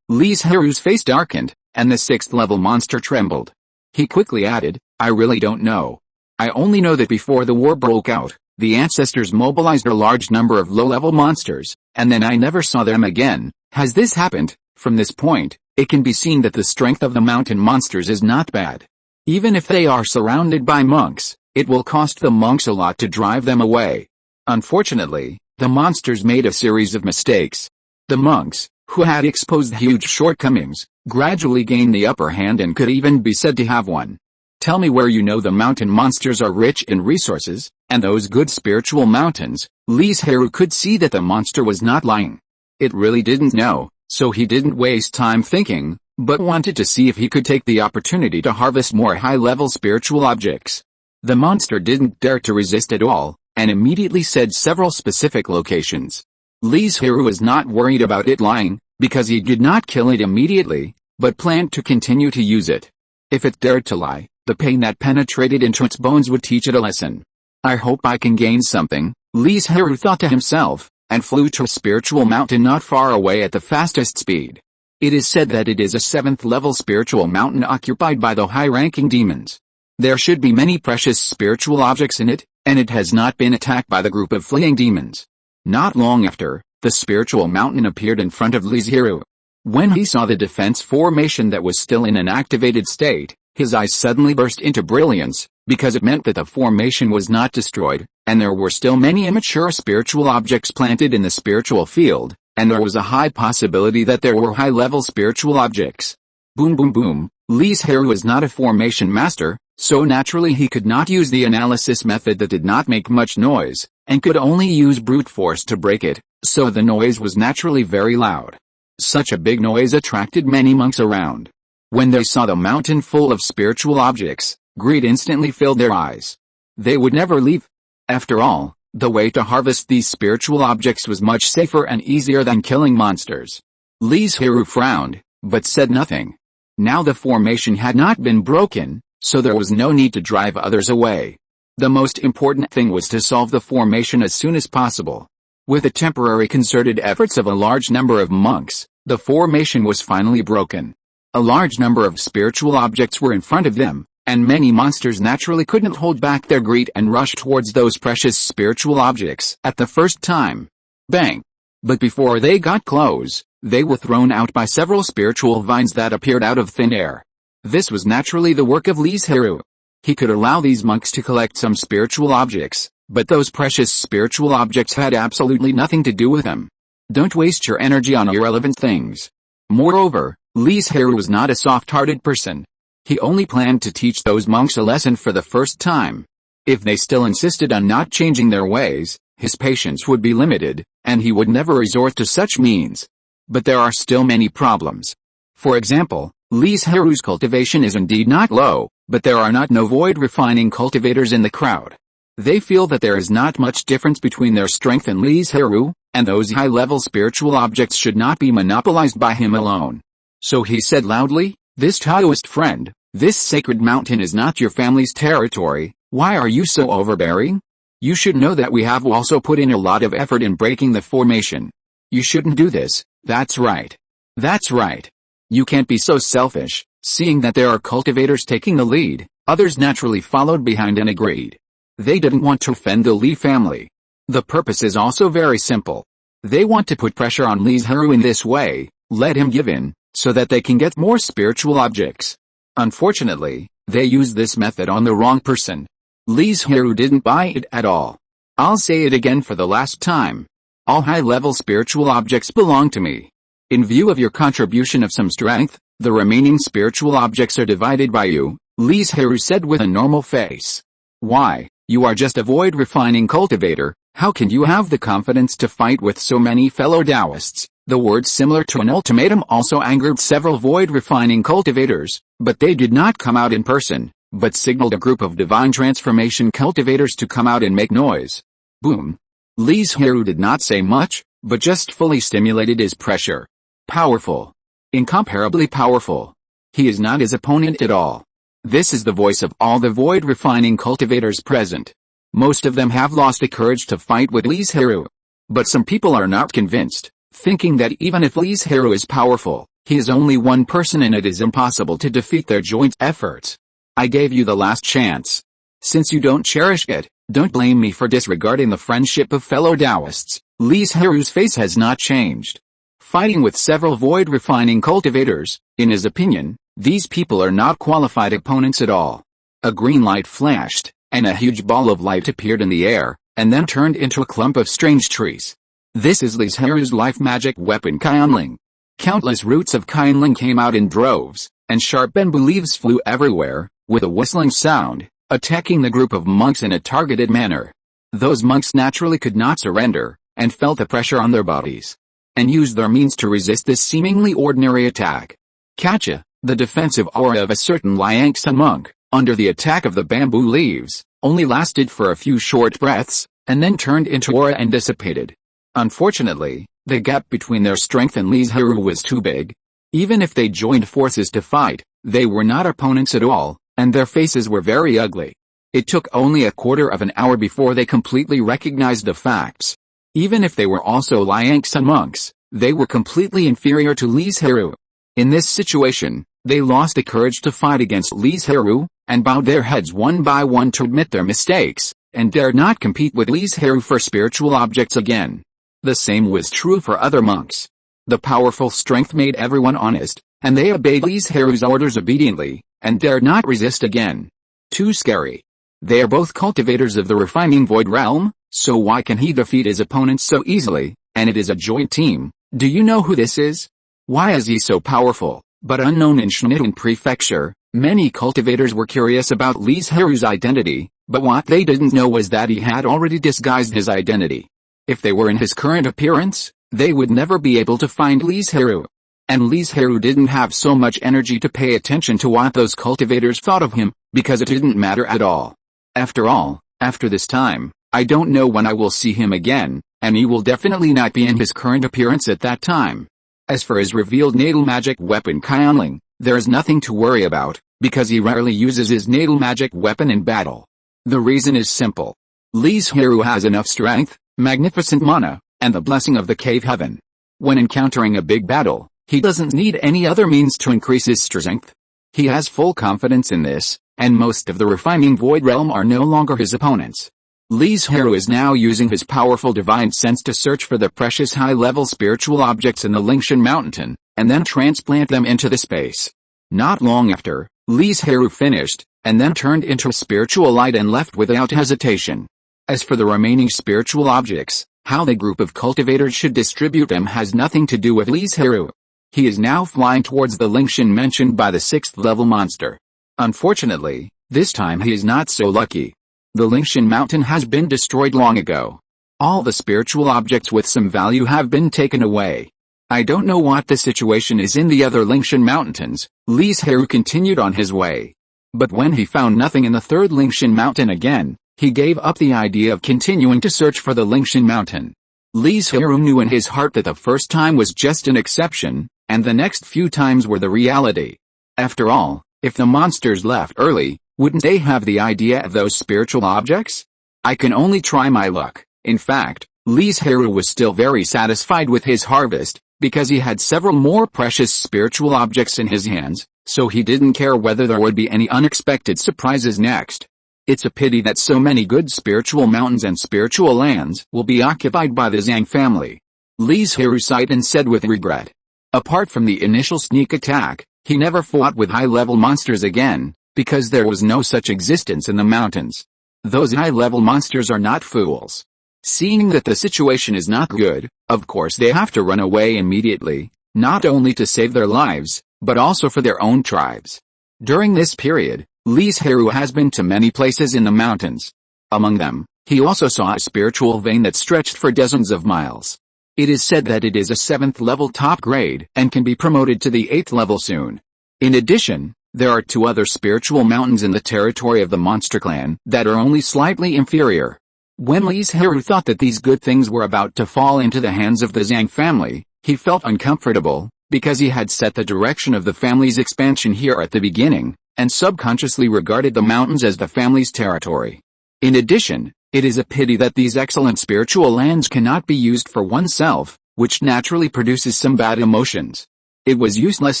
Li Zhirui's face darkened, and the 6th level monster trembled. He quickly added, I really don't know. I only know that before the war broke out, the ancestors mobilized a large number of low-level monsters, and then I never saw them again. Has this happened? From this point, it can be seen that the strength of the mountain monsters is not bad. Even if they are surrounded by monks, it will cost the monks a lot to drive them away. Unfortunately, the monsters made a series of mistakes. The monks, who had exposed huge shortcomings, gradually gained the upper hand and could even be said to have won. Tell me where you know the mountain monsters are rich in resources, and those good spiritual mountains. Li Zhirui could see that the monster was not lying. It really didn't know, so he didn't waste time thinking, but wanted to see if he could take the opportunity to harvest more high-level spiritual objects. The monster didn't dare to resist at all, and immediately said several specific locations. Li Zhirui was not worried about it lying, because he did not kill it immediately, but planned to continue to use it. If it dared to lie, the pain that penetrated into its bones would teach it a lesson. I hope I can gain something, Li Zhirui thought to himself, and flew to a spiritual mountain not far away at the fastest speed. It is said that it is a 7th level spiritual mountain occupied by the high-ranking demons. There should be many precious spiritual objects in it, and it has not been attacked by the group of fleeing demons. Not long after, the spiritual mountain appeared in front of Li Zhirui. When he saw the defense formation that was still in an activated state, his eyes suddenly burst into brilliance, because it meant that the formation was not destroyed, and there were still many immature spiritual objects planted in the spiritual field, and there was a high possibility that there were high-level spiritual objects. Boom boom boom. Li Zhirui was not a formation master, So naturally he could not use the analysis method that did not make much noise, and could only use brute force to break it, so the noise was naturally very loud. Such a big noise attracted many monks around. When they saw the mountain full of spiritual objects, greed instantly filled their eyes. They would never leave. After all, the way to harvest these spiritual objects was much safer and easier than killing monsters. Li Zhirui frowned, but said nothing. Now the formation had not been broken, so there was no need to drive others away. The most important thing was to solve the formation as soon as possible. With the temporary concerted efforts of a large number of monks, the formation was finally broken. A large number of spiritual objects were in front of them, and many monsters naturally couldn't hold back their greed and rushed towards those precious spiritual objects at the first time. Bang! But before they got close, they were thrown out by several spiritual vines that appeared out of thin air. This was naturally the work of Li Zhirui. He could allow these monks to collect some spiritual objects, but those precious spiritual objects had absolutely nothing to do with them. Don't waste your energy on irrelevant things. Moreover, Li Zhirui was not a soft-hearted person. He only planned to teach those monks a lesson for the first time. If they still insisted on not changing their ways, his patience would be limited, and he would never resort to such means. But there are still many problems. For example, Li Zhirui's cultivation is indeed not low, but there are no void refining cultivators in the crowd. They feel that there is not much difference between their strength and Li Zhirui, and those high-level spiritual objects should not be monopolized by him alone. So he said loudly, "This Taoist friend, this sacred mountain is not your family's territory. Why are you so overbearing? You should know that we have also put in a lot of effort in breaking the formation. You shouldn't do this." That's right. That's right. You can't be so selfish. Seeing that there are cultivators taking the lead, others naturally followed behind and agreed. They didn't want to offend the Li family. The purpose is also very simple. They want to put pressure on Li Zhirui in this way, let him give in, so that they can get more spiritual objects. Unfortunately, they used this method on the wrong person. Li Zhirui didn't buy it at all. I'll say it again for the last time. All high-level spiritual objects belong to me. In view of your contribution of some strength, the remaining spiritual objects are divided by you, Li Zhirui said with a normal face. Why, you are just a void refining cultivator, how can you have the confidence to fight with so many fellow Taoists? The word similar to an ultimatum also angered several void refining cultivators, but they did not come out in person, but signaled a group of divine transformation cultivators to come out and make noise. Boom. Li Zhirui did not say much, but just fully stimulated his pressure. Powerful. Incomparably powerful. He is not his opponent at all. This is the voice of all the void refining cultivators present. Most of them have lost the courage to fight with Li Zhirui. But some people are not convinced, thinking that even if Li Zhirui is powerful, he is only one person and it is impossible to defeat their joint efforts. I gave you the last chance. Since you don't cherish it, don't blame me for disregarding the friendship of fellow Taoists. Li Zhirui's face has not changed. Fighting with several void refining cultivators, in his opinion, these people are not qualified opponents at all. A green light flashed, and a huge ball of light appeared in the air, and then turned into a clump of strange trees. This is Li Zhirui's life magic weapon Qianling. Countless roots of Qianling came out in droves, and sharp bamboo leaves flew everywhere, with a whistling sound, attacking the group of monks in a targeted manner. Those monks naturally could not surrender, and felt the pressure on their bodies, and used their means to resist this seemingly ordinary attack. Kacha, the defensive aura of a certain Liangsan monk, under the attack of the bamboo leaves, only lasted for a few short breaths, and then turned into aura and dissipated. Unfortunately, the gap between their strength and Li Zhirui was too big. Even if they joined forces to fight, they were not opponents at all, and their faces were very ugly. It took only a quarter of an hour before they completely recognized the facts. Even if they were also Liangsan monks, they were completely inferior to Li Zhirui. In this situation, they lost the courage to fight against Li Zhirui, and bowed their heads one by one to admit their mistakes, and dared not compete with Li Zhirui for spiritual objects again. The same was true for other monks. The powerful strength made everyone honest, and they obeyed Li Zhirui's orders obediently, and dared not resist again. Too scary. They are both cultivators of the refining void realm, so why can he defeat his opponents so easily, and it is a joint team? Do you know who this is? Why is he so powerful, but unknown in Shannon Prefecture? Many cultivators were curious about Li Zhirui's identity, but what they didn't know was that he had already disguised his identity. If they were in his current appearance, they would never be able to find Li Zhirui. And Li Zhirui didn't have so much energy to pay attention to what those cultivators thought of him, because it didn't matter at all. After all, after this time, I don't know when I will see him again, and he will definitely not be in his current appearance at that time. As for his revealed natal magic weapon Qianling, there is nothing to worry about, because he rarely uses his natal magic weapon in battle. The reason is simple. Li Zhirui has enough strength, magnificent mana, and the blessing of the cave heaven. When encountering a big battle, he doesn't need any other means to increase his strength. He has full confidence in this, and most of the refining void realm are no longer his opponents. Li Zhirui is now using his powerful divine sense to search for the precious high-level spiritual objects in the Lingshan Mountain, and then transplant them into the space. Not long after, Li Zhirui finished, and then turned into a spiritual light and left without hesitation. As for the remaining spiritual objects, how the group of cultivators should distribute them has nothing to do with Li Zhirui. He is now flying towards the Lingshan mentioned by the 6th level monster. Unfortunately, this time he is not so lucky. The Lingshan Mountain has been destroyed long ago. All the spiritual objects with some value have been taken away. I don't know what the situation is in the other Lingshan Mountains. Li Zhirui continued on his way. But when he found nothing in the 3rd Lingshan Mountain again, he gave up the idea of continuing to search for the Lingshan Mountain. Li Zhirui knew in his heart that the first time was just an exception, and the next few times were the reality. After all, if the monsters left early, wouldn't they have the idea of those spiritual objects? I can only try my luck. In fact, Li Zhirui was still very satisfied with his harvest, because he had several more precious spiritual objects in his hands, so he didn't care whether there would be any unexpected surprises next. It's a pity that so many good spiritual mountains and spiritual lands will be occupied by the Zhang family. Li Zhirui sighed and said with regret. Apart from the initial sneak attack, he never fought with high-level monsters again, because there was no such existence in the mountains. Those high-level monsters are not fools. Seeing that the situation is not good, of course they have to run away immediately, not only to save their lives, but also for their own tribes. During this period, Li Zhirui has been to many places in the mountains. Among them, he also saw a spiritual vein that stretched for dozens of miles. It is said that it is a 7th level top grade and can be promoted to the 8th level soon. In addition, there are 2 other spiritual mountains in the territory of the monster clan that are only slightly inferior. When Li Zhirui thought that these good things were about to fall into the hands of the Zhang family, he felt uncomfortable, because he had set the direction of the family's expansion here at the beginning, and subconsciously regarded the mountains as the family's territory. In addition, it is a pity that these excellent spiritual lands cannot be used for oneself, which naturally produces some bad emotions. It was useless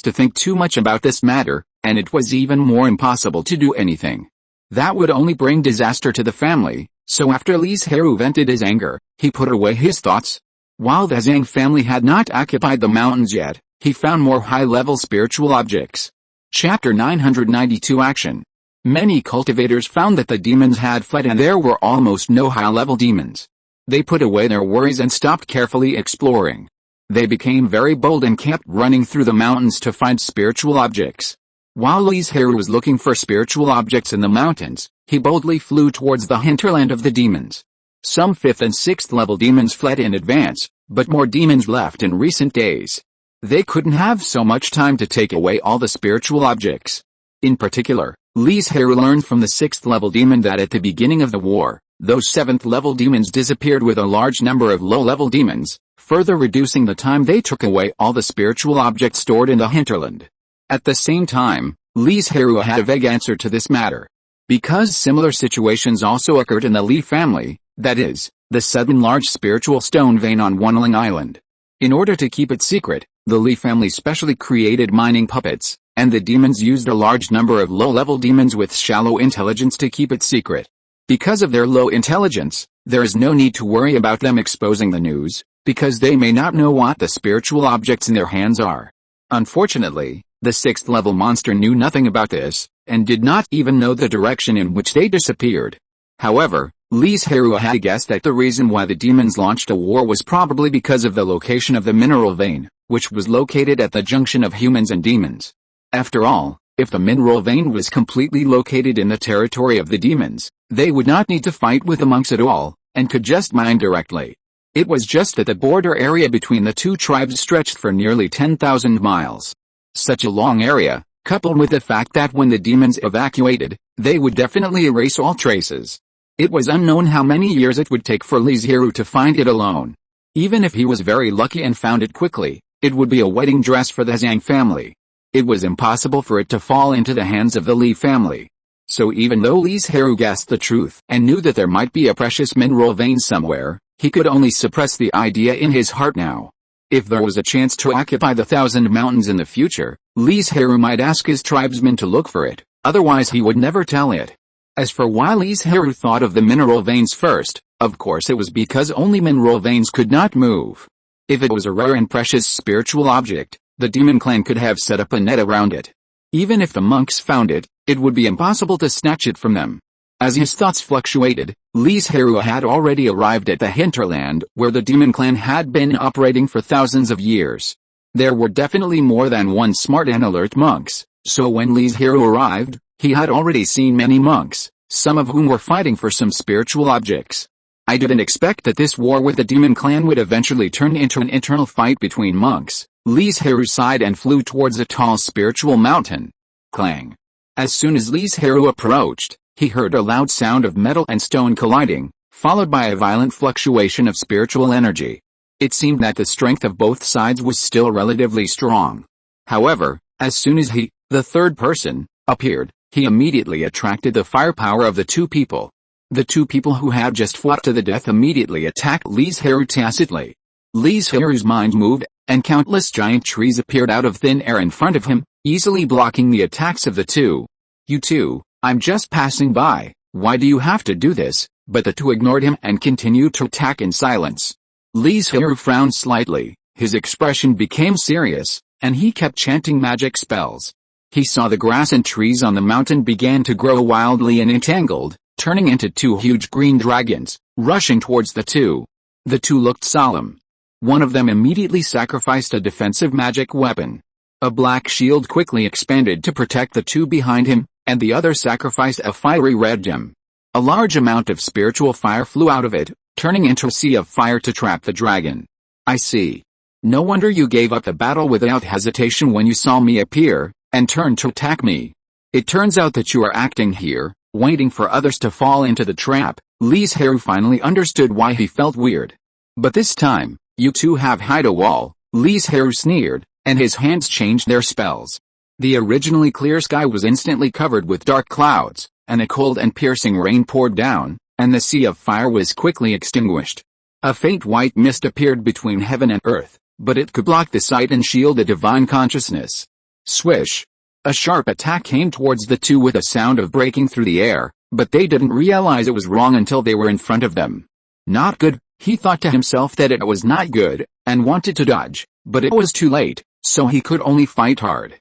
to think too much about this matter, and it was even more impossible to do anything. That would only bring disaster to the family, so after Li Zhirui vented his anger, he put away his thoughts. While the Zhang family had not occupied the mountains yet, he found more high-level spiritual objects. Chapter 992 Action. Many cultivators found that the demons had fled and there were almost no high-level demons. They put away their worries and stopped carefully exploring. They became very bold and kept running through the mountains to find spiritual objects. While Li Zhirui was looking for spiritual objects in the mountains, he boldly flew towards the hinterland of the demons. Some 5th and 6th level demons fled in advance, but more demons left in recent days. They couldn't have so much time to take away all the spiritual objects. In particular, Li Zhirui learned from the 6th level demon that at the beginning of the war, those 7th level demons disappeared with a large number of low-level demons, further reducing the time they took away all the spiritual objects stored in the hinterland. At the same time, Li Zhirui had a vague answer to this matter. Because similar situations also occurred in the Li family, that is, the sudden large spiritual stone vein on Banyan Island. In order to keep it secret, the Li family specially created mining puppets, and the demons used a large number of low-level demons with shallow intelligence to keep it secret. Because of their low intelligence, there is no need to worry about them exposing the news, because they may not know what the spiritual objects in their hands are. Unfortunately, the 6th level monster knew nothing about this, and did not even know the direction in which they disappeared. However, Li Zhirui had guessed that the reason why the demons launched a war was probably because of the location of the mineral vein, which was located at the junction of humans and demons. After all, If the mineral vein was completely located in the territory of the demons, they would not need to fight with the monks at all, and could just mine directly. It was just that the border area between the two tribes stretched for nearly 10,000 miles. Such a long area, coupled with the fact that when the demons evacuated, they would definitely erase all traces. It was unknown how many years it would take for Li Zhirui to find it alone. Even if he was very lucky and found it quickly, it would be a wedding dress for the Zhang family. It was impossible for it to fall into the hands of the Li family. So even though Li Zhirui guessed the truth and knew that there might be a precious mineral vein somewhere, he could only suppress the idea in his heart now. If there was a chance to occupy the 1,000 mountains in the future, Li Zhirui might ask his tribesmen to look for it, otherwise he would never tell it. As for why Li Zhirui thought of the mineral veins first, of course it was because only mineral veins could not move. If it was a rare and precious spiritual object, the demon clan could have set up a net around it. Even if the monks found it, it would be impossible to snatch it from them. As his thoughts fluctuated, Li Zhirui had already arrived at the hinterland where the demon clan had been operating for thousands of years. There were definitely more than one smart and alert monks, so when Li Zhirui arrived, he had already seen many monks, some of whom were fighting for some spiritual objects. I didn't expect that this war with the demon clan would eventually turn into an internal fight between monks. Li Zhirui sighed and flew towards a tall spiritual mountain. Clang. As soon as Li Zhirui approached, he heard a loud sound of metal and stone colliding, followed by a violent fluctuation of spiritual energy. It seemed that the strength of both sides was still relatively strong. However, as soon as he, the third person, appeared, he immediately attracted the firepower of the two people. The two people who had just fought to the death immediately attacked Li Zhirui tacitly. Li Zhirui's mind moved, and countless giant trees appeared out of thin air in front of him, easily blocking the attacks of the two. "You two, I'm just passing by, why do you have to do this?" But the two ignored him and continued to attack in silence. Li Zhirui frowned slightly, his expression became serious, and he kept chanting magic spells. He saw the grass and trees on the mountain began to grow wildly and entangled, turning into two huge green dragons, rushing towards the two. The two looked solemn. One of them immediately sacrificed a defensive magic weapon. A black shield quickly expanded to protect the two behind him, and the other sacrificed a fiery red gem. A large amount of spiritual fire flew out of it, turning into a sea of fire to trap the dragon. "I see. No wonder you gave up the battle without hesitation when you saw me appear, and turned to attack me. It turns out that you are acting here, waiting for others to fall into the trap." Li Zhirui finally understood why he felt weird. "But this time, you two have hide a wall," Li Zhirui sneered, and his hands changed their spells. The originally clear sky was instantly covered with dark clouds, and a cold and piercing rain poured down, and the sea of fire was quickly extinguished. A faint white mist appeared between heaven and earth, but it could block the sight and shield the divine consciousness. Swish! A sharp attack came towards the two with a sound of breaking through the air, but they didn't realize it was wrong until they were in front of them. Not good, he thought to himself that it was not good, and wanted to dodge, but it was too late, so he could only fight hard.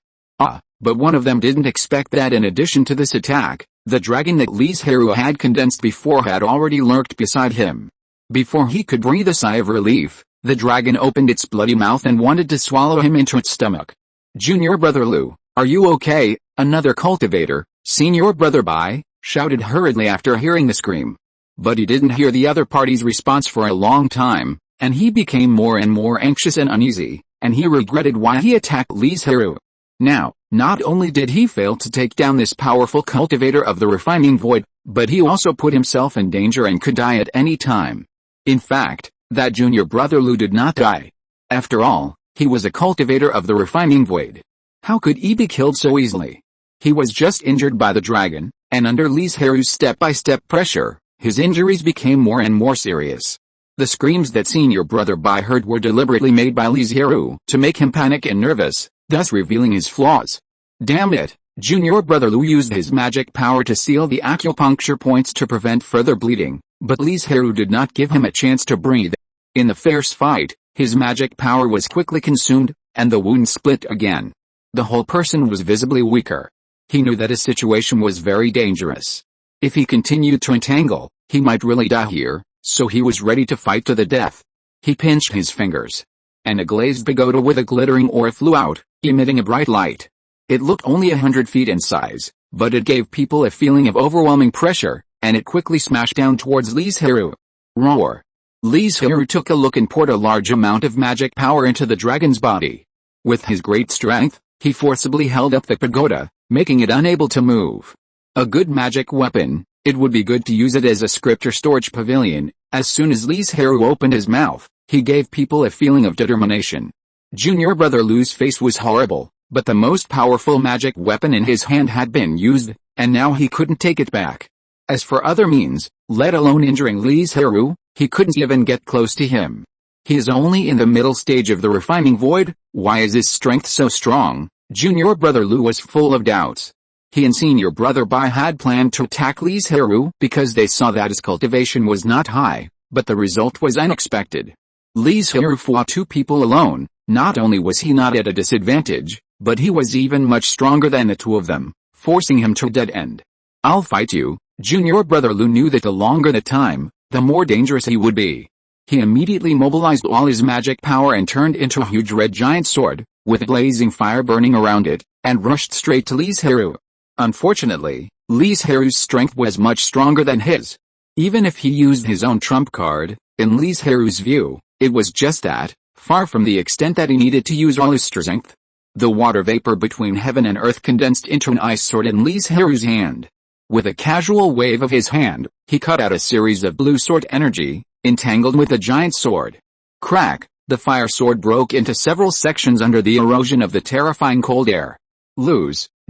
But one of them didn't expect that in addition to this attack, the dragon that Li Zhirui had condensed before had already lurked beside him. Before he could breathe a sigh of relief, the dragon opened its bloody mouth and wanted to swallow him into its stomach. "Junior brother Lu, are you okay?" Another cultivator, Senior brother Bai, shouted hurriedly after hearing the scream. But he didn't hear the other party's response for a long time, and he became more and more anxious and uneasy, and he regretted why he attacked Li Zhirui. Now, not only did he fail to take down this powerful cultivator of the refining void, but he also put himself in danger and could die at any time. In fact, that junior brother Lu did not die. After all, he was a cultivator of the refining void. How could he be killed so easily? He was just injured by the dragon, and under Li Zhirui's step-by-step pressure, his injuries became more and more serious. The screams that Senior brother Bai heard were deliberately made by Li Zhirui to make him panic and nervous, thus revealing his flaws. Damn it, Junior brother Lu used his magic power to seal the acupuncture points to prevent further bleeding, but Li Zhirui did not give him a chance to breathe. In the fierce fight, his magic power was quickly consumed, and the wound split again. The whole person was visibly weaker. He knew that his situation was very dangerous. If he continued to entangle, he might really die here, so he was ready to fight to the death. He pinched his fingers, and a glazed pagoda with a glittering ore flew out, emitting a bright light. It looked only 100 feet in size, but it gave people a feeling of overwhelming pressure, and it quickly smashed down towards Li Zhirui. Roar! Li Zhirui took a look and poured a large amount of magic power into the dragon's body. With his great strength, he forcibly held up the pagoda, making it unable to move. A good magic weapon, it would be good to use it as a script or storage pavilion. As soon as Li Zhirui opened his mouth, he gave people a feeling of determination. Junior brother Lu's face was horrible, but the most powerful magic weapon in his hand had been used, and now he couldn't take it back. As for other means, let alone injuring Li Zhirui, he couldn't even get close to him. He is only in the middle stage of the refining void. Why is his strength so strong? Junior brother Lu was full of doubts. He and senior brother Bai had planned to attack Li Zhirui because they saw that his cultivation was not high, but the result was unexpected. Li Zhirui fought two people alone. Not only was he not at a disadvantage, but he was even much stronger than the two of them, forcing him to a dead end. I'll fight you. Junior brother Lu knew that the longer the time, the more dangerous he would be. He immediately mobilized all his magic power and turned into a huge red giant sword, with blazing fire burning around it, and rushed straight to Li Zhirui. Unfortunately, Li Zhirui's strength was much stronger than his. Even if he used his own trump card, in Li Zhirui's view, it was just that, far from the extent that he needed to use all his strength. The water vapor between heaven and earth condensed into an ice sword in Li Zhirui's hand. With a casual wave of his hand, he cut out a series of blue sword energy, entangled with the giant sword. Crack! The fire sword broke into several sections under the erosion of the terrifying cold air.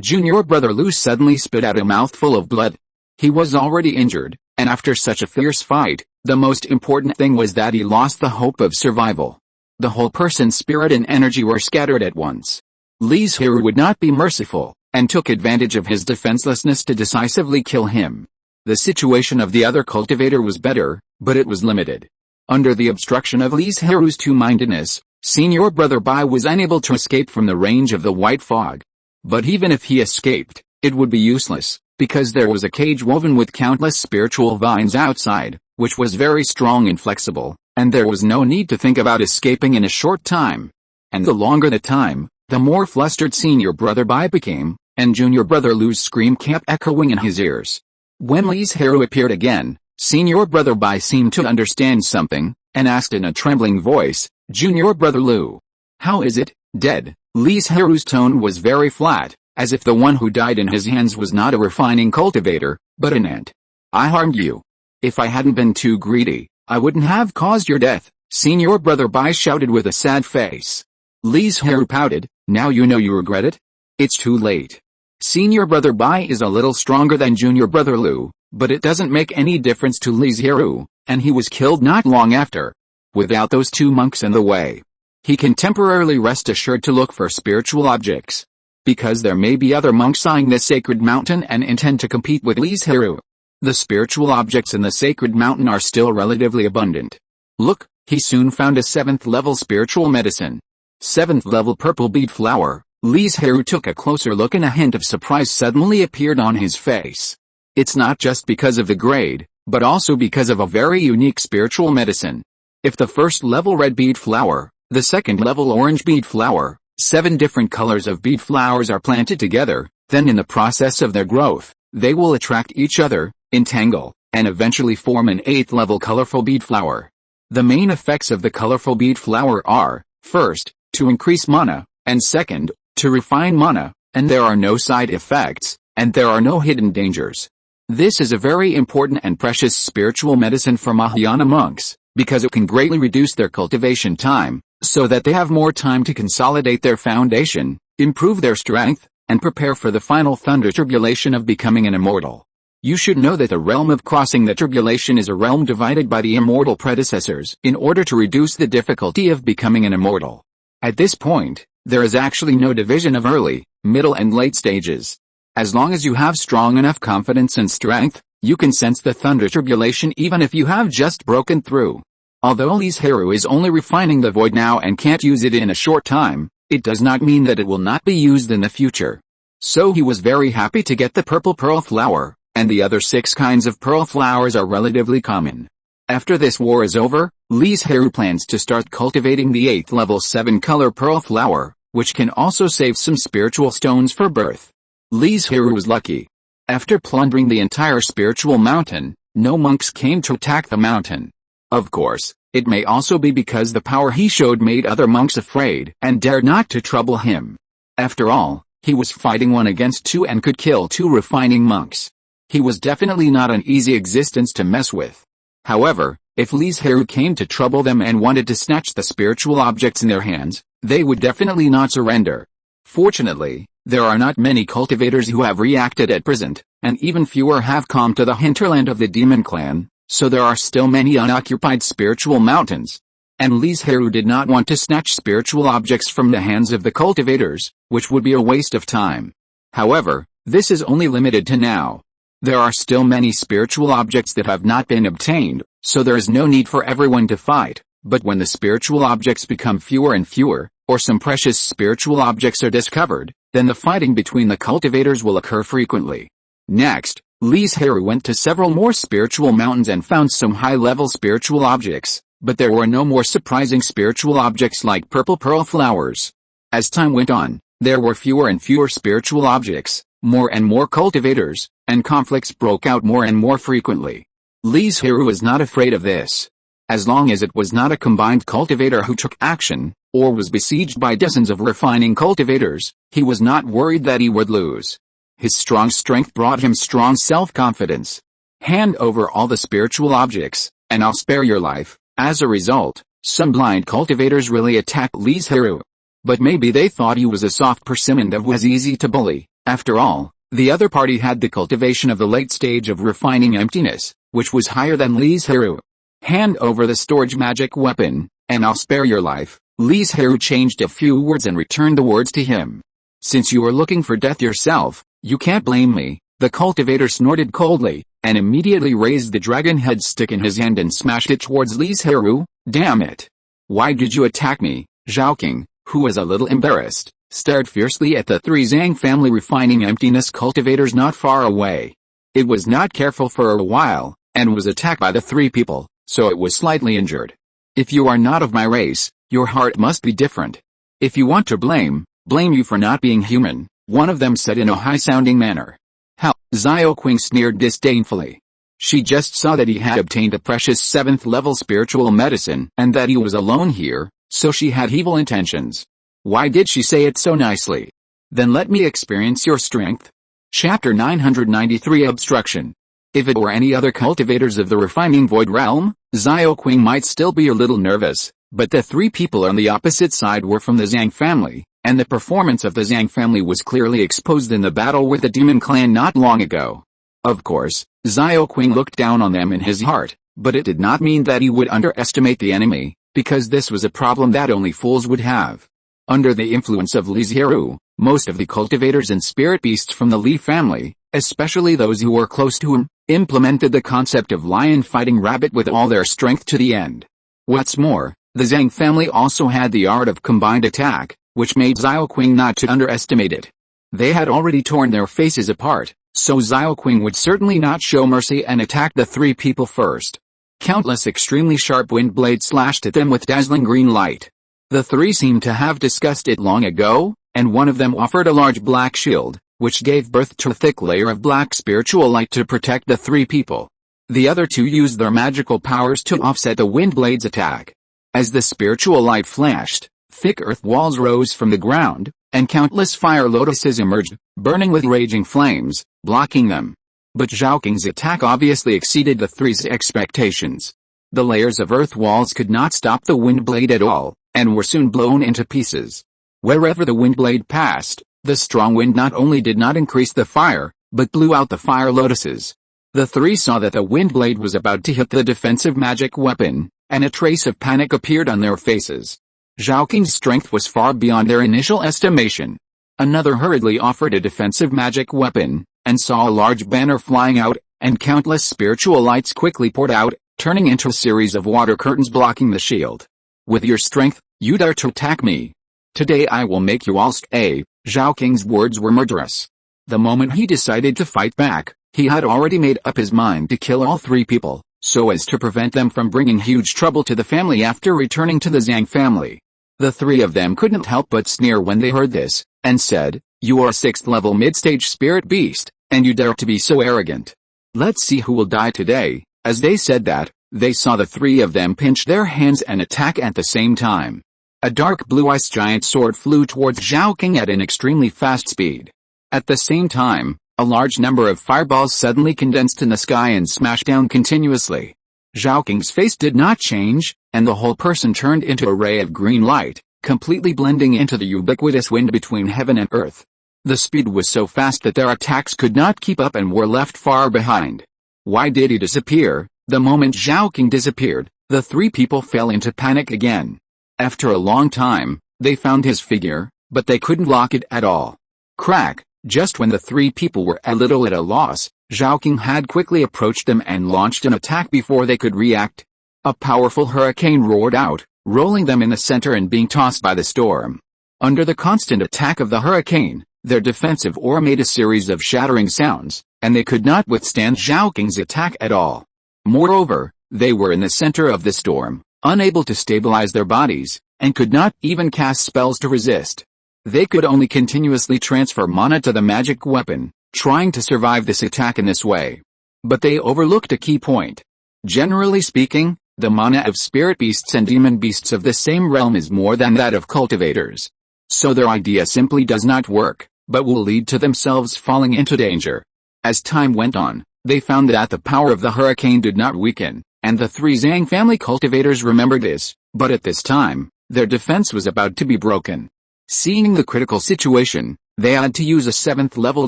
Junior brother Lu suddenly spit out a mouthful of blood. He was already injured, and after such a fierce fight, the most important thing was that he lost the hope of survival. The whole person's spirit and energy were scattered at once. Li Zhirui would not be merciful, and took advantage of his defenselessness to decisively kill him. The situation of the other cultivator was better, but it was limited. Under the obstruction of Li Zhirui's two-mindedness, senior brother Bai was unable to escape from the range of the white fog. But even if he escaped, it would be useless, because there was a cage woven with countless spiritual vines outside, which was very strong and flexible, and there was no need to think about escaping in a short time. And the longer the time, the more flustered senior brother Bai became, and junior brother Lu's scream kept echoing in his ears. When Li Zhirui appeared again, senior brother Bai seemed to understand something, and asked in a trembling voice, "Junior brother Lu, how is it, dead?" Li Zhirui's tone was very flat, as if the one who died in his hands was not a refining cultivator, but an ant. "I harmed you. If I hadn't been too greedy, I wouldn't have caused your death," senior brother Bai shouted with a sad face. Li Zhirui pouted, "Now you know you regret it? It's too late." Senior brother Bai is a little stronger than junior brother Lu, but it doesn't make any difference to Li Zhirui, and he was killed not long after. Without those two monks in the way, he can temporarily rest assured to look for spiritual objects. Because there may be other monks eyeing this sacred mountain and intend to compete with Li Zhirui. The spiritual objects in the sacred mountain are still relatively abundant. Look, he soon found a 7th level spiritual medicine. 7th level purple bead flower. Li Zhirui took a closer look and a hint of surprise suddenly appeared on his face. It's not just because of the grade, but also because of a very unique spiritual medicine. If the 1st level red bead flower, the 2nd level orange bead flower, 7 different colors of bead flowers are planted together, then in the process of their growth, they will attract each other, entangle, and eventually form an 8th level colorful bead flower. The main effects of the colorful bead flower are, first, to increase mana, and second, to refine mana, and there are no side effects, and there are no hidden dangers. This is a very important and precious spiritual medicine for Mahayana monks, because it can greatly reduce their cultivation time, so that they have more time to consolidate their foundation, improve their strength, and prepare for the final thunder tribulation of becoming an immortal. You should know that the realm of crossing the tribulation is a realm divided by the immortal predecessors in order to reduce the difficulty of becoming an immortal. At this point, there is actually no division of early, middle and late stages. As long as you have strong enough confidence and strength, you can sense the thunder tribulation even if you have just broken through. Although Li Zhirui is only refining the void now and can't use it in a short time, it does not mean that it will not be used in the future. So he was very happy to get the purple pearl flower, and the other 6 kinds of pearl flowers are relatively common. After this war is over, Li Zhirui plans to start cultivating the 8th level 7 color pearl flower, which can also save some spiritual stones for birth. Li Zhirui was lucky. After plundering the entire spiritual mountain, no monks came to attack the mountain. Of course, it may also be because the power he showed made other monks afraid and dared not to trouble him. After all, he was fighting 1 against 2 and could kill 2 refining monks. He was definitely not an easy existence to mess with. However, if Li Zhirui came to trouble them and wanted to snatch the spiritual objects in their hands, they would definitely not surrender. Fortunately, there are not many cultivators who have reacted at present, and even fewer have come to the hinterland of the demon clan, so there are still many unoccupied spiritual mountains. And Li Zhirui did not want to snatch spiritual objects from the hands of the cultivators, which would be a waste of time. However, this is only limited to now. There are still many spiritual objects that have not been obtained, so there is no need for everyone to fight, but when the spiritual objects become fewer and fewer, or some precious spiritual objects are discovered, then the fighting between the cultivators will occur frequently. Next, Li Zhirui went to several more spiritual mountains and found some high-level spiritual objects, but there were no more surprising spiritual objects like purple pearl flowers. As time went on, there were fewer and fewer spiritual objects, more and more cultivators, and conflicts broke out more and more frequently. Li Zhirui was not afraid of this. As long as it was not a combined cultivator who took action, or was besieged by dozens of refining cultivators, he was not worried that he would lose. His strong strength brought him strong self-confidence. Hand over all the spiritual objects, and I'll spare your life. As a result, some blind cultivators really attacked Li Zhirui. But maybe they thought he was a soft persimmon that was easy to bully. After all, the other party had the cultivation of the late stage of refining emptiness, which was higher than Li Zhirui. Hand over the storage magic weapon, and I'll spare your life. Li Zhirui changed a few words and returned the words to him. Since you are looking for death yourself, you can't blame me. The cultivator snorted coldly, and immediately raised the dragon head stick in his hand and smashed it towards Li Zhirui. Damn it! Why did you attack me? Zhao King, who was a little embarrassed, stared fiercely at the 3 Zhang family refining emptiness cultivators not far away. It was not careful for a while, and was attacked by the 3 people, so it was slightly injured. If you are not of my race, your heart must be different. If you want to blame you for not being human, one of them said in a high-sounding manner. How? Xiao Qing sneered disdainfully. She just saw that he had obtained a precious 7th-level spiritual medicine and that he was alone here, so she had evil intentions. Why did she say it so nicely? Then let me experience your strength. Chapter 993 Obstruction. If it were any other cultivators of the refining void realm, Xiao Qing might still be a little nervous, but the 3 people on the opposite side were from the Zhang family, and the performance of the Zhang family was clearly exposed in the battle with the demon clan not long ago. Of course, Xiao Qing looked down on them in his heart, but it did not mean that he would underestimate the enemy, because this was a problem that only fools would have. Under the influence of Li Zhirui, most of the cultivators and spirit beasts from the Li family, especially those who were close to him, implemented the concept of lion fighting rabbit with all their strength to the end. What's more, the Zhang family also had the art of combined attack, which made Xiao Qing not to underestimate it. They had already torn their faces apart, so Xiao Qing would certainly not show mercy and attack the 3 people first. Countless extremely sharp wind blades slashed at them with dazzling green light. The 3 seemed to have discussed it long ago, and one of them offered a large black shield, which gave birth to a thick layer of black spiritual light to protect the 3 people. The other 2 used their magical powers to offset the wind blade's attack. As the spiritual light flashed, thick earth walls rose from the ground, and countless fire lotuses emerged, burning with raging flames, blocking them. But Zhao Qing's attack obviously exceeded the 3's expectations. The layers of earth walls could not stop the wind blade at all, and were soon blown into pieces. Wherever the wind blade passed, the strong wind not only did not increase the fire, but blew out the fire lotuses. The 3 saw that the wind blade was about to hit the defensive magic weapon, and a trace of panic appeared on their faces. Zhao Qing's strength was far beyond their initial estimation. Another hurriedly offered a defensive magic weapon, and saw a large banner flying out, and countless spiritual lights quickly poured out, turning into a series of water curtains blocking the shield. With your strength, you dare to attack me. Today I will make you all stay. Zhao Qing's words were murderous. The moment he decided to fight back, he had already made up his mind to kill all 3 people, so as to prevent them from bringing huge trouble to the family after returning to the Zhang family. The three of them couldn't help but sneer when they heard this, and said, "You are a 6th level mid-stage spirit beast, and you dare to be so arrogant. Let's see who will die today." As they said that, they saw the three of them pinch their hands and attack at the same time. A dark blue ice giant sword flew towards Zhao King at an extremely fast speed. At the same time, a large number of fireballs suddenly condensed in the sky and smashed down continuously. Zhao King's face did not change, and the whole person turned into a ray of green light, completely blending into the ubiquitous wind between heaven and earth. The speed was so fast that their attacks could not keep up and were left far behind. Why did he disappear? The moment Zhao King disappeared, the three people fell into panic again. After a long time, they found his figure, but they couldn't lock it at all. Crack! Just when the three people were a little at a loss, Zhao King had quickly approached them and launched an attack before they could react. A powerful hurricane roared out, rolling them in the center and being tossed by the storm. Under the constant attack of the hurricane, their defensive aura made a series of shattering sounds, and they could not withstand Zhao King's attack at all. Moreover, they were in the center of the storm, unable to stabilize their bodies, and could not even cast spells to resist. They could only continuously transfer mana to the magic weapon, trying to survive this attack in this way. But they overlooked a key point. Generally speaking, the mana of spirit beasts and demon beasts of the same realm is more than that of cultivators. So their idea simply does not work, but will lead to themselves falling into danger. As time went on, they found that the power of the hurricane did not weaken, and the three Zhang family cultivators remembered this, but at this time, their defense was about to be broken. Seeing the critical situation, they had to use a 7th level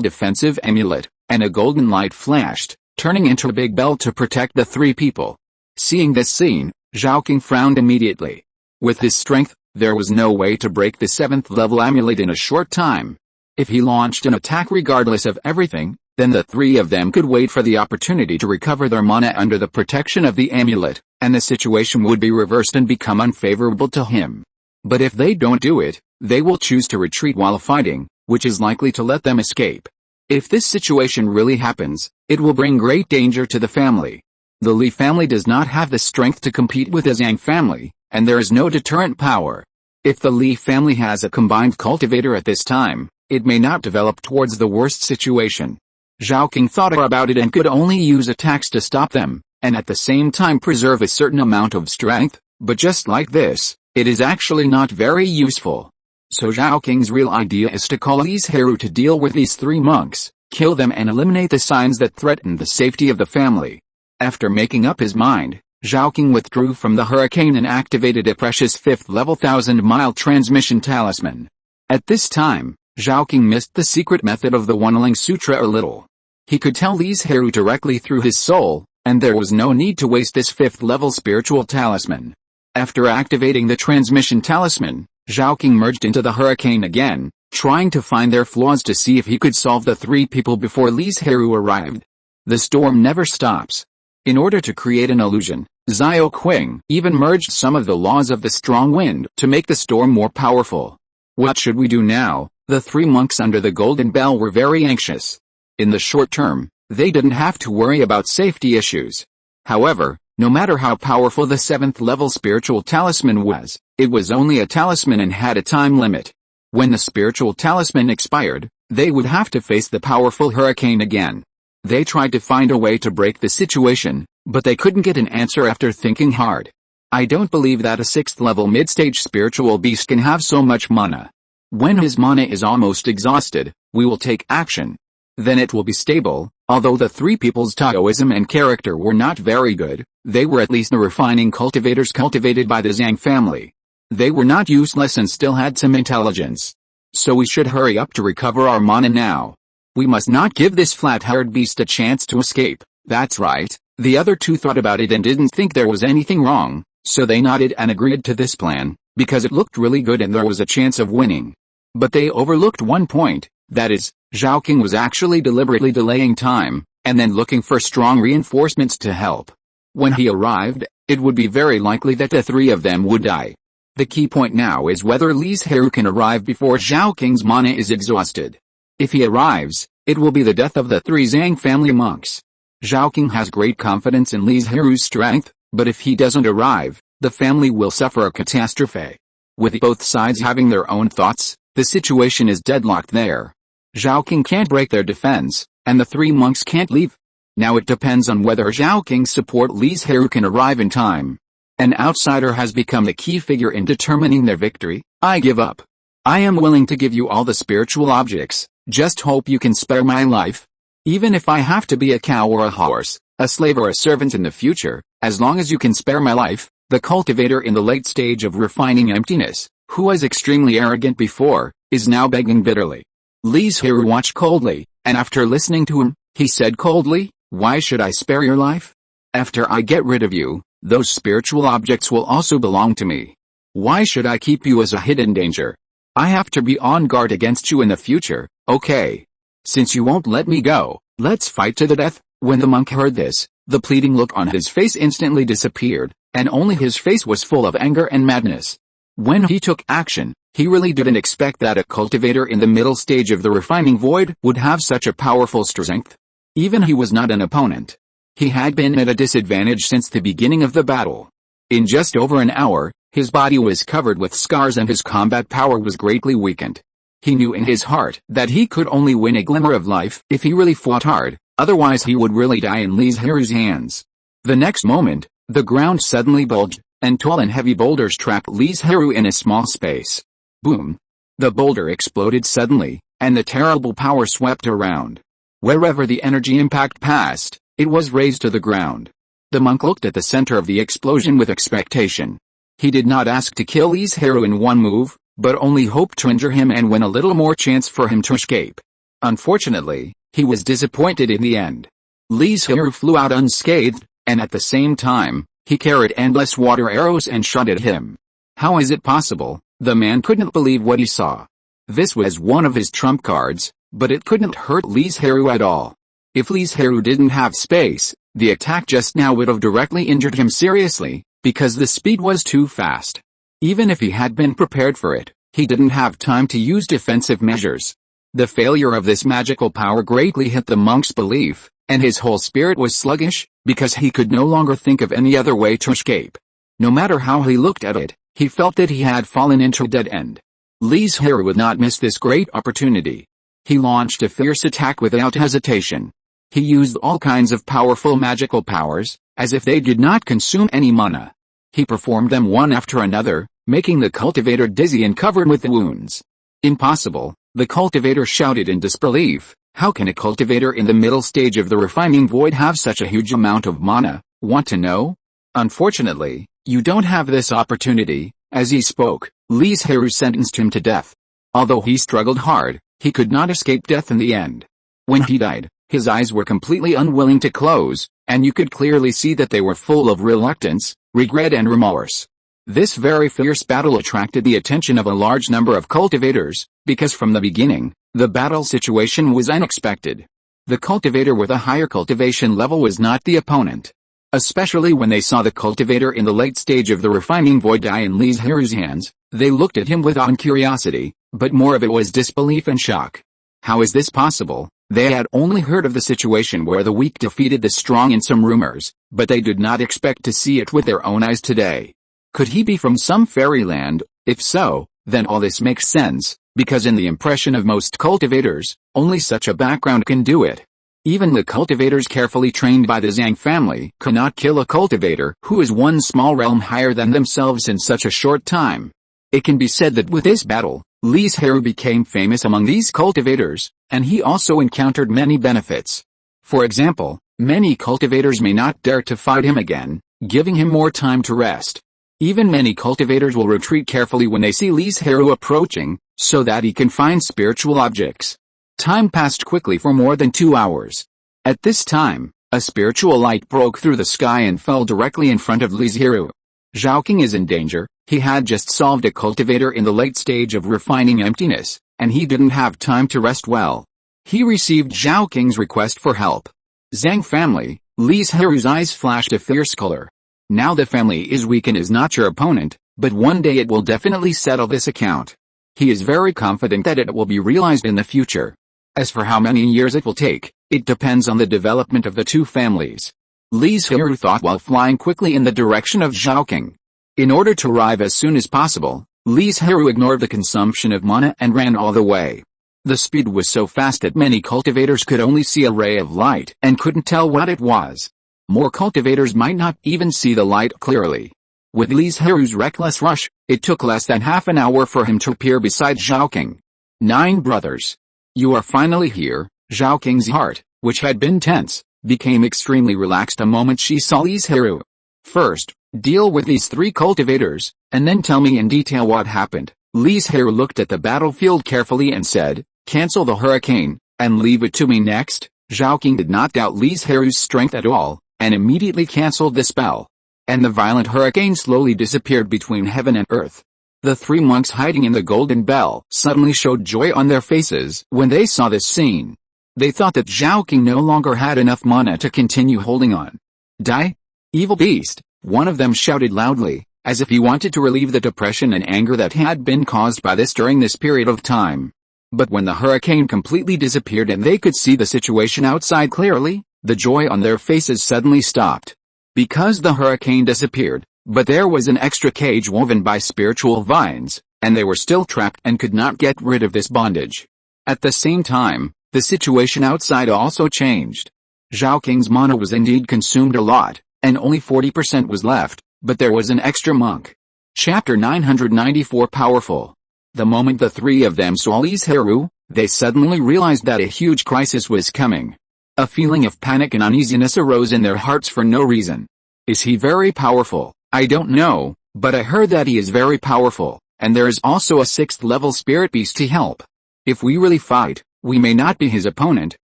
defensive amulet, and a golden light flashed, turning into a big bell to protect the three people. Seeing this scene, Zhao King frowned immediately. With his strength, there was no way to break the 7th level amulet in a short time. If he launched an attack regardless of everything, then the three of them could wait for the opportunity to recover their mana under the protection of the amulet, and the situation would be reversed and become unfavorable to him. But if they don't do it, they will choose to retreat while fighting, which is likely to let them escape. If this situation really happens, it will bring great danger to the family. The Li family does not have the strength to compete with the Zhang family, and there is no deterrent power. If the Li family has a combined cultivator at this time, it may not develop towards the worst situation. Zhao King thought about it and could only use attacks to stop them, and at the same time preserve a certain amount of strength, but just like this, it is actually not very useful. So Zhao King's real idea is to call Li Zhirui to deal with these three monks, kill them and eliminate the signs that threaten the safety of the family. After making up his mind, Zhao King withdrew from the hurricane and activated a precious 5th level 1000-mile transmission talisman. At this time, Zhao King missed the secret method of the Wanling Sutra a little. He could tell Li Zhirui directly through his soul, and there was no need to waste this 5th level spiritual talisman. After activating the transmission talisman, Zhao King merged into the hurricane again, trying to find their flaws to see if he could solve the three people before Li Zhirui arrived. The storm never stops. In order to create an illusion, Xiao Qing even merged some of the laws of the strong wind to make the storm more powerful. What should we do now? The three monks under the golden bell were very anxious. In the short term, they didn't have to worry about safety issues. However, no matter how powerful the 7th level spiritual talisman was, it was only a talisman and had a time limit. When the spiritual talisman expired, they would have to face the powerful hurricane again. They tried to find a way to break the situation, but they couldn't get an answer after thinking hard. I don't believe that a 6th level mid-stage spiritual beast can have so much mana. When his mana is almost exhausted, we will take action. Then it will be stable. Although the three people's Taoism and character were not very good, they were at least the refining cultivators cultivated by the Zhang family. They were not useless and still had some intelligence. So we should hurry up to recover our mana now. We must not give this flat-haired beast a chance to escape. That's right. The other two thought about it and didn't think there was anything wrong, so they nodded and agreed to this plan, because it looked really good and there was a chance of winning. But they overlooked one point, that is, Zhao King was actually deliberately delaying time, and then looking for strong reinforcements to help. When he arrived, it would be very likely that the three of them would die. The key point now is whether Li Zhirui can arrive before Zhao King's mana is exhausted. If he arrives, it will be the death of the three Zhang family monks. Zhao King has great confidence in Li Zhirui's strength, but if he doesn't arrive, the family will suffer a catastrophe. With both sides having their own thoughts, the situation is deadlocked there. Zhaoking can't break their defense, and the three monks can't leave. Now it depends on whether Zhaoking's support Li Zhirui can arrive in time. An outsider has become the key figure in determining their victory. I give up. I am willing to give you all the spiritual objects, just hope you can spare my life. Even if I have to be a cow or a horse, a slave or a servant in the future, as long as you can spare my life. The cultivator in the late stage of refining emptiness, who was extremely arrogant before, is now begging bitterly. Li Zhirui watched coldly, and after listening to him, he said coldly, "Why should I spare your life? After I get rid of you, those spiritual objects will also belong to me. Why should I keep you as a hidden danger? I have to be on guard against you in the future, okay? Since you won't let me go, let's fight to the death." When the monk heard this, the pleading look on his face instantly disappeared, and only his face was full of anger and madness. When he took action, he really didn't expect that a cultivator in the middle stage of the refining void would have such a powerful strength. Even he was not an opponent. He had been at a disadvantage since the beginning of the battle. In just over an hour, his body was covered with scars and his combat power was greatly weakened. He knew in his heart that he could only win a glimmer of life if he really fought hard, otherwise he would really die in Li Zhirui's hands. The next moment, the ground suddenly bulged, and tall and heavy boulders trapped Li Zhirui in a small space. Boom! The boulder exploded suddenly, and the terrible power swept around. Wherever the energy impact passed, it was razed to the ground. The monk looked at the center of the explosion with expectation. He did not ask to kill Li Zhirui in one move, but only hoped to injure him and win a little more chance for him to escape. Unfortunately, he was disappointed in the end. Li Zhirui flew out unscathed, and at the same time, he carried endless water arrows and shot at him. How is it possible? The man couldn't believe what he saw. This was one of his trump cards, but it couldn't hurt Li Zhirui at all. If Li Zhirui didn't have space, the attack just now would have directly injured him seriously, because the speed was too fast. Even if he had been prepared for it, he didn't have time to use defensive measures. The failure of this magical power greatly hit the monk's belief, and his whole spirit was sluggish, because he could no longer think of any other way to escape. No matter how he looked at it, he felt that he had fallen into a dead end. Li Zhirui would not miss this great opportunity. He launched a fierce attack without hesitation. He used all kinds of powerful magical powers, as if they did not consume any mana. He performed them one after another, making the cultivator dizzy and covered with wounds. Impossible, the cultivator shouted in disbelief. How can a cultivator in the middle stage of the refining void have such a huge amount of mana? Want to know? Unfortunately, you don't have this opportunity. As he spoke, Li Zhirui sentenced him to death. Although he struggled hard, he could not escape death in the end. When he died, his eyes were completely unwilling to close, and you could clearly see that they were full of reluctance, regret and remorse. This very fierce battle attracted the attention of a large number of cultivators, because from the beginning, the battle situation was unexpected. The cultivator with a higher cultivation level was not the opponent. Especially when they saw the cultivator in the late stage of the refining void die in Li Zhirui's hands, they looked at him with awe and curiosity, but more of it was disbelief and shock. How is this possible? They had only heard of the situation where the weak defeated the strong in some rumors, but they did not expect to see it with their own eyes today. Could he be from some fairyland? If so, then all this makes sense, because in the impression of most cultivators, only such a background can do it. Even the cultivators carefully trained by the Zhang family cannot kill a cultivator who is one small realm higher than themselves in such a short time. It can be said that with this battle, Li Zhirui became famous among these cultivators, and he also encountered many benefits. For example, many cultivators may not dare to fight him again, giving him more time to rest. Even many cultivators will retreat carefully when they see Li Zhirui approaching, so that he can find spiritual objects. Time passed quickly for more than 2 hours. At this time, a spiritual light broke through the sky and fell directly in front of Li Zhirui. Zhaoking is in danger. He had just solved a cultivator in the late stage of refining emptiness, and he didn't have time to rest well. He received Zhaoking's request for help. Zhang family, Li Zhirui's eyes flashed a fierce color. Now the family is weak and is not your opponent, but one day it will definitely settle this account. He is very confident that it will be realized in the future. As for how many years it will take, it depends on the development of the two families. Li Zhirui thought while flying quickly in the direction of Zhaoking. In order to arrive as soon as possible, Li Zhirui ignored the consumption of mana and ran all the way. The speed was so fast that many cultivators could only see a ray of light and couldn't tell what it was. More cultivators might not even see the light clearly. With Li Zhirui's reckless rush, it took less than half an hour for him to appear beside Zhaoqing. 9 brothers. You are finally here. Zhaoqing's heart, which had been tense, became extremely relaxed the moment she saw Li Zhirui. First, deal with these 3 cultivators, and then tell me in detail what happened. Li Zhirui looked at the battlefield carefully and said, cancel the hurricane, and leave it to me next. Zhaoqing did not doubt Li Zhirui's strength at all, and immediately cancelled the spell. And the violent hurricane slowly disappeared between heaven and earth. The 3 monks hiding in the Golden Bell suddenly showed joy on their faces when they saw this scene. They thought that Zhaoqing no longer had enough mana to continue holding on. Die? Evil beast, one of them shouted loudly, as if he wanted to relieve the depression and anger that had been caused by this during this period of time. But when the hurricane completely disappeared and they could see the situation outside clearly, the joy on their faces suddenly stopped. Because the hurricane disappeared, but there was an extra cage woven by spiritual vines, and they were still trapped and could not get rid of this bondage. At the same time, the situation outside also changed. Zhaoqing's mana was indeed consumed a lot, and only 40% was left, but there was an extra monk. Chapter 994 Powerful. The moment the 3 of them saw Li Zhirui, they suddenly realized that a huge crisis was coming. A feeling of panic and uneasiness arose in their hearts for no reason. Is he very powerful? I don't know, but I heard that he is very powerful, and there is also a 6th level spirit beast to help. If we really fight, we may not be his opponent.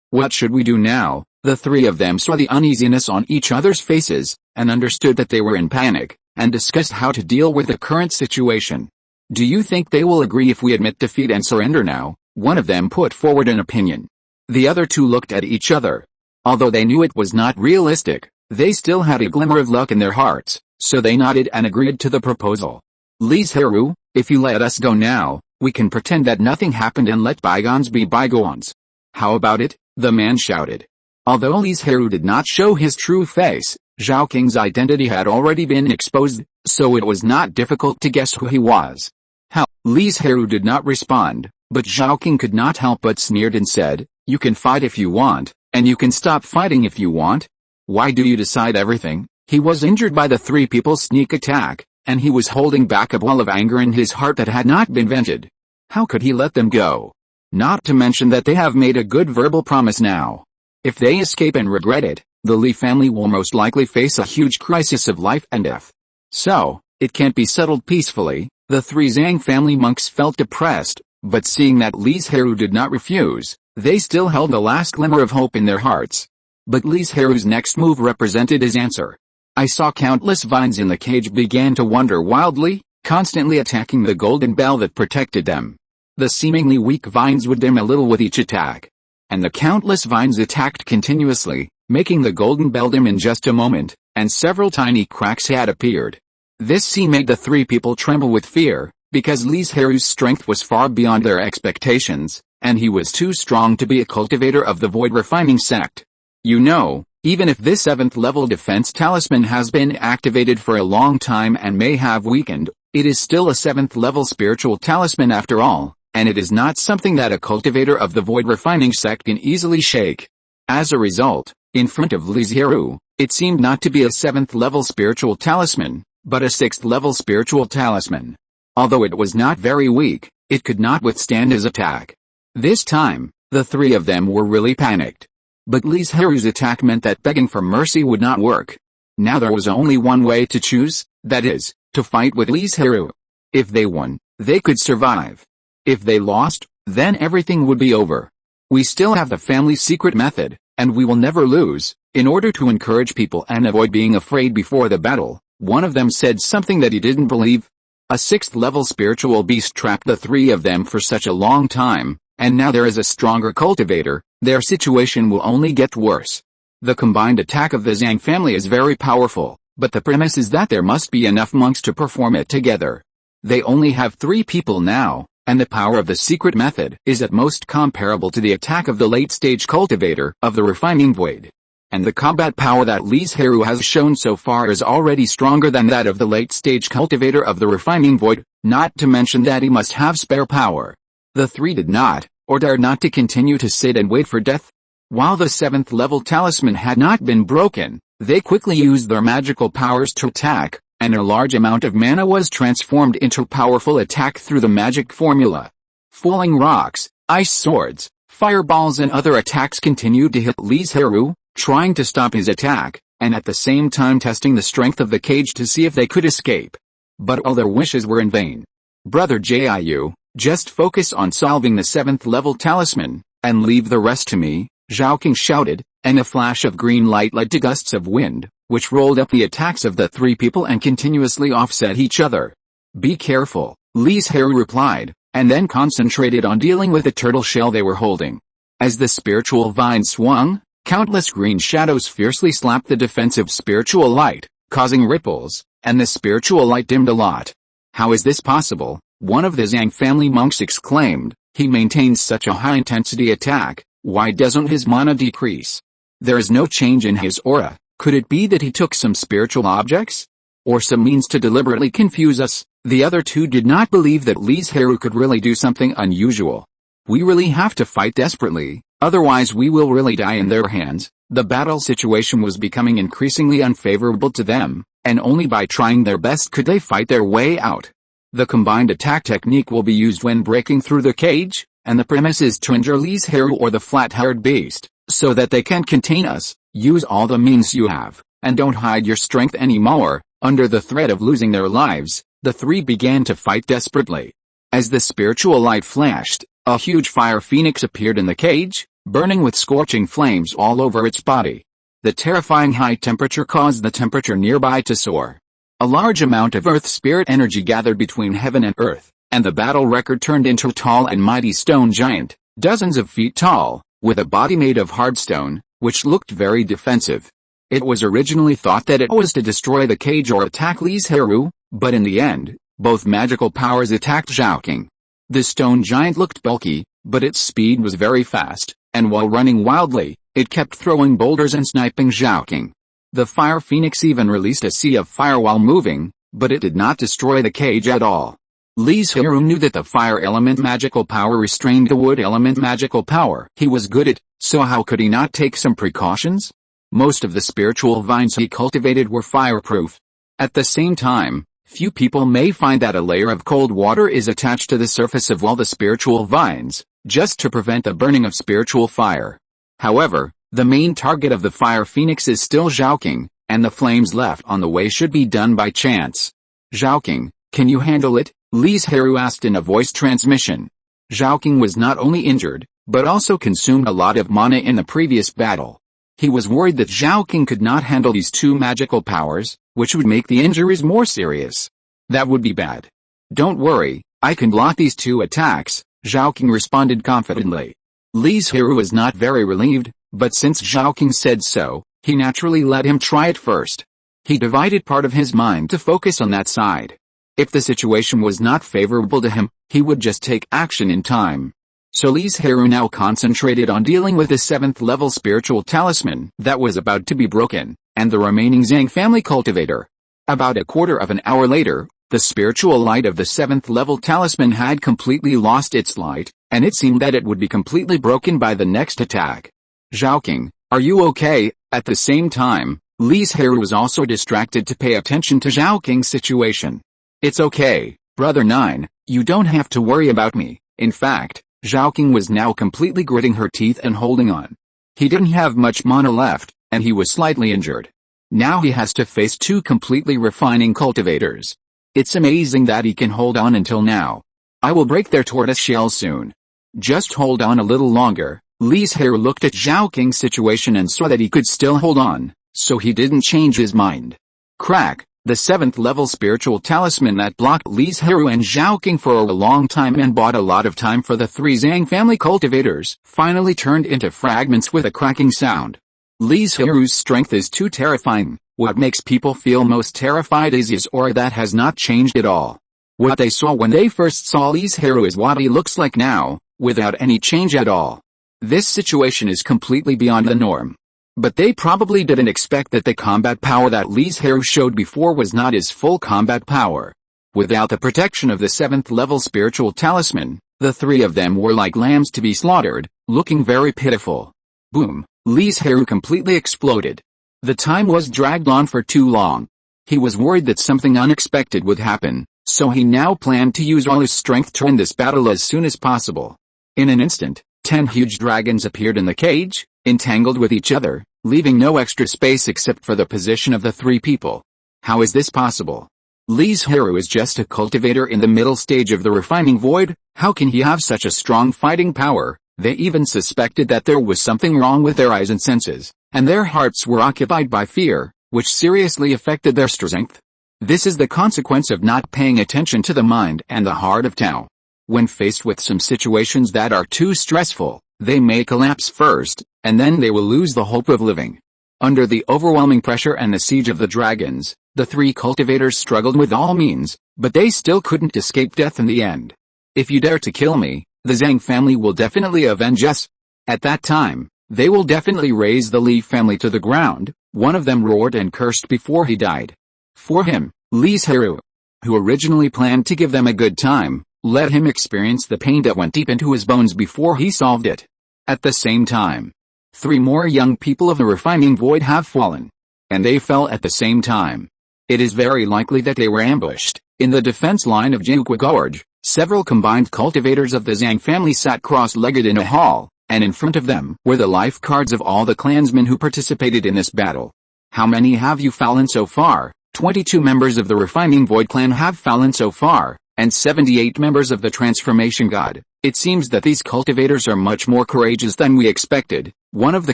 What should we do now? The 3 of them saw the uneasiness on each other's faces, and understood that they were in panic, and discussed how to deal with the current situation. Do you think they will agree if we admit defeat and surrender now? One of them put forward an opinion. The other 2 looked at each other. Although they knew it was not realistic, they still had a glimmer of luck in their hearts, so they nodded and agreed to the proposal. Li Zhirui, if you let us go now, we can pretend that nothing happened and let bygones be bygones. How about it? The man shouted. Although Li Zhirui did not show his true face, Zhaoqing's identity had already been exposed, so it was not difficult to guess who he was. How? Li Zhirui did not respond, but Zhaoqing could not help but sneered and said, you can fight if you want, and you can stop fighting if you want. Why do you decide everything? He was injured by the 3 people's sneak attack, and he was holding back a ball of anger in his heart that had not been vented. How could he let them go? Not to mention that they have made a good verbal promise now. If they escape and regret it, the Li family will most likely face a huge crisis of life and death. So, it can't be settled peacefully. The 3 Zhang family monks felt depressed, but seeing that Li Zhirui did not refuse, they still held the last glimmer of hope in their hearts. But Li Zhirui's next move represented his answer. I saw countless vines in the cage began to wander wildly, constantly attacking the golden bell that protected them. The seemingly weak vines would dim a little with each attack. And the countless vines attacked continuously, making the golden bell dim in just a moment, and several tiny cracks had appeared. This scene made the 3 people tremble with fear, because Li Zhirui's strength was far beyond their expectations, and he was too strong to be a cultivator of the void refining sect. You know, even if this 7th level defense talisman has been activated for a long time and may have weakened, it is still a 7th level spiritual talisman after all, and it is not something that a cultivator of the void refining sect can easily shake. As a result, in front of Li Zhirui, it seemed not to be a 7th level spiritual talisman, but a 6th level spiritual talisman. Although it was not very weak, it could not withstand his attack. This time, the 3 of them were really panicked. But Li Zhirui's attack meant that begging for mercy would not work. Now there was only one way to choose, that is, to fight with Li Zhirui. If they won, they could survive. If they lost, then everything would be over. We still have the family secret method, and we will never lose. In order to encourage people and avoid being afraid before the battle, one of them said something that he didn't believe. A 6th level spiritual beast trapped the 3 of them for such a long time, and now there is a stronger cultivator. Their situation will only get worse. The combined attack of the Zhang family is very powerful, but the premise is that there must be enough monks to perform it together. They only have 3 people now, and the power of the secret method is at most comparable to the attack of the late-stage cultivator of the refining void. and the combat power that Li Zhirui has shown so far is already stronger than that of the late-stage cultivator of the refining void, not to mention that he must have spare power. The three did not, or dared not to continue to sit and wait for death. While the 7th level talisman had not been broken, they quickly used their magical powers to attack, and a large amount of mana was transformed into powerful attack through the magic formula. Falling rocks, ice swords, fireballs and other attacks continued to hit Li Zhirui, trying to stop his attack, and at the same time testing the strength of the cage to see if they could escape. But all their wishes were in vain. Brother Jiu, just focus on solving the 7th level talisman, and leave the rest to me, Zhao King shouted, and a flash of green light led to gusts of wind, which rolled up the attacks of the three people and continuously offset each other. Be careful, Li Zhirui replied, and then concentrated on dealing with the turtle shell they were holding. As the spiritual vine swung, countless green shadows fiercely slapped the defensive spiritual light, causing ripples, and the spiritual light dimmed a lot. How is this possible? One of the Zhang family monks exclaimed. He maintains such a high-intensity attack, why doesn't his mana decrease? There is no change in his aura. Could it be that he took some spiritual objects? Or some means to deliberately confuse us? The other two did not believe that Li Zhirui could really do something unusual. We really have to fight desperately, otherwise we will really die in their hands. The battle situation was becoming increasingly unfavorable to them, and only by trying their best could they fight their way out. The combined attack technique will be used when breaking through the cage, and the premise is to injure Li Zhirui or the flat-haired beast, so that they can't contain us. Use all the means you have, and don't hide your strength anymore. Under the threat of losing their lives, the three began to fight desperately. As the spiritual light flashed, a huge fire phoenix appeared in the cage, burning with scorching flames all over its body. The terrifying high temperature caused the temperature nearby to soar. A large amount of earth spirit energy gathered between heaven and earth, and the battle record turned into a tall and mighty stone giant, dozens of feet tall, with a body made of hard stone, which looked very defensive. It was originally thought that it was to destroy the cage or attack Li Zhirui, but in the end, both magical powers attacked Zhao King. The stone giant looked bulky, but its speed was very fast, and while running wildly, it kept throwing boulders and sniping Zhao King. The fire phoenix even released a sea of fire while moving, but it did not destroy the cage at all. Li Zhirui knew that the fire element magical power restrained the wood element magical power he was good at, so how could he not take some precautions? Most of the spiritual vines he cultivated were fireproof. At the same time, few people may find that a layer of cold water is attached to the surface of all the spiritual vines, just to prevent the burning of spiritual fire. However, the main target of the fire phoenix is still Zhao King, and the flames left on the way should be done by chance. Zhao King, can you handle it? Li Zhirui asked in a voice transmission. Zhao King was not only injured, but also consumed a lot of mana in the previous battle. He was worried that Zhao King could not handle these two magical powers, which would make the injuries more serious. That would be bad. Don't worry, I can block these two attacks, Zhao King responded confidently. Li Zhirui was not very relieved, but since Zhao King said so, he naturally let him try it first. He divided part of his mind to focus on that side. If the situation was not favorable to him, he would just take action in time. So Li Zhirui now concentrated on dealing with the 7th level spiritual talisman that was about to be broken, and the remaining Zhang family cultivator. About a quarter of an hour later, the spiritual light of the 7th level talisman had completely lost its light, and it seemed that it would be completely broken by the next attack. Zhao King, are you okay? At the same time, Li Zhirui was also distracted to pay attention to Zhao King's situation. It's okay, Brother 9, you don't have to worry about me. In fact, Zhao King was now completely gritting her teeth and holding on. He didn't have much mana left, and he was slightly injured. Now he has to face two completely refining cultivators. It's amazing that he can hold on until now. I will break their tortoise shell soon. Just hold on a little longer. Li Zhirui looked at Zhao King's situation and saw that he could still hold on, so he didn't change his mind. Crack! The 7th level spiritual talisman that blocked Li Zhirui and Zhao King for a long time and bought a lot of time for the three Zhang family cultivators finally turned into fragments with a cracking sound. Li Zhirui's strength is too terrifying. What makes people feel most terrified is his aura that has not changed at all. What they saw when they first saw Li Zhirui is what he looks like now, without any change at all. This situation is completely beyond the norm. But they probably didn't expect that the combat power that Li Zhirui showed before was not his full combat power. Without the protection of the 7th level spiritual talisman, the three of them were like lambs to be slaughtered, looking very pitiful. Boom! Li Zhirui completely exploded. The time was dragged on for too long. He was worried that something unexpected would happen, so he now planned to use all his strength to end this battle as soon as possible. In an instant, 10 huge dragons appeared in the cage, entangled with each other, leaving no extra space except for the position of the three people. How is this possible? Li Zhirui is just a cultivator in the middle stage of the refining void. How can he have such a strong fighting power? They even suspected that there was something wrong with their eyes and senses, and their hearts were occupied by fear, which seriously affected their strength. This is the consequence of not paying attention to the mind and the heart of Tao. When faced with some situations that are too stressful, they may collapse first, and then they will lose the hope of living. Under the overwhelming pressure and the siege of the dragons, the three cultivators struggled with all means, but they still couldn't escape death in the end. If you dare to kill me, the Zhang family will definitely avenge us. At that time, they will definitely raze the Li family to the ground. One of them roared and cursed before he died. For him, Li Zhirui, who originally planned to give them a good time, let him experience the pain that went deep into his bones before he solved it. At the same time, 3 more young people of the refining void have fallen. And they fell at the same time. It is very likely that they were ambushed. In the defense line of Jiuqua Gorge, several combined cultivators of the Zhang family sat cross-legged in a hall, and in front of them were the life cards of all the clansmen who participated in this battle. How many have you fallen so far? 22 members of the Refining Void clan have fallen so far, and 78 members of the Transformation God. It seems that these cultivators are much more courageous than we expected, one of the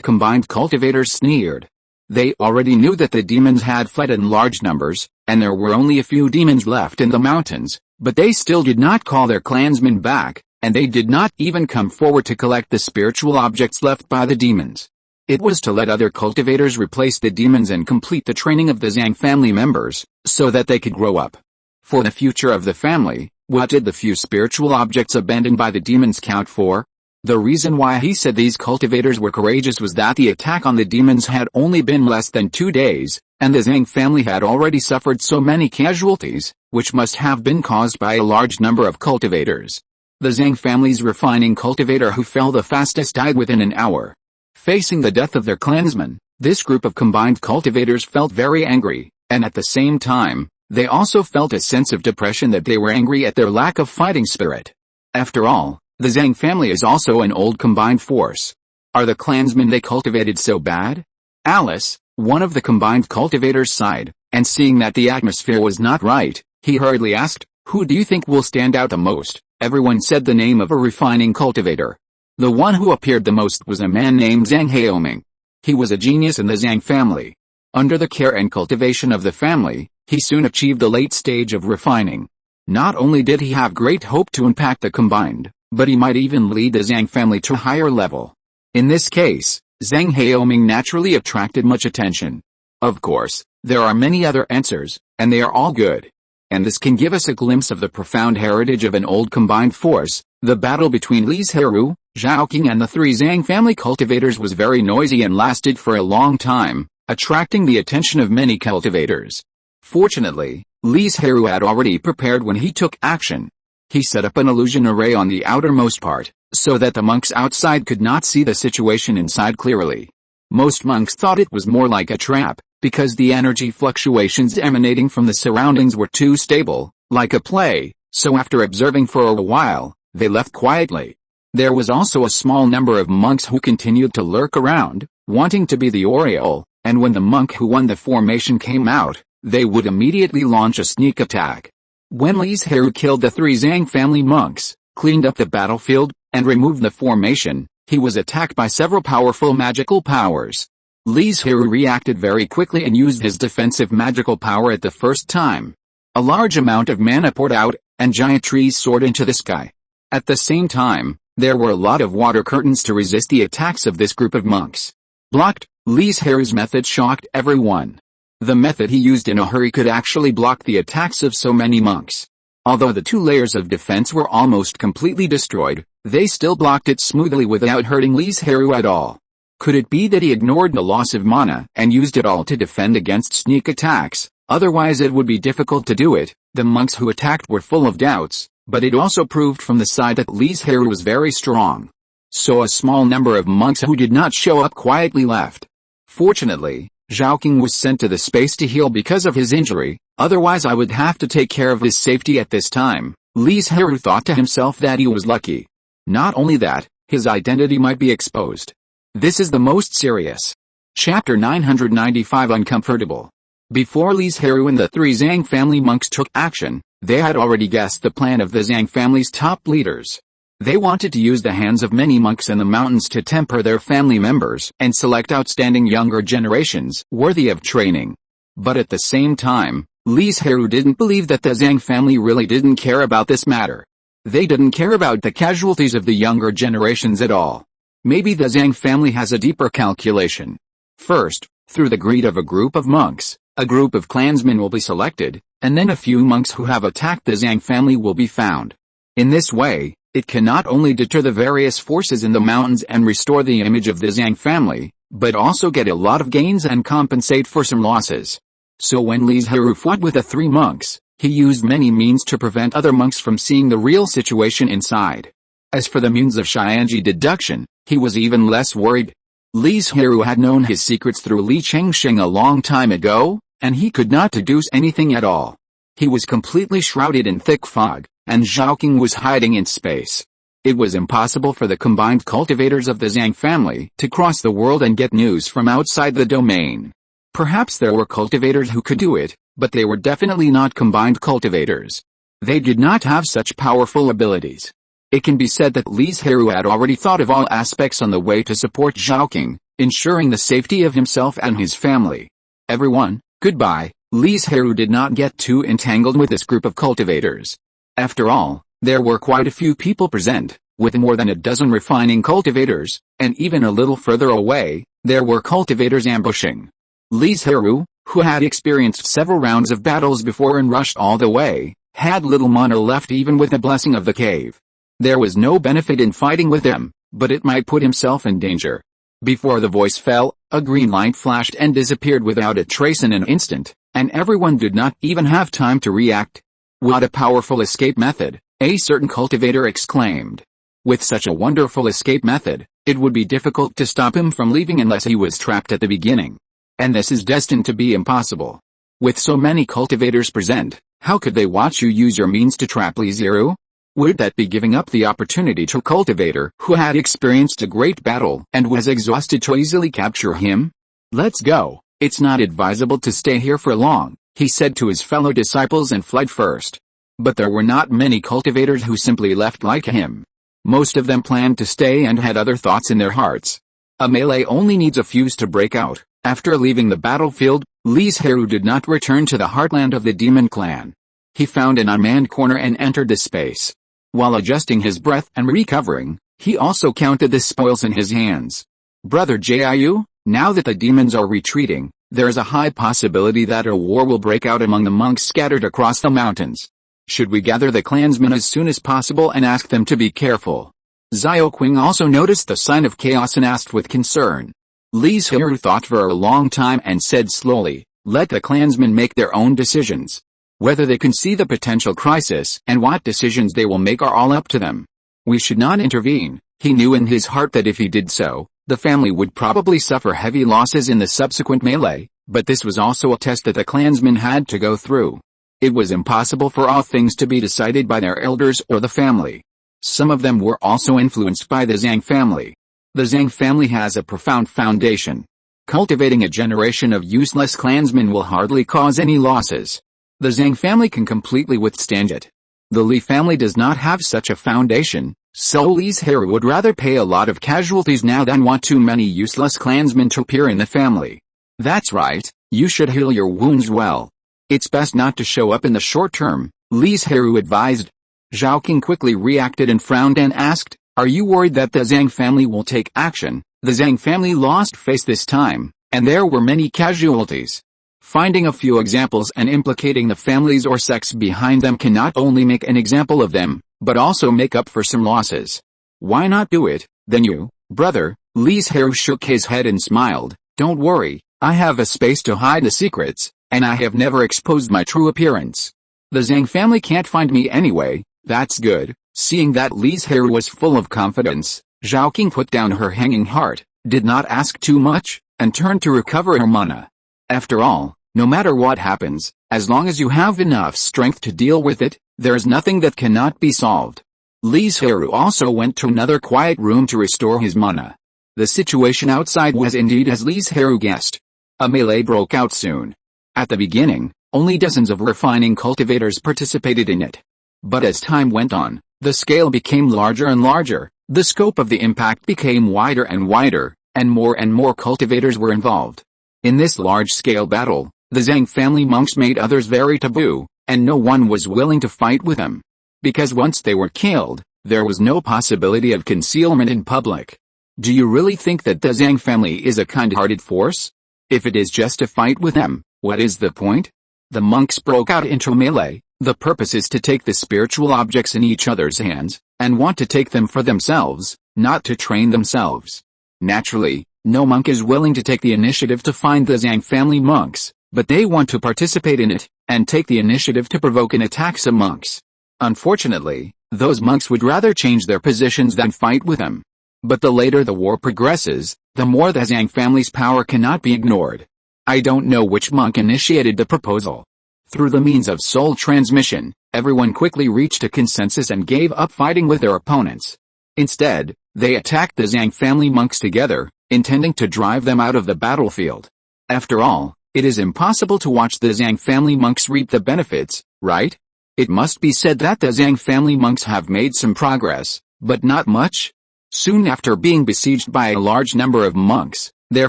combined cultivators sneered. They already knew that the demons had fled in large numbers, and there were only a few demons left in the mountains, but they still did not call their clansmen back, and they did not even come forward to collect the spiritual objects left by the demons. It was to let other cultivators replace the demons and complete the training of the Zhang family members, so that they could grow up. For the future of the family, what did the few spiritual objects abandoned by the demons count for? The reason why he said these cultivators were courageous was that the attack on the demons had only been less than 2 days, and the Zhang family had already suffered so many casualties, which must have been caused by a large number of cultivators. The Zhang family's refining cultivator who fell the fastest died within an hour. Facing the death of their clansmen, this group of combined cultivators felt very angry, and at the same time, they also felt a sense of depression that they were angry at their lack of fighting spirit. After all, the Zhang family is also an old combined force. Are the clansmen they cultivated so bad? Alice, one of the combined cultivators, sighed, and seeing that the atmosphere was not right, he hurriedly asked, "Who do you think will stand out the most?" Everyone said the name of a refining cultivator. The one who appeared the most was a man named Zhang Haoming. He was a genius in the Zhang family. Under the care and cultivation of the family, he soon achieved the late stage of refining. Not only did he have great hope to impact the combined, but he might even lead the Zhang family to a higher level. In this case, Zhang Haoming naturally attracted much attention. Of course, there are many other answers, and they are all good. And this can give us a glimpse of the profound heritage of an old combined force. The battle between Li Zhirui, Zhao King and the 3 Zhang family cultivators was very noisy and lasted for a long time, attracting the attention of many cultivators. Fortunately, Li Zhirui had already prepared when he took action. He set up an illusion array on the outermost part, so that the monks outside could not see the situation inside clearly. Most monks thought it was more like a trap, because the energy fluctuations emanating from the surroundings were too stable, like a play, so after observing for a while, they left quietly. There was also a small number of monks who continued to lurk around, wanting to be the Oriole, and when the monk who won the formation came out, they would immediately launch a sneak attack. When Li Zhirui killed the 3 Zhang family monks, cleaned up the battlefield, and removed the formation, he was attacked by several powerful magical powers. Li Zhirui reacted very quickly and used his defensive magical power at the first time. A large amount of mana poured out, and giant trees soared into the sky. At the same time, there were a lot of water curtains to resist the attacks of this group of monks. Blocked, Li Zhirui's method shocked everyone. The method he used in a hurry could actually block the attacks of so many monks. Although the 2 layers of defense were almost completely destroyed, they still blocked it smoothly without hurting Li Zhirui at all. Could it be that he ignored the loss of mana and used it all to defend against sneak attacks? Otherwise it would be difficult to do it. The monks who attacked were full of doubts, but it also proved from the side that Li Zhirui was very strong. So a small number of monks who did not show up quietly left. Fortunately, Zhaoqing was sent to the space to heal because of his injury, otherwise I would have to take care of his safety at this time. Li Zhirui thought to himself that he was lucky. Not only that, his identity might be exposed. This is the most serious. Chapter 995 Uncomfortable. Before Li Zhirui and the three Zhang family monks took action, they had already guessed the plan of the Zhang family's top leaders. They wanted to use the hands of many monks in the mountains to temper their family members and select outstanding younger generations worthy of training. But at the same time, Li Zhirui didn't believe that the Zhang family really didn't care about this matter. They didn't care about the casualties of the younger generations at all. Maybe the Zhang family has a deeper calculation. First, through the greed of a group of monks, a group of clansmen will be selected, and then a few monks who have attacked the Zhang family will be found. In this way, it can not only deter the various forces in the mountains and restore the image of the Zhang family, but also get a lot of gains and compensate for some losses. So when Li Zhirui fought with the three monks, he used many means to prevent other monks from seeing the real situation inside. As for the means of Xianji deduction, he was even less worried. Li Zhirui had known his secrets through Li Chengsheng a long time ago, and he could not deduce anything at all. He was completely shrouded in thick fog, and Zhaoqing was hiding in space. It was impossible for the combined cultivators of the Zhang family to cross the world and get news from outside the domain. Perhaps there were cultivators who could do it, but they were definitely not combined cultivators. They did not have such powerful abilities. It can be said that Li Zhirui had already thought of all aspects on the way to support Zhaoqing, ensuring the safety of himself and his family. Everyone, goodbye. Li Zhirui did not get too entangled with this group of cultivators. After all, there were quite a few people present, with more than a dozen refining cultivators, and even a little further away, there were cultivators ambushing. Li Zhirui, who had experienced several rounds of battles before and rushed all the way, had little mana left even with the blessing of the cave. There was no benefit in fighting with him, but it might put himself in danger. Before the voice fell, a green light flashed and disappeared without a trace in an instant, and everyone did not even have time to react. What a powerful escape method, a certain cultivator exclaimed. With such a wonderful escape method, it would be difficult to stop him from leaving unless he was trapped at the beginning. And this is destined to be impossible. With so many cultivators present, how could they watch you use your means to trap Li Zhirui? Would that be giving up the opportunity to a cultivator who had experienced a great battle and was exhausted to easily capture him? Let's go. It's not advisable to stay here for long, he said to his fellow disciples and fled first. But there were not many cultivators who simply left like him. Most of them planned to stay and had other thoughts in their hearts. A melee only needs a fuse to break out. After leaving the battlefield, Li Zhirui did not return to the heartland of the demon clan. He found an unmanned corner and entered the space. While adjusting his breath and recovering, he also counted the spoils in his hands. Brother Jiu, now that the demons are retreating, there is a high possibility that a war will break out among the monks scattered across the mountains. Should we gather the clansmen as soon as possible and ask them to be careful? Xiaoqing also noticed the sign of chaos and asked with concern. Li Zhirui thought for a long time and said slowly, let the clansmen make their own decisions. Whether they can see the potential crisis and what decisions they will make are all up to them. We should not intervene. He knew in his heart that if he did so, the family would probably suffer heavy losses in the subsequent melee, but this was also a test that the clansmen had to go through. It was impossible for all things to be decided by their elders or the family. Some of them were also influenced by the Zhang family. The Zhang family has a profound foundation. Cultivating a generation of useless clansmen will hardly cause any losses. The Zhang family can completely withstand it. The Li family does not have such a foundation, so Li Zhirui would rather pay a lot of casualties now than want too many useless clansmen to appear in the family. That's right, you should heal your wounds well. It's best not to show up in the short term, Li Zhirui advised. Zhaoqing quickly reacted and frowned and asked, are you worried that the Zhang family will take action? The Zhang family lost face this time, and there were many casualties. Finding a few examples and implicating the families or sects behind them can not only make an example of them, but also make up for some losses. Why not do it, then you, brother? Li Zhirui shook his head and smiled. Don't worry, I have a space to hide the secrets, and I have never exposed my true appearance. The Zhang family can't find me anyway. That's good. Seeing that Li Zhirui was full of confidence, Zhao Qing put down her hanging heart, did not ask too much, and turned to recover her mana. After all, no matter what happens, as long as you have enough strength to deal with it, there is nothing that cannot be solved. Li Zhirui also went to another quiet room to restore his mana. The situation outside was indeed as Li Zhirui guessed. A melee broke out soon. At the beginning, only dozens of refining cultivators participated in it. But as time went on, the scale became larger and larger, the scope of the impact became wider and wider, and more cultivators were involved. In this large-scale battle, the Zhang family monks made others very taboo, and no one was willing to fight with them. Because once they were killed, there was no possibility of concealment in public. Do you really think that the Zhang family is a kind-hearted force? If it is just to fight with them, what is the point? The monks broke out into melee. The purpose is to take the spiritual objects in each other's hands, and want to take them for themselves, not to train themselves. Naturally, no monk is willing to take the initiative to find the Zhang family monks, but they want to participate in it, and take the initiative to provoke and attack some monks. Unfortunately, those monks would rather change their positions than fight with them. But the later the war progresses, the more the Zhang family's power cannot be ignored. I don't know which monk initiated the proposal. Through the means of soul transmission, everyone quickly reached a consensus and gave up fighting with their opponents. Instead, they attacked the Zhang family monks together, intending to drive them out of the battlefield. After all, it is impossible to watch the Zhang family monks reap the benefits, right? It must be said that the Zhang family monks have made some progress, but not much. Soon after being besieged by a large number of monks, their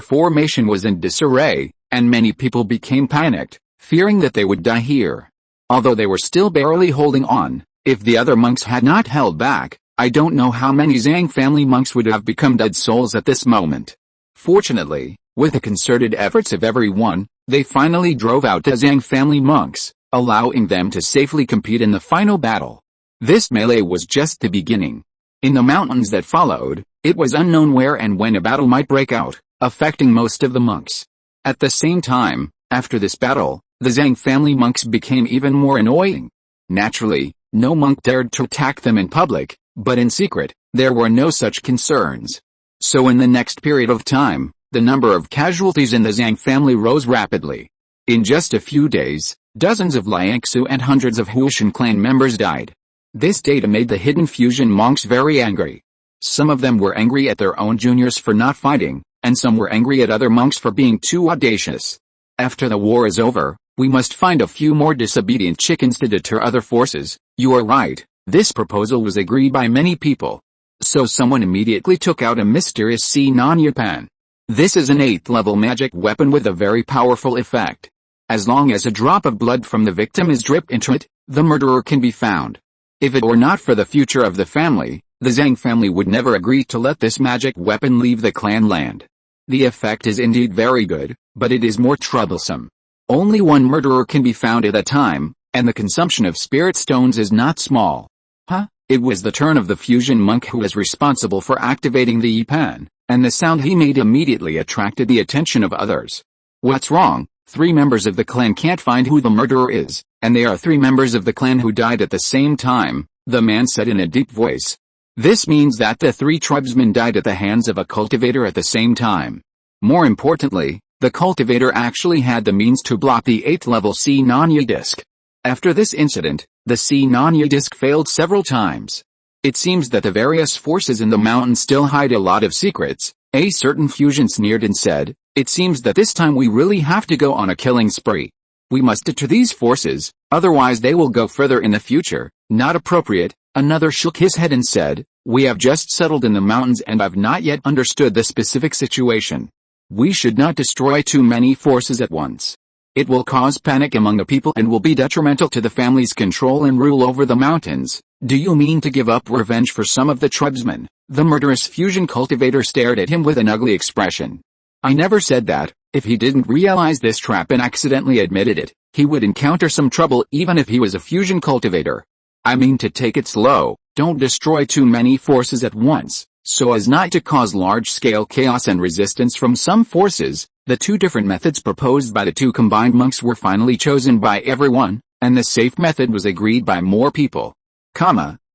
formation was in disarray, and many people became panicked, fearing that they would die here. Although they were still barely holding on, if the other monks had not held back, I don't know how many Zhang family monks would have become dead souls at this moment. Fortunately, with the concerted efforts of everyone, they finally drove out the Zhang family monks, allowing them to safely compete in the final battle. This melee was just the beginning. In the mountains that followed, it was unknown where and when a battle might break out, affecting most of the monks. At the same time, after this battle, the Zhang family monks became even more annoying. Naturally, no monk dared to attack them in public, but in secret, there were no such concerns. So in the next period of time, the number of casualties in the Zhang family rose rapidly. In just a few days, dozens of Liangsu and hundreds of Huishan clan members died. This data made the hidden fusion monks very angry. Some of them were angry at their own juniors for not fighting, and some were angry at other monks for being too audacious. After the war is over, we must find a few more disobedient chickens to deter other forces. You are right, this proposal was agreed by many people. So someone immediately took out a mysterious C-non-Yapan. This is an 8th level magic weapon with a very powerful effect. As long as a drop of blood from the victim is dripped into it, the murderer can be found. If it were not for the future of the family, the Zhang family would never agree to let this magic weapon leave the clan land. The effect is indeed very good, but it is more troublesome. Only one murderer can be found at a time, and the consumption of spirit stones is not small. It was the turn of the fusion monk who was responsible for activating the Yipan, and the sound he made immediately attracted the attention of others. What's wrong? 3 members of the clan can't find who the murderer is, and they are 3 members of the clan who died at the same time, the man said in a deep voice. This means that the 3 tribesmen died at the hands of a cultivator at the same time. More importantly, the cultivator actually had the means to block the 8th level C-non-Yi disc. After this incident, the C-non-Yi disc failed several times. It seems that the various forces in the mountain still hide a lot of secrets. A certain fusion sneered and said, it seems that this time we really have to go on a killing spree. We must deter these forces, otherwise they will go further in the future. Not appropriate. Another shook his head and said, we have just settled in the mountains and I've not yet understood the specific situation. We should not destroy too many forces at once. It will cause panic among the people and will be detrimental to the family's control and rule over the mountains. Do you mean to give up revenge for some of the tribesmen? The murderous fusion cultivator stared at him with an ugly expression. I never said that. If he didn't realize this trap and accidentally admitted it, he would encounter some trouble even if he was a fusion cultivator. I mean to take it slow, don't destroy too many forces at once. So as not to cause large-scale chaos and resistance from some forces, the two different methods proposed by the two combined monks were finally chosen by everyone, and the safe method was agreed by more people.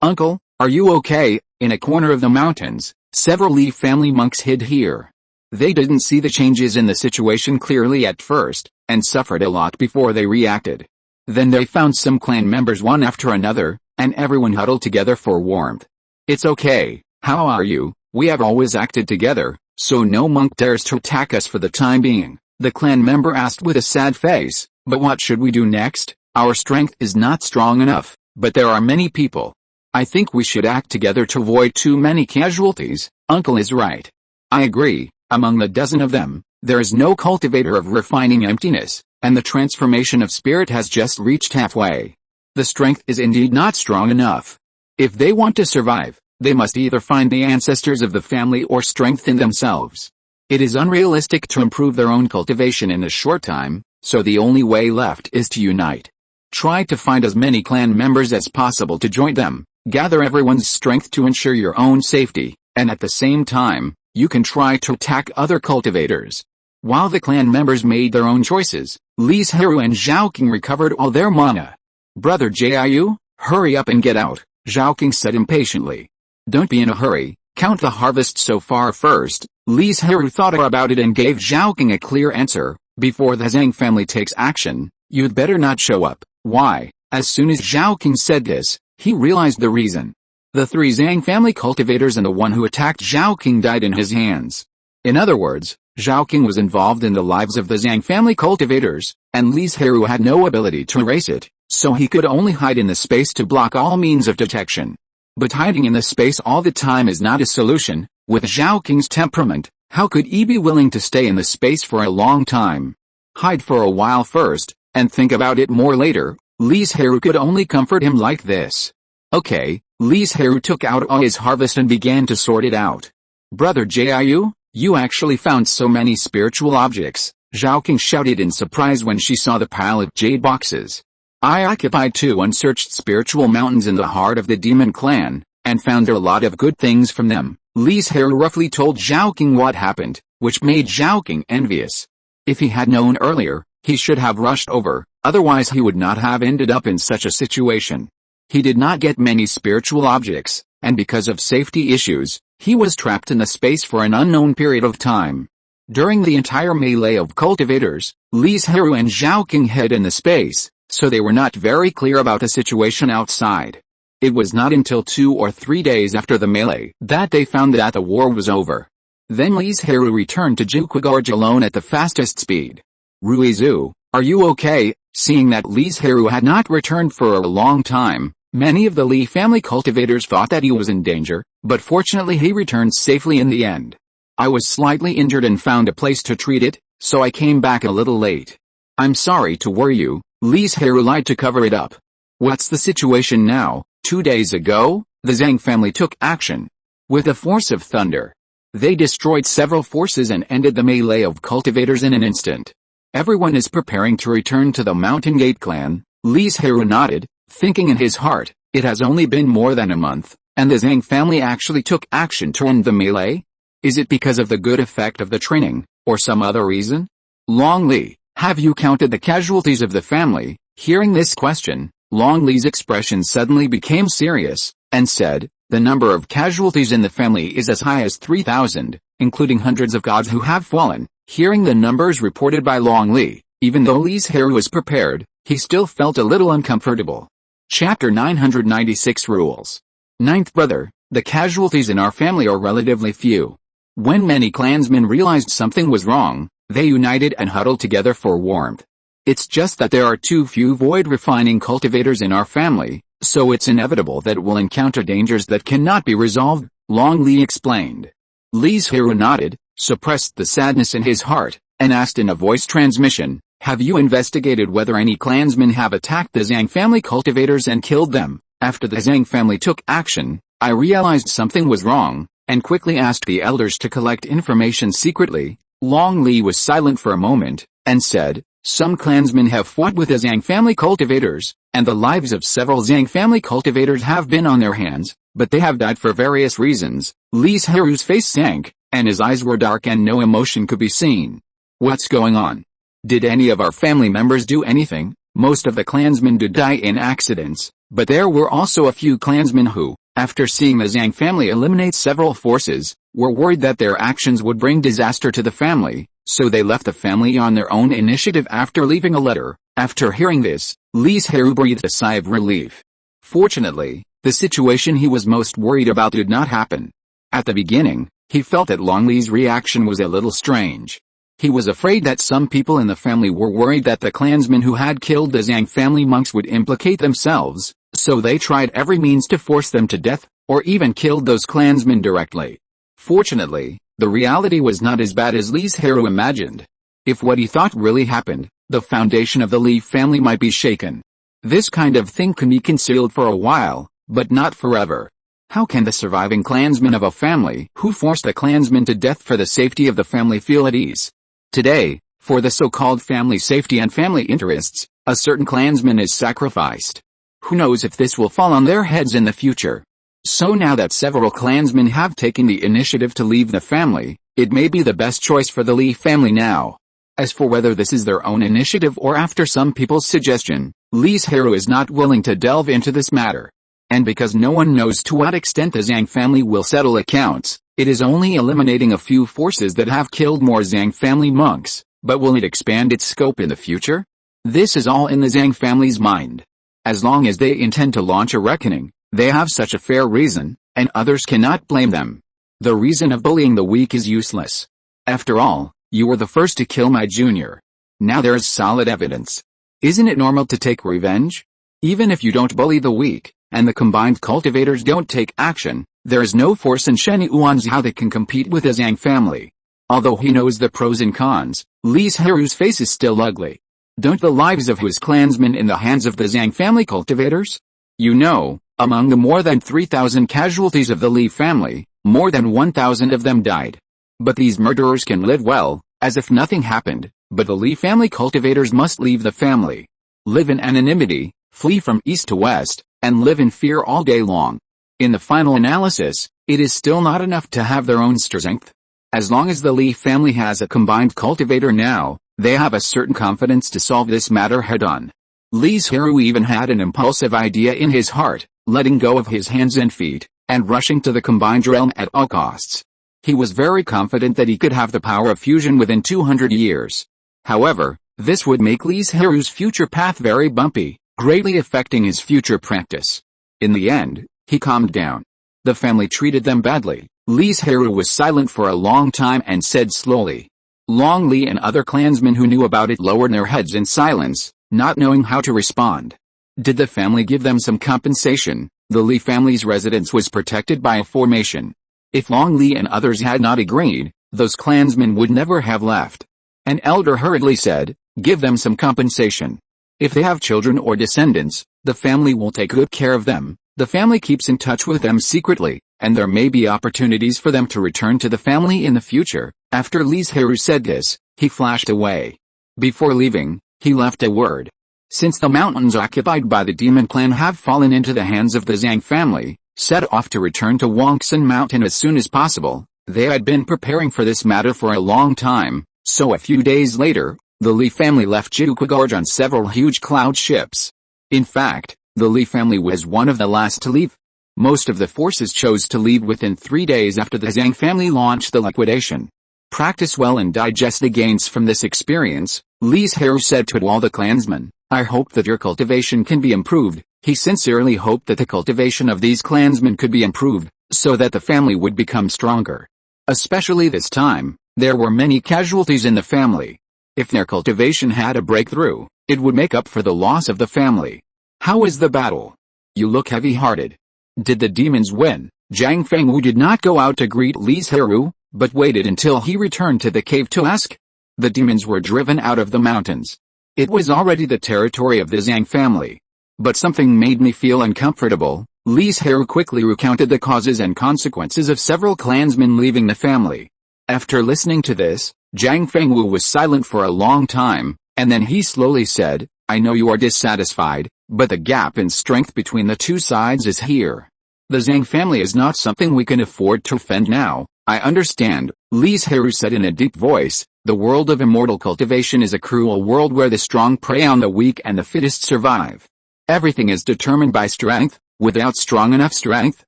Uncle, are you okay? In a corner of the mountains, several Li family monks hid here. They didn't see the changes in the situation clearly at first, and suffered a lot before they reacted. Then they found some clan members one after another, and everyone huddled together for warmth. It's okay, how are you? We have always acted together, so no monk dares to attack us for the time being, the clan member asked with a sad face. But what should we do next? Our strength is not strong enough, but there are many people. I think we should act together to avoid too many casualties. Uncle is right. I agree. Among the dozen of them, there is no cultivator of refining emptiness, and the transformation of spirit has just reached halfway. The strength is indeed not strong enough. If they want to survive, they must either find the ancestors of the family or strengthen themselves. It is unrealistic to improve their own cultivation in a short time, so the only way left is to unite. Try to find as many clan members as possible to join them, gather everyone's strength to ensure your own safety, and at the same time, you can try to attack other cultivators. While the clan members made their own choices, Li Zhirui and Zhaoqing recovered all their mana. Brother Jiu, hurry up and get out, Zhaoqing said impatiently. Don't be in a hurry, count the harvest so far first. Li Zhirui thought about it and gave Zhaoqing a clear answer. Before the Zhang family takes action, you'd better not show up. Why? As soon as Zhaoqing said this, he realized the reason. The three Zhang family cultivators and the one who attacked Zhaoqing died in his hands. In other words, Zhaoqing was involved in the lives of the Zhang family cultivators, and Li Zhirui had no ability to erase it, so he could only hide in the space to block all means of detection. But hiding in the space all the time is not a solution. With Zhaoqing's temperament, how could he be willing to stay in the space for a long time? Hide for a while first, and think about it more later. Li Zhirui could only comfort him like this. Okay, Li Zhirui took out all his harvest and began to sort it out. Brother Jiu, you actually found so many spiritual objects, Zhaoqing shouted in surprise when she saw the pile of jade boxes. I occupied 2 unsearched spiritual mountains in the heart of the demon clan, and found a lot of good things from them. Li Zhirui roughly told Zhaoqing what happened, which made Zhaoqing envious. If he had known earlier, he should have rushed over, otherwise he would not have ended up in such a situation. He did not get many spiritual objects, and because of safety issues, he was trapped in the space for an unknown period of time. During the entire melee of cultivators, Li Zhirui and Zhaoqing hid in the space, so they were not very clear about the situation outside. It was not until 2 or 3 days after the melee that they found that the war was over. Then Li Zhirui returned to Jukwagorge alone at the fastest speed. Ruizu, are you okay? Seeing that Li Zhirui had not returned for a long time, many of the Li family cultivators thought that he was in danger, but fortunately he returned safely in the end. I was slightly injured and found a place to treat it, so I came back a little late. I'm sorry to worry you, Li Zhirui lied to cover it up. What's the situation now? 2 days ago, the Zhang family took action. With the force of thunder, they destroyed several forces and ended the melee of cultivators in an instant. Everyone is preparing to return to the Mountain Gate clan. Li Zhirui nodded, thinking in his heart, it has only been more than a month, and the Zhang family actually took action to end the melee? Is it because of the good effect of the training, or some other reason? Long Li, have you counted the casualties of the family? Hearing this question, Long Li's expression suddenly became serious, and said, the number of casualties in the family is as high as 3,000, including hundreds of gods who have fallen. Hearing the numbers reported by Long Li, even though Li Zhirui was prepared, he still felt a little uncomfortable. Chapter 996 Rules. Ninth brother, the casualties in our family are relatively few. When many clansmen realized something was wrong, they united and huddled together for warmth. It's just that there are too few void refining cultivators in our family, so it's inevitable that we'll encounter dangers that cannot be resolved, Long Li explained. Li Zhirui nodded, suppressed the sadness in his heart, and asked in a voice transmission, have you investigated whether any clansmen have attacked the Zhang family cultivators and killed them? After the Zhang family took action, I realized something was wrong, and quickly asked the elders to collect information secretly. Long Li was silent for a moment, and said, some clansmen have fought with the Zhang family cultivators, and the lives of several Zhang family cultivators have been on their hands, but they have died for various reasons. Li Zhirui's face sank, and his eyes were dark and no emotion could be seen. What's going on? Did any of our family members do anything? Most of the clansmen did die in accidents, but there were also a few clansmen who, after seeing the Zhang family eliminate several forces, were worried that their actions would bring disaster to the family, so they left the family on their own initiative after leaving a letter. After hearing this, Li Zhirui breathed a sigh of relief. Fortunately, the situation he was most worried about did not happen. At the beginning, he felt that Long Li's reaction was a little strange. He was afraid that some people in the family were worried that the clansmen who had killed the Zhang family monks would implicate themselves, so they tried every means to force them to death, or even killed those clansmen directly. Fortunately, the reality was not as bad as Li Zhirui imagined. If what he thought really happened, the foundation of the Li family might be shaken. This kind of thing can be concealed for a while, but not forever. How can the surviving clansmen of a family who forced the clansmen to death for the safety of the family feel at ease? Today, for the so-called family safety and family interests, a certain clansman is sacrificed. Who knows if this will fall on their heads in the future? So now that several clansmen have taken the initiative to leave the family, it may be the best choice for the Li family now. As for whether this is their own initiative or after some people's suggestion, Li Zhirui is not willing to delve into this matter. And because no one knows to what extent the Zhang family will settle accounts, it is only eliminating a few forces that have killed more Zhang family monks, but will it expand its scope in the future? This is all in the Zhang family's mind. As long as they intend to launch a reckoning, they have such a fair reason, and others cannot blame them. The reason of bullying the weak is useless. After all, you were the first to kill my junior. Now there is solid evidence. Isn't it normal to take revenge? Even if you don't bully the weak, and the combined cultivators don't take action, there is no force in Shen Yuanzhao that can compete with the Zhang family. Although he knows the pros and cons, Li Zhirui's face is still ugly. Don't the lives of his clansmen in the hands of the Zhang family cultivators? You know, among the more than 3,000 casualties of the Li family, more than 1,000 of them died. But these murderers can live well, as if nothing happened, but the Li family cultivators must leave the family. Live in anonymity, flee from east to west, and live in fear all day long. In the final analysis, it is still not enough to have their own strength. As long as the Li family has a combined cultivator now, they have a certain confidence to solve this matter head-on. Li Zhirui even had an impulsive idea in his heart, letting go of his hands and feet, and rushing to the combined realm at all costs. He was very confident that he could have the power of fusion within 200 years. However, this would make Li Zhirui's future path very bumpy, greatly affecting his future practice. In the end, he calmed down. The family treated them badly. Li Zhirui was silent for a long time and said slowly. Long Li and other clansmen who knew about it lowered their heads in silence, not knowing how to respond. Did the family give them some compensation? The Li family's residence was protected by a formation. If Long Li and others had not agreed, those clansmen would never have left. An elder hurriedly said, give them some compensation. If they have children or descendants, the family will take good care of them. The family keeps in touch with them secretly, and there may be opportunities for them to return to the family in the future. After Li Zhirui said this, he flashed away. Before leaving, he left a word. Since the mountains occupied by the demon clan have fallen into the hands of the Zhang family, set off to return to Wangsun Mountain as soon as possible, they had been preparing for this matter for a long time, so a few days later, the Li family left Jiuqu Gorge on several huge cloud ships. In fact, the Li family was one of the last to leave. Most of the forces chose to leave within 3 days after the Zhang family launched the liquidation. Practice well and digest the gains from this experience, Li Zhirui said to all the clansmen. I hope that your cultivation can be improved. He sincerely hoped that the cultivation of these clansmen could be improved, so that the family would become stronger. Especially this time, there were many casualties in the family. If their cultivation had a breakthrough, it would make up for the loss of the family. How is the battle? You look heavy-hearted. Did the demons win? Zhang Fengwu did not go out to greet Li Zhirui, but waited until he returned to the cave to ask. The demons were driven out of the mountains. It was already the territory of the Zhang family. But something made me feel uncomfortable. Li Zhirui quickly recounted the causes and consequences of several clansmen leaving the family. After listening to this, Zhang Fengwu was silent for a long time, and then he slowly said, I know you are dissatisfied, but the gap in strength between the two sides is here. The Zhang family is not something we can afford to offend now, I understand, Li Zhirui said in a deep voice. The world of immortal cultivation is a cruel world where the strong prey on the weak and the fittest survive. Everything is determined by strength. Without strong enough strength,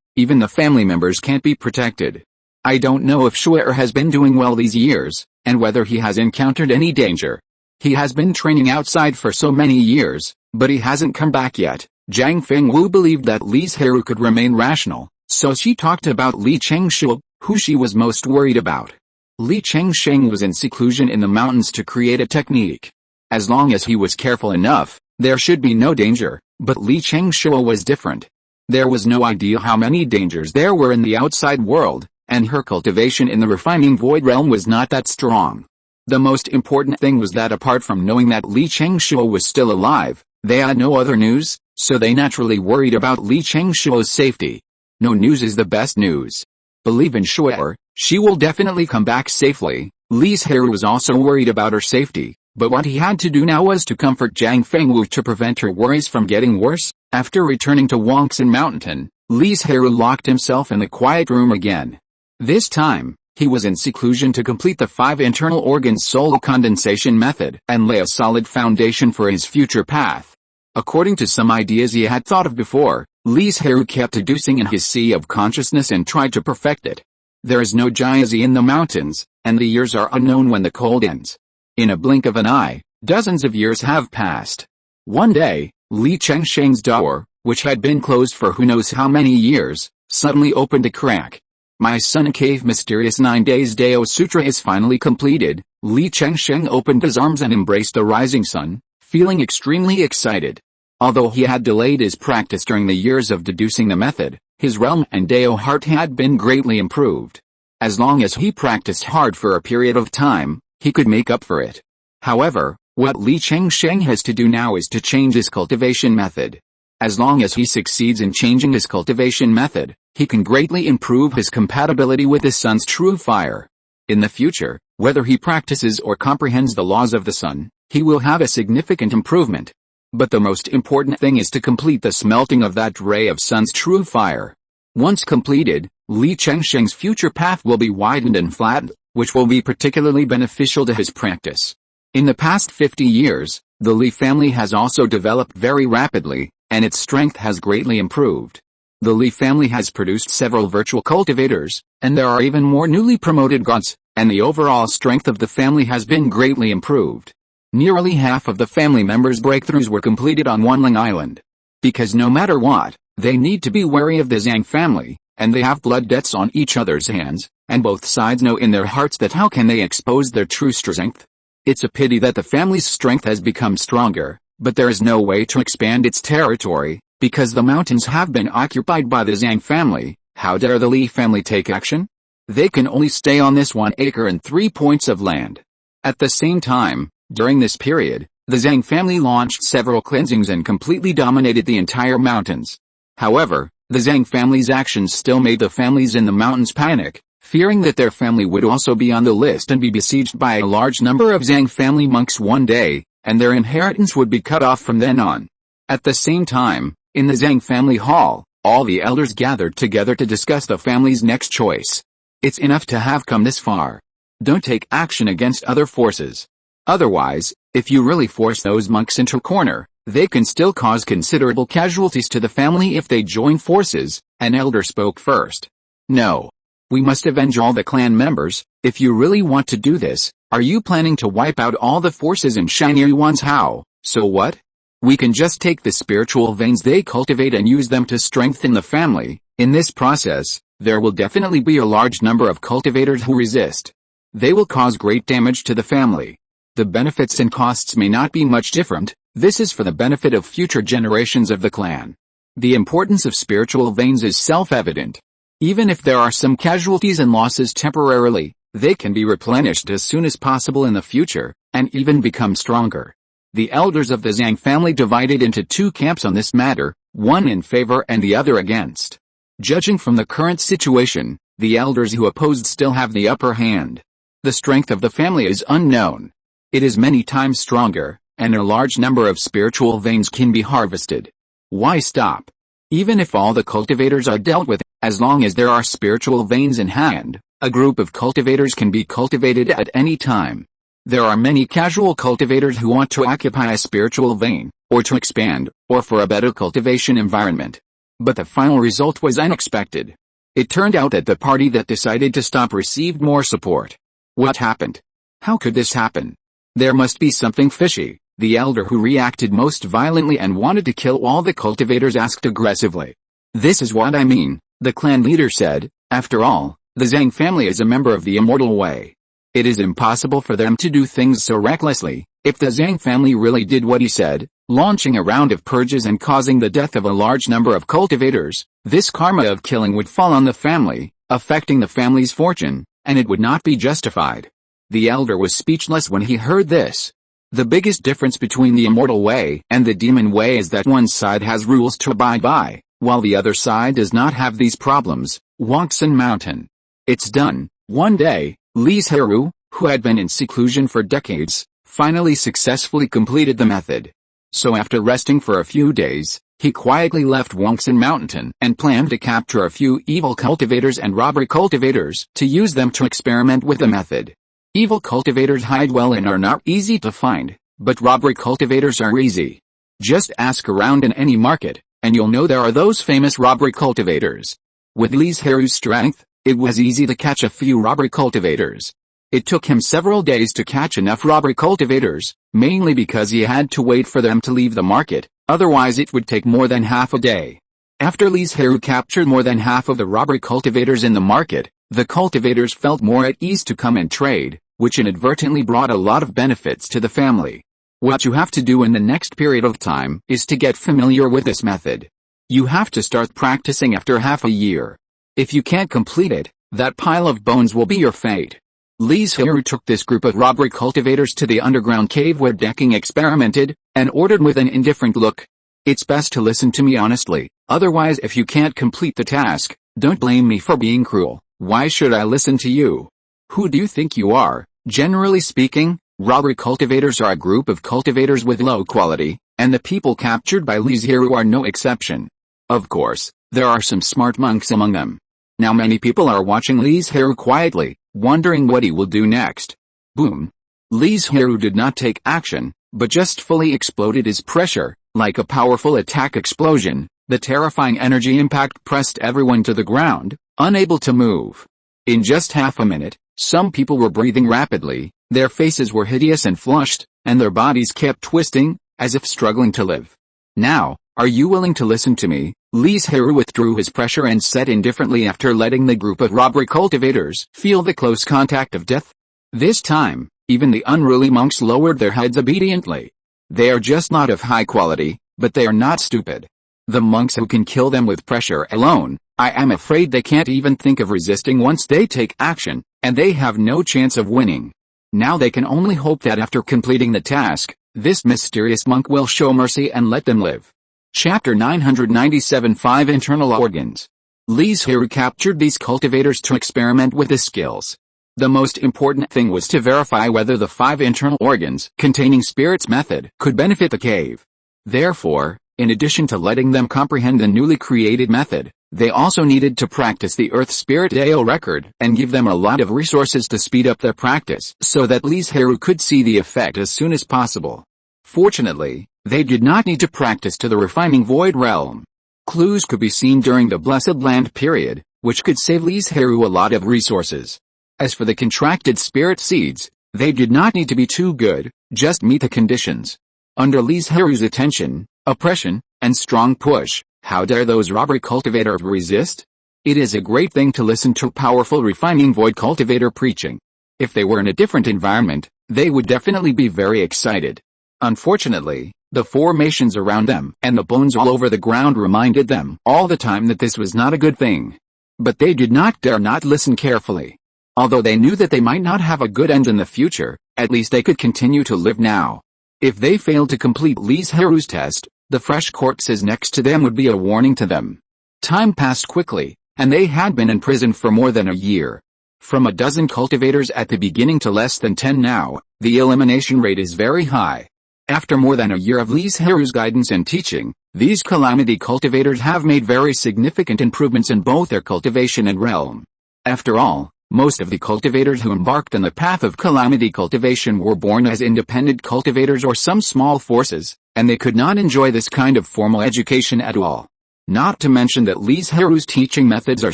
even the family members can't be protected. I don't know if Shu'er has been doing well these years, and whether he has encountered any danger. He has been training outside for so many years, but he hasn't come back yet. Zhang Fengwu believed that Li Zhirui could remain rational, so she talked about Li Chengshu, who she was most worried about. Li Chengsheng was in seclusion in the mountains to create a technique. As long as he was careful enough, there should be no danger, but Li Chengshu was different. There was no idea how many dangers there were in the outside world, and her cultivation in the refining void realm was not that strong. The most important thing was that apart from knowing that Li Chengshu was still alive, they had no other news, so they naturally worried about Li Chengshu's safety. No news is the best news. Believe in Shu'er, she will definitely come back safely. Li Zhirui was also worried about her safety, but what he had to do now was to comfort Zhang Fengwu to prevent her worries from getting worse. After returning to Wangxin Mountain, Li Zhirui locked himself in the quiet room again. This time, he was in seclusion to complete the 5 internal organs soul condensation method and lay a solid foundation for his future path. According to some ideas he had thought of before, Li Zhirui kept deducing in his sea of consciousness and tried to perfect it. There is no Jiazi in the mountains, and the years are unknown when the cold ends. In a blink of an eye, dozens of years have passed. One day, Li Chengsheng's door, which had been closed for who knows how many years, suddenly opened a crack. My son cave mysterious 9 days Dao Sutra is finally completed. Li Chengsheng opened his arms and embraced the rising sun, feeling extremely excited. Although he had delayed his practice during the years of deducing the method, his realm and Dao heart had been greatly improved. As long as he practiced hard for a period of time, he could make up for it. However, what Li Chengsheng has to do now is to change his cultivation method. As long as he succeeds in changing his cultivation method, he can greatly improve his compatibility with the sun's true fire. In the future, whether he practices or comprehends the laws of the sun, he will have a significant improvement. But the most important thing is to complete the smelting of that ray of sun's true fire. Once completed, Li Chengsheng's future path will be widened and flattened, which will be particularly beneficial to his practice. In the past 50 years, the Li family has also developed very rapidly, and its strength has greatly improved. The Li family has produced several virtual cultivators, and there are even more newly promoted gods, and the overall strength of the family has been greatly improved. Nearly half of the family members' breakthroughs were completed on Banyan Island. Because no matter what, they need to be wary of the Zhang family, and they have blood debts on each other's hands, and both sides know in their hearts that how can they expose their true strength? It's a pity that the family's strength has become stronger, but there is no way to expand its territory, because the mountains have been occupied by the Zhang family. How dare the Li family take action? They can only stay on this 1 acre and 3 points of land. At the same time, during this period, the Zhang family launched several cleansings and completely dominated the entire mountains. However, the Zhang family's actions still made the families in the mountains panic, fearing that their family would also be on the list and be besieged by a large number of Zhang family monks one day, and their inheritance would be cut off from then on. At the same time, in the Zhang family hall, all the elders gathered together to discuss the family's next choice. It's enough to have come this far. Don't take action against other forces. Otherwise, if you really force those monks into a corner, they can still cause considerable casualties to the family if they join forces. An elder spoke first. No. We must avenge all the clan members. If you really want to do this, are you planning to wipe out all the forces in Shiny Yuan's How? So what? We can just take the spiritual veins they cultivate and use them to strengthen the family. In this process, there will definitely be a large number of cultivators who resist. They will cause great damage to the family. The benefits and costs may not be much different. This is for the benefit of future generations of the clan. The importance of spiritual veins is self-evident. Even if there are some casualties and losses temporarily, they can be replenished as soon as possible in the future, and even become stronger. The elders of the Zhang family divided into 2 camps on this matter, one in favor and the other against. Judging from the current situation, the elders who opposed still have the upper hand. The strength of the family is unknown. It is many times stronger, and a large number of spiritual veins can be harvested. Why stop? Even if all the cultivators are dealt with, as long as there are spiritual veins in hand, a group of cultivators can be cultivated at any time. There are many casual cultivators who want to occupy a spiritual vein, or to expand, or for a better cultivation environment. But the final result was unexpected. It turned out that the party that decided to stop received more support. What happened? How could this happen? There must be something fishy. The elder who reacted most violently and wanted to kill all the cultivators asked aggressively. This is what I mean, the clan leader said. After all, the Zhang family is a member of the Immortal Way. It is impossible for them to do things so recklessly. If the Zhang family really did what he said, launching a round of purges and causing the death of a large number of cultivators, this karma of killing would fall on the family, affecting the family's fortune, and it would not be justified. The elder was speechless when he heard this. The biggest difference between the Immortal Way and the Demon Way is that one side has rules to abide by, while the other side does not have these problems. Wangsan Mountain. It's done. One day, Li Zhirui, who had been in seclusion for decades, finally successfully completed the method. So after resting for a few days, he quietly left Wangsan Mountain and planned to capture a few evil cultivators and robber cultivators to use them to experiment with the method. Evil cultivators hide well and are not easy to find, but robber cultivators are easy. Just ask around in any market, and you'll know there are those famous robber cultivators. With Li Zhirui's strength, it was easy to catch a few robber cultivators. It took him several days to catch enough robber cultivators, mainly because he had to wait for them to leave the market, otherwise it would take more than half a day. After Li Zhirui captured more than half of the robber cultivators in the market, the cultivators felt more at ease to come and trade, which inadvertently brought a lot of benefits to the family. What you have to do in the next period of time is to get familiar with this method. You have to start practicing after half a year. If you can't complete it, that pile of bones will be your fate. Li Zhirui took this group of robber cultivators to the underground cave where Decking experimented, and ordered with an indifferent look. It's best to listen to me honestly, otherwise if you can't complete the task, don't blame me for being cruel. Why should I listen to you? Who do you think you are? Generally speaking, robber cultivators are a group of cultivators with low quality, and the people captured by Li Zhirui are no exception. Of course, there are some smart monks among them. Now many people are watching Li Zhirui quietly, wondering what he will do next. Boom! Li Zhirui did not take action, but just fully exploded his pressure. Like a powerful attack explosion, the terrifying energy impact pressed everyone to the ground, unable to move. In just half a minute, some people were breathing rapidly, their faces were hideous and flushed, and their bodies kept twisting, as if struggling to live. Now, are you willing to listen to me? Li Zhirui withdrew his pressure and said indifferently after letting the group of robber cultivators feel the close contact of death. This time, even the unruly monks lowered their heads obediently. They are just not of high quality, but they are not stupid. The monks who can kill them with pressure alone, I am afraid they can't even think of resisting once they take action, and they have no chance of winning. Now they can only hope that after completing the task, this mysterious monk will show mercy and let them live. Chapter 997 5 Internal Organs. Li Zhirui captured these cultivators to experiment with his skills. The most important thing was to verify whether the 5 internal organs containing spirits method could benefit the cave. Therefore, in addition to letting them comprehend the newly created method, they also needed to practice the Earth Spirit Dao record and give them a lot of resources to speed up their practice so that Li Zhirui could see the effect as soon as possible. Fortunately, they did not need to practice to the refining void realm. Clues could be seen during the Blessed Land period, which could save Li Zhirui a lot of resources. As for the contracted spirit seeds, they did not need to be too good, just meet the conditions. Under Li Zhirui's attention, oppression, and strong push, how dare those robber cultivators resist? It is a great thing to listen to powerful refining void cultivator preaching. If they were in a different environment, they would definitely be very excited. Unfortunately, the formations around them and the bones all over the ground reminded them all the time that this was not a good thing. But they did not dare not listen carefully. Although they knew that they might not have a good end in the future, at least they could continue to live now. If they failed to complete Li Zhirui's test, the fresh corpses next to them would be a warning to them. Time passed quickly, and they had been in prison for more than a year. From a dozen cultivators at the beginning to less than 10 now, the elimination rate is very high. After more than a year of Li Zhirui's guidance and teaching, These calamity cultivators have made very significant improvements in both their cultivation and realm. After all, most of the cultivators who embarked on the path of calamity cultivation were born as independent cultivators or some small forces, and they could not enjoy this kind of formal education at all. Not to mention that Li Zhirui's teaching methods are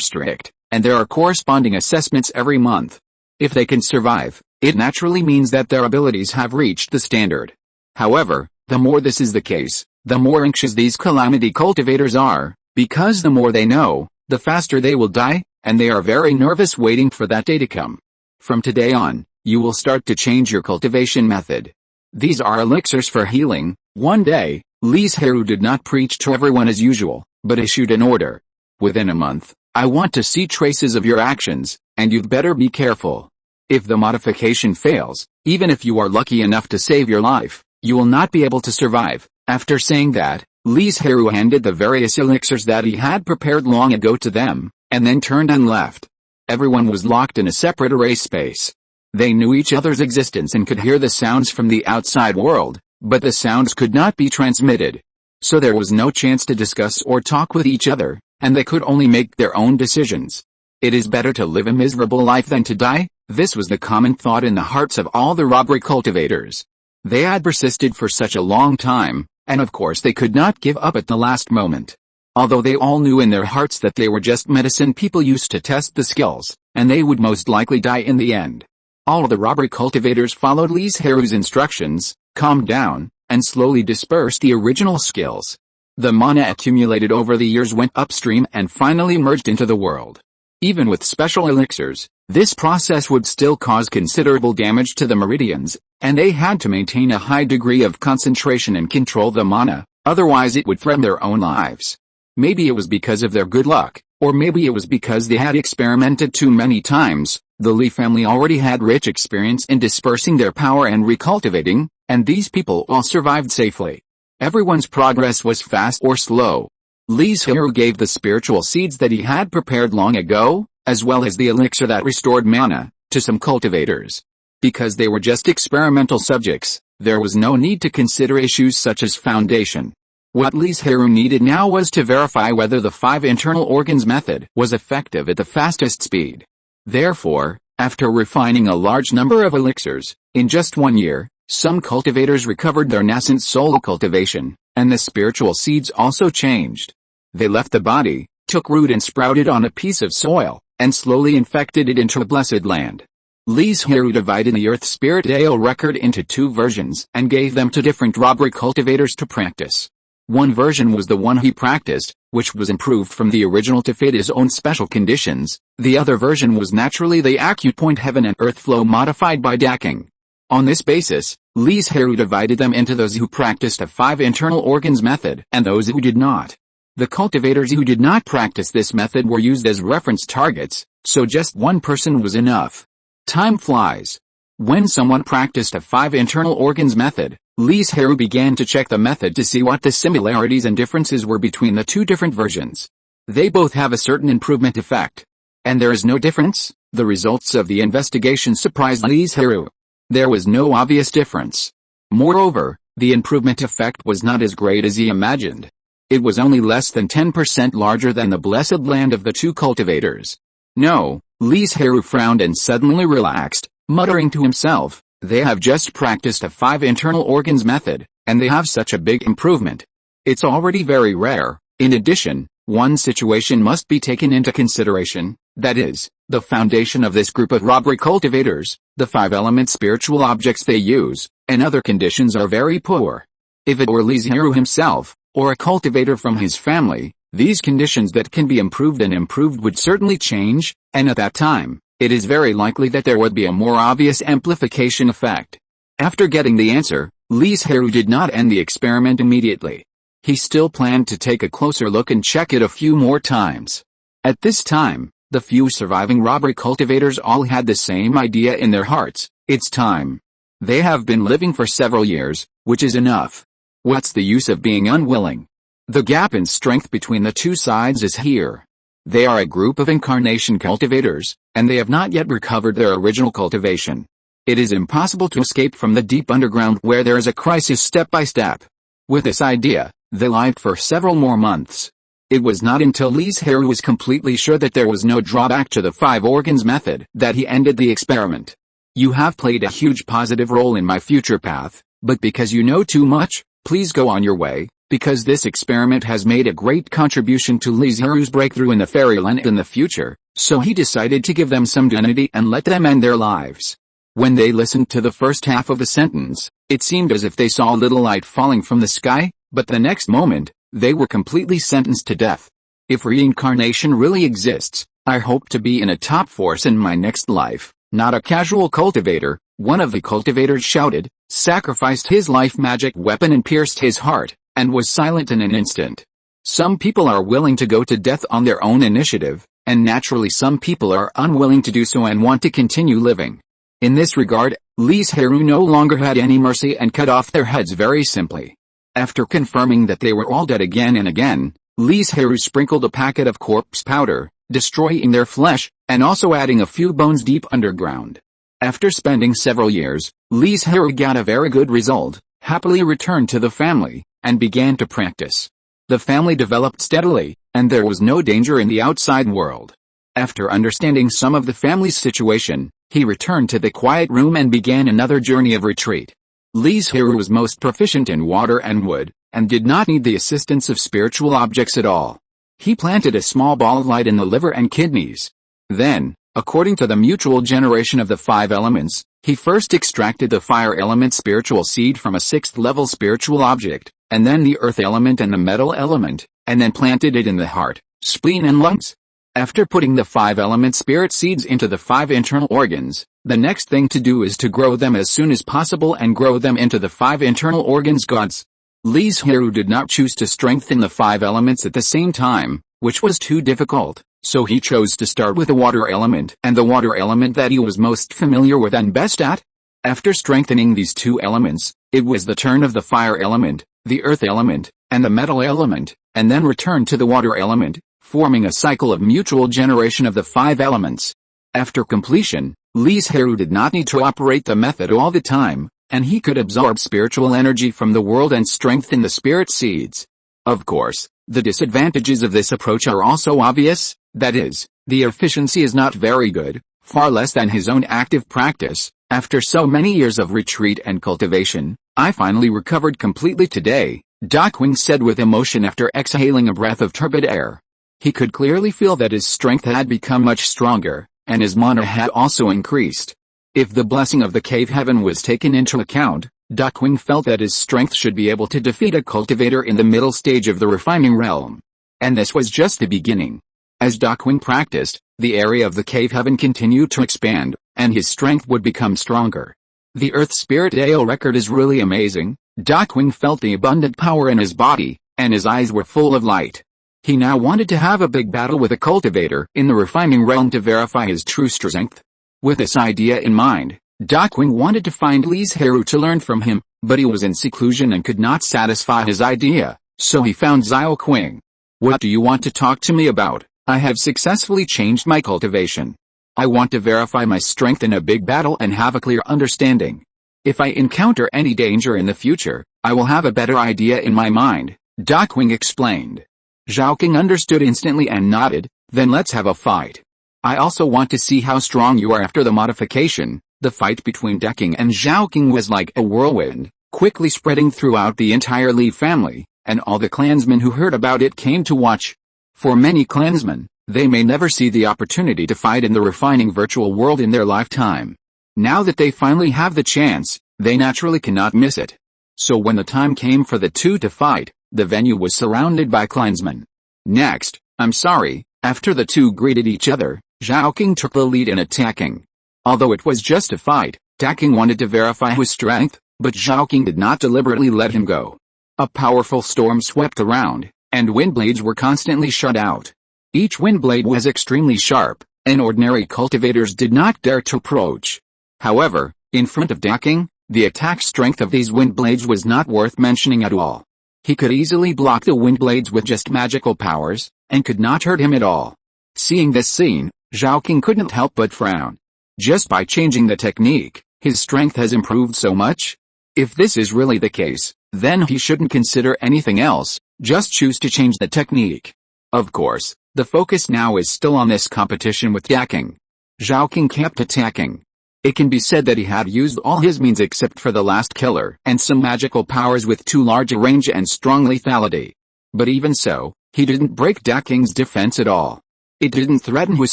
strict, and there are corresponding assessments every month. If they can survive, it naturally means that their abilities have reached the standard. However, the more this is the case, the more anxious these calamity cultivators are, because the more they know, the faster they will die, and they are very nervous waiting for that day to come. From today on, you will start to change your cultivation method. These are elixirs for healing. One day, Li Zhirui did not preach to everyone as usual, but issued an order. Within a month, I want to see traces of your actions, and you'd better be careful. If the modification fails, even if you are lucky enough to save your life, you will not be able to survive. After saying that, Li Zhirui handed the various elixirs that he had prepared long ago to them, and then turned and left. Everyone was locked in a separate array space. They knew each other's existence and could hear the sounds from the outside world, but the sounds could not be transmitted. So there was no chance to discuss or talk with each other, and they could only make their own decisions. It is better to live a miserable life than to die. This was the common thought in the hearts of all the robbery cultivators. They had persisted for such a long time, and of course they could not give up at the last moment. Although they all knew in their hearts that they were just medicine people used to test the skills, and they would most likely die in the end. All the robbery cultivators followed Li Zhirui's instructions, calmed down, and slowly dispersed the original skills. The mana accumulated over the years went upstream and finally merged into the world. Even with special elixirs, this process would still cause considerable damage to the meridians, and they had to maintain a high degree of concentration and control the mana, otherwise it would threaten their own lives. Maybe it was because of their good luck, or maybe it was because they had experimented too many times. The Li family already had rich experience in dispersing their power and recultivating, and these people all survived safely. Everyone's progress was fast or slow. Li Zhirui gave the spiritual seeds that he had prepared long ago, as well as the elixir that restored mana, to some cultivators. Because they were just experimental subjects, there was no need to consider issues such as foundation. What Li Zhirui needed now was to verify whether the 5 internal organs method was effective at the fastest speed. Therefore, after refining a large number of elixirs, in just 1 year, some cultivators recovered their nascent soul cultivation, and the spiritual seeds also changed. They left the body, took root and sprouted on a piece of soil, and slowly infected it into a blessed land. Li Zhirui divided the Earth Spirit Dale record into 2 versions and gave them to different robbery cultivators to practice. One version was the one he practiced, which was improved from the original to fit his own special conditions. The other version was naturally the acupoint heaven and earth flow modified by dacking. On this basis, Li Zhirui divided them into those who practiced a 5 internal organs method and those who did not. The cultivators who did not practice this method were used as reference targets, so just one person was enough. Time flies. When someone practiced a 5 internal organs method, Li Zhirui began to check the method to see what the similarities and differences were between the 2 different versions. They both have a certain improvement effect. And there is no difference? The results of the investigation surprised Li Zhirui. There was no obvious difference. Moreover, the improvement effect was not as great as he imagined. It was only less than 10% larger than the blessed land of the 2 cultivators. No, Li Zhirui frowned and suddenly relaxed, muttering to himself, they have just practiced a 5 internal organs method, and they have such a big improvement. It's already very rare. In addition, one situation must be taken into consideration, that is, the foundation of this group of robbery cultivators, the 5 element spiritual objects they use, and other conditions are very poor. If it were Li Zhirui himself, or a cultivator from his family, these conditions that can be improved and improved would certainly change, and at that time, it is very likely that there would be a more obvious amplification effect. After getting the answer, Li Zhirui did not end the experiment immediately. He still planned to take a closer look and check it a few more times. At this time, the few surviving robbery cultivators all had the same idea in their hearts: it's time. They have been living for several years, which is enough. What's the use of being unwilling? The gap in strength between the 2 sides is here. They are a group of incarnation cultivators, and they have not yet recovered their original cultivation. It is impossible to escape from the deep underground where there is a crisis step by step. With this idea, They lived for several more months. It was not until Li Zhirui was completely sure that there was no drawback to the 5 organs method that he ended the experiment. You have played a huge positive role in my future path, but because you know too much, please go on your way, because this experiment has made a great contribution to Li Zhirui's breakthrough in the fairyland in the future, so he decided to give them some dignity and let them end their lives. When they listened to the first half of the sentence, it seemed as if they saw a little light falling from the sky, but the next moment, they were completely sentenced to death. If reincarnation really exists, I hope to be in a top force in my next life, not a casual cultivator, one of the cultivators shouted, sacrificed his life magic weapon and pierced his heart, and was silent in an instant. Some people are willing to go to death on their own initiative, and naturally some people are unwilling to do so and want to continue living. In this regard, Li Zhirui no longer had any mercy and cut off their heads very simply. After confirming that they were all dead again and again, Li Zhirui sprinkled a packet of corpse powder, destroying their flesh, and also adding a few bones deep underground. After spending several years, Li Zhirui got a very good result, happily returned to the family, and began to practice. The family developed steadily, and there was no danger in the outside world. After understanding some of the family's situation, he returned to the quiet room and began another journey of retreat. Li Zhirui was most proficient in water and wood, and did not need the assistance of spiritual objects at all. He planted a small ball of light in the liver and kidneys. Then, according to the mutual generation of the 5 elements, he first extracted the fire element spiritual seed from a 6th level spiritual object, and then the earth element and the metal element, and then planted it in the heart, spleen and lungs. After putting the 5 element spirit seeds into the 5 internal organs, the next thing to do is to grow them as soon as possible and grow them into the 5 internal organs gods. Li Zhirui did not choose to strengthen the 5 elements at the same time, which was too difficult, so he chose to start with the water element and the water element that he was most familiar with and best at. After strengthening these 2 elements, it was the turn of the fire element, the earth element, and the metal element, and then returned to the water element, forming a cycle of mutual generation of the 5 elements. After completion, Li Zhirui did not need to operate the method all the time, and he could absorb spiritual energy from the world and strengthen the spirit seeds. Of course, the disadvantages of this approach are also obvious, that is, the efficiency is not very good, far less than his own active practice. After so many years of retreat and cultivation, I finally recovered completely today, Dakwing said with emotion after exhaling a breath of turbid air. He could clearly feel that his strength had become much stronger, and his mana had also increased. If the blessing of the cave heaven was taken into account, Dakwing felt that his strength should be able to defeat a cultivator in the middle stage of the refining realm. And this was just the beginning. As Dakwing practiced, the area of the cave heaven continued to expand, and his strength would become stronger. The Earth Spirit AO record is really amazing. Dakwing felt the abundant power in his body, and his eyes were full of light. He now wanted to have a big battle with a cultivator in the refining realm to verify his true strength. With this idea in mind, Dakwing wanted to find Li Zhirui to learn from him, but he was in seclusion and could not satisfy his idea, so he found Xiao Qing. What do you want to talk to me about? I have successfully changed my cultivation. I want to verify my strength in a big battle and have a clear understanding. If I encounter any danger in the future, I will have a better idea in my mind, Dakwing explained. Xiao Qing understood instantly and nodded, then let's have a fight. I also want to see how strong you are after the modification. The fight between Dakwing and Xiao Qing was like a whirlwind, quickly spreading throughout the entire Li family, and all the clansmen who heard about it came to watch. For many clansmen, they may never see the opportunity to fight in the refining virtual world in their lifetime. Now that they finally have the chance, they naturally cannot miss it. So when the time came for the 2 to fight, the venue was surrounded by clansmen. Next, I'm sorry, after the 2 greeted each other, Xiao Qing took the lead in attacking. Although it was just a fight, Dakwing wanted to verify his strength, but Xiao Qing did not deliberately let him go. A powerful storm swept around, and wind blades were constantly shot out. Each wind blade was extremely sharp, and ordinary cultivators did not dare to approach. However, in front of Dakwing, the attack strength of these wind blades was not worth mentioning at all. He could easily block the wind blades with just magical powers, and could not hurt him at all. Seeing this scene, Xiao Qing couldn't help but frown. Just by changing the technique, his strength has improved so much? If this is really the case, then he shouldn't consider anything else, just choose to change the technique. Of course, the focus now is still on this competition with Daking. Zhaoking kept attacking. It can be said that he had used all his means except for the last killer and some magical powers with too large a range and strong lethality. But even so, he didn't break Daking's defense at all. It didn't threaten his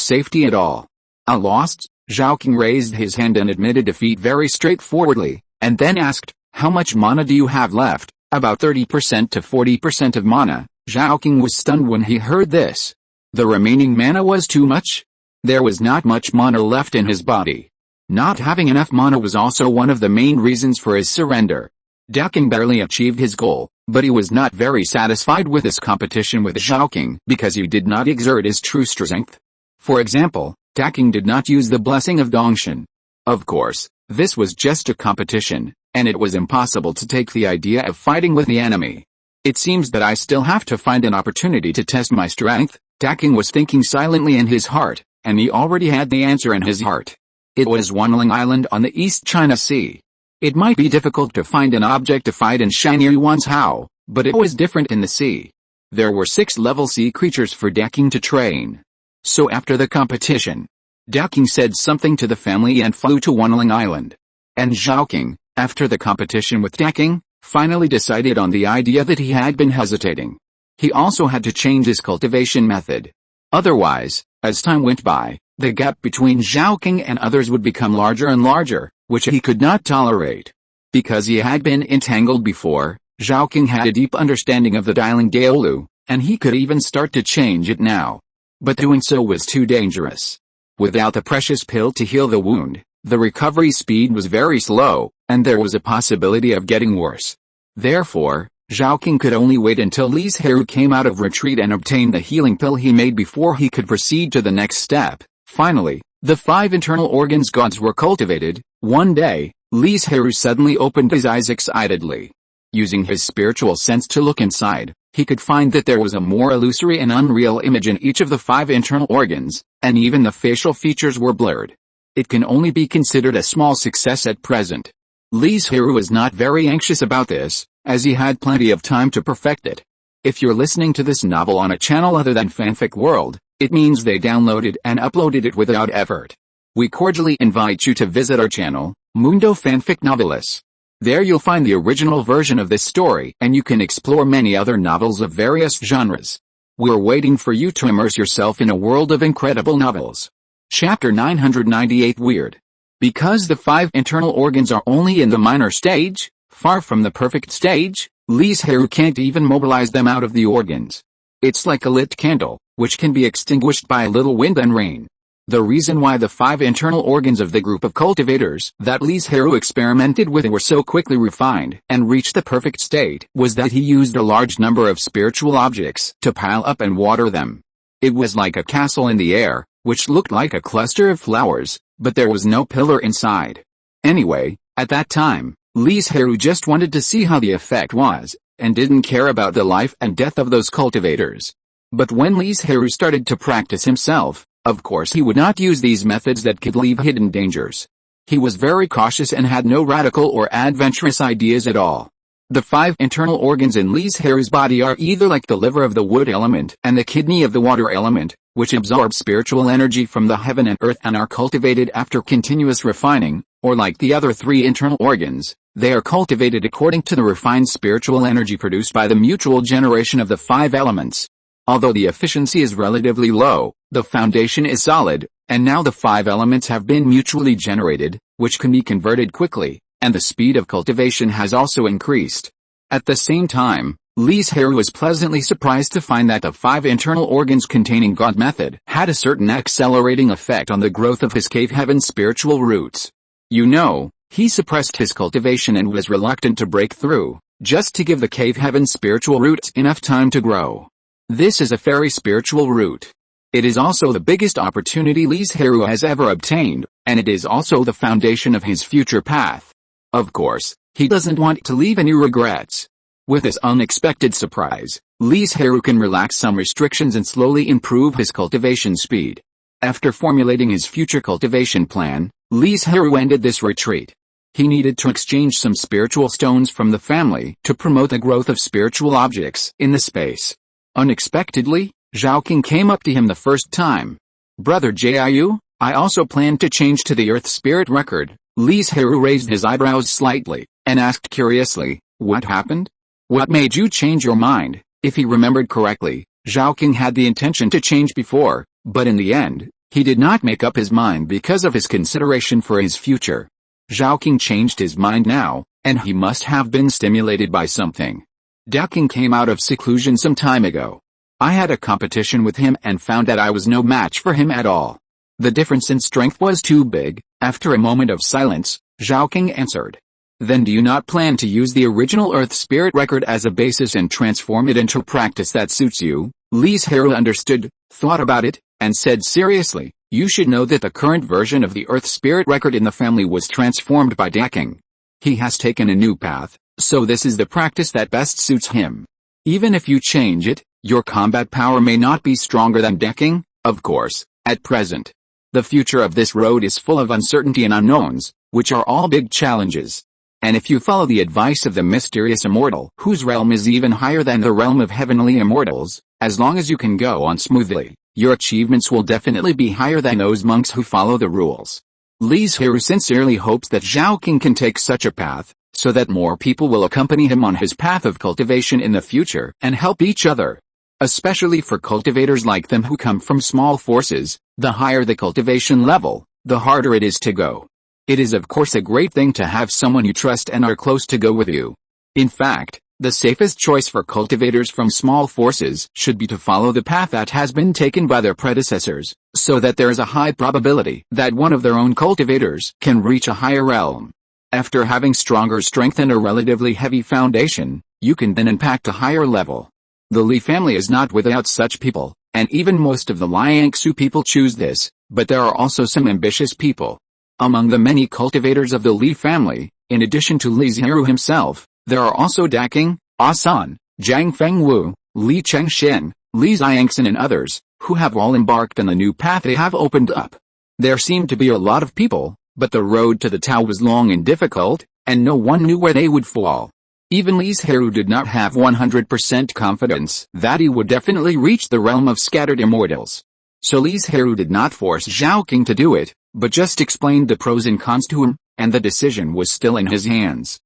safety at all. "I lost?" Zhaoking raised his hand and admitted defeat very straightforwardly, and then asked, "How much mana do you have left?" "About 30% to 40% of mana." Zhaoking was stunned when he heard this. The remaining mana was too much? There was not much mana left in his body. Not having enough mana was also one of the main reasons for his surrender. Daking barely achieved his goal, but he was not very satisfied with this competition with Zhaoking because he did not exert his true strength. For example, Daking did not use the blessing of Dongshan. Of course, this was just a competition, and it was impossible to take the idea of fighting with the enemy. "It seems that I still have to find an opportunity to test my strength," Daking was thinking silently in his heart, and he already had the answer in his heart. It was Wanling Island on the East China Sea. It might be difficult to find an object to fight in Shiny Yuan's Hao, but it was different in the sea. There were 6 level sea creatures for Daking to train. So after the competition, Daking said something to the family and flew to Wanling Island. And Zhaoking, after the competition with Daking, finally decided on the idea that he had been hesitating. He also had to change his cultivation method. Otherwise, as time went by, the gap between Zhaoking and others would become larger and larger, which he could not tolerate. Because he had been entangled before, Zhaoking had a deep understanding of the Dialing Daolu, and he could even start to change it now. But doing so was too dangerous. Without the precious pill to heal the wound, the recovery speed was very slow, and there was a possibility of getting worse. Therefore, Zhaoking could only wait until Li Zhirui came out of retreat and obtain the healing pill he made before he could proceed to the next step. Finally, the 5 internal organs gods were cultivated. One day, Li Zhirui suddenly opened his eyes excitedly. Using his spiritual sense to look inside, he could find that there was a more illusory and unreal image in each of the 5 internal organs, and even the facial features were blurred. It can only be considered a small success at present. Li Zhirui was not very anxious about this, as he had plenty of time to perfect it. If you're listening to this novel on a channel other than Fanfic World, it means they downloaded and uploaded it without effort. We cordially invite you to visit our channel, Mundo Fanfic Novelis. There you'll find the original version of this story and you can explore many other novels of various genres. We're waiting for you to immerse yourself in a world of incredible novels. Chapter 998 Weird. Because the 5 internal organs are only in the minor stage, far from the perfect stage, Li Zhirui can't even mobilize them out of the organs. It's like a lit candle, which can be extinguished by a little wind and rain. The reason why the 5 internal organs of the group of cultivators that Li Zhirui experimented with were so quickly refined and reached the perfect state was that he used a large number of spiritual objects to pile up and water them. It was like a castle in the air, which looked like a cluster of flowers, but there was no pillar inside. Anyway, at that time, Li Zhirui just wanted to see how the effect was, and didn't care about the life and death of those cultivators. But when Li Zhirui started to practice himself, of course he would not use these methods that could leave hidden dangers. He was very cautious and had no radical or adventurous ideas at all. The 5 internal organs in Li Zhirui's body are either like the liver of the wood element and the kidney of the water element, which absorb spiritual energy from the heaven and earth and are cultivated after continuous refining, or like the other 3 internal organs, they are cultivated according to the refined spiritual energy produced by the mutual generation of the 5 elements. Although the efficiency is relatively low, the foundation is solid, and now the 5 elements have been mutually generated, which can be converted quickly, and the speed of cultivation has also increased. At the same time, Li Zhirui was pleasantly surprised to find that the 5 internal organs containing God method had a certain accelerating effect on the growth of his cave heaven spiritual roots. You know, he suppressed his cultivation and was reluctant to break through, just to give the cave heaven spiritual roots enough time to grow. This is a very spiritual root. It is also the biggest opportunity Li Zhirui has ever obtained, and it is also the foundation of his future path. Of course, he doesn't want to leave any regrets. With this unexpected surprise, Li Zhirui can relax some restrictions and slowly improve his cultivation speed. After formulating his future cultivation plan, Li Zhirui ended this retreat. He needed to exchange some spiritual stones from the family to promote the growth of spiritual objects in the space. Unexpectedly, Zhao King came up to him the first time. "Brother Jiu, I also plan to change to the Earth Spirit record." Li Zhirui raised his eyebrows slightly, and asked curiously, "What happened? What made you change your mind?" If he remembered correctly, Zhao King had the intention to change before, but in the end, he did not make up his mind because of his consideration for his future. Zhao King changed his mind now, and he must have been stimulated by something. Zhao King came out of seclusion some time ago. I had a competition with him and found that I was no match for him at all. The difference in strength was too big. After a moment of silence, Zhao King answered. "Then do you not plan to use the original Earth Spirit record as a basis and transform it into a practice that suits you?" Li Zhirui understood, thought about it, and said seriously, "You should know that the current version of the Earth Spirit record in the family was transformed by Zhao King. He has taken a new path, so this is the practice that best suits him. Even if you change it, your combat power may not be stronger than Zhao King, of course, at present. The future of this road is full of uncertainty and unknowns, which are all big challenges. And if you follow the advice of the mysterious immortal, whose realm is even higher than the realm of heavenly immortals, as long as you can go on smoothly, your achievements will definitely be higher than those monks who follow the rules." Li Zhirui sincerely hopes that Zhao King can take such a path, so that more people will accompany him on his path of cultivation in the future and help each other. Especially for cultivators like them who come from small forces, the higher the cultivation level, the harder it is to go. It is of course a great thing to have someone you trust and are close to go with you. In fact, the safest choice for cultivators from small forces should be to follow the path that has been taken by their predecessors, so that there is a high probability that one of their own cultivators can reach a higher realm. After having stronger strength and a relatively heavy foundation, you can then impact a higher level. The Li family is not without such people, and even most of the Liangsu people choose this, but there are also some ambitious people. Among the many cultivators of the Li family, in addition to Li Zhirui himself, there are also Zhao King, San, Zhang Fengwu, Li Chengshin, Li Xiangxin and others, who have all embarked on the new path they have opened up. There seemed to be a lot of people, but the road to the Tao was long and difficult, and no one knew where they would fall. Even Li Zhirui did not have 100% confidence that he would definitely reach the realm of scattered immortals. So Li Zhirui did not force Zhao King to do it, but just explained the pros and cons to him, and the decision was still in his hands.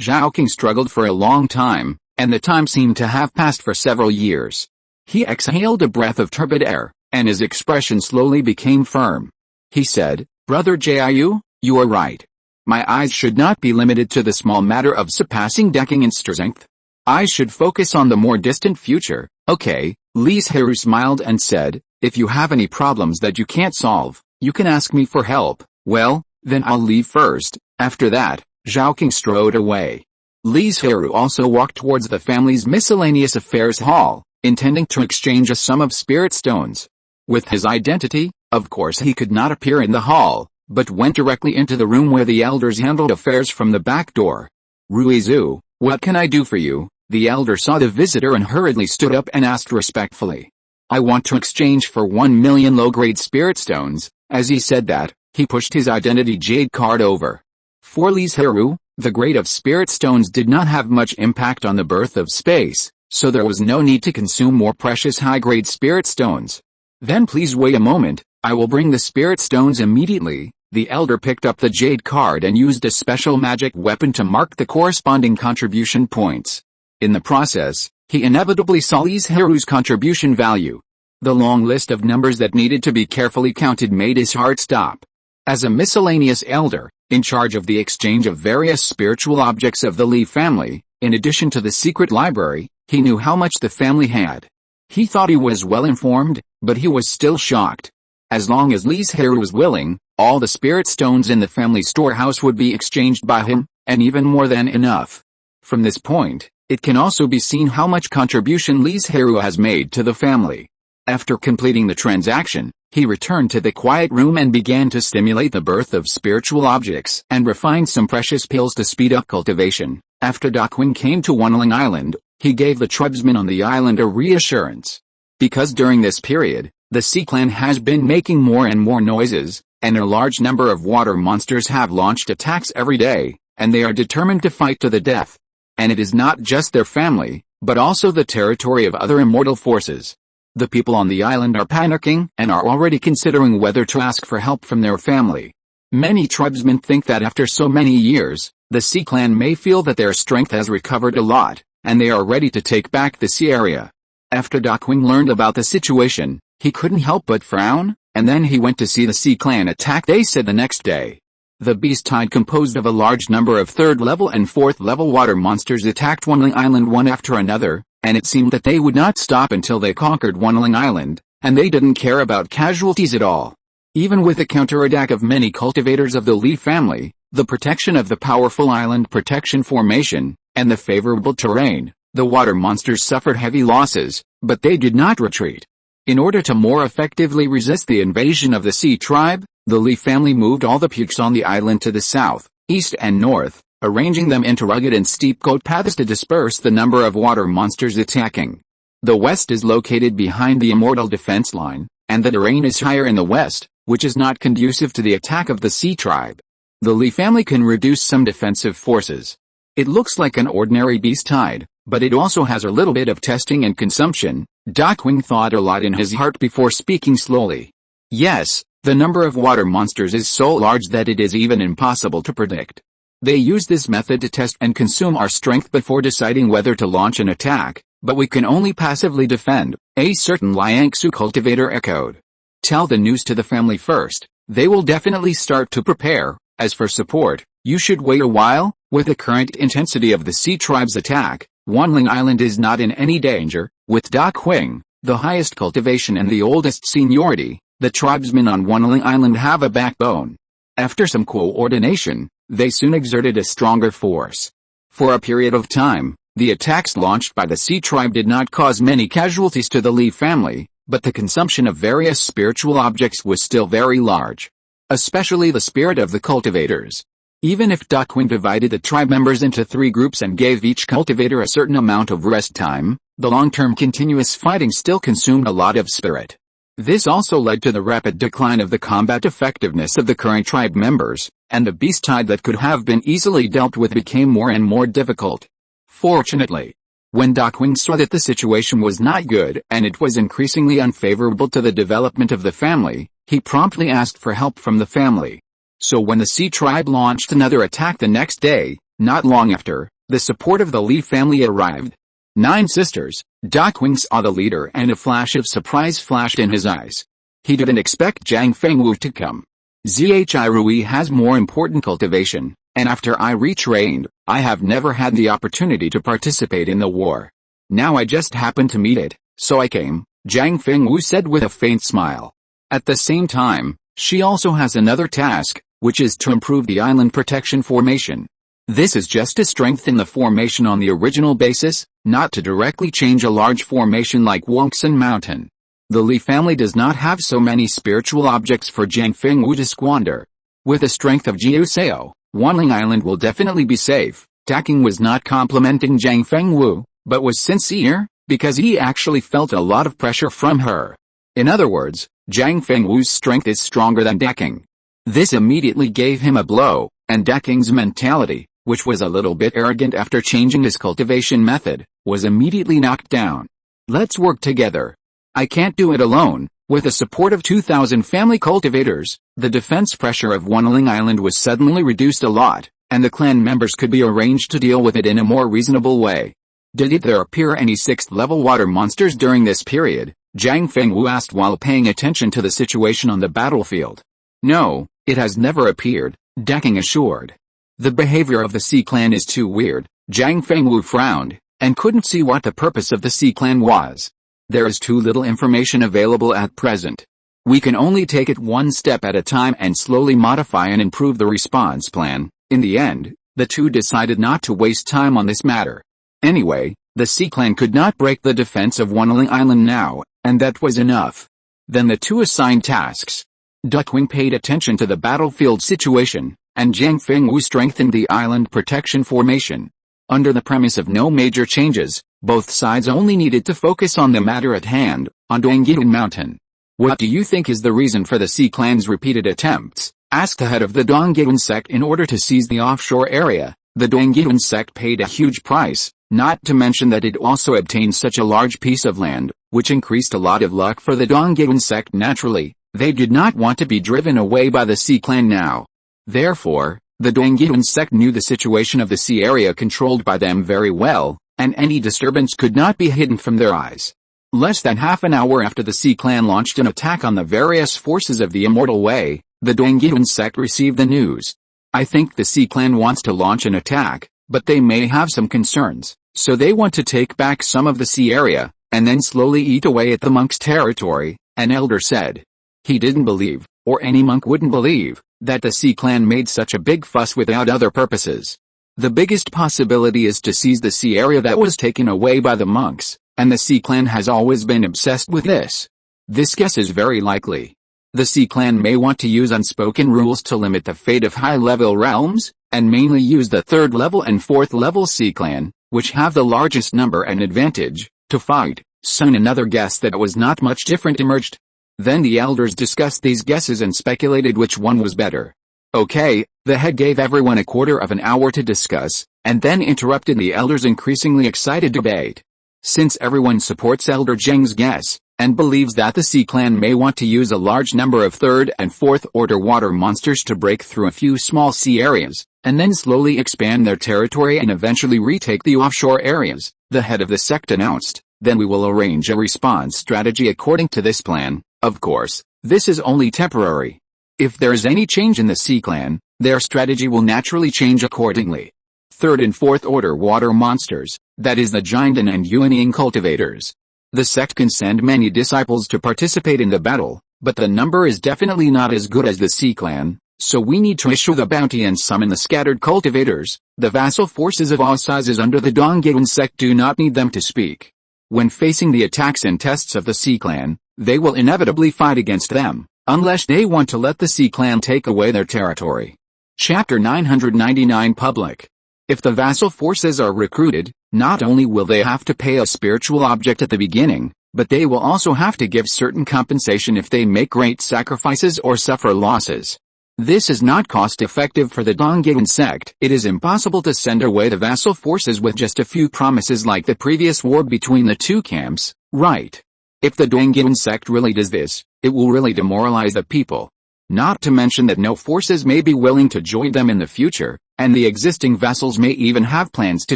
Zhao King struggled for a long time, and the time seemed to have passed for several years. He exhaled a breath of turbid air, and his expression slowly became firm. He said, "Brother Jiu, you are right. My eyes should not be limited to the small matter of surpassing Zhao King in strength. I should focus on the more distant future." "Okay," Li Zhirui smiled and said, "if you have any problems that you can't solve, you can ask me for help." "Well, then I'll leave first." After that, Zhao King strode away. Li Zhirui also walked towards the family's miscellaneous affairs hall, intending to exchange a sum of spirit stones. With his identity, of course he could not appear in the hall, but went directly into the room where the elders handled affairs from the back door. "Ruizu, what can I do for you?" The elder saw the visitor and hurriedly stood up and asked respectfully. "I want to exchange for 1 million low-grade spirit stones." As he said that, he pushed his identity jade card over. For Li Zhirui, the grade of spirit stones did not have much impact on the birth of space, so there was no need to consume more precious high-grade spirit stones. "Then please wait a moment, I will bring the spirit stones immediately." The elder picked up the jade card and used a special magic weapon to mark the corresponding contribution points. In the process, he inevitably saw Li Zhirui's contribution value. The long list of numbers that needed to be carefully counted made his heart stop. As a miscellaneous elder, in charge of the exchange of various spiritual objects of the Li family, in addition to the secret library, he knew how much the family had. He thought he was well informed, but he was still shocked. As long as Li Zhirui was willing, all the spirit stones in the family storehouse would be exchanged by him, and even more than enough. From this point, it can also be seen how much contribution Li Zhirui has made to the family. After completing the transaction, he returned to the quiet room and began to stimulate the birth of spiritual objects and refined some precious pills to speed up cultivation. After Daquin came to Banyan Island, he gave the tribesmen on the island a reassurance. Because during this period, the Sea Clan has been making more and more noises, and a large number of water monsters have launched attacks every day, and they are determined to fight to the death. And it is not just their family, but also the territory of other immortal forces. The people on the island are panicking and are already considering whether to ask for help from their family. Many tribesmen think that after so many years, the Sea Clan may feel that their strength has recovered a lot, and they are ready to take back the sea area. After Dakwing learned about the situation, he couldn't help but frown, and then he went to see the Sea Clan attack, they said the next day. The beast tide composed of a large number of 3rd level and 4th level water monsters attacked Wanling Island one after another, and it seemed that they would not stop until they conquered Wanling Island, and they didn't care about casualties at all. Even with the counterattack of many cultivators of the Li family, the protection of the powerful island protection formation, and the favorable terrain, the water monsters suffered heavy losses, but they did not retreat. In order to more effectively resist the invasion of the Sea tribe, the Li family moved all the peaks on the island to the south, east and north, arranging them into rugged and steep goat paths to disperse the number of water monsters attacking. The west is located behind the immortal defense line, and the terrain is higher in the west, which is not conducive to the attack of the Sea tribe. The Li family can reduce some defensive forces. It looks like an ordinary beast tide, but it also has a little bit of testing and consumption. Dakwing thought a lot in his heart before speaking slowly. Yes, the number of water monsters is so large that it is even impossible to predict. They use this method to test and consume our strength before deciding whether to launch an attack, but we can only passively defend, a certain Liangsu cultivator echoed. Tell the news to the family first, they will definitely start to prepare. As for support, you should wait a while. With the current intensity of the Sea tribe's attack, Wanling Island is not in any danger. With Dakwing, the highest cultivation and the oldest seniority, the tribesmen on Wanling Island have a backbone. After some coordination, they soon exerted a stronger force. For a period of time, the attacks launched by the Sea tribe did not cause many casualties to the Li family, but the consumption of various spiritual objects was still very large. Especially the spirit of the cultivators. Even if Dakwing divided the tribe members into 3 groups and gave each cultivator a certain amount of rest time, the long-term continuous fighting still consumed a lot of spirit. This also led to the rapid decline of the combat effectiveness of the current tribe members, and the beast tide that could have been easily dealt with became more and more difficult. Fortunately, when Dakwing saw that the situation was not good and it was increasingly unfavorable to the development of the family, he promptly asked for help from the family. So when the Sea tribe launched another attack the next day, not long after, the support of the Li family arrived. 9 sisters, Dakwing saw the leader and a flash of surprise flashed in his eyes. He didn't expect Zhang Fengwu to come. Zhirui has more important cultivation, and after I retrained, I have never had the opportunity to participate in the war. Now I just happened to meet it, so I came, Zhang Fengwu said with a faint smile. At the same time, she also has another task, which is to improve the island protection formation. This is just to strengthen the formation on the original basis, not to directly change a large formation like Wongsun Mountain. The Li family does not have so many spiritual objects for Zhang Fengwu to squander. With the strength of Jiu Sao, Wanling Island will definitely be safe. Dakwing was not complimenting Zhang Fengwu, but was sincere, because he actually felt a lot of pressure from her. In other words, Zhang Fengwu's strength is stronger than Dakwing. This immediately gave him a blow, and Dakwing's mentality, which was a little bit arrogant after changing his cultivation method, was immediately knocked down. Let's work together. I can't do it alone. With the support of 2,000 family cultivators, the defense pressure of Wanling Island was suddenly reduced a lot, and the clan members could be arranged to deal with it in a more reasonable way. Did there appear any 6th level water monsters during this period? Zhang Fengwu asked while paying attention to the situation on the battlefield. No, it has never appeared, Dakwing assured. The behavior of the Sea clan is too weird. Zhang Fengwu frowned, and couldn't see what the purpose of the Sea clan was. There is too little information available at present. We can only take it one step at a time and slowly modify and improve the response plan. In the end, the two decided not to waste time on this matter. Anyway, the Sea clan could not break the defense of Wanling Island now, and that was enough. Then the two assigned tasks. Dakwing paid attention to the battlefield situation, and Zhang Fengwu strengthened the island protection formation. Under the premise of no major changes, both sides only needed to focus on the matter at hand, on Banyan Mountain. What do you think is the reason for the Sea Clan's repeated attempts? Asked the head of the Dongyun sect. In order to seize the offshore area, the Dongyun sect paid a huge price, not to mention that it also obtained such a large piece of land, which increased a lot of luck for the Dongyun sect. Naturally, they did not want to be driven away by the Sea Clan now. Therefore, the Dongyun sect knew the situation of the sea area controlled by them very well, and any disturbance could not be hidden from their eyes. Less than half an hour after the Sea Clan launched an attack on the various forces of the Immortal Way, the Dongyun sect received the news. I think the Sea Clan wants to launch an attack, but they may have some concerns, so they want to take back some of the sea area, and then slowly eat away at the monk's territory, an elder said. He didn't believe, or any monk wouldn't believe, that the Sea Clan made such a big fuss without other purposes. The biggest possibility is to seize the sea area that was taken away by the monks, and the Sea Clan has always been obsessed with this. This guess is very likely. The Sea Clan may want to use unspoken rules to limit the fate of high-level realms, and mainly use the 3rd level and 4th level Sea Clan, which have the largest number and advantage, to fight. Soon another guess that was not much different emerged. Then the elders discussed these guesses and speculated which one was better. Okay, the head gave everyone a quarter of an hour to discuss, and then interrupted the elders' increasingly excited debate. Since everyone supports Elder Zheng's guess, and believes that the Sea Clan may want to use a large number of 3rd and 4th order water monsters to break through a few small sea areas, and then slowly expand their territory and eventually retake the offshore areas, the head of the sect announced, then we will arrange a response strategy according to this plan. Of course, this is only temporary. If there is any change in the Sea Clan, their strategy will naturally change accordingly. 3rd and 4th order water monsters, that is the Jinden and Yuanying cultivators. The sect can send many disciples to participate in the battle, but the number is definitely not as good as the Sea Clan, so we need to issue the bounty and summon the scattered cultivators. The vassal forces of all sizes under the Dongyun sect do not need them to speak. When facing the attacks and tests of the Sea Clan, they will inevitably fight against them, unless they want to let the Sea Clan take away their territory. Chapter 999 Public. If the vassal forces are recruited, not only will they have to pay a spiritual object at the beginning, but they will also have to give certain compensation if they make great sacrifices or suffer losses. This is not cost-effective for the Dongyun sect. It is impossible to send away the vassal forces with just a few promises like the previous war between the two camps, right? If the Dongyun sect really does this, it will really demoralize the people. Not to mention that no forces may be willing to join them in the future, and the existing vassals may even have plans to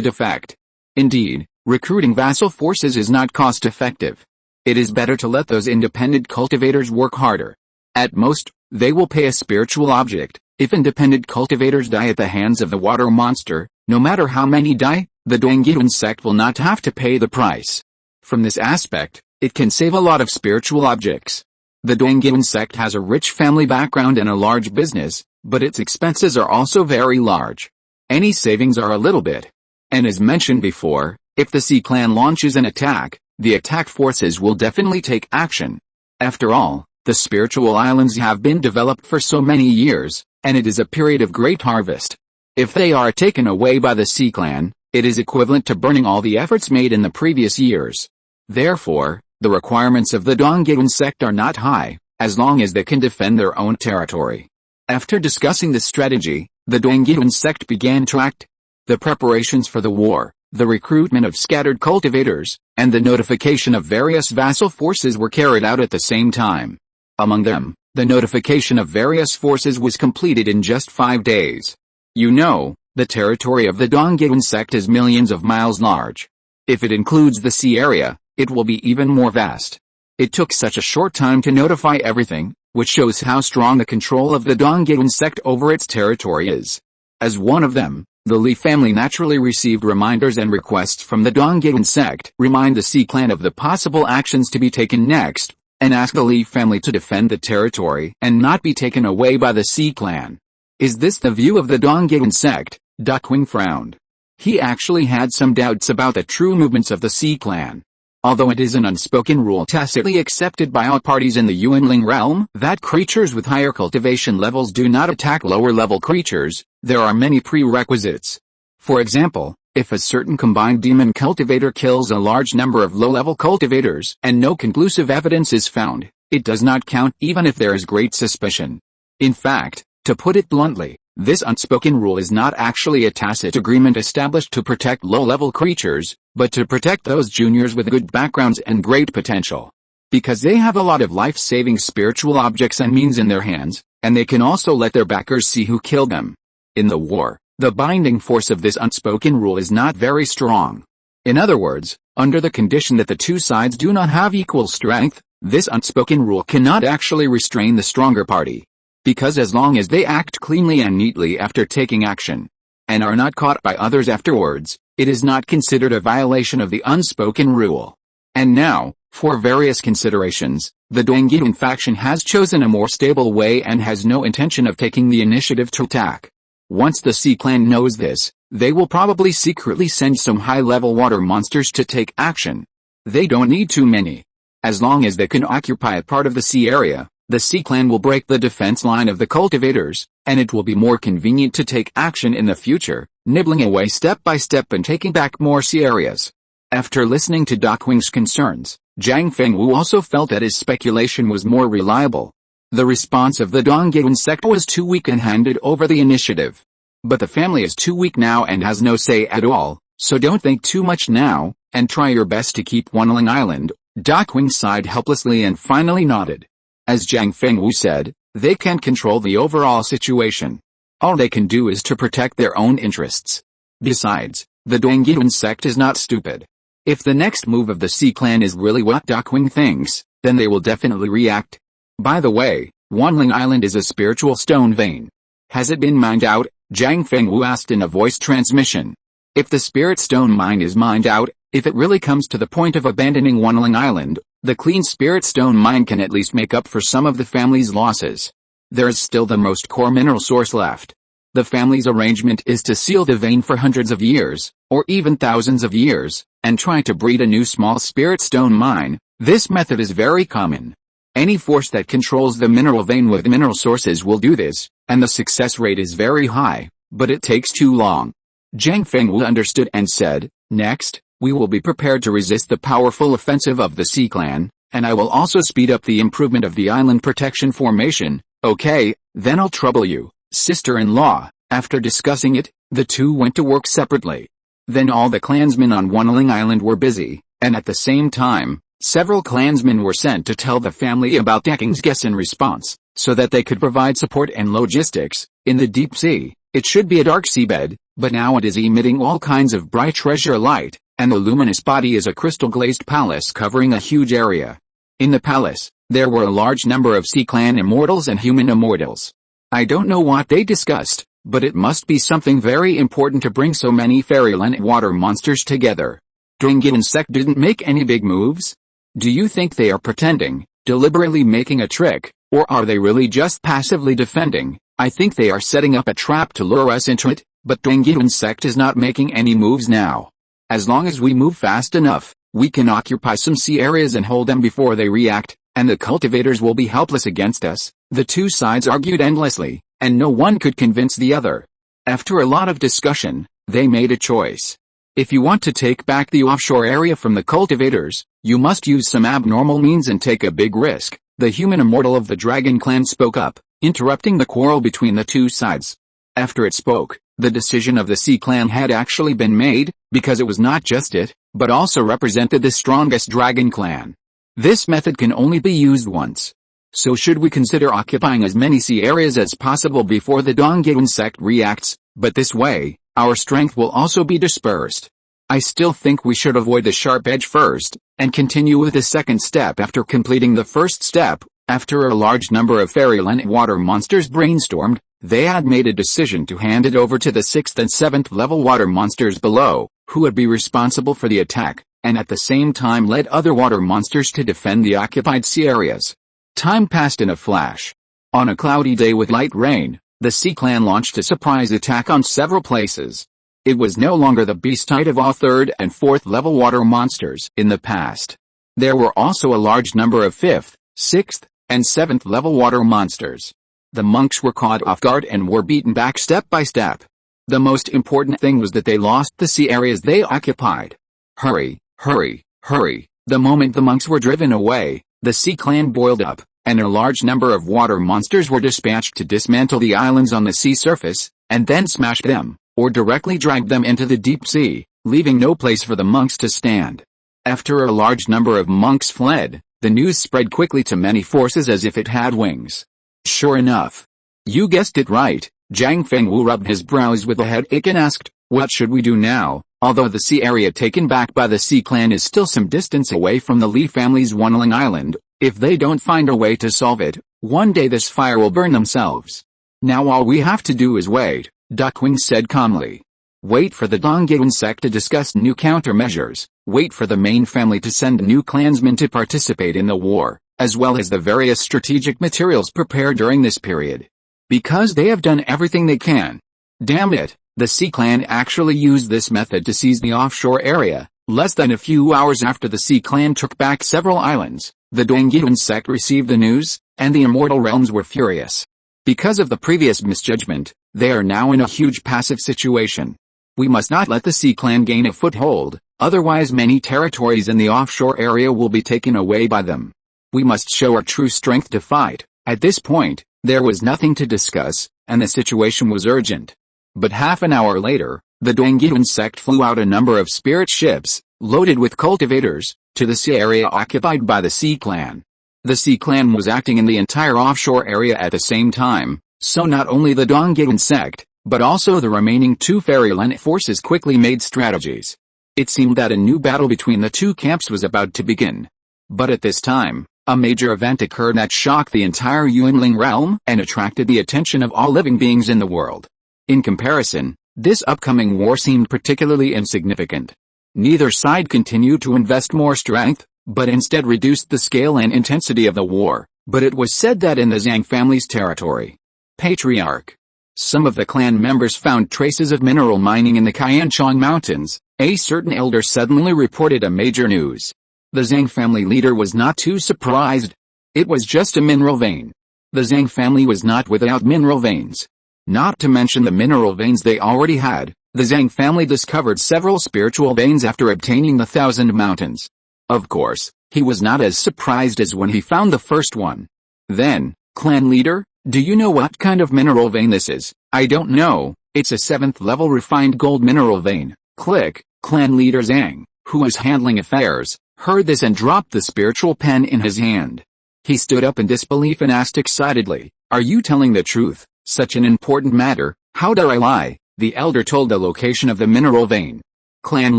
defect. Indeed, recruiting vassal forces is not cost-effective. It is better to let those independent cultivators work harder. At most, they will pay a spiritual object. If independent cultivators die at the hands of the water monster, no matter how many die, the Dongyun sect will not have to pay the price. From this aspect, it can save a lot of spiritual objects. The Dongyun sect has a rich family background and a large business, but its expenses are also very large. Any savings are a little bit. And as mentioned before, if the Sea Clan launches an attack, the attack forces will definitely take action. After all, the spiritual islands have been developed for so many years, and it is a period of great harvest. If they are taken away by the Sea Clan, it is equivalent to burning all the efforts made in the previous years. Therefore, the requirements of the Dongyun sect are not high, as long as they can defend their own territory. After discussing this strategy, the Dongyun sect began to act. The preparations for the war, the recruitment of scattered cultivators, and the notification of various vassal forces were carried out at the same time. Among them, the notification of various forces was completed in just 5 days. You know, the territory of the Dongyun sect is millions of miles large. If it includes the sea area, it will be even more vast. It took such a short time to notify everything, which shows how strong the control of the Dongyun sect over its territory is. As one of them, the Li family naturally received reminders and requests from the Dongyun sect, remind the Sea Clan of the possible actions to be taken next, and ask the Li family to defend the territory and not be taken away by the Sea Clan. Is this the view of the Dongyun sect? Duckwing frowned. He actually had some doubts about the true movements of the Sea Clan. Although it is an unspoken rule tacitly accepted by all parties in the Yuanling realm that creatures with higher cultivation levels do not attack lower-level creatures, there are many prerequisites. For example, if a certain combined demon cultivator kills a large number of low-level cultivators and no conclusive evidence is found, It does not count even if there is great suspicion. In fact, to put it bluntly, this unspoken rule is not actually a tacit agreement established to protect low-level creatures, but to protect those juniors with good backgrounds and great potential. Because they have a lot of life-saving spiritual objects and means in their hands, and they can also let their backers see who killed them. In the war, the binding force of this unspoken rule is not very strong. In other words, under the condition that the two sides do not have equal strength, this unspoken rule cannot actually restrain the stronger party. Because as long as they act cleanly and neatly after taking action, and are not caught by others afterwards, it is not considered a violation of the unspoken rule. And now, for various considerations, the Dongyun faction has chosen a more stable way and has no intention of taking the initiative to attack. Once the Sea Clan knows this, they will probably secretly send some high-level water monsters to take action. They don't need too many. As long as they can occupy a part of the sea area, the Sea Clan will break the defense line of the cultivators, and it will be more convenient to take action in the future, nibbling away step by step and taking back more sea areas. After listening to Dockwing's concerns, Zhang Fengwu also felt that his speculation was more reliable. The response of the Dongyun sect was too weak and handed over the initiative. But the family is too weak now and has no say at all, so don't think too much now, and try your best to keep Wanling Island. Dockwing sighed helplessly and finally nodded. As Zhang Fengwu said, they can't control the overall situation. All they can do is to protect their own interests. Besides, the Dongyun sect is not stupid. If the next move of the Sea Clan is really what Dockwing thinks, then they will definitely react. By the way, Wanling Island is a spiritual stone vein. Has it been mined out? Zhang Fengwu asked in a voice transmission. If the spirit stone mine is mined out, if it really comes to the point of abandoning Wanling Island, the clean spirit stone mine can at least make up for some of the family's losses. There is still the most core mineral source left. The family's arrangement is to seal the vein for hundreds of years, or even thousands of years, and try to breed a new small spirit stone mine. This method is very common. Any force that controls the mineral vein with mineral sources will do this, and the success rate is very high, but it takes too long. Zhang Fengwu understood and said, "Next, we will be prepared to resist the powerful offensive of the Sea Clan, and I will also speed up the improvement of the island protection formation." "Okay, then I'll trouble you, sister-in-law." After discussing it, the two went to work separately. Then all the clansmen on Wanling Island were busy, and at the same time, several clansmen were sent to tell the family about Docking's guess in response, so that they could provide support and logistics. In the deep sea, it should be a dark seabed, but now it is emitting all kinds of bright treasure light, and the luminous body is a crystal-glazed palace covering a huge area. In the palace, there were a large number of Sea Clan immortals and human immortals. I don't know what they discussed, but it must be something very important to bring so many fairyland water monsters together. Dongyun sect didn't make any big moves? Do you think they are pretending, deliberately making a trick, or are they really just passively defending? I think they are setting up a trap to lure us into it, but Dongyun sect is not making any moves now. As long as we move fast enough, we can occupy some sea areas and hold them before they react, and the cultivators will be helpless against us. The two sides argued endlessly, and no one could convince the other. After a lot of discussion, they made a choice. If you want to take back the offshore area from the cultivators, you must use some abnormal means and take a big risk. The human immortal of the dragon clan spoke up, interrupting the quarrel between the two sides. After it spoke, the decision of the Sea Clan had actually been made, because it was not just it, but also represented the strongest dragon clan. This method can only be used once. So should we consider occupying as many sea areas as possible before the Dongyun sect reacts, but this way, our strength will also be dispersed. I still think we should avoid the sharp edge first, and continue with the second step after completing the first step. After a large number of fairyland water monsters brainstormed, they had made a decision to hand it over to the 6th and 7th level water monsters below, who would be responsible for the attack, and at the same time led other water monsters to defend the occupied sea areas. Time passed in a flash. On a cloudy day with light rain, the Sea Clan launched a surprise attack on several places. It was no longer the beast type of all 3rd and 4th level water monsters in the past. There were also a large number of 5th, 6th, and 7th level water monsters. The monks were caught off guard and were beaten back step by step. The most important thing was that they lost the sea areas they occupied. Hurry, hurry, hurry. The moment the monks were driven away, The Sea Clan boiled up, and a large number of water monsters were dispatched to dismantle the islands on the sea surface, and then smash them, or directly drag them into the deep sea, leaving no place for the monks to stand. After a large number of monks fled, the news spread quickly to many forces as if it had wings. Sure enough. You guessed it right, Zhang Fengwu rubbed his brows with a headache and asked, what should we do now? Although the sea area taken back by the Sea Clan is still some distance away from the Li family's Wanling Island, if they don't find a way to solve it, one day this fire will burn themselves. Now all we have to do is wait, Duckwing said calmly. Wait for the Donggyun sect to discuss new countermeasures, wait for the main family to send new clansmen to participate in the war, as well as the various strategic materials prepared during this period. Because they have done everything they can. Damn it, the Sea Clan actually used this method to seize the offshore area. Less than a few hours after the Sea Clan took back several islands, the Donggyun sect received the news, and the Immortal Realms were furious. Because of the previous misjudgment, they are now in a huge passive situation. We must not let the Sea Clan gain a foothold, otherwise many territories in the offshore area will be taken away by them. We must show our true strength to fight. At this point, there was nothing to discuss, and the situation was urgent. But half an hour later, the Donggyun sect flew out a number of spirit ships, loaded with cultivators, to the sea area occupied by the Sea Clan. The Sea Clan was acting in the entire offshore area at the same time, so not only the Donggyun sect, but also the remaining two Fairyland forces quickly made strategies. It seemed that a new battle between the two camps was about to begin. But at this time, a major event occurred that shocked the entire Yuanling realm and attracted the attention of all living beings in the world. In comparison, this upcoming war seemed particularly insignificant. Neither side continued to invest more strength, but instead reduced the scale and intensity of the war. But it was said that in the Zhang family's territory, Patriarch, some of the clan members found traces of mineral mining in the Qianchong Mountains. A certain elder suddenly reported a major news. The Zhang family leader was not too surprised. It was just a mineral vein. The Zhang family was not without mineral veins. Not to mention the mineral veins they already had, the Zhang family discovered several spiritual veins after obtaining the Thousand Mountains. Of course, he was not as surprised as when he found the first one. Then, clan leader, do you know what kind of mineral vein this is? I don't know, it's a 7th level refined gold mineral vein. Click. Clan leader Zhang, who was handling affairs, heard this and dropped the spiritual pen in his hand. He stood up in disbelief and asked excitedly, are you telling the truth? Such an important matter, how dare I lie? The elder told the location of the mineral vein. Clan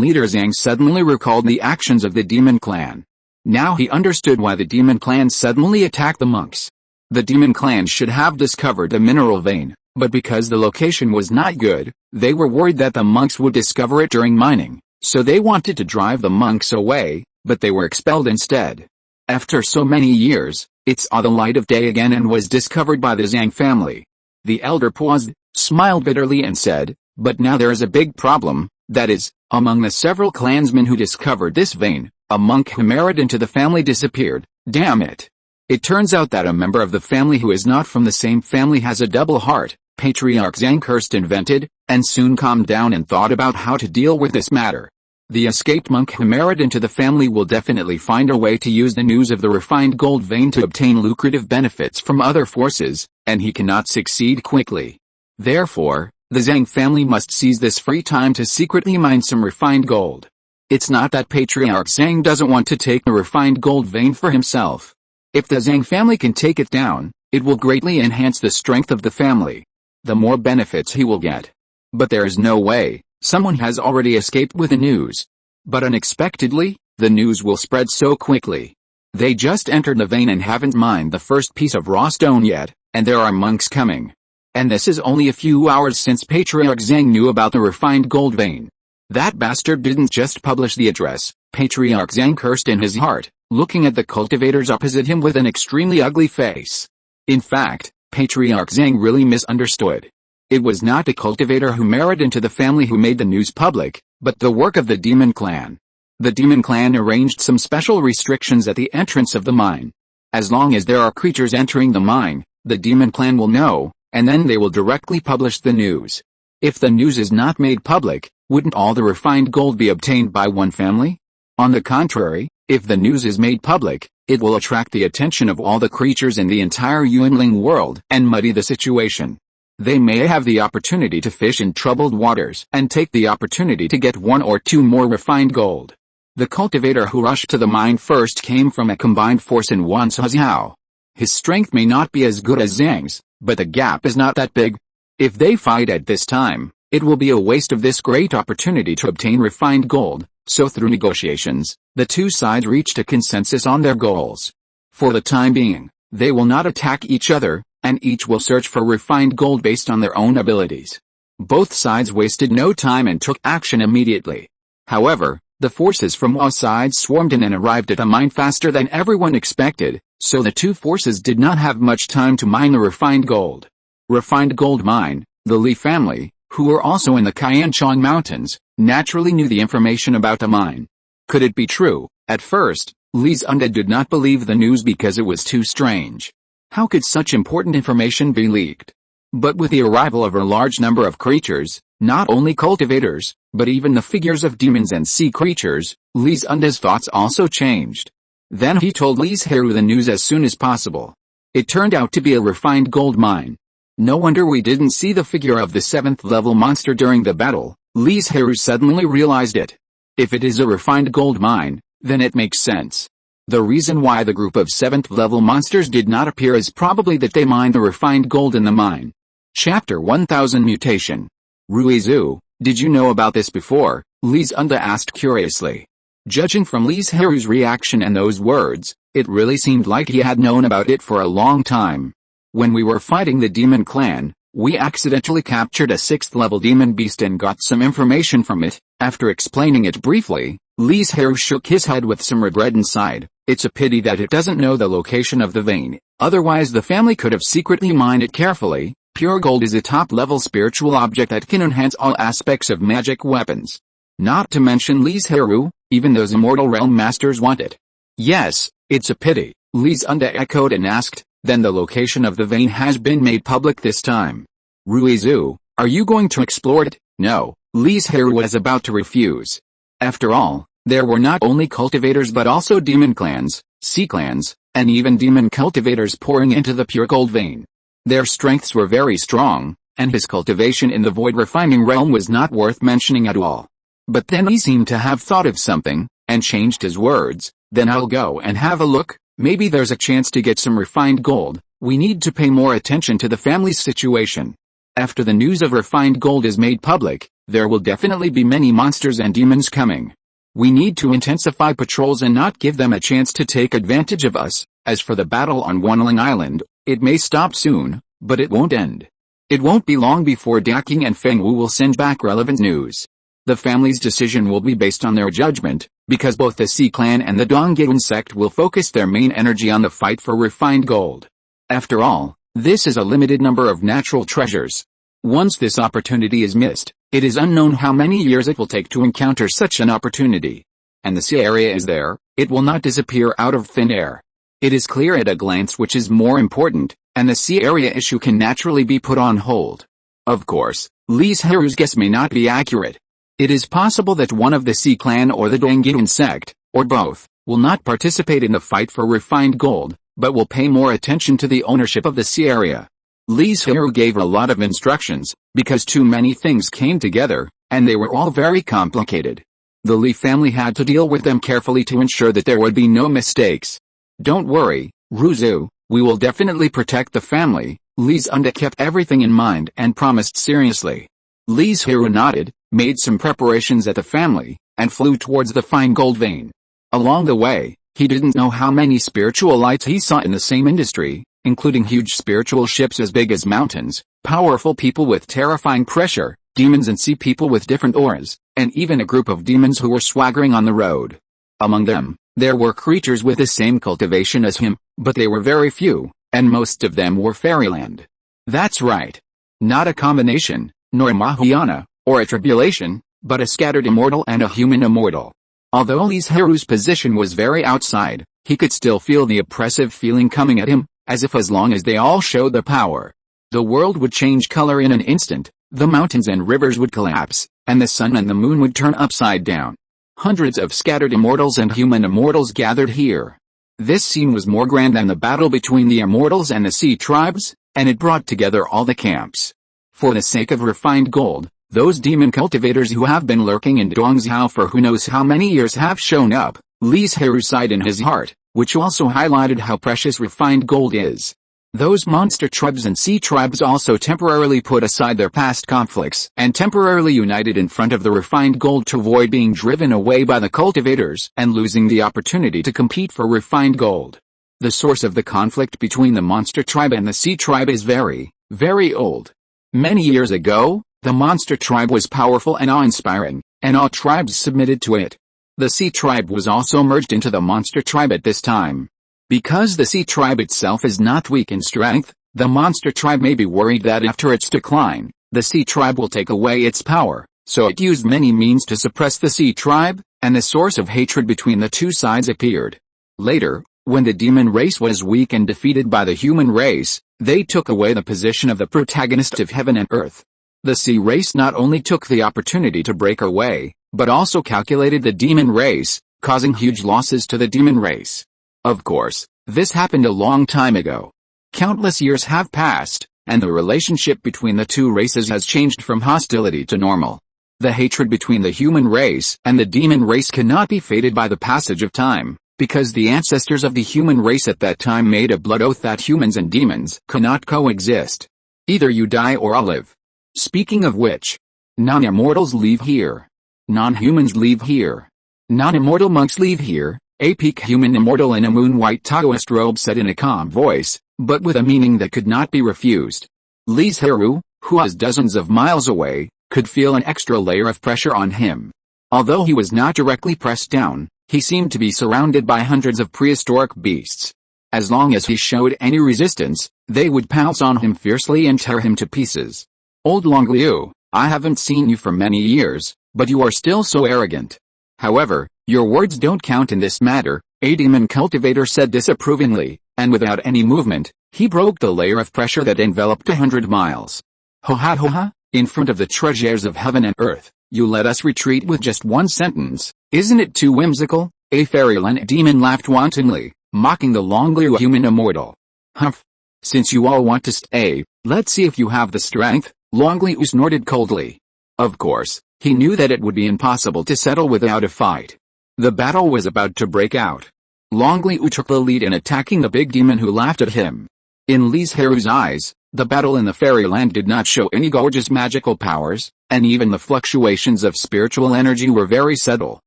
leader Zhang suddenly recalled the actions of the demon clan. Now he understood why the demon clan suddenly attacked the monks. The demon clan should have discovered the mineral vein, but because the location was not good, they were worried that the monks would discover it during mining, so they wanted to drive the monks away, but they were expelled instead. After so many years, it saw the light of day again and was discovered by the Zhang family. The elder paused, smiled bitterly and said, but now there is a big problem, that is, among the several clansmen who discovered this vein, a monk who married into the family disappeared. Damn it. It turns out that a member of the family who is not from the same family has a double heart. Patriarch Zhang cursed invented, and soon calmed down and thought about how to deal with this matter. The escaped monk who married into the family will definitely find a way to use the news of the refined gold vein to obtain lucrative benefits from other forces, and he cannot succeed quickly. Therefore, the Zhang family must seize this free time to secretly mine some refined gold. It's not that Patriarch Zhang doesn't want to take the refined gold vein for himself. If the Zhang family can take it down, it will greatly enhance the strength of the family. The more benefits he will get. But there is no way, someone has already escaped with the news. But unexpectedly, the news will spread so quickly. They just entered the vein and haven't mined the first piece of raw stone yet, and there are monks coming. And this is only a few hours since Patriarch Zhang knew about the refined gold vein. That bastard didn't just publish the address. Patriarch Zhang cursed in his heart, looking at the cultivators opposite him with an extremely ugly face. In fact, Patriarch Zhang really misunderstood. It was not the cultivator who married into the family who made the news public, but the work of the demon clan. The demon clan arranged some special restrictions at the entrance of the mine. As long as there are creatures entering the mine, the demon clan will know, and then they will directly publish the news. If the news is not made public, wouldn't all the refined gold be obtained by one family? On the contrary, if the news is made public, It will attract the attention of all the creatures in the entire Yuanling world and muddy the situation. They may have the opportunity to fish in troubled waters and take the opportunity to get 1 or 2 more refined gold. The cultivator who rushed to the mine first came from a combined force in Wanzhou. His strength may not be as good as Zhang's, but the gap is not that big. If they fight at this time, it will be a waste of this great opportunity to obtain refined gold, so through negotiations, the two sides reached a consensus on their goals. For the time being, they will not attack each other, and each will search for refined gold based on their own abilities. Both sides wasted no time and took action immediately. However, the forces from all sides swarmed in and arrived at the mine faster than everyone expected, so the two forces did not have much time to mine the refined gold. Refined gold mine, the Li family, who were also in the Qianchong Mountains, naturally knew the information about the mine. Could it be true? At first, Li Zhirui did not believe the news because it was too strange. How could such important information be leaked? But with the arrival of a large number of creatures, not only cultivators, but even the figures of demons and sea creatures, Li Zhirui's thoughts also changed. Then he told Li Zhirui the news as soon as possible. It turned out to be a refined gold mine. No wonder we didn't see the figure of the 7th level monster during the battle. Li Zhirui suddenly realized it. If it is a refined gold mine, then it makes sense. The reason why the group of 7th level monsters did not appear is probably that they mined the refined gold in the mine. Chapter 1000 Mutation. Ruizu, did you know about this before? Li Zhirui asked curiously. Judging from Li Zhirui's reaction and those words, it really seemed like he had known about it for a long time. When we were fighting the demon clan, we accidentally captured a 6th level demon beast and got some information from it. After explaining it briefly, Li Zhirui shook his head with some regret and sighed. It's a pity that it doesn't know the location of the vein, otherwise the family could have secretly mined it carefully. Pure gold is a top-level spiritual object that can enhance all aspects of magic weapons. Not to mention Li Zhirui, even those immortal realm masters want it. Yes, it's a pity, Li Zhirui echoed and asked, then the location of the vein has been made public this time. Ruizu, are you going to explore it? No, Li Zhirui was about to refuse. After all, there were not only cultivators but also demon clans, sea clans, and even demon cultivators pouring into the pure gold vein. Their strengths were very strong, and his cultivation in the void refining realm was not worth mentioning at all. But then he seemed to have thought of something, and changed his words. Then I'll go and have a look, maybe there's a chance to get some refined gold. We need to pay more attention to the family's situation. After the news of refined gold is made public, there will definitely be many monsters and demons coming. We need to intensify patrols and not give them a chance to take advantage of us. As for the battle on Banyan Island, it may stop soon, but it won't end. It won't be long before Daking and Fengwu will send back relevant news. The family's decision will be based on their judgment, because both the Sea Clan and the Donggyun sect will focus their main energy on the fight for refined gold. After all, this is a limited number of natural treasures. Once this opportunity is missed, it is unknown how many years it will take to encounter such an opportunity. And the sea area is there, it will not disappear out of thin air. It is clear at a glance which is more important, and the sea area issue can naturally be put on hold. Of course, Li Zhirui's guess may not be accurate. It is possible that one of the Sea Clan or the Donggyun sect, or both, will not participate in the fight for refined gold, but will pay more attention to the ownership of the sea area. Li Zhirui gave a lot of instructions, because too many things came together, and they were all very complicated. The Li family had to deal with them carefully to ensure that there would be no mistakes. Don't worry, Ruizu, we will definitely protect the family. Li Zhirui kept everything in mind and promised seriously. Li Zhirui nodded, made some preparations at the family, and flew towards the fine gold vein. Along the way, he didn't know how many spiritual lights he saw in the same industry, including huge spiritual ships as big as mountains, powerful people with terrifying pressure, demons and sea people with different auras, and even a group of demons who were swaggering on the road. Among them, there were creatures with the same cultivation as him, but they were very few, and most of them were fairyland. That's right. Not a combination, nor a Mahayana, or a tribulation, but a scattered immortal and a human immortal. Although Li Zhirui's position was very outside, he could still feel the oppressive feeling coming at him, as if as long as they all showed the power, the world would change color in an instant, the mountains and rivers would collapse, and the sun and the moon would turn upside down. Hundreds of scattered immortals and human immortals gathered here. This scene was more grand than the battle between the immortals and the sea tribes, and it brought together all the camps. For the sake of refined gold, those demon cultivators who have been lurking in Dongzhou for who knows how many years have shown up. Li Zhirui sighed in his heart, which also highlighted how precious refined gold is. Those monster tribes and sea tribes also temporarily put aside their past conflicts and temporarily united in front of the refined gold to avoid being driven away by the cultivators and losing the opportunity to compete for refined gold. The source of the conflict between the monster tribe and the sea tribe is very, very old. Many years ago, the monster tribe was powerful and awe-inspiring, and all tribes submitted to it. The sea tribe was also merged into the monster tribe at this time. Because the sea tribe itself is not weak in strength, the monster tribe may be worried that after its decline, the sea tribe will take away its power, so it used many means to suppress the sea tribe, and the source of hatred between the two sides appeared. Later, when the demon race was weak and defeated by the human race, they took away the position of the protagonist of heaven and earth. The sea race not only took the opportunity to break away, but also calculated the demon race, causing huge losses to the demon race. Of course, this happened a long time ago. Countless years have passed, and the relationship between the two races has changed from hostility to normal. The hatred between the human race and the demon race cannot be faded by the passage of time, because the ancestors of the human race at that time made a blood oath that humans and demons cannot coexist. Either you die or I'll live. Speaking of which, non-immortals leave here. Non-humans leave here. Non-immortal monks leave here. A peak human immortal in a moon-white Taoist robe said in a calm voice, but with a meaning that could not be refused. Li Zhirui, who was dozens of miles away, could feel an extra layer of pressure on him. Although he was not directly pressed down, he seemed to be surrounded by hundreds of prehistoric beasts. As long as he showed any resistance, they would pounce on him fiercely and tear him to pieces. Old Longliu, I haven't seen you for many years, but you are still so arrogant. However, your words don't count in this matter, a demon cultivator said disapprovingly, and without any movement, he broke the layer of pressure that enveloped 100 miles. Ho ha, in front of the treasures of heaven and earth, you let us retreat with just one sentence, isn't it too whimsical? A fairyland demon laughed wantonly, mocking the Longliu human immortal. Humph. Since you all want to stay, let's see if you have the strength, Longliu snorted coldly. Of course, he knew that it would be impossible to settle without a fight. The battle was about to break out. Longliu took the lead in attacking the big demon who laughed at him. In Li Zhirui's eyes, the battle in the fairyland did not show any gorgeous magical powers, and even the fluctuations of spiritual energy were very subtle.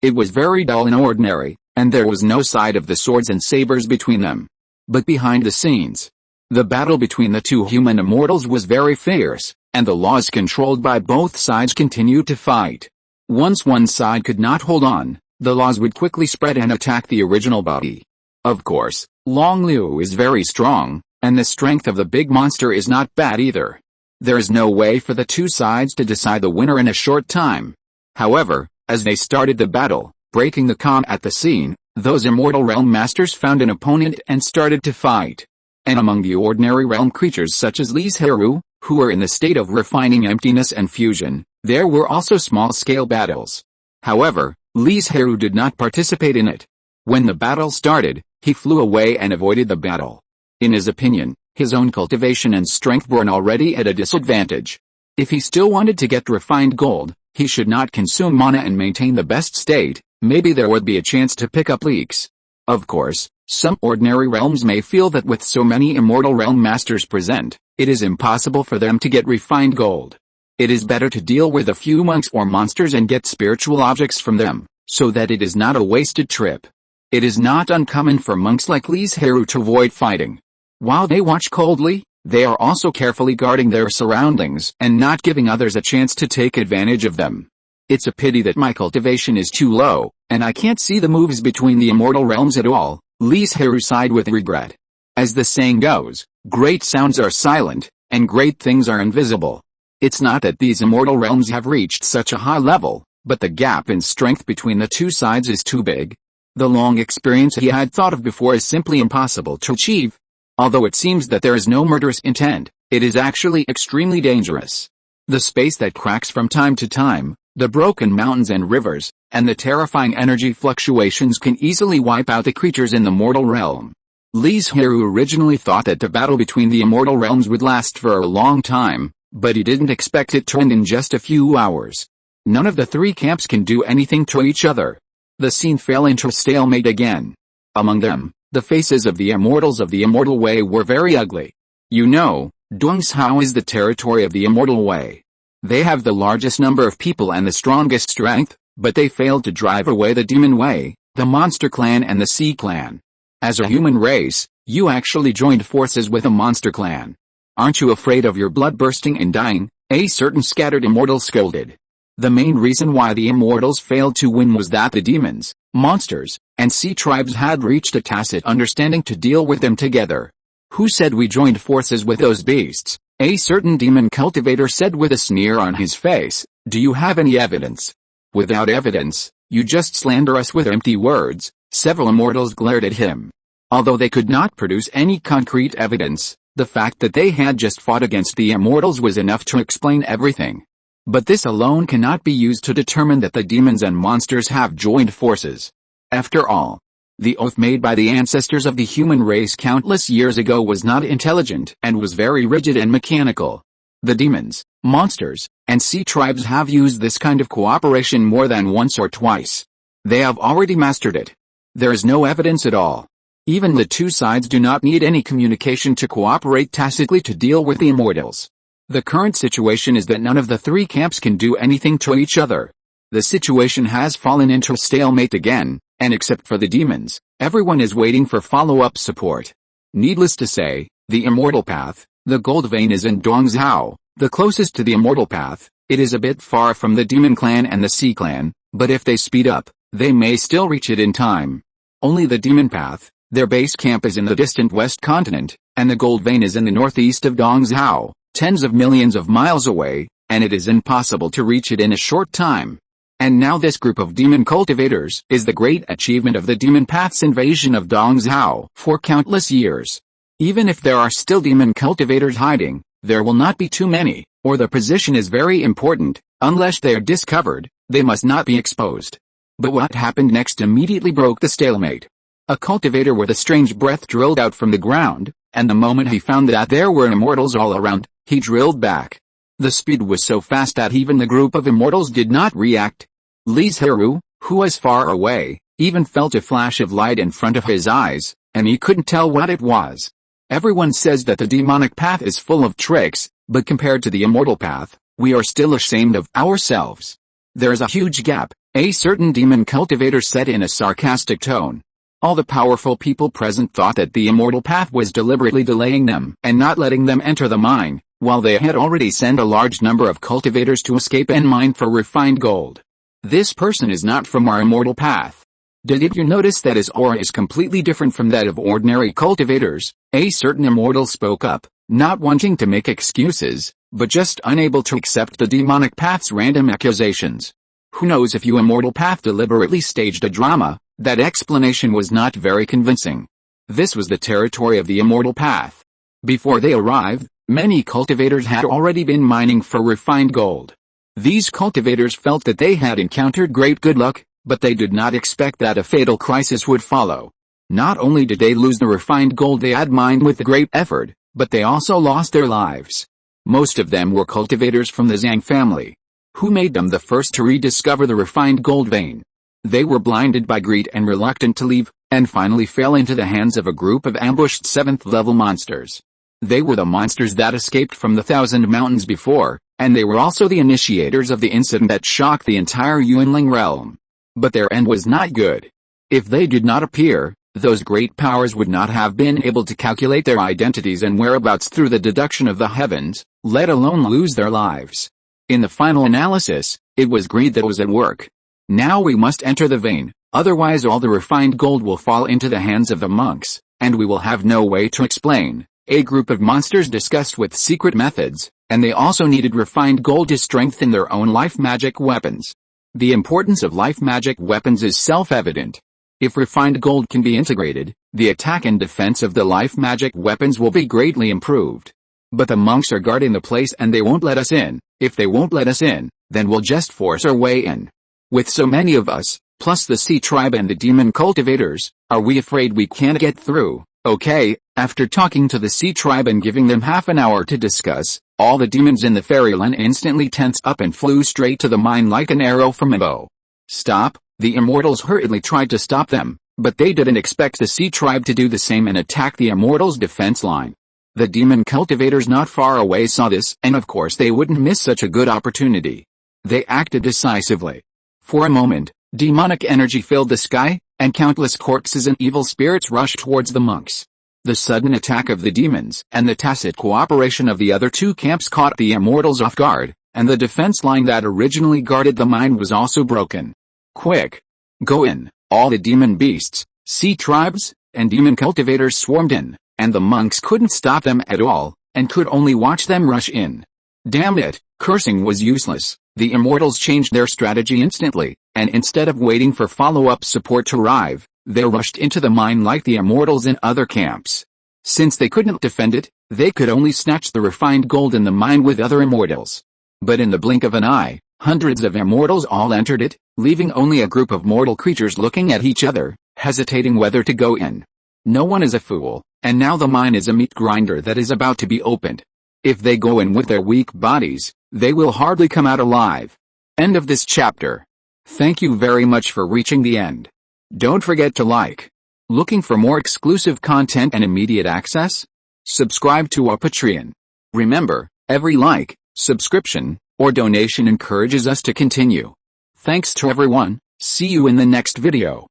It was very dull and ordinary, and there was no sight of the swords and sabers between them. But behind the scenes, the battle between the two human immortals was very fierce, and the laws controlled by both sides continued to fight. Once one side could not hold on, the laws would quickly spread and attack the original body. Of course, Longliu is very strong, and the strength of the big monster is not bad either. There is no way for the two sides to decide the winner in a short time. However, as they started the battle, breaking the calm at the scene, those immortal realm masters found an opponent and started to fight. And among the ordinary realm creatures such as Li Zhirui, who were in the state of refining emptiness and fusion, there were also small-scale battles. However, Li Zhirui did not participate in it. When the battle started, he flew away and avoided the battle. In his opinion, his own cultivation and strength were already at a disadvantage. If he still wanted to get refined gold, he should not consume mana and maintain the best state. Maybe there would be a chance to pick up leaks. Of course, some ordinary realms may feel that with so many immortal realm masters present, it is impossible for them to get refined gold. It is better to deal with a few monks or monsters and get spiritual objects from them, so that it is not a wasted trip. It is not uncommon for monks like Li Zhirui to avoid fighting. While they watch coldly, they are also carefully guarding their surroundings and not giving others a chance to take advantage of them. It's a pity that my cultivation is too low, and I can't see the moves between the immortal realms at all, Li Zhirui sighed with regret. As the saying goes, great sounds are silent, and great things are invisible. It's not that these immortal realms have reached such a high level, but the gap in strength between the two sides is too big. The long experience he had thought of before is simply impossible to achieve. Although it seems that there is no murderous intent, it is actually extremely dangerous. The space that cracks from time to time, The broken mountains and rivers, and the terrifying energy fluctuations can easily wipe out the creatures in the mortal realm. Li Zhirui originally thought that the battle between the immortal realms would last for a long time, but he didn't expect it to end in just a few hours. None of the three camps can do anything to each other. The scene fell into a stalemate again. Among them, the faces of the immortals of the Immortal Way were very ugly. You know, Dongzhao is the territory of the Immortal Way. They have the largest number of people and the strongest strength, but they failed to drive away the Demon Way, the Monster Clan and the Sea Clan. As a human race, you actually joined forces with a monster clan. Aren't you afraid of your blood bursting and dying? A certain scattered immortal scolded. The main reason why the immortals failed to win was that the demons, monsters, and sea tribes had reached a tacit understanding to deal with them together. Who said we joined forces with those beasts? A certain demon cultivator said with a sneer on his face. Do you have any evidence? Without evidence, you just slander us with empty words. Several immortals glared at him. Although they could not produce any concrete evidence, the fact that they had just fought against the immortals was enough to explain everything. But this alone cannot be used to determine that the demons and monsters have joined forces. After all, the oath made by the ancestors of the human race countless years ago was not intelligent and was very rigid and mechanical. The demons, monsters, and sea tribes have used this kind of cooperation more than once or twice. They have already mastered it. There is no evidence at all. Even the two sides do not need any communication to cooperate tacitly to deal with the immortals. The current situation is that none of the three camps can do anything to each other. The situation has fallen into a stalemate again, and except for the demons, everyone is waiting for follow-up support. Needless to say, the immortal path, the gold vein, is in Dongzhao, the closest to the immortal path. It is a bit far from the demon clan and the sea clan, but if they speed up, they may still reach it in time. Only the demon path, their base camp, is in the distant west continent, and the gold vein is in the northeast of Dongzhao, tens of millions of miles away, and it is impossible to reach it in a short time. And now this group of demon cultivators is the great achievement of the demon path's invasion of Dongzhao for countless years. Even if there are still demon cultivators hiding, there will not be too many, or the position is very important. Unless they are discovered, they must not be exposed. But what happened next immediately broke the stalemate. A cultivator with a strange breath drilled out from the ground, and the moment he found that there were immortals all around, he drilled back. The speed was so fast that even the group of immortals did not react. Li Zhirui, who was far away, even felt a flash of light in front of his eyes, and he couldn't tell what it was. Everyone says that the demonic path is full of tricks, but compared to the immortal path, we are still ashamed of ourselves. There is a huge gap, a certain demon cultivator said in a sarcastic tone. All the powerful people present thought that the immortal path was deliberately delaying them and not letting them enter the mine, while they had already sent a large number of cultivators to escape and mine for refined gold. This person is not from our immortal path. Did you notice that his aura is completely different from that of ordinary cultivators? A certain immortal spoke up, not wanting to make excuses, but just unable to accept the demonic path's random accusations. Who knows if you immortal path deliberately staged a drama? That explanation was not very convincing. This was the territory of the immortal path. Before they arrived, many cultivators had already been mining for refined gold. These cultivators felt that they had encountered great good luck, but they did not expect that a fatal crisis would follow. Not only did they lose the refined gold they had mined with great effort, but they also lost their lives. Most of them were cultivators from the Zhang family. Who made them the first to rediscover the refined gold vein? They were blinded by greed and reluctant to leave, and finally fell into the hands of a group of ambushed 7th-level monsters. They were the monsters that escaped from the Thousand Mountains before, and they were also the initiators of the incident that shocked the entire Yunling realm. But their end was not good. If they did not appear, those great powers would not have been able to calculate their identities and whereabouts through the deduction of the heavens, let alone lose their lives. In the final analysis, it was greed that was at work. Now we must enter the vein, otherwise all the refined gold will fall into the hands of the monks, and we will have no way to explain. A group of monsters discussed with secret methods, and they also needed refined gold to strengthen their own life magic weapons. The importance of life magic weapons is self-evident. If refined gold can be integrated, the attack and defense of the life magic weapons will be greatly improved. But the monks are guarding the place and they won't let us in. If they won't let us in, then we'll just force our way in. With so many of us, plus the sea tribe and the demon cultivators, are we afraid we can't get through? Okay, after talking to the sea tribe and giving them half an hour to discuss, all the demons in the fairyland instantly tensed up and flew straight to the mine like an arrow from a bow. Stop! The immortals hurriedly tried to stop them, but they didn't expect the sea tribe to do the same and attack the immortals' defense line. The demon cultivators not far away saw this, and of course they wouldn't miss such a good opportunity. They acted decisively. For a moment, demonic energy filled the sky, and countless corpses and evil spirits rushed towards the monks. The sudden attack of the demons and the tacit cooperation of the other two camps caught the immortals off guard, and the defense line that originally guarded the mine was also broken. Quick! Go in! All the demon beasts, sea tribes, and demon cultivators swarmed in, and the monks couldn't stop them at all, and could only watch them rush in. Damn it, cursing was useless. The immortals changed their strategy instantly, and instead of waiting for follow-up support to arrive, they rushed into the mine like the immortals in other camps. Since they couldn't defend it, they could only snatch the refined gold in the mine with other immortals. But in the blink of an eye, hundreds of immortals all entered it, leaving only a group of mortal creatures looking at each other, hesitating whether to go in. No one is a fool, and now the mine is a meat grinder that is about to be opened. If they go in with their weak bodies, they will hardly come out alive. End of this chapter. Thank you very much for reaching the end. Don't forget to like. Looking for more exclusive content and immediate access? Subscribe to our Patreon. Remember, every like, subscription, or donation encourages us to continue. Thanks to everyone. See you in the next video.